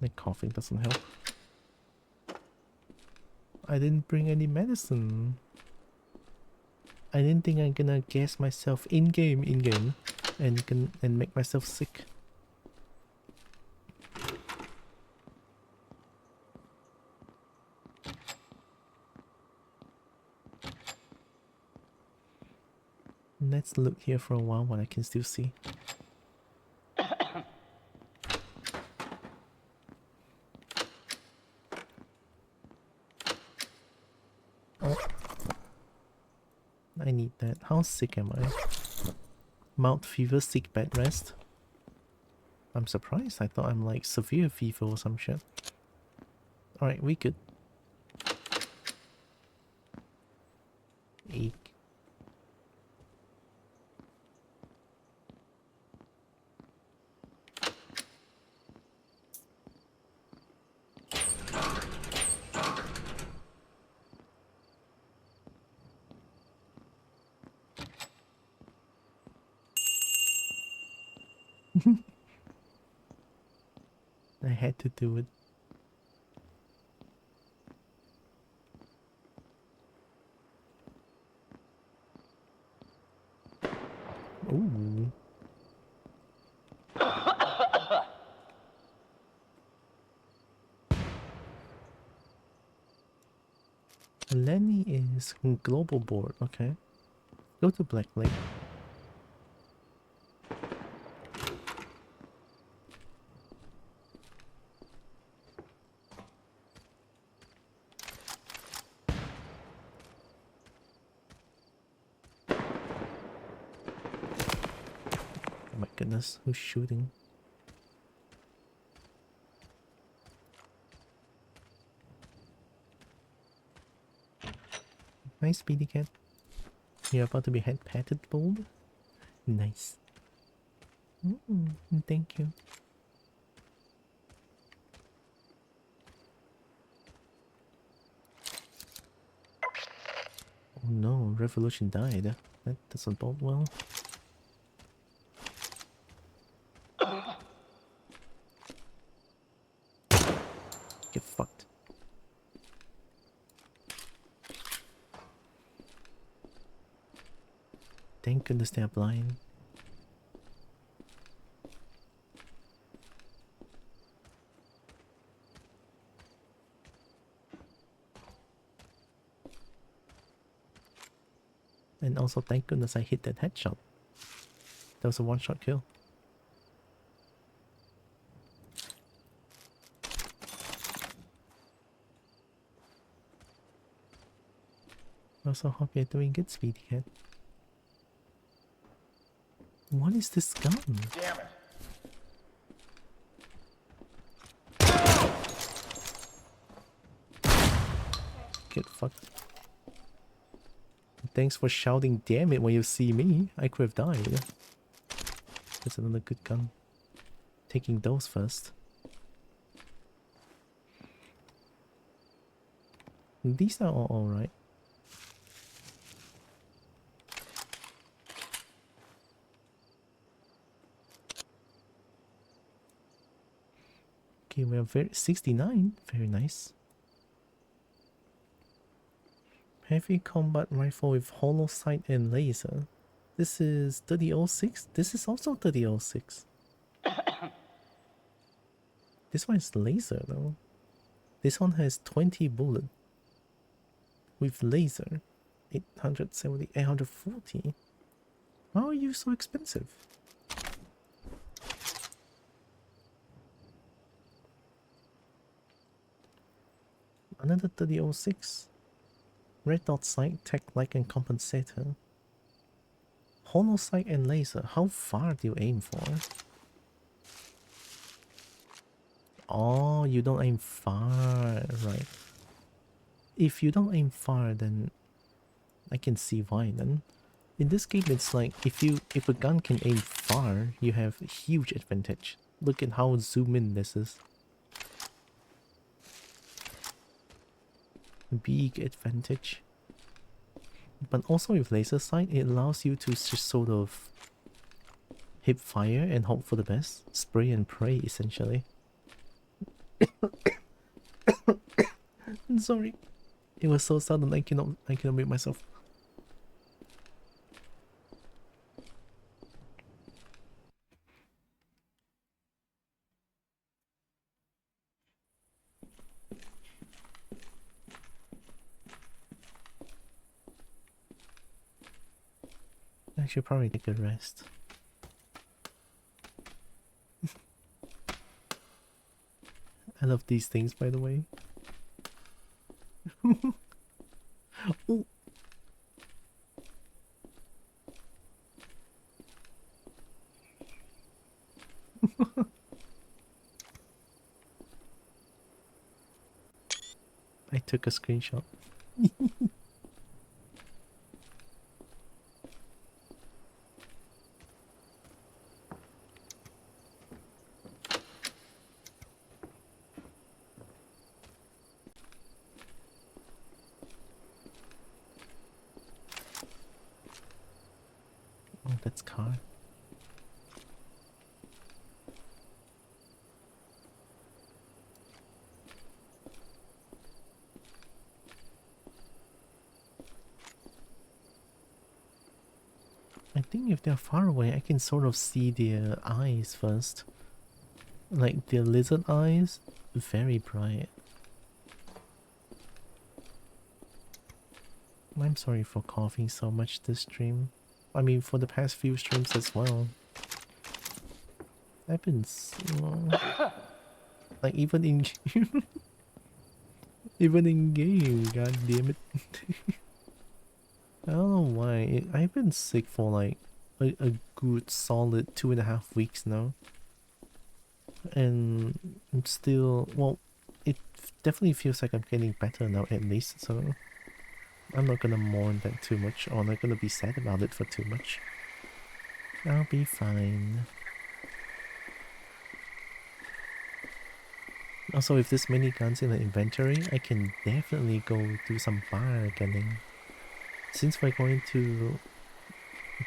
The coughing doesn't help. I didn't bring any medicine. I didn't think I'm gonna gas myself in-game, and make myself sick. Let's look here for a while I can still see. I need that. How sick am I? Mild fever, sick bed rest. I'm surprised. I thought I'm like severe fever or some shit. Alright, we good. Eek. I had to do it. Ooh. Lenny is global board, okay. Go to Black Lake. Oh my goodness, who's shooting? Nice, Speedy Cat. You're about to be head patted, bold. Nice. Thank you. Oh no, Revolution died. That doesn't bode well. Get fucked. Thank goodness they're blind. And also thank goodness I hit that headshot. That was a one-shot kill. Also hope you're doing good, Speedy Cat. What is this gun? Damn it. Get fucked. Thanks for shouting damn it when you see me. I could have died. That's another good gun. Taking those first. These are all alright. Okay, we are 69. Very nice. Heavy combat rifle with hollow sight and laser. This is 3006. This is also 3006. This one is laser though. This one has 20 bullet. With laser. 870, 840. Why are you so expensive? Another 3006. Red dot sight, tech like and compensator. Hollow sight and laser. How far do you aim for? Oh, you don't aim far, right? If you don't aim far, then I can see why. Then, in this game, it's like if a gun can aim far, you have a huge advantage. Look at how zoom in this is. Big advantage. But also with laser sight, it allows you to just sort of hip fire and hope for the best. Spray and pray, essentially. I'm sorry. It was so sudden I cannot mute myself. I should probably take a rest. I love these things, by the way. Oh. I took a screenshot. Oh, that's car. I think if they're far away, I can sort of see their eyes first. Like their lizard eyes, very bright. I'm sorry for coughing so much this stream. I mean, for the past few streams as well. I've been like even in even in game, god damn it. I don't know why. I've been sick for like a good solid 2.5 weeks now. And I'm still, well, it definitely feels like I'm getting better now at least, so I'm not gonna mourn that too much, or not gonna be sad about it for too much. I'll be fine. Also, if there's many guns in the inventory, I can definitely go do some bargaining. Since we're going to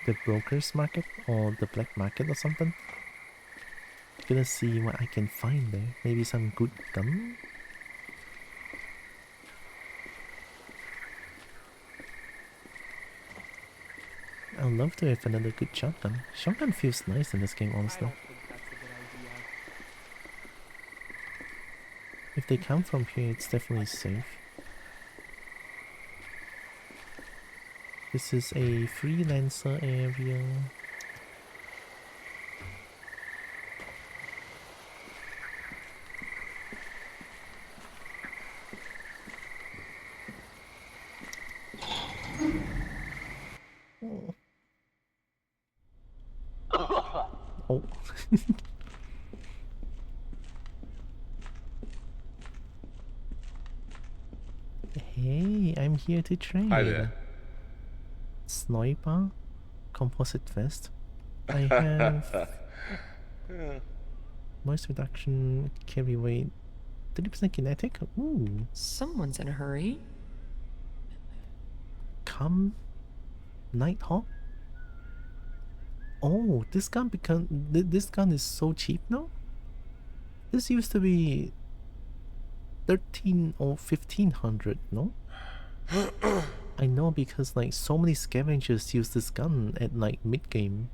the broker's market or the black market or something, gonna see what I can find there. Maybe some good gun? I'd love to have another good shotgun. Shotgun feels nice in this game, I honestly. don't think that's a good idea. If they come from here, it's definitely safe. This is a freelancer area. Oh. Hey, I'm here to train. Hi there. Sniper, composite vest. I have noise reduction, carry weight, 30% kinetic. Ooh, Someone's in a hurry. come, Nighthawk. Oh, this gun this gun is so cheap now. This used to be 13 or 1500, no? I know because like so many scavengers use this gun at like mid game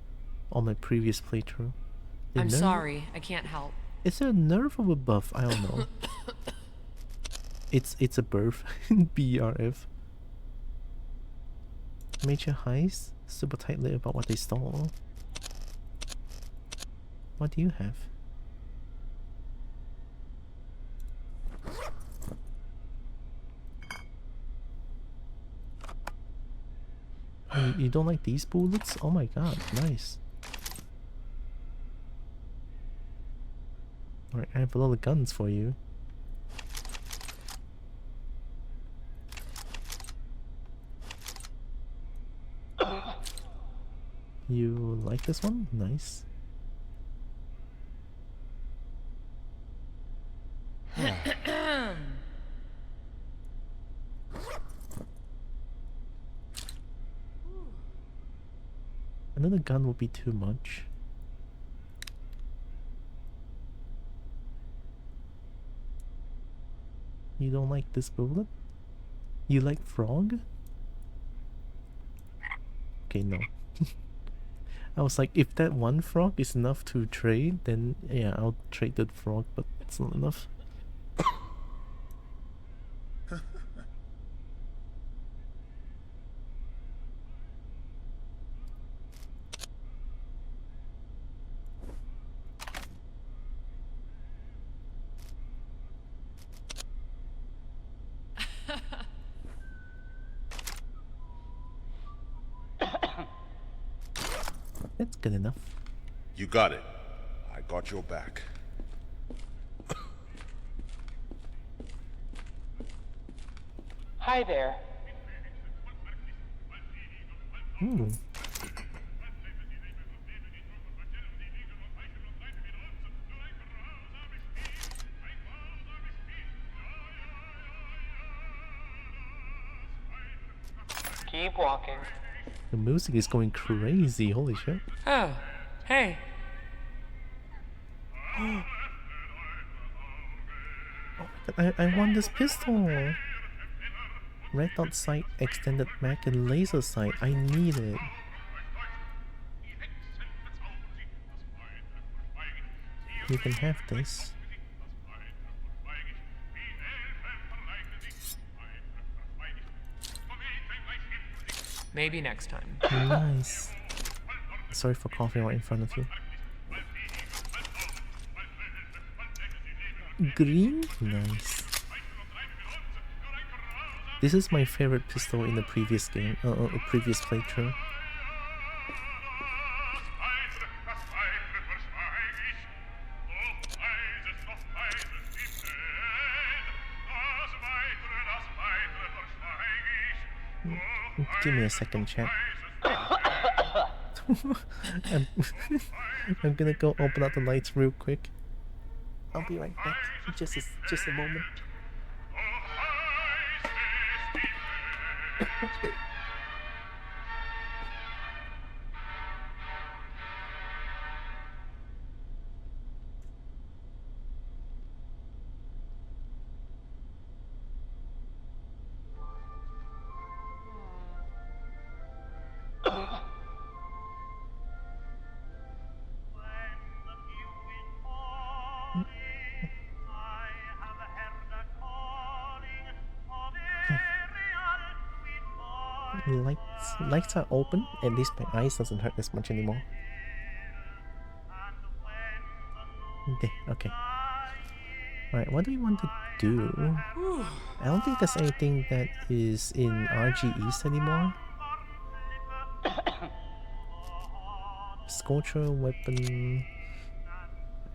on my previous playthrough. I'm sorry, I can't help. Is there a nerf or a buff? I don't know. It's a birth. BRF. Major heist. Super tightly about what they stole. What do you have? Oh, you don't like these bullets? Oh my god, nice. Alright, I have a lot of guns for you. You like this one? Nice. Another gun would be too much. You don't like this bullet? You like frog? Okay, no. I was like, if that one frog is enough to trade, then yeah, I'll trade that frog, but it's not enough. That's good enough. You got it. I got your back. Hi there. Keep walking. The music is going crazy, holy shit. Oh, hey. Oh my god, I want this pistol! Red dot sight, extended mag, and laser sight. I need it. You can have this. Maybe next time. Nice. Sorry for coughing right in front of you. Green? Nice. This is my favorite pistol in the previous game, previous playthrough. Give me a second, chat. I'm, I'm gonna go open up the lights real quick. I'll be right back. Just a moment. Lights are open. At least my eyes doesn't hurt as much anymore. Okay. Alright, what do we want to do? I don't think there's anything that is in RG East anymore. Sculptural weapon,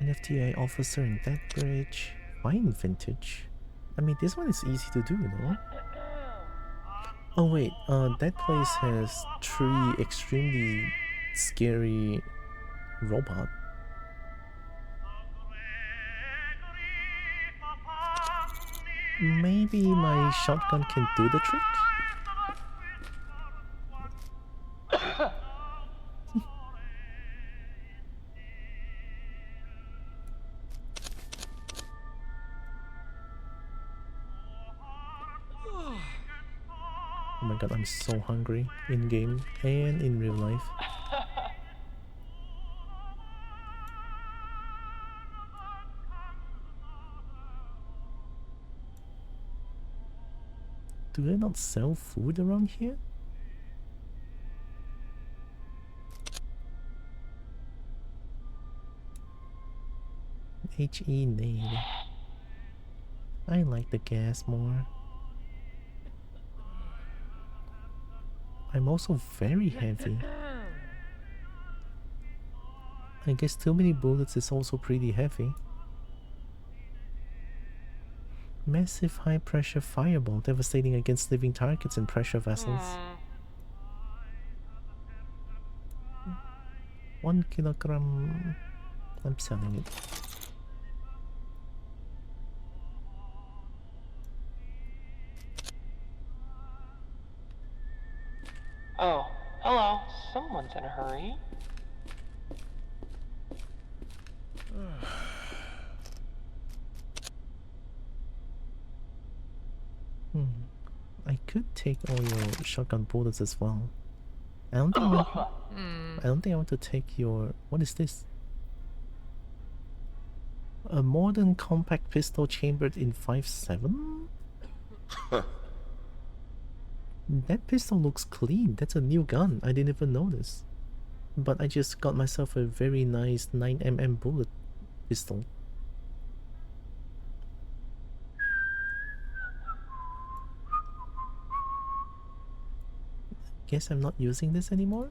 NFTI officer in that bridge, fine vintage. I mean, this one is easy to do, no? Oh wait, that place has 3 extremely scary robot. Maybe my shotgun can do the trick? Oh my god, I'm so hungry in game and in real life. Do they not sell food around here? HE nade. I like the gas more. I'm also very heavy. I guess too many bullets is also pretty heavy. Massive high pressure fireball devastating against living targets and pressure vessels. 1 kilogram. I'm selling it. Oh, hello. Someone's in a hurry. I could take all your shotgun bullets as well. I don't think I want to take your... What is this? A modern compact pistol chambered in 5.7? That pistol looks clean. That's a new gun. I didn't even notice. But I just got myself a very nice 9mm bullet pistol. Guess I'm not using this anymore?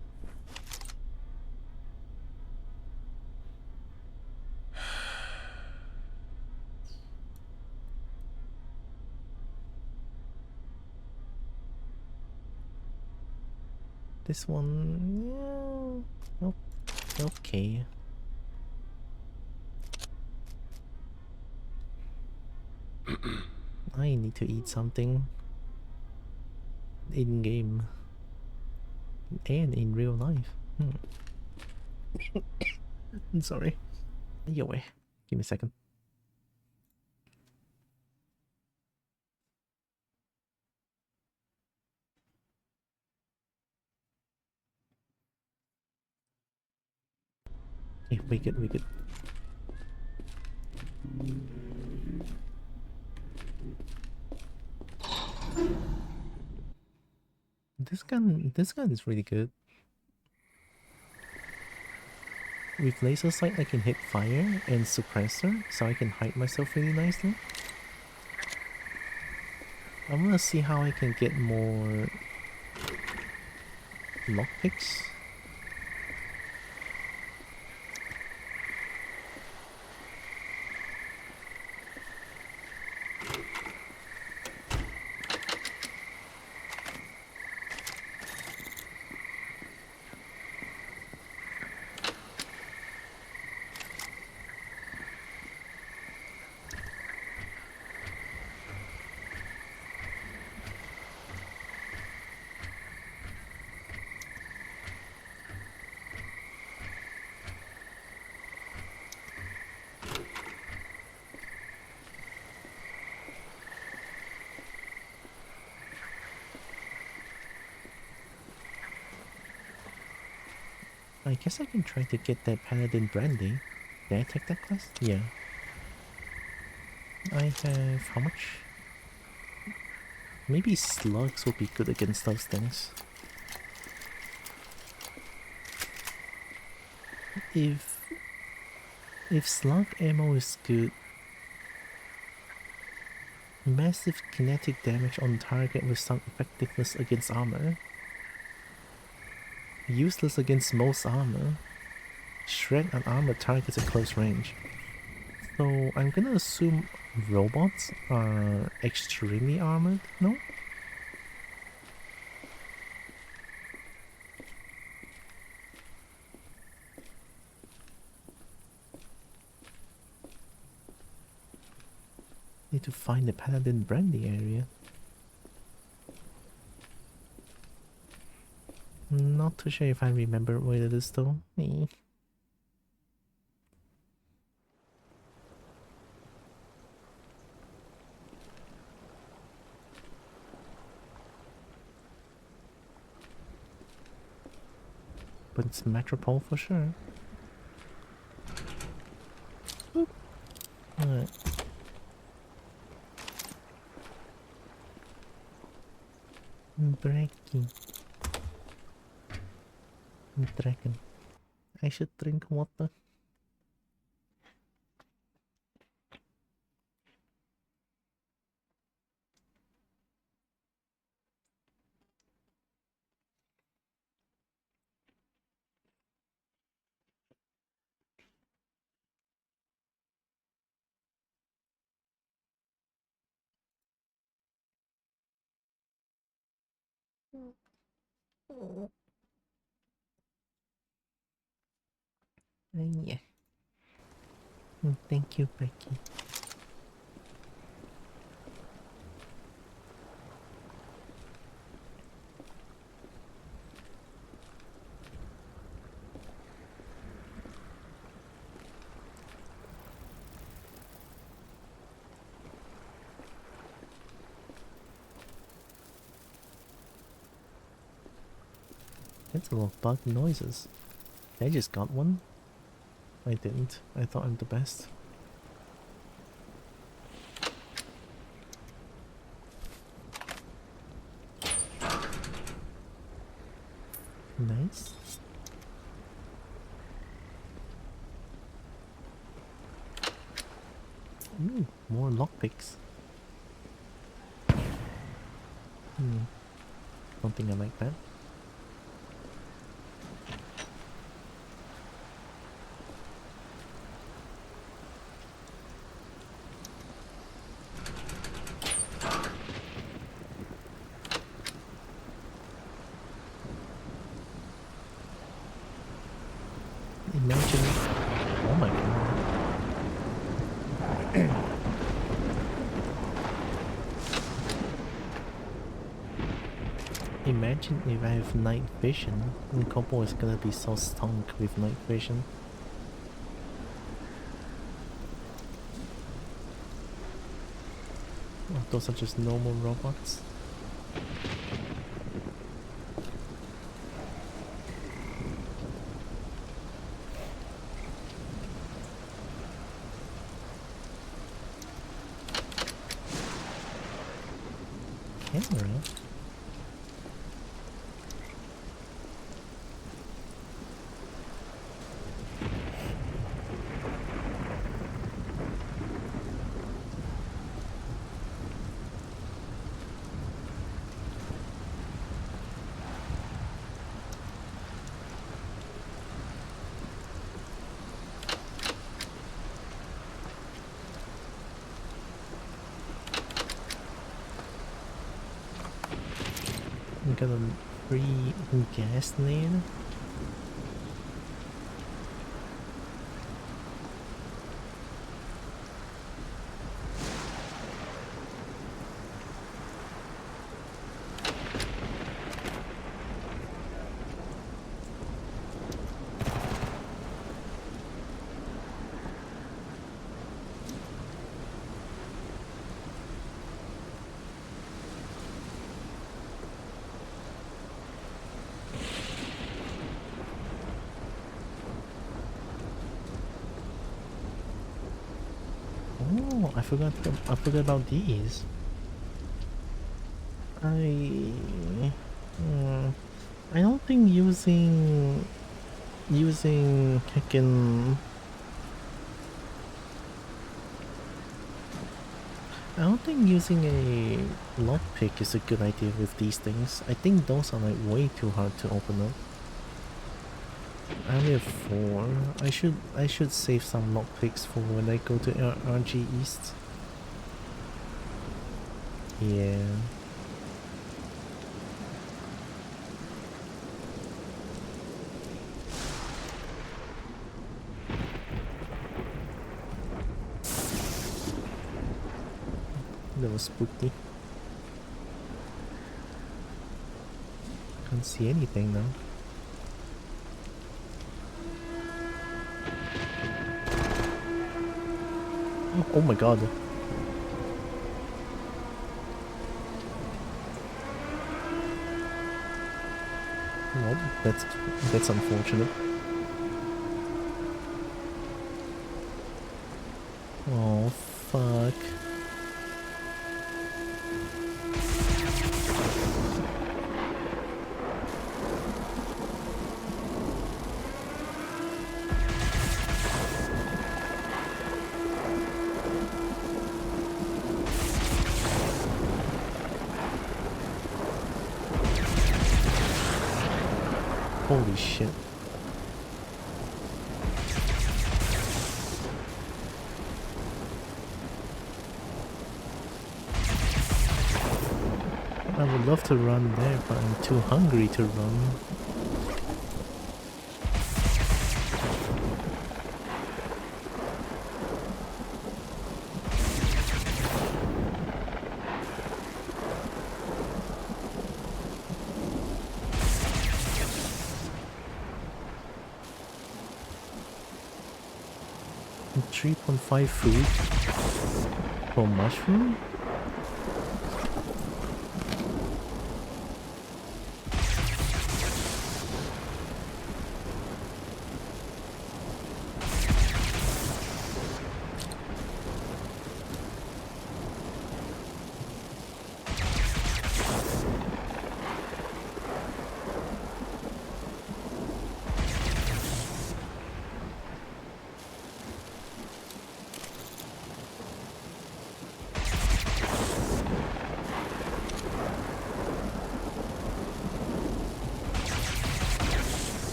This one... yeah... Oh, okay. I need to eat something. In game. And in real life. I'm sorry. Your way. Give me a second. Okay, we good. This gun is really good. With laser sight I can hit fire and suppressor, so I can hide myself really nicely. I'm gonna see how I can get more lockpicks. I guess I can try to get that Paladin Brandy. Did I take that class? Yeah. I have... how much? Maybe slugs will be good against those things. If slug ammo is good, massive kinetic damage on target with some effectiveness against armor, useless against most armor, shred unarmored targets at close range. So I'm gonna assume robots are extremely armored, no? Need to find the Paladin Brandy area. Not too sure if I remember where it is though. But it's Metropole for sure. Oop. Alright. Breaking. Dragon. I should drink water. Yeah. Thank you, Becky. That's a lot of bug noises. I just got one. I didn't. I thought I'm the best. Nice. Ooh, more lockpicks. Don't think I like that. Imagine... oh my god. Imagine if I have night vision, and Kobo is gonna be so stunk with night vision. Oh, those are just normal robots. Camera? We got a free gas lane. I forgot about these. I don't think using heckin' I don't think using a lockpick is a good idea with these things. I think those are like way too hard to open up. I only have 4. I should save some lockpicks for when I go to RG East. Yeah. That was spooky. Can't see anything now. Oh my god. Well, that's unfortunate. Oh fuck. Holy shit. I would love to run there, but I'm too hungry to run. And 3.5 food for mushroom?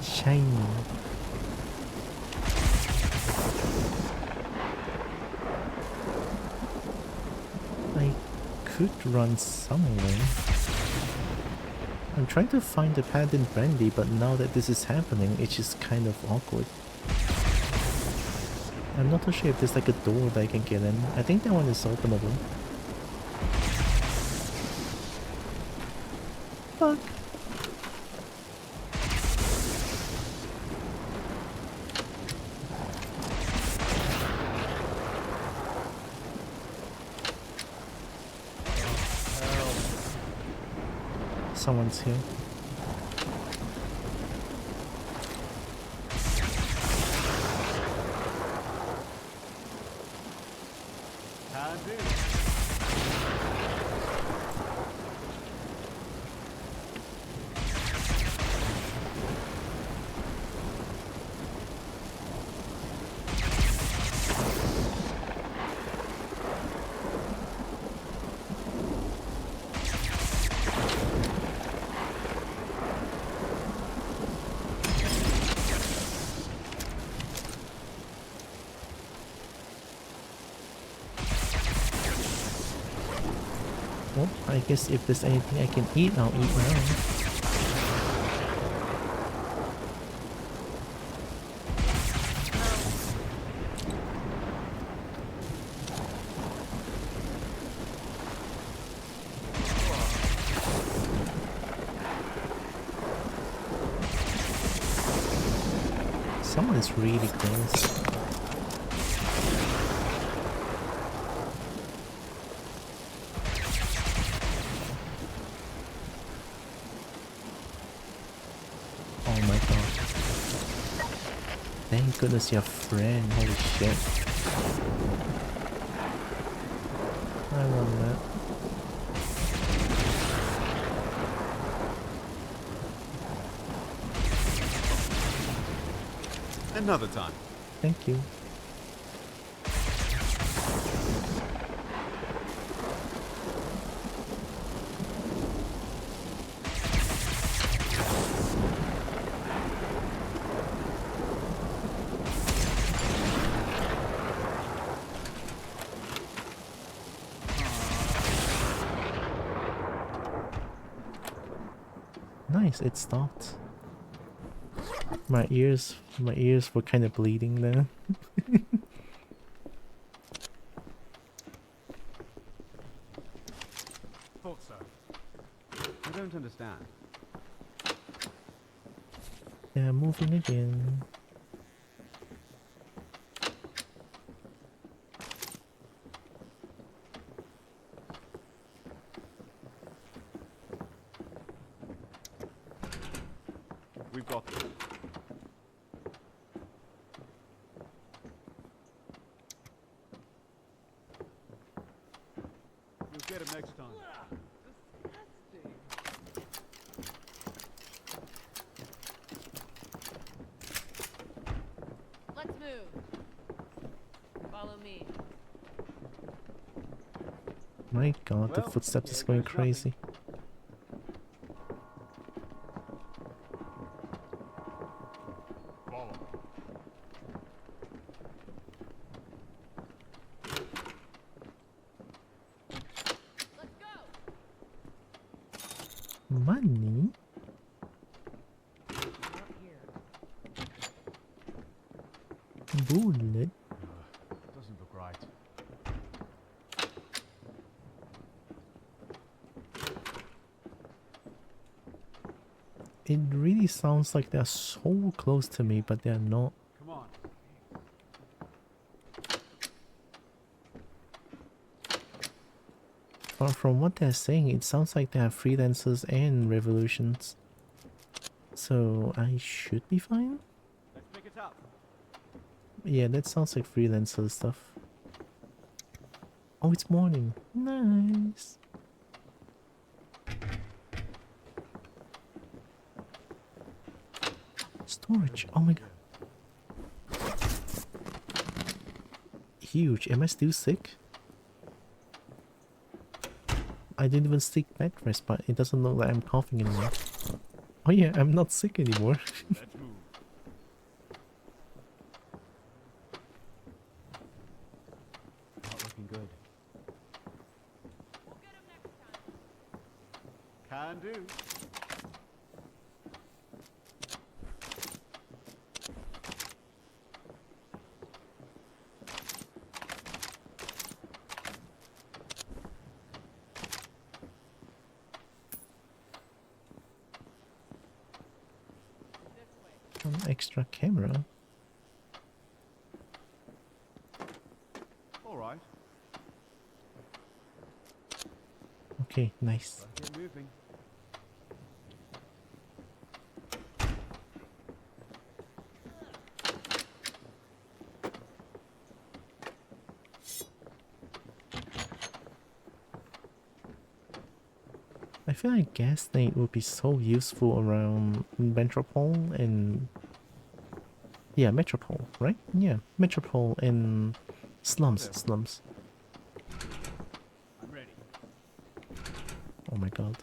Shiny. I could run somewhere. I'm trying to find the pad in Brandy, but now that this is happening, it's just kind of awkward. I'm not too sure if there's like a door that I can get in. I think that one is openable. Fuck. Someone's here. Well, I guess if there's anything I can eat, I'll eat now. Someone is really close. Thank goodness you're a friend. Holy shit. I want that. Another time. Thank you. Nice, it stopped. My ears were kind of bleeding there. Thought so. I don't understand. Yeah, moving again. We've got them. You'll get him next time. Let's move. Follow me. My god, the Well, footsteps is here going goes crazy. Follow. Let's go. Money? Bullet? Doesn't look right. It really sounds like they're so close to me, but they're not. Come on. But from what they're saying, it sounds like they have freelancers and revolutions. So I should be fine? Let's pick it up. Yeah, that sounds like freelancer stuff. Oh, it's morning. Nice. Storage. Oh my god. Huge. Am I still sick? I didn't even stick bed rest, but it doesn't look like I'm coughing anymore. Oh yeah, I'm not sick anymore. Let's move. Not looking good. We'll get him next time. Can do. An extra camera. All right. Okay, nice. Let's get moving. I feel like gas nade would be so useful around Metropole and... Yeah, Metropole, right? Yeah, Metropole and slums. I'm ready. Oh my god.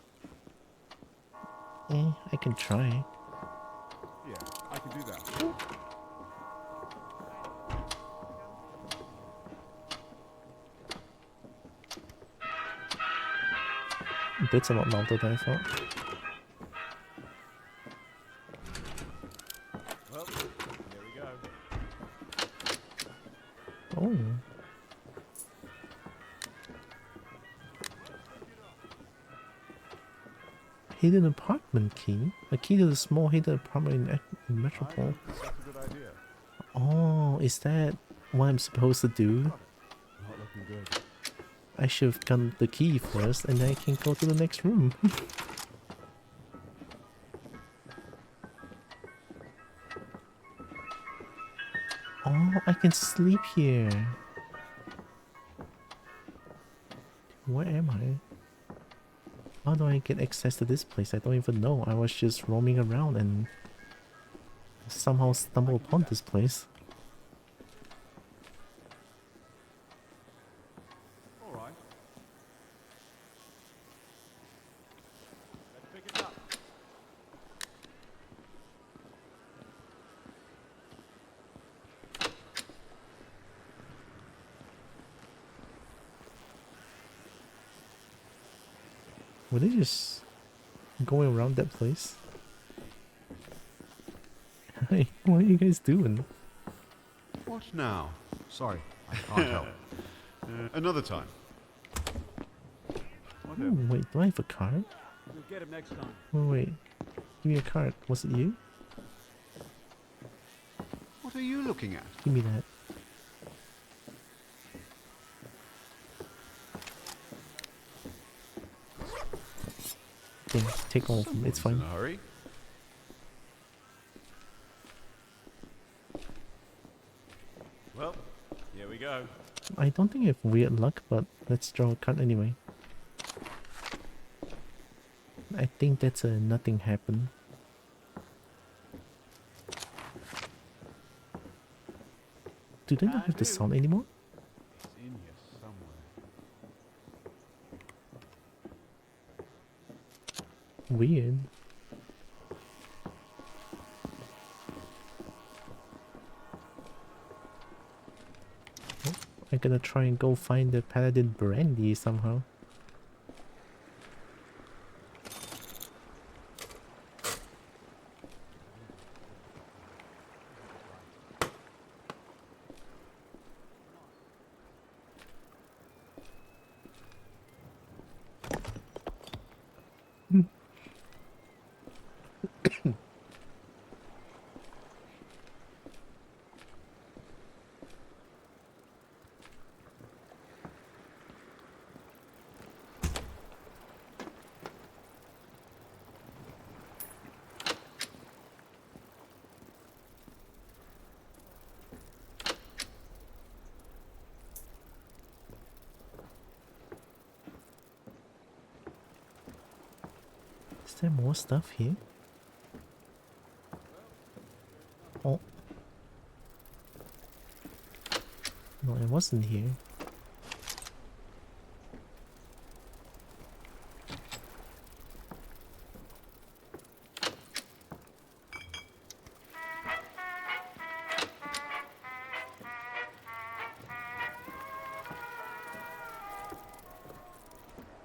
I can try. Yeah, I can do that. That's a lot louder than I thought. Well, here we go. Oh. Hidden apartment key? A key to the small hidden apartment in Metropole. That's a good idea. Oh, is that what I'm supposed to do? Not looking good. I should have gotten the key first and then I can go to the next room. Oh, I can sleep here. Where am I? How do I get access to this place? I don't even know. I was just roaming around and somehow stumbled upon this place. All right. Let's pick it up. Were they just going around that place? Hey, what are you guys doing? What now? Sorry, I can't help. Another time. Whatever. Oh, wait, do I have a card? We'll get him next time. Oh, wait. Give me a card. Was it you? What are you looking at? Give me that. Thing. Take all of them. It's Someone's fine. in a hurry. Well, here we go. I don't think I have weird luck, but let's draw a card anyway. I think that's a nothing happened. Do they not have the sound anymore? It's in here somewhere. Weird. Oh, I'm gonna try and go find the paladin brandy somehow. Is there more stuff here? Oh. No, it wasn't here.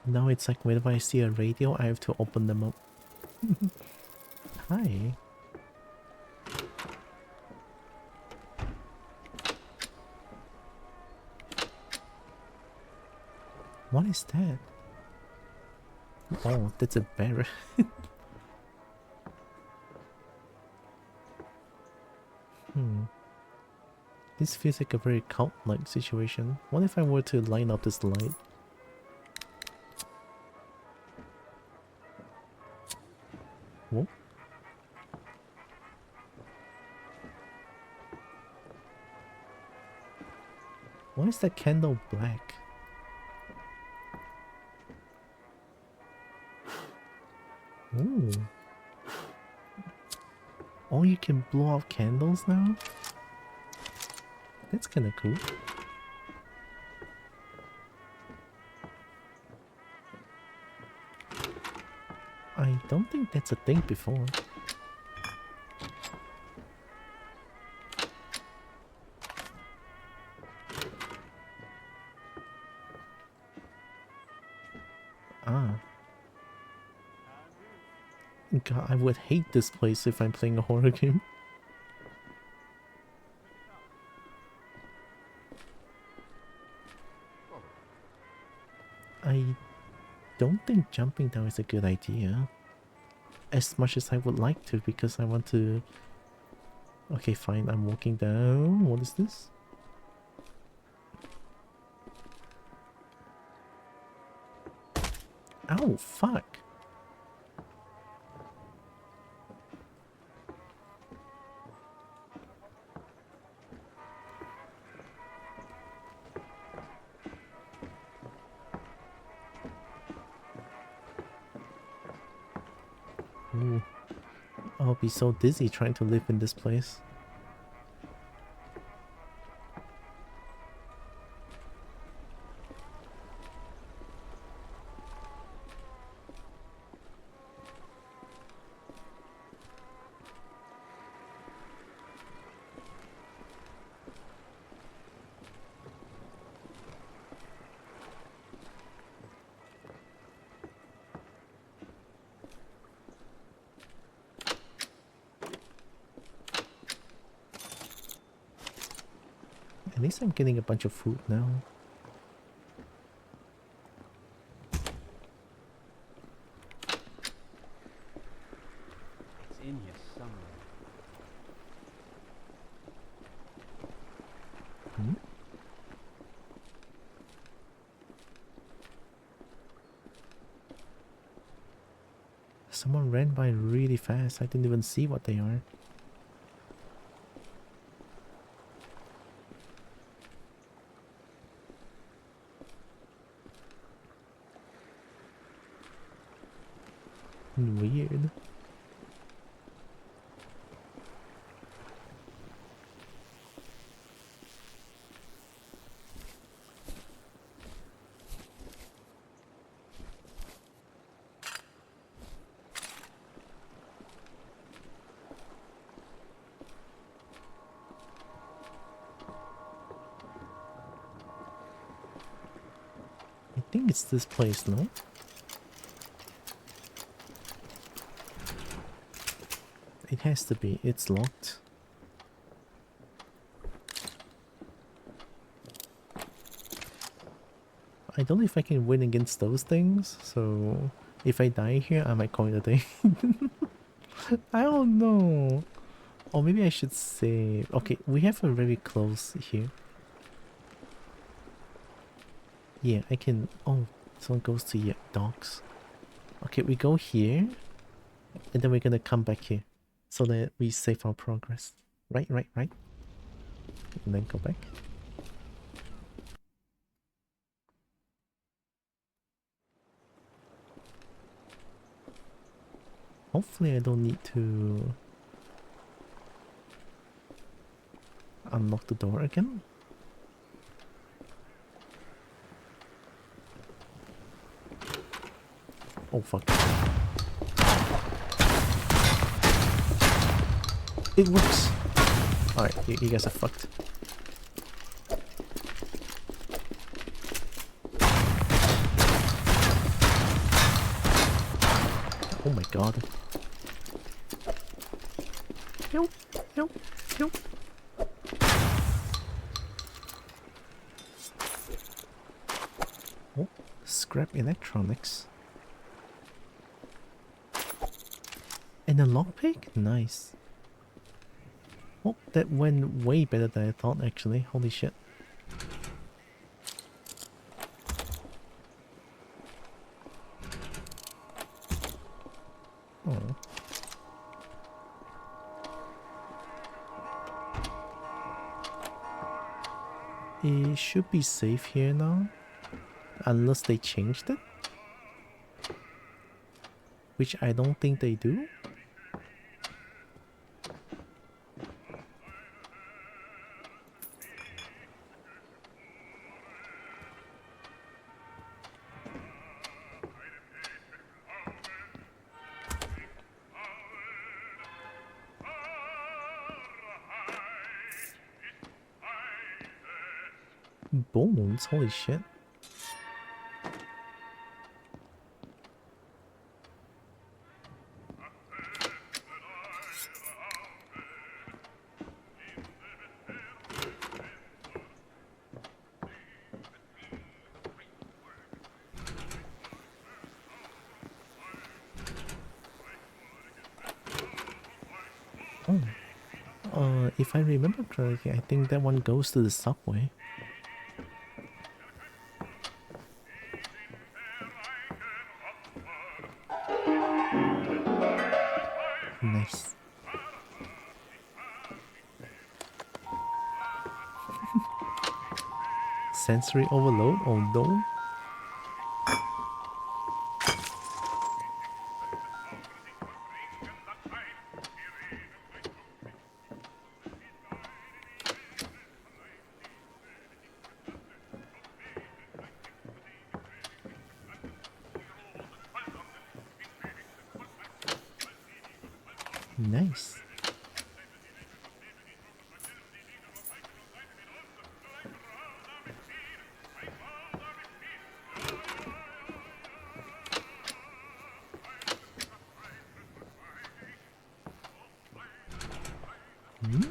Now it's like whenever I see a radio, I have to open them up. Hi. What is that? Oh, that's a bear. This feels like a very cult-like situation. What if I were to line up this light? Whoa. Why is that candle black? Ooh. Oh, you can blow out candles now? That's kinda cool. I don't think that's a thing before. Ah. God, I would hate this place if I'm playing a horror game. I don't think jumping down is a good idea. As much as I would like to, because I want to... Okay, fine, I'm walking down. What is this? Ow, fuck! I'll be so dizzy trying to live in this place. At least I'm getting a bunch of food now. It's in here somewhere. Hmm? Someone ran by really fast. I didn't even see what they are. Weird. I think it's this place, no? It has to be. It's locked. I don't know if I can win against those things, so if I die here, I might call it a day. I don't know. Or maybe I should save. Okay, we have a very close here. Yeah, I can. Oh, someone goes to docks. Okay, we go here, and then we're gonna come back here, so that we save our progress. Right. And then go back. Hopefully I don't need to unlock the door again. Oh fuck. It works! Alright, you guys are fucked. Oh my god. Help! Oh, scrap electronics. And a lockpick? Nice. Oh, that went way better than I thought actually. Holy shit. Oh. It should be safe here now. Unless they changed it. Which I don't think they do. Bones, holy shit. Oh, if I remember correctly, I think that one goes to the subway. Nice. Sensory overload? Oh no. Nice. Hmm?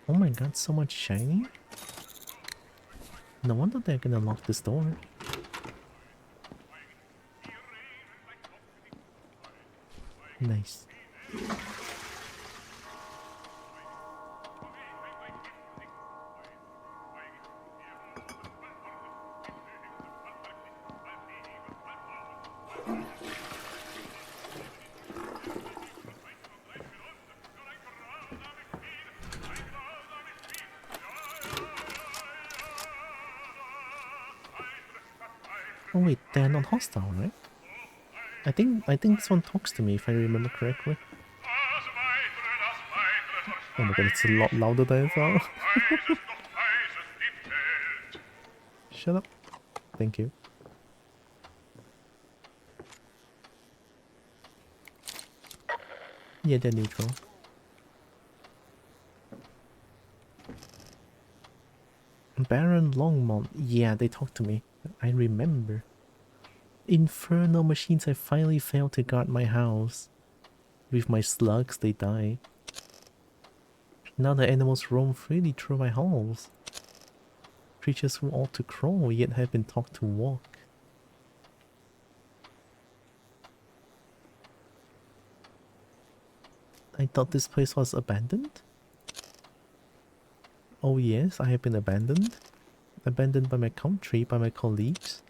Oh my god, so much shiny? No wonder they're gonna lock this door. Nice. Oh wait, they're not hostile, right? I think this one talks to me if I remember correctly. Oh my god, it's a lot louder than I thought. Shut up. Thank you. Yeah, they're neutral. Baron Longmont. Yeah, they talked to me. I remember. Infernal machines, I finally failed to guard my house. With my slugs, they die. Now the animals roam freely through my halls. Creatures who ought to crawl, yet have been taught to walk. I thought this place was abandoned? Oh yes, I have been abandoned. Abandoned by my country, by my colleagues.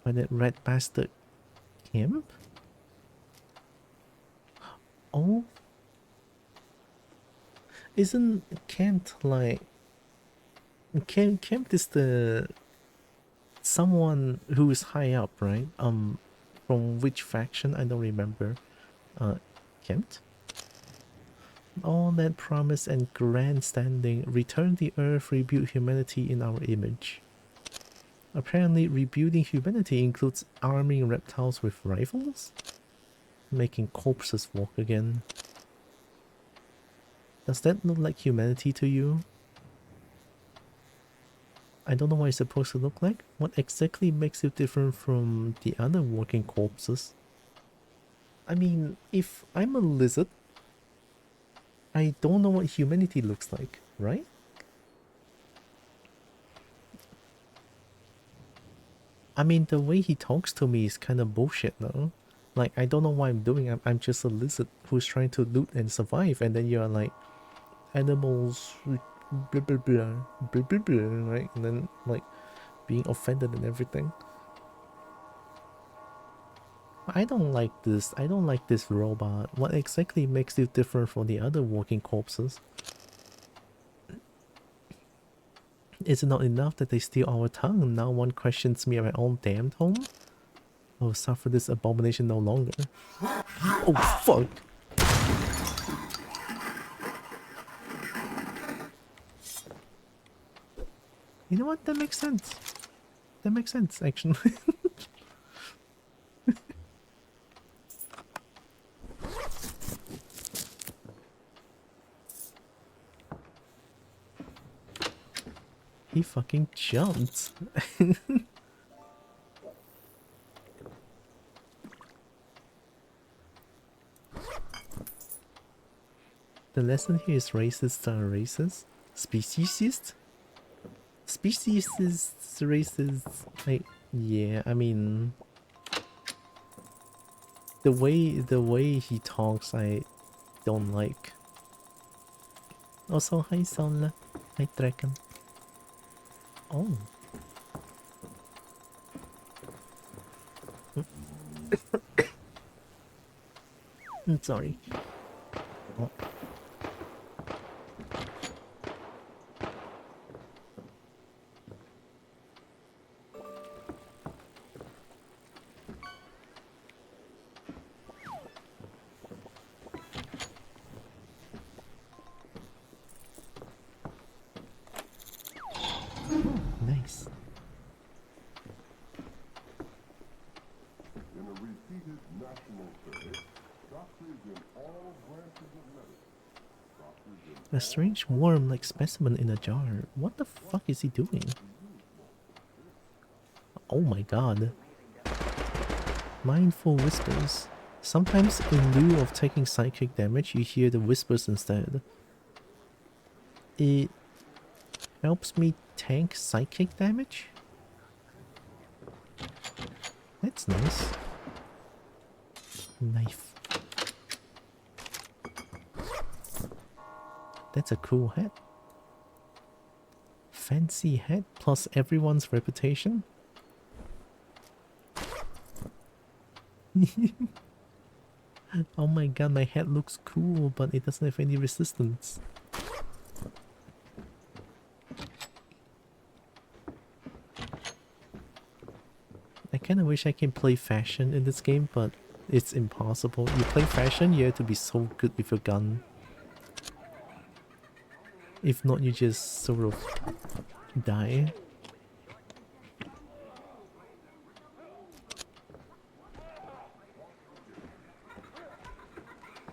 By that red bastard camp? Oh? Isn't Cant like... Camp is the... someone who is high up, right? From which faction? I don't remember. Kent? All that promise and grandstanding, return the earth, rebuild humanity in our image. Apparently, rebuilding humanity includes arming reptiles with rifles? Making corpses walk again. Does that look like humanity to you? I don't know what it's supposed to look like. What exactly makes it different from the other walking corpses? I mean, if I'm a lizard, I don't know what humanity looks like, right? I mean, the way he talks to me is kind of bullshit, no? Like, I don't know what I'm doing. I'm just a lizard who's trying to loot and survive, and then you're like, animals, blah blah blah, blah blah blah, right? And then, like, being offended and everything. I don't like this. I don't like this robot. What exactly makes it different from the other walking corpses? Is it not enough that they steal our tongue? Now one questions me at my own damned home? I will suffer this abomination no longer. Oh fuck! You know what? That makes sense. That makes sense, actually. He fucking jumped. The lesson here is racists are racist. Speciesist? Speciesist, racist. Like, yeah, I mean, the way he talks, I don't like. Also, hi Sola. Hi Draken. Oh. I'm sorry. Oh. A strange worm-like specimen in a jar. What the fuck is he doing? Oh my god. Mindful whispers. Sometimes in lieu of taking psychic damage, you hear the whispers instead. It helps me tank psychic damage? That's nice. Knife. That's a cool hat. Fancy hat plus everyone's reputation? Oh my god, my hat looks cool, but it doesn't have any resistance. I kinda wish I can play fashion in this game, but it's impossible. You play fashion, you have to be so good with your gun. If not, you just sort of die.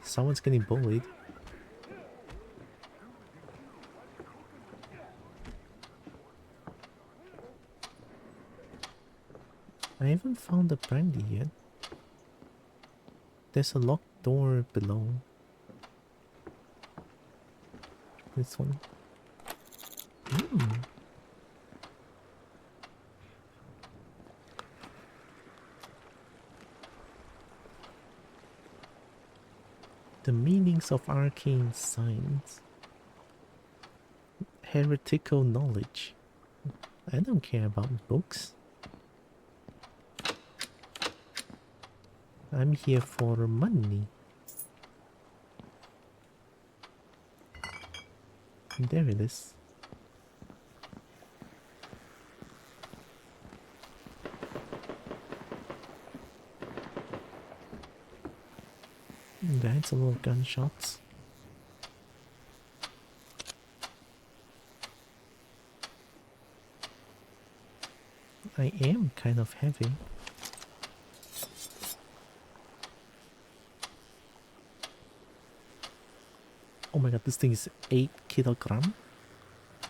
Someone's getting bullied. I haven't found the brandy yet. There's a locked door below. This one. The meanings of arcane signs. Heretical knowledge. I don't care about books. I'm here for money. There it is. That's a little gunshots. I am kind of heavy. Oh my god, this thing is 8 kilograms.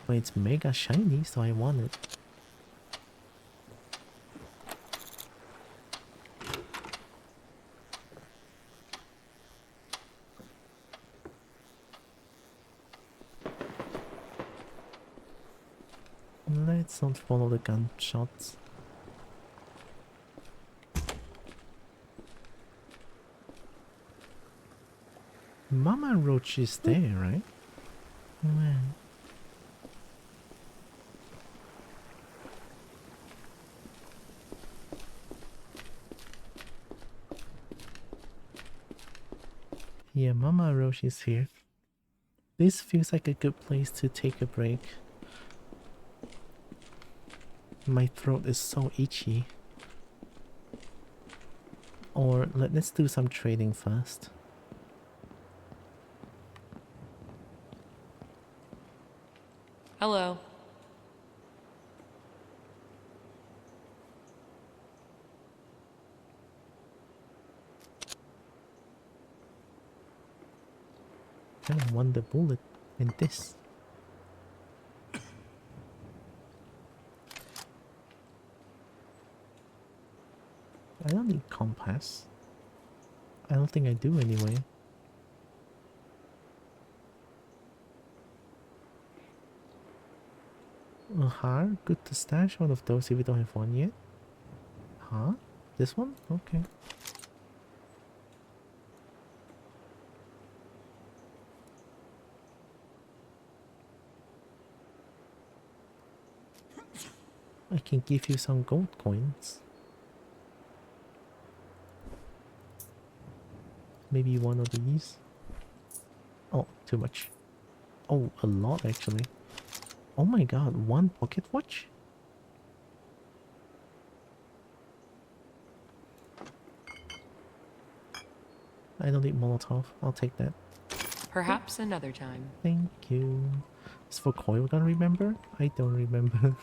But it's mega shiny, so I want it. Let's not follow the gunshots. Mama Roach is there, right? Wow. Yeah, Mama Roach is here. This feels like a good place to take a break. My throat is so itchy. Or let's do some trading first. Hello. I don't want the bullet in this. I don't need compass. I don't think I do anyway. Good to stash one of those if we don't have one yet. Huh? This one? Okay. I can give you some gold coins. Maybe one of these. Oh, too much. Oh, a lot actually. Oh my god, one pocket watch? I don't need Molotov. I'll take that. Perhaps another time. Thank you. Is for coil gun, remember? I don't remember.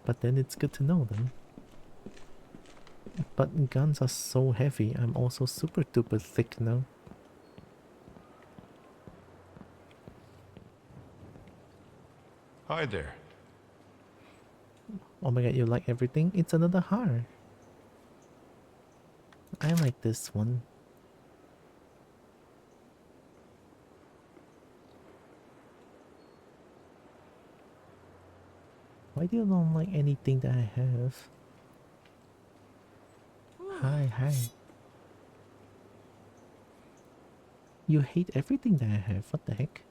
But then it's good to know them. But guns are so heavy, I'm also super duper thick now. Hi there. Oh my god, you like everything? It's another heart. I like this one. Why do you not like anything that I have? Hi, hi. You hate everything that I have. What the heck?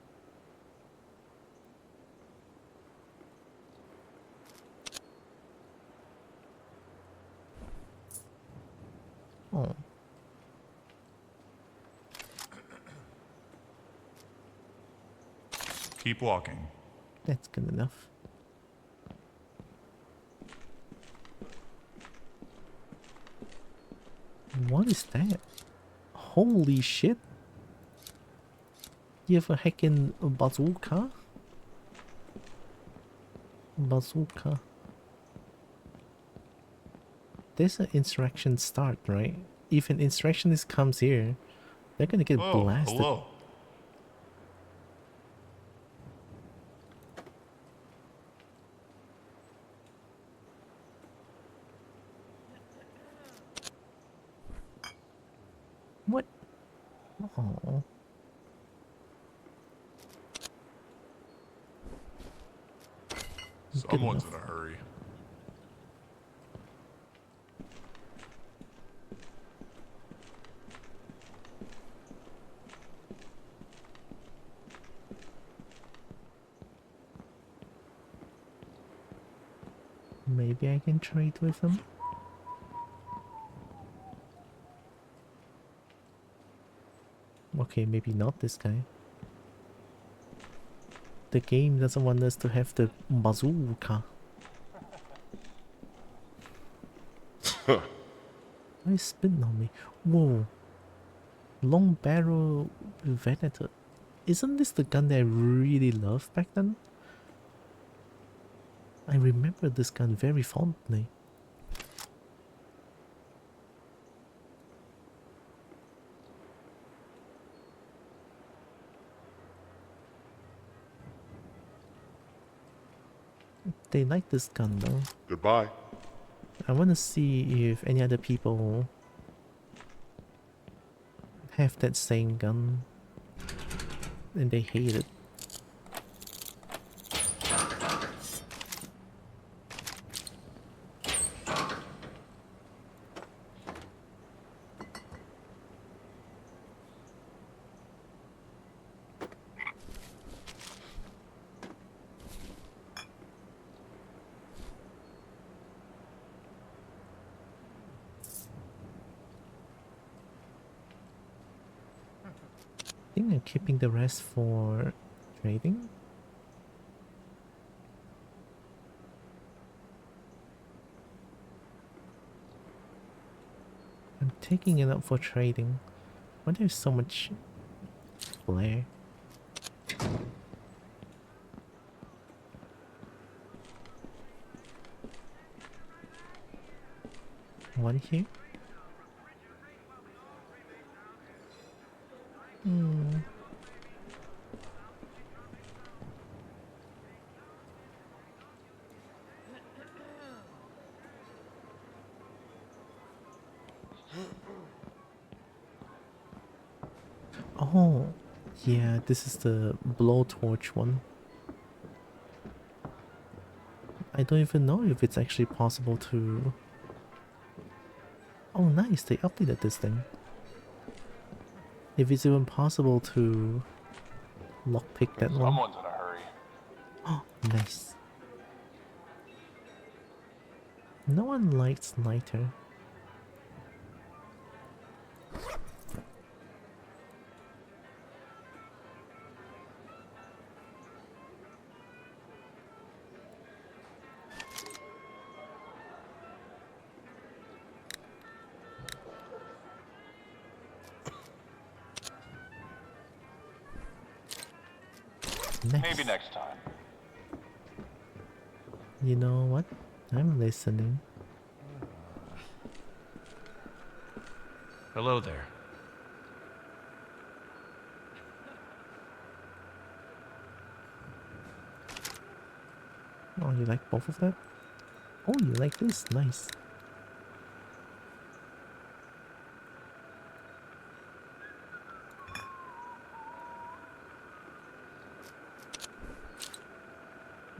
Oh. Keep walking. That's good enough. What is that? Holy shit! You have a heckin' bazooka? Bazooka. There's an insurrection start, right? If an insurrectionist comes here, they're gonna get Oh, blasted. hello. What? Oh. Someone's in a hurry. Maybe I can trade with them. Okay, maybe not this guy. The game doesn't want us to have the bazooka. Why is spitting on me? Whoa. Long barrel Venator. Isn't this the gun that I really loved back then? I remember this gun very fondly. They like this gun though. Goodbye. I want to see if any other people have that same gun and they hate it. I think I'm keeping the rest for trading. I'm taking it up for trading. Why there's so much flare? One here? Hmm. Oh, yeah, this is the blowtorch one. I don't even know if it's actually possible to... Oh nice, they updated this thing. If it's even possible to lockpick that one. Someone's in a hurry. Oh, nice. No one likes lighter. Nice. Maybe next time. You know what? I'm listening. Hello there. Oh, you like both of them? Oh, you like this? Nice.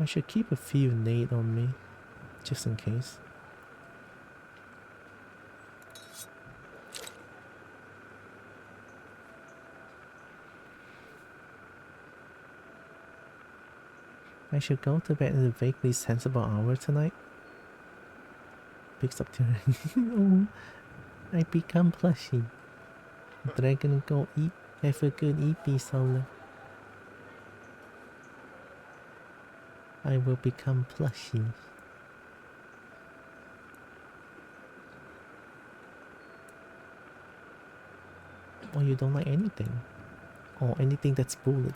I should keep a few nade on me, just in case. I should go to bed at a vaguely sensible hour tonight. Picks up to oh, I become plushy. Dragon go eat. Have a good eat, Solar. I will become plushy. Or you don't like anything. Or anything that's bullet.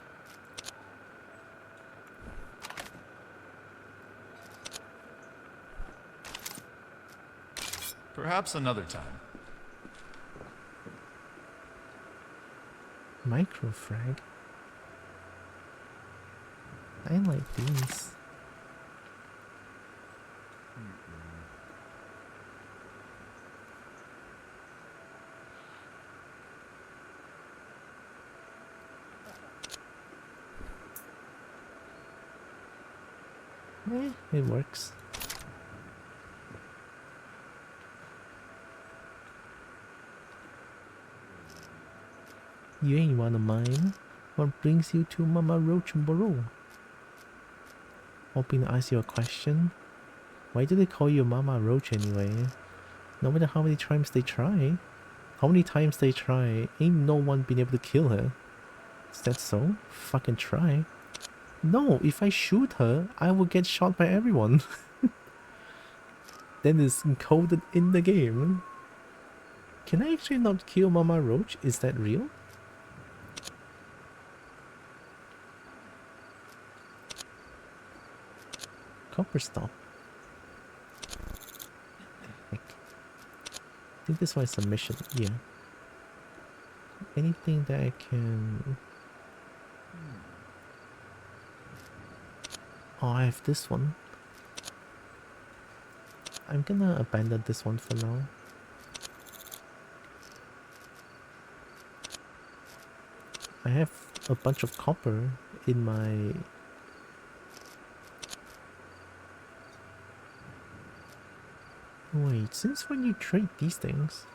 Perhaps another time. Microfrag. I like these. It works. You ain't one of mine. What brings you to Mama Roach Borough? Hoping to ask you a question. Why do they call you Mama Roach anyway? No matter how many times they try. How many times they try, ain't no one been able to kill her. Is that so? Fucking try. No, if I shoot her, I will get shot by everyone. Then it's encoded in the game. Can I actually not kill Mama Roach? Is that real? Copper stop. Heck. I think this one is a mission. Yeah. Anything that I can... Oh, I have this one. I'm gonna abandon this one for now. I have a bunch of copper in my... Wait, since when you trade these things?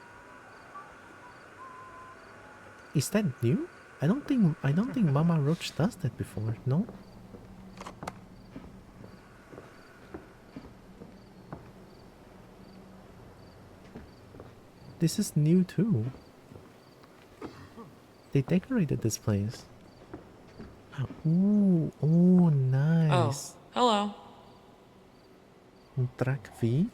Is that new? I don't think Mama Roach does that before, no? This is new too. They decorated this place. Ooh, oh nice. Oh, hello. Track V.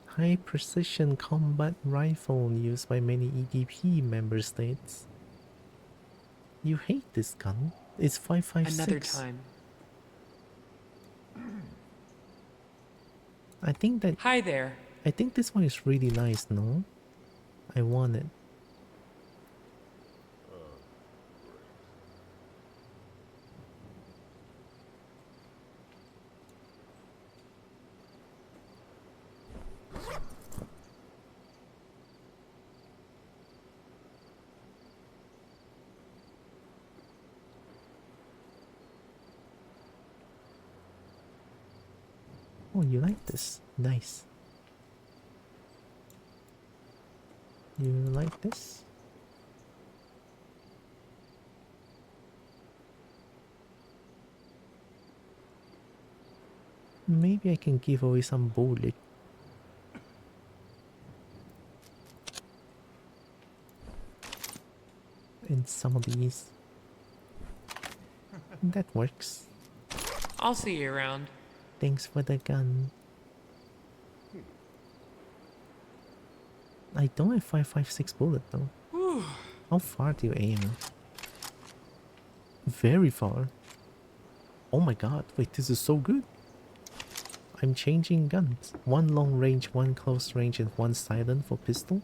High precision combat rifle used by many EDP member states. You hate this gun. It's 5.56. Another time. I think that... Hi there. I think this one is really nice, no? I want it. Oh, you like this? Nice. You like this? Maybe I can give away some bullet. And some of these. That works. I'll see you around. Thanks for the gun. I don't have 5.56 bullet though. How far do you aim? Very far. Oh my god, wait, this is so good. I'm changing guns. One long range, one close range, and one silent for pistol.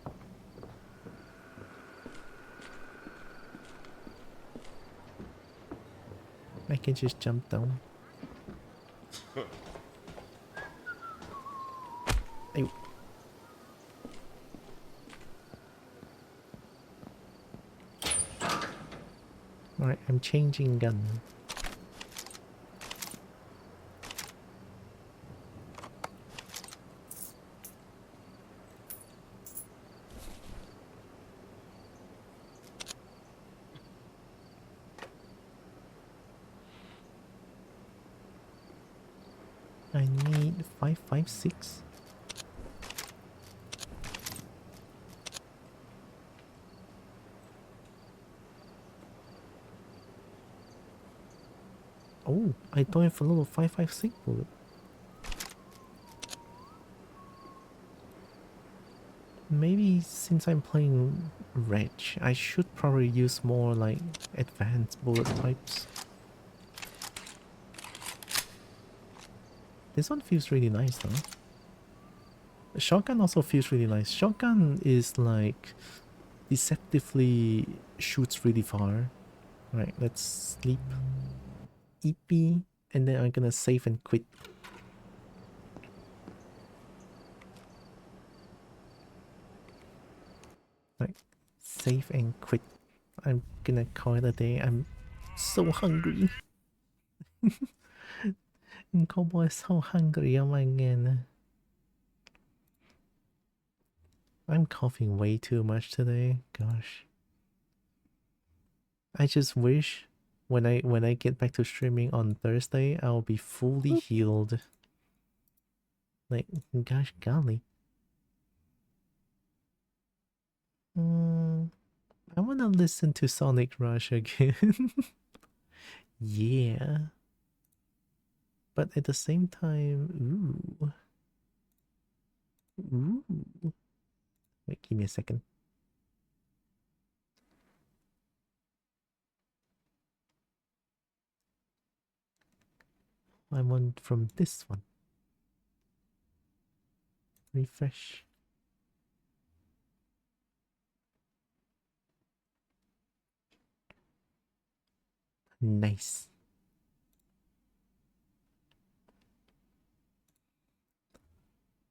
I can just jump down. Ew. Alright, I'm changing gun. I need 556. Oh, I don't have a little 556 bullet. Maybe since I'm playing Wretch, I should probably use more like advanced bullet types. This one feels really nice though. The shotgun also feels really nice. Shotgun is like deceptively shoots really far. Alright, let's sleep. EP, and then I'm gonna save and quit. Right, save and quit. I'm gonna call it a day. I'm so hungry. Kobo is so hungry, oh my god. I'm coughing way too much today. Gosh. I just wish when I get back to streaming on Thursday, I'll be fully healed. Like, gosh golly. I wanna listen to Sonic Rush again. Yeah. But at the same time, ooh. Ooh. Wait, give me a second. I want from this one. Refresh. Nice.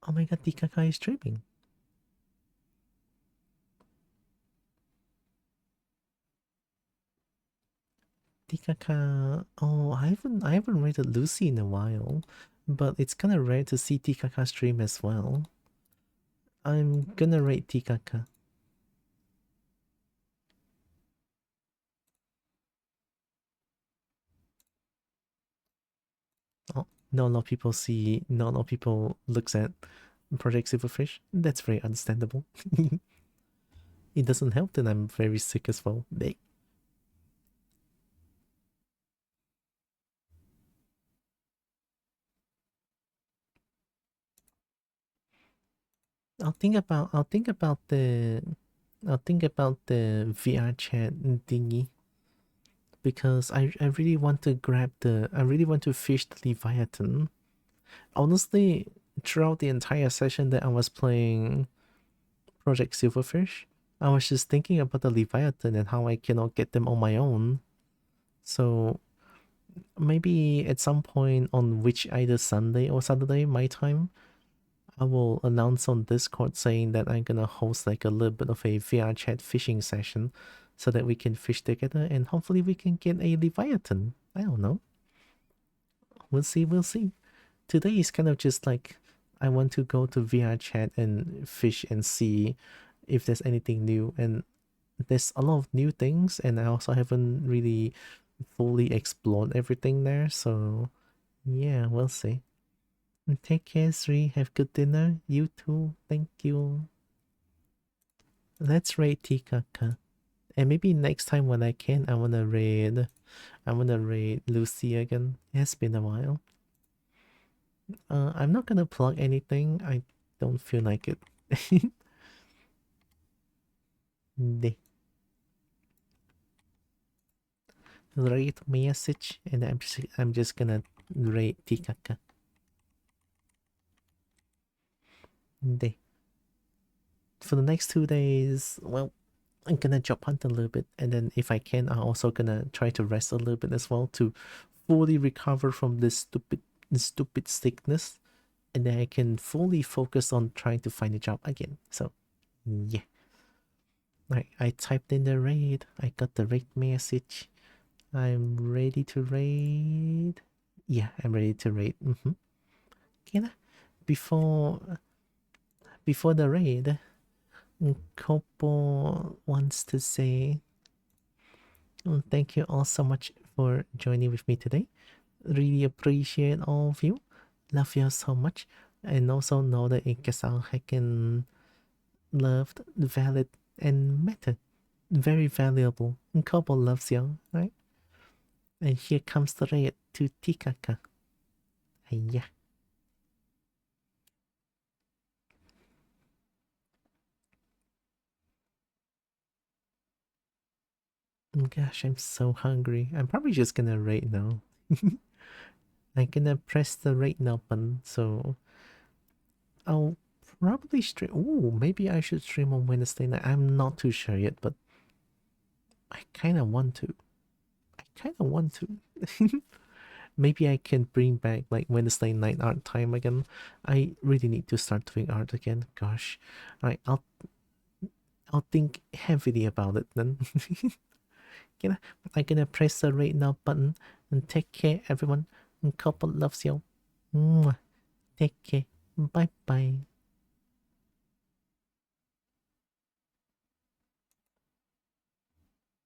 Oh my god, Tikaka is streaming. Tikaka. Oh, I haven't rated Lucy in a while, but it's kinda rare to see Tikaka stream as well. I'm gonna rate Tikaka. Oh, not a lot of people see, not a lot of people looks at Project Silverfish. That's very understandable. It doesn't help that I'm very sick as well. I'll think about the VRChat thingy, because I really want to fish the Leviathan. Honestly, throughout the entire session that I was playing Project Silverfish, I was just thinking about the Leviathan and how I cannot get them on my own. So maybe at some point on either Sunday or Saturday, my time, I will announce on Discord saying that I'm gonna host like a little bit of a VRChat fishing session so that we can fish together and hopefully we can get a Leviathan. I don't know. We'll see. Today is kind of just like I want to go to VRChat and fish and see if there's anything new, and there's a lot of new things and I also haven't really fully explored everything there, so yeah, we'll see. Take care, Sri. Have good dinner. You too. Thank you. Let's raid Tikaka. And maybe next time when I can, I wanna raid Lucy again. It has been a while. I'm not gonna plug anything. I don't feel like it. They rate message, and I'm just gonna rate Tikaka. They. For the next 2 days, well, I'm gonna job hunt a little bit, and then if I can, I'm also gonna try to rest a little bit as well to fully recover from this stupid stupid sickness, and then I can fully focus on trying to find a job again. So, yeah. I typed in the raid. I got the raid message. I'm ready to raid. Yeah, I'm ready to raid. Okay, before the raid, Kobo wants to say thank you all so much for joining with me today. Really appreciate all of you. Love you so much. And also know that Ikasao Hacken loved, valid, and method. Very valuable. And Kobo loves you, right? And here comes the raid to Tikaka. Yeah. Gosh, I'm so hungry. I'm probably just gonna raid now. I'm gonna press the raid now button, so I'll probably stream. Ooh, maybe I should stream on Wednesday night. I'm not too sure yet, but I kind of want to. Maybe I can bring back like Wednesday night art time again. I really need to start doing art again. Gosh, right. I'll think heavily about it then. I'm gonna press the rate now button and take care, everyone. And couple loves you. Mwah. Take care. Bye bye.